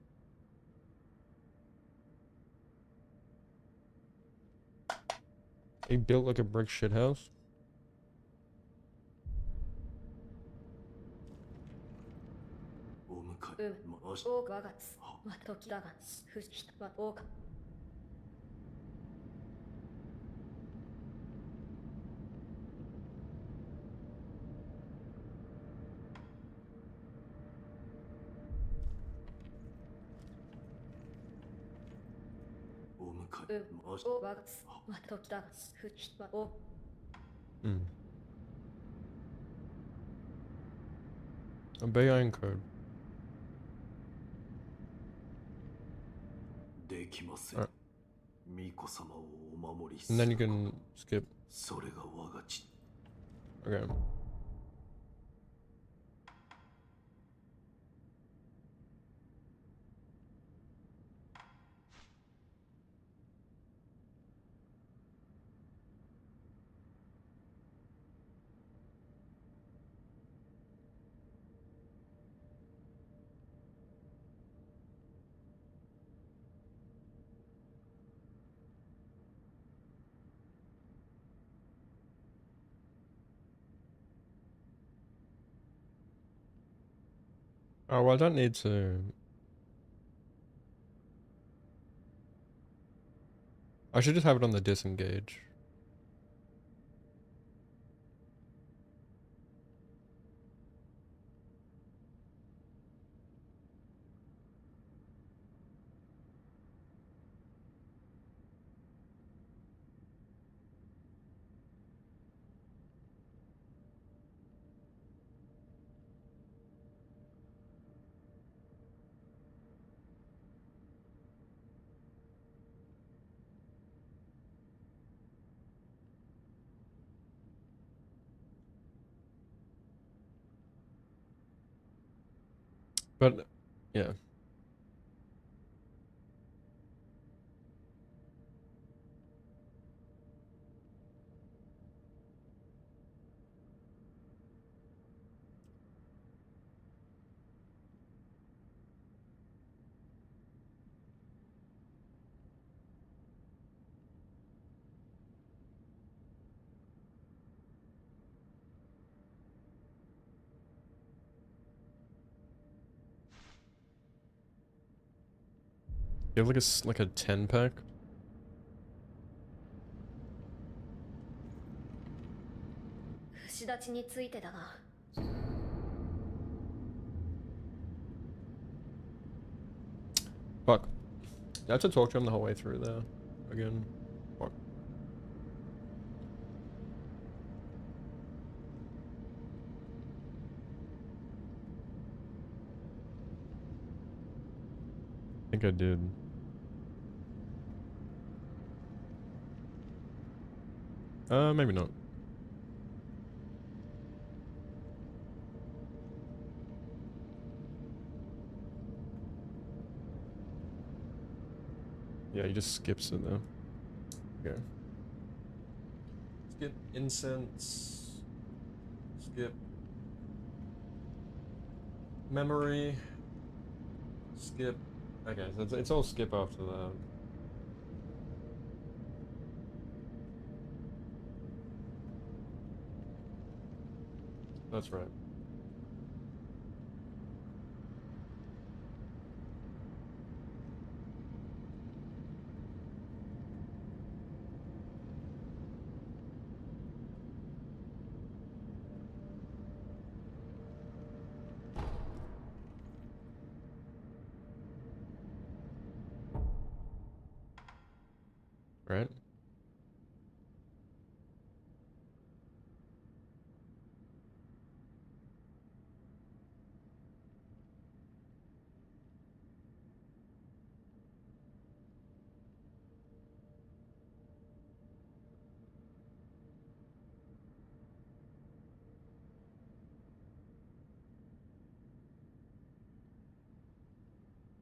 He built like a brick shit house. Mm. Obey iron code. できません。 Alright. 巫女様をお守りす And then る you can skip. それが我が父。 Okay. Oh, well, I don't need to. I should just have it on the disengage. But, yeah. You have like a 10 pack? Fuck. I had to talk to him the whole way through there. Again. Fuck. I think I did. Maybe not. Yeah, he just skips it though. Okay. Skip incense. Skip memory. Skip. Okay, so it's all skip after that. That's right. Right?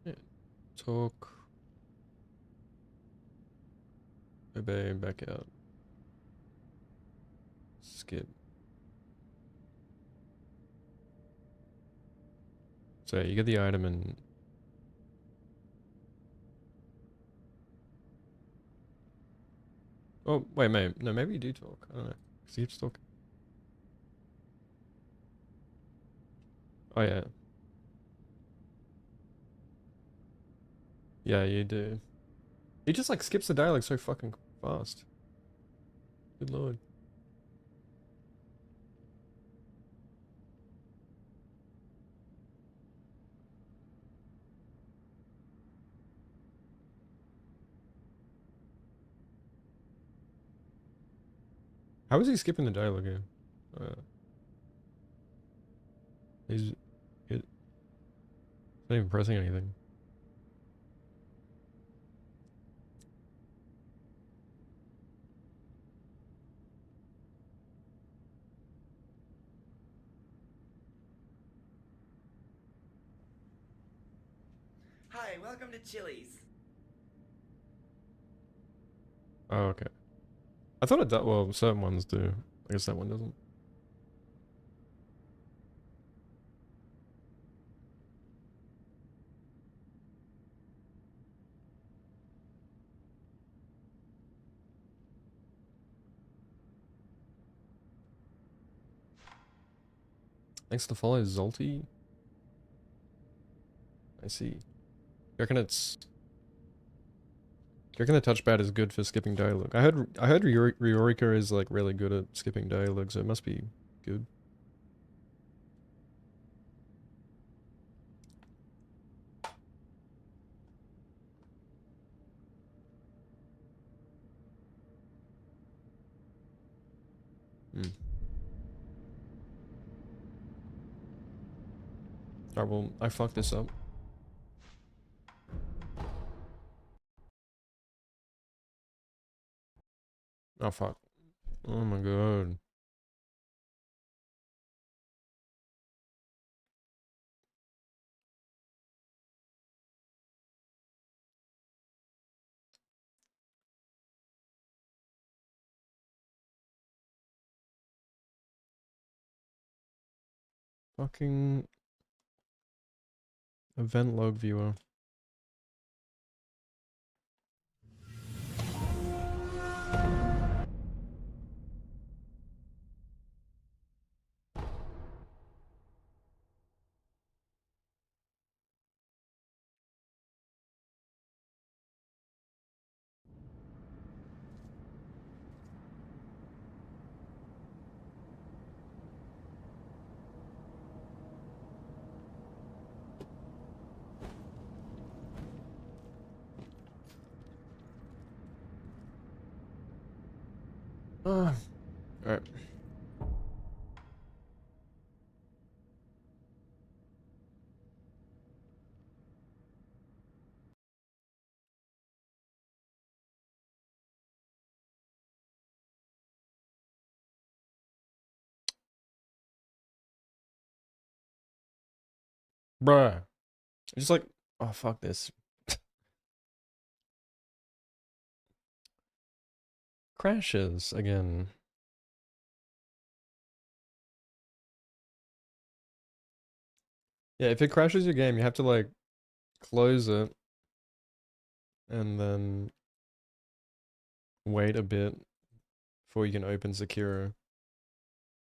Yeah. Talk. Obey, back out. Skip. So you get the item and... Oh, wait, no, maybe you do talk. I don't know. Because he keeps talking. Oh, yeah. Yeah, you do. He just, like, skips the dialogue so fucking fast. Good lord. How is he skipping the dialogue here? He's... Not even pressing anything. Hi, welcome to Chili's. Oh, okay. I thought it does. Well, certain ones do. I guess that one doesn't. Thanks to follow Zolty. I see. You reckon it's... You reckon the touchpad is good for skipping dialogue? I heard Riorika is like really good at skipping dialogue, so it must be good. Hmm. Alright, well, I fucked this up. Oh fuck. Oh my god. Fucking event log viewer. Alright. Bruh. It's just like, oh fuck this. Crashes again. Yeah, if it crashes your game, you have to like close it and then wait a bit before you can open Zakira,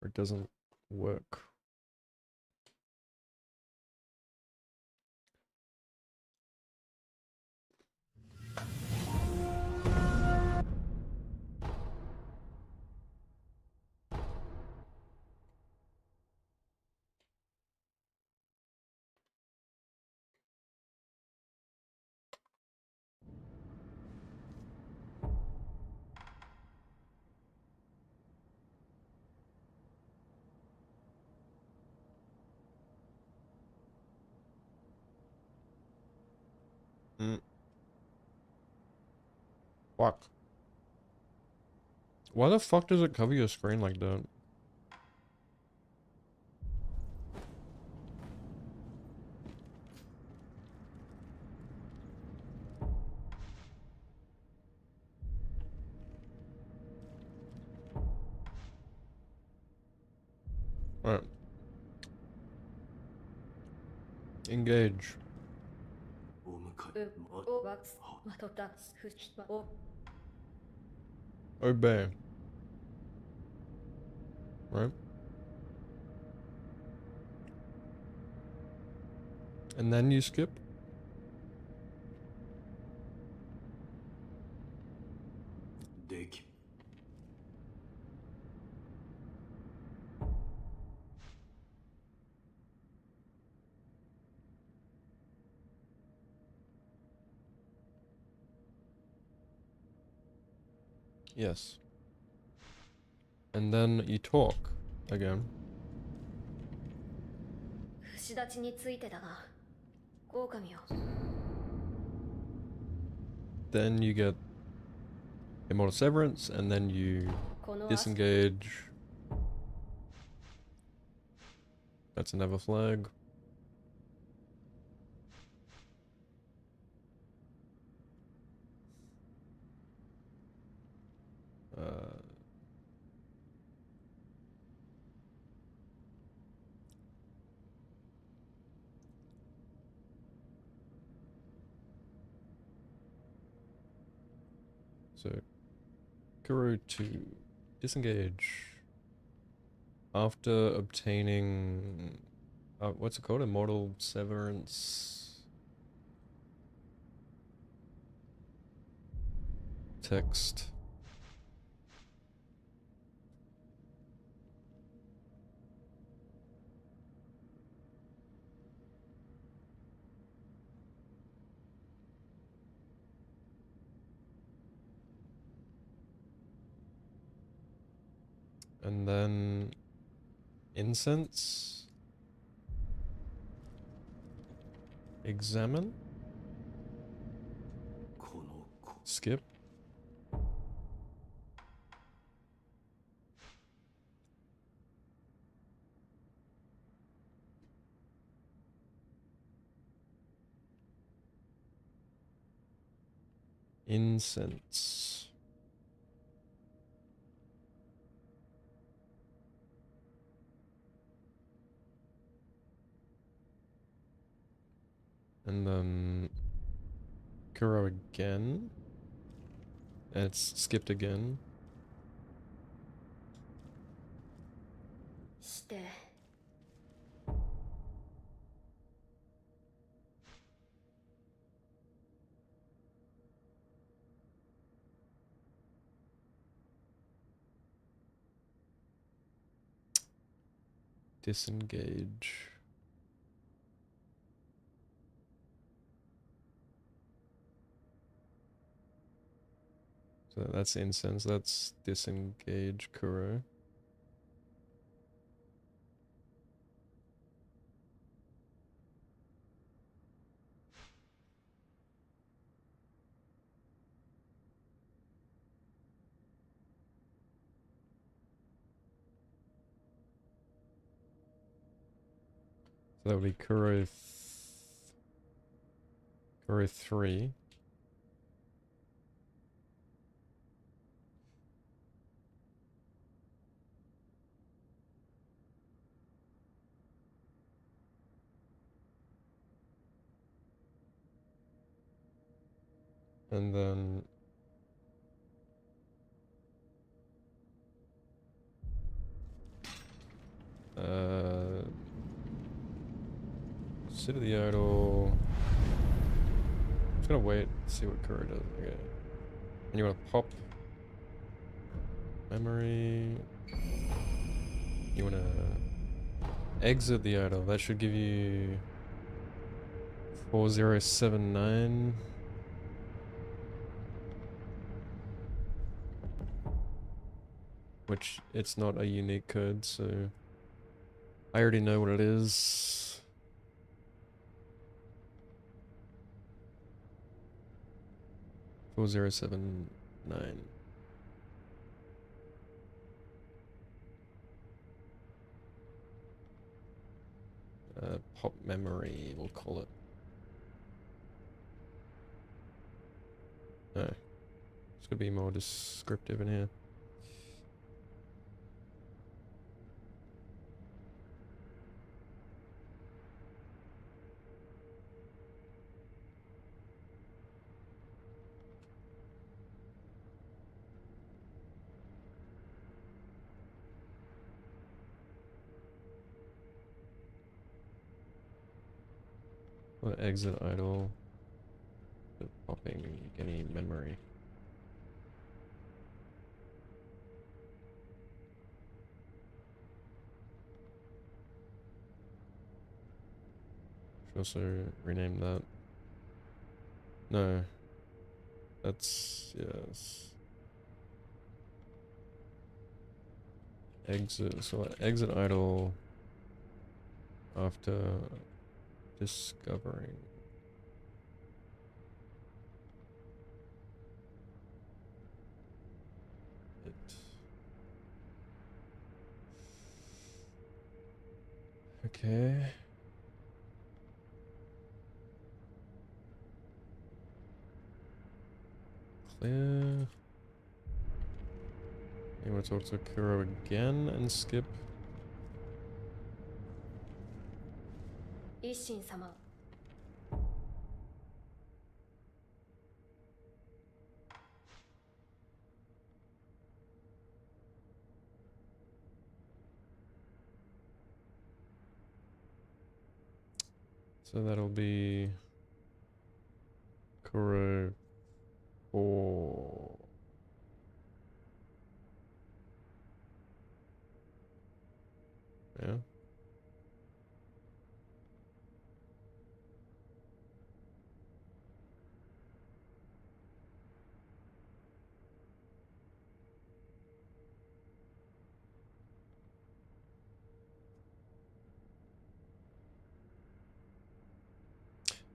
or it doesn't work. Mm. Fuck. Why the fuck does it cover your screen like that? Alright. Engage. お迎えおワックスまとったふひまお Obey. Right? And then you skip? Deck. Yes. And then you talk again. 串立ちについてだが狼よ。 Then you get Immortal Severance, and then you この disengage. That's another flag. So, Kuro to disengage after obtaining what's it called? Immortal Severance text. And then incense. Examine. Skip. Incense. And then Kuro again. And it's skipped again. して Disengage. So that's incense, that's disengage Kuro. So that would be Kuro 3. And then sit of the idol. I'm just gonna wait, see what Kuro does. Okay. And you wanna pop memory. You wanna exit the idol. That should give you 4079. Which it's not a unique code, so I already know what it is. Four zero seven nine. Pop memory, we'll call it. No, it's gonna be more descriptive in here. Exit idle. Popping any memory. Should also rename that. No. That's yes. Exit, so exit idle after discovering. Okay. Clear. You want to talk to Kuro again and skip? 一心様 So that'll be Kuro 4. Yeah.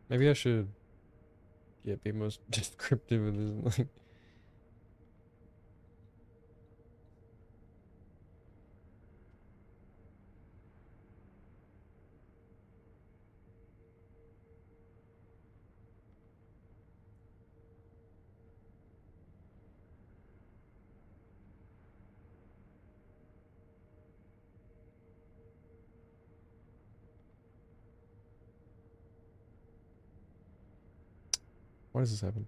Maybe I should, yeah, be most descriptive with this. Like, why does this happen?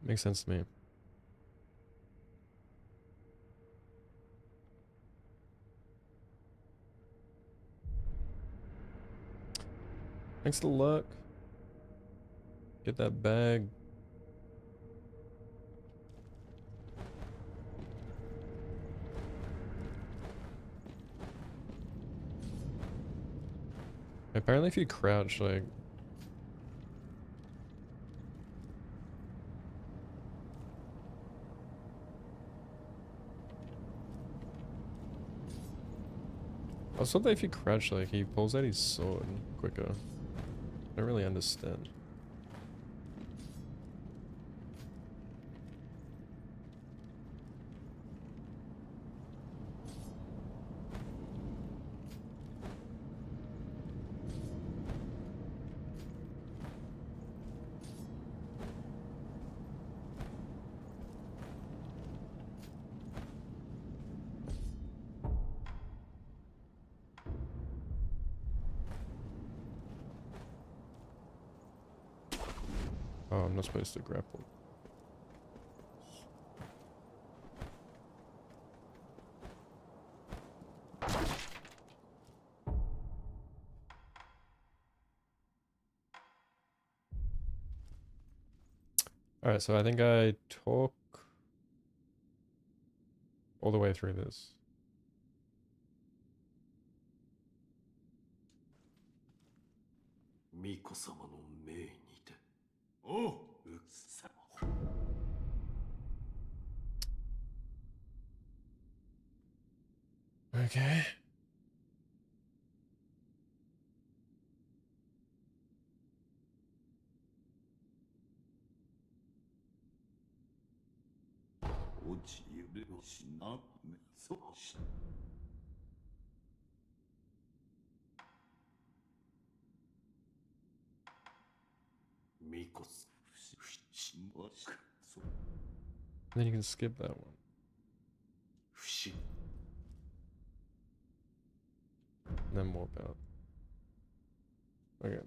Makes sense to me. Thanks to luck. Get that bag. Apparently if you crouch, like... I was told that if you crouch, like, he pulls out his sword quicker. I don't really understand. Oh, I'm not supposed to grapple. Alright, so I think I talk all the way through this. 巫女様の命にて。おう。うっさ。 Okay. 落ちゆれをしなめそうし。巫女様。しまく。そう。 Then you can skip that one. 不死。 And then warp out. Okay.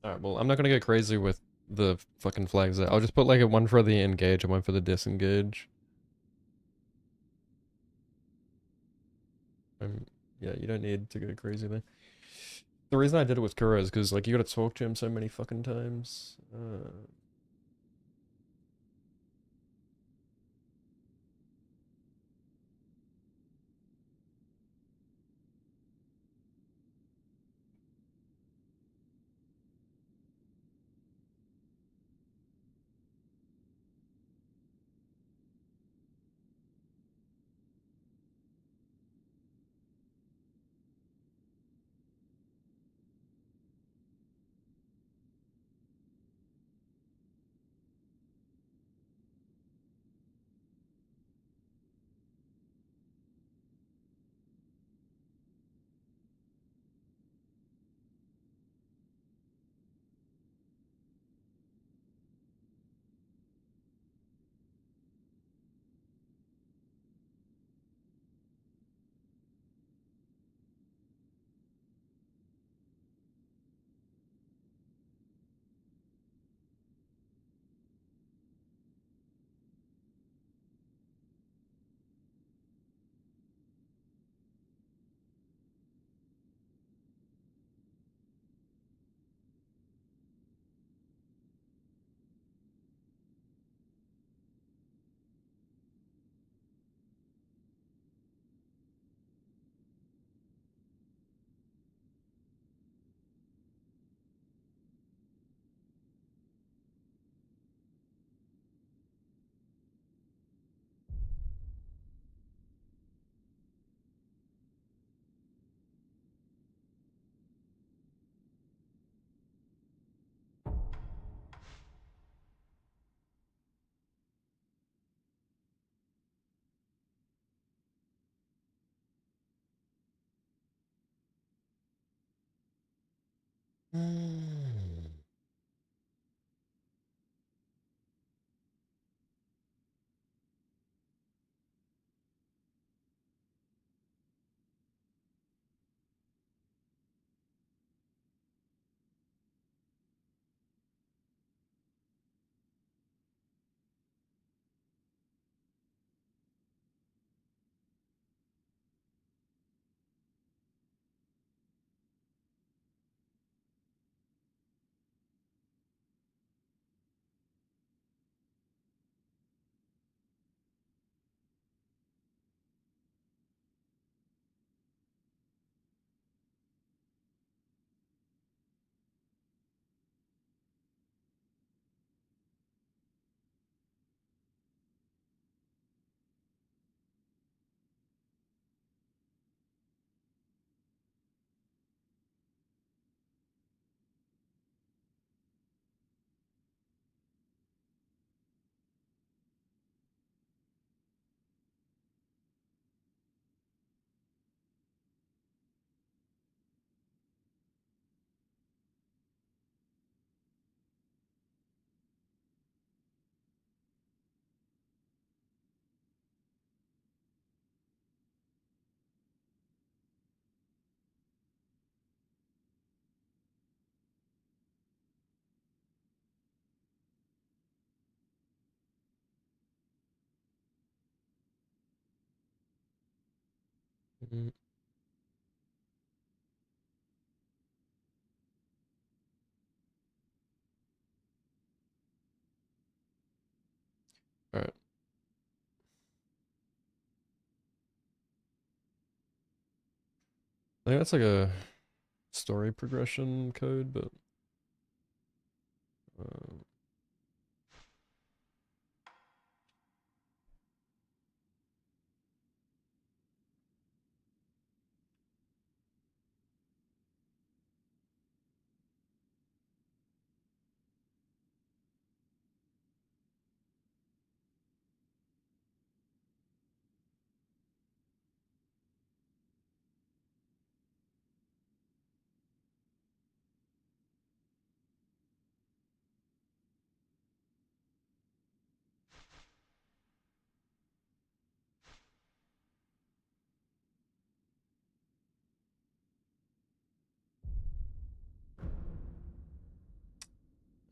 Alright, well, I'm not gonna get crazy with the fucking flags there. I'll just put like a one for the engage and one for the disengage. Yeah, you don't need to go crazy there. The reason I did it with Kuro is because like you gotta talk to him so many fucking times. Mm. Alright. I think that's like a story progression code, but uh,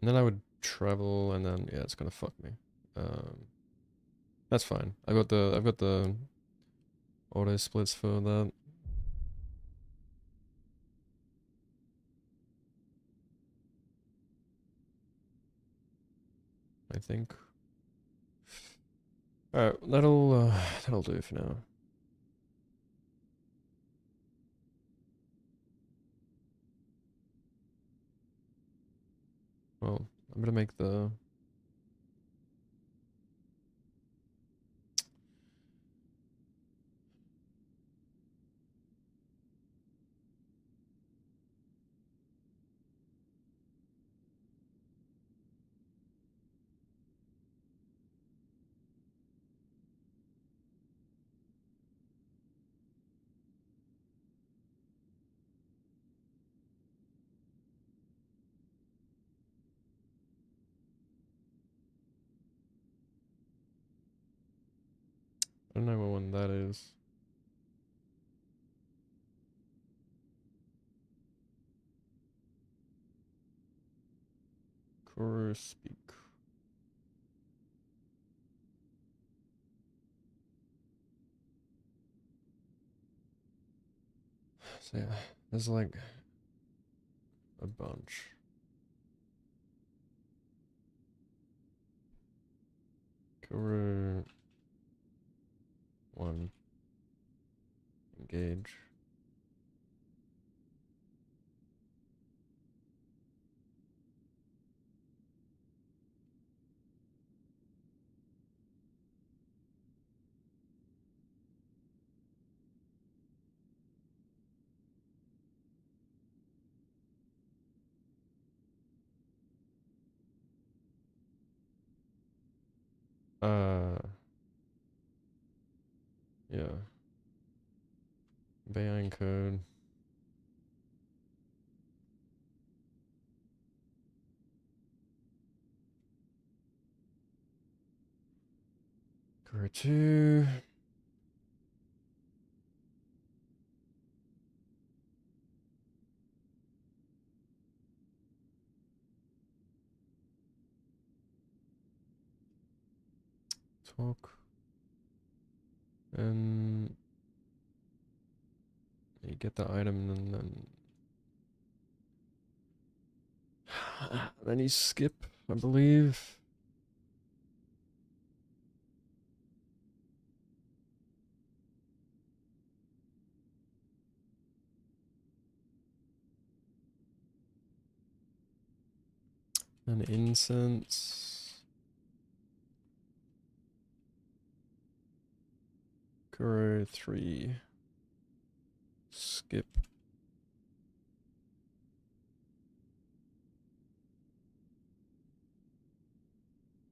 And then I would travel, and then yeah, it's gonna fuck me. That's fine. I've got the auto splits for that. I think. Alright, that'll do for now. Well, I'm gonna make the I don't know what one that is. Core speak. So yeah, there's like a bunch. Core 1. Engage. Yeah. Bayine code. Core 2. Talk. And you get the item and then you skip, I believe. An incense. Kuro 3. Skip.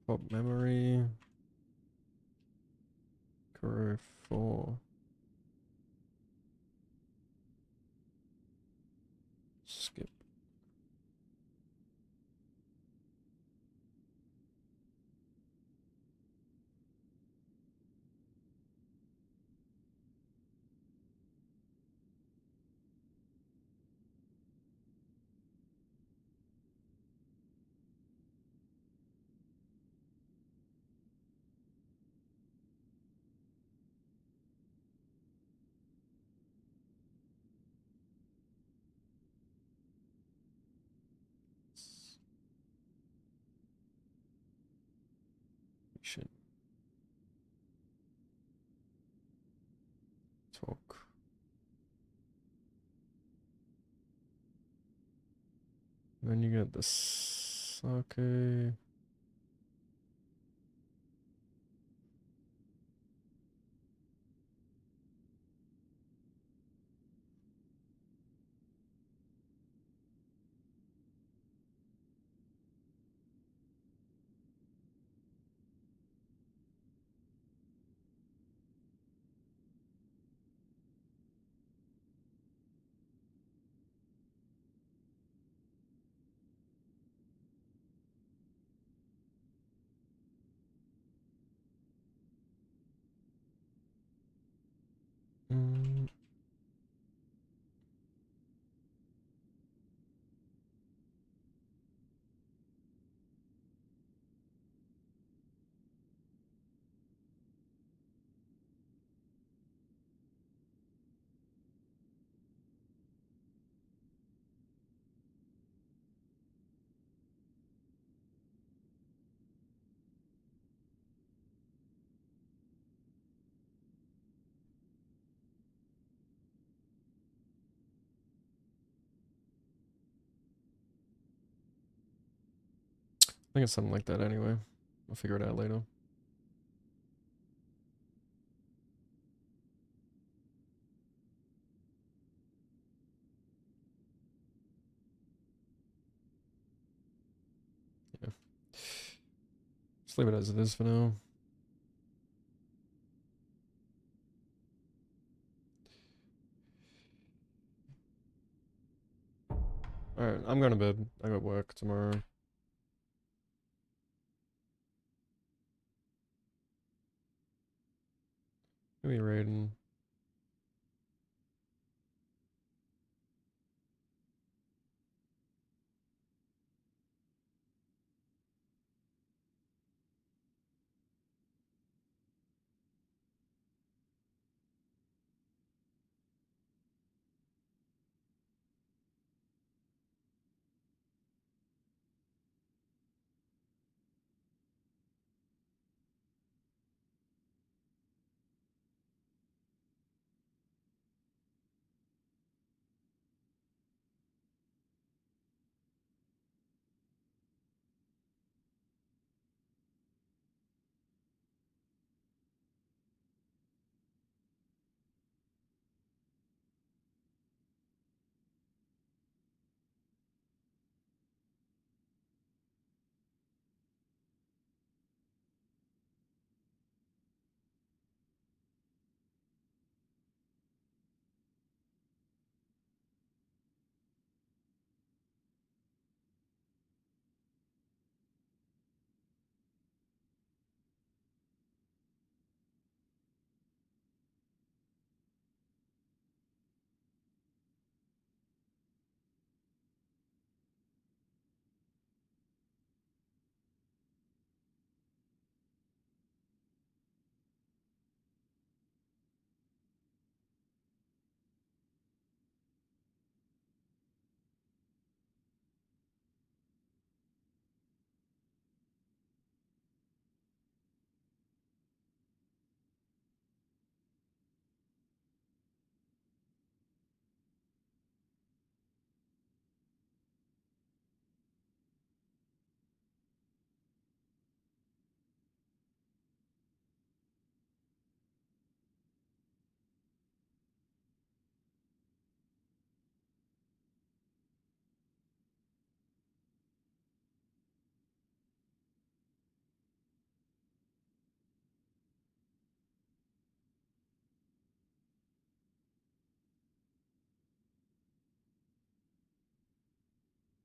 Pop memory. Kuro 4. Skip. Should talk. Then you get the sake. think it's something like that anyway. I'll figure it out later. Yeah. Just leave it as it is for now. Alright, I'm going to bed. I got work tomorrow. Who are you raiding?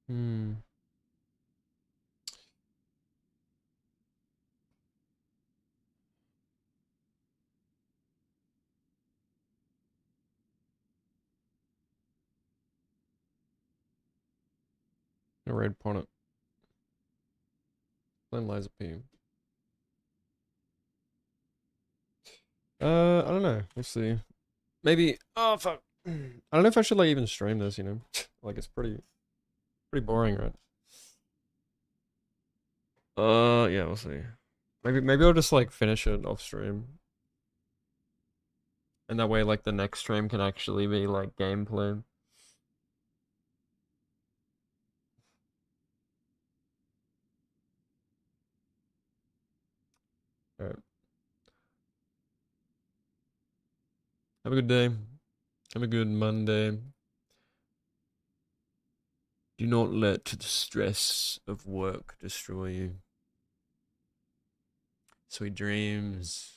Hmm. A raid Ponnet. Then Liza P. I don't know. We'll see. Maybe. Oh fuck. I don't know if I should like even stream this. You know, like it's pretty boring, right? Yeah, we'll see. Maybe I'll just like finish it off stream, and that way like the next stream can actually be like gameplay. All right. Have a good day. Have a good Monday. Do not let the stress of work destroy you. Sweet dreams.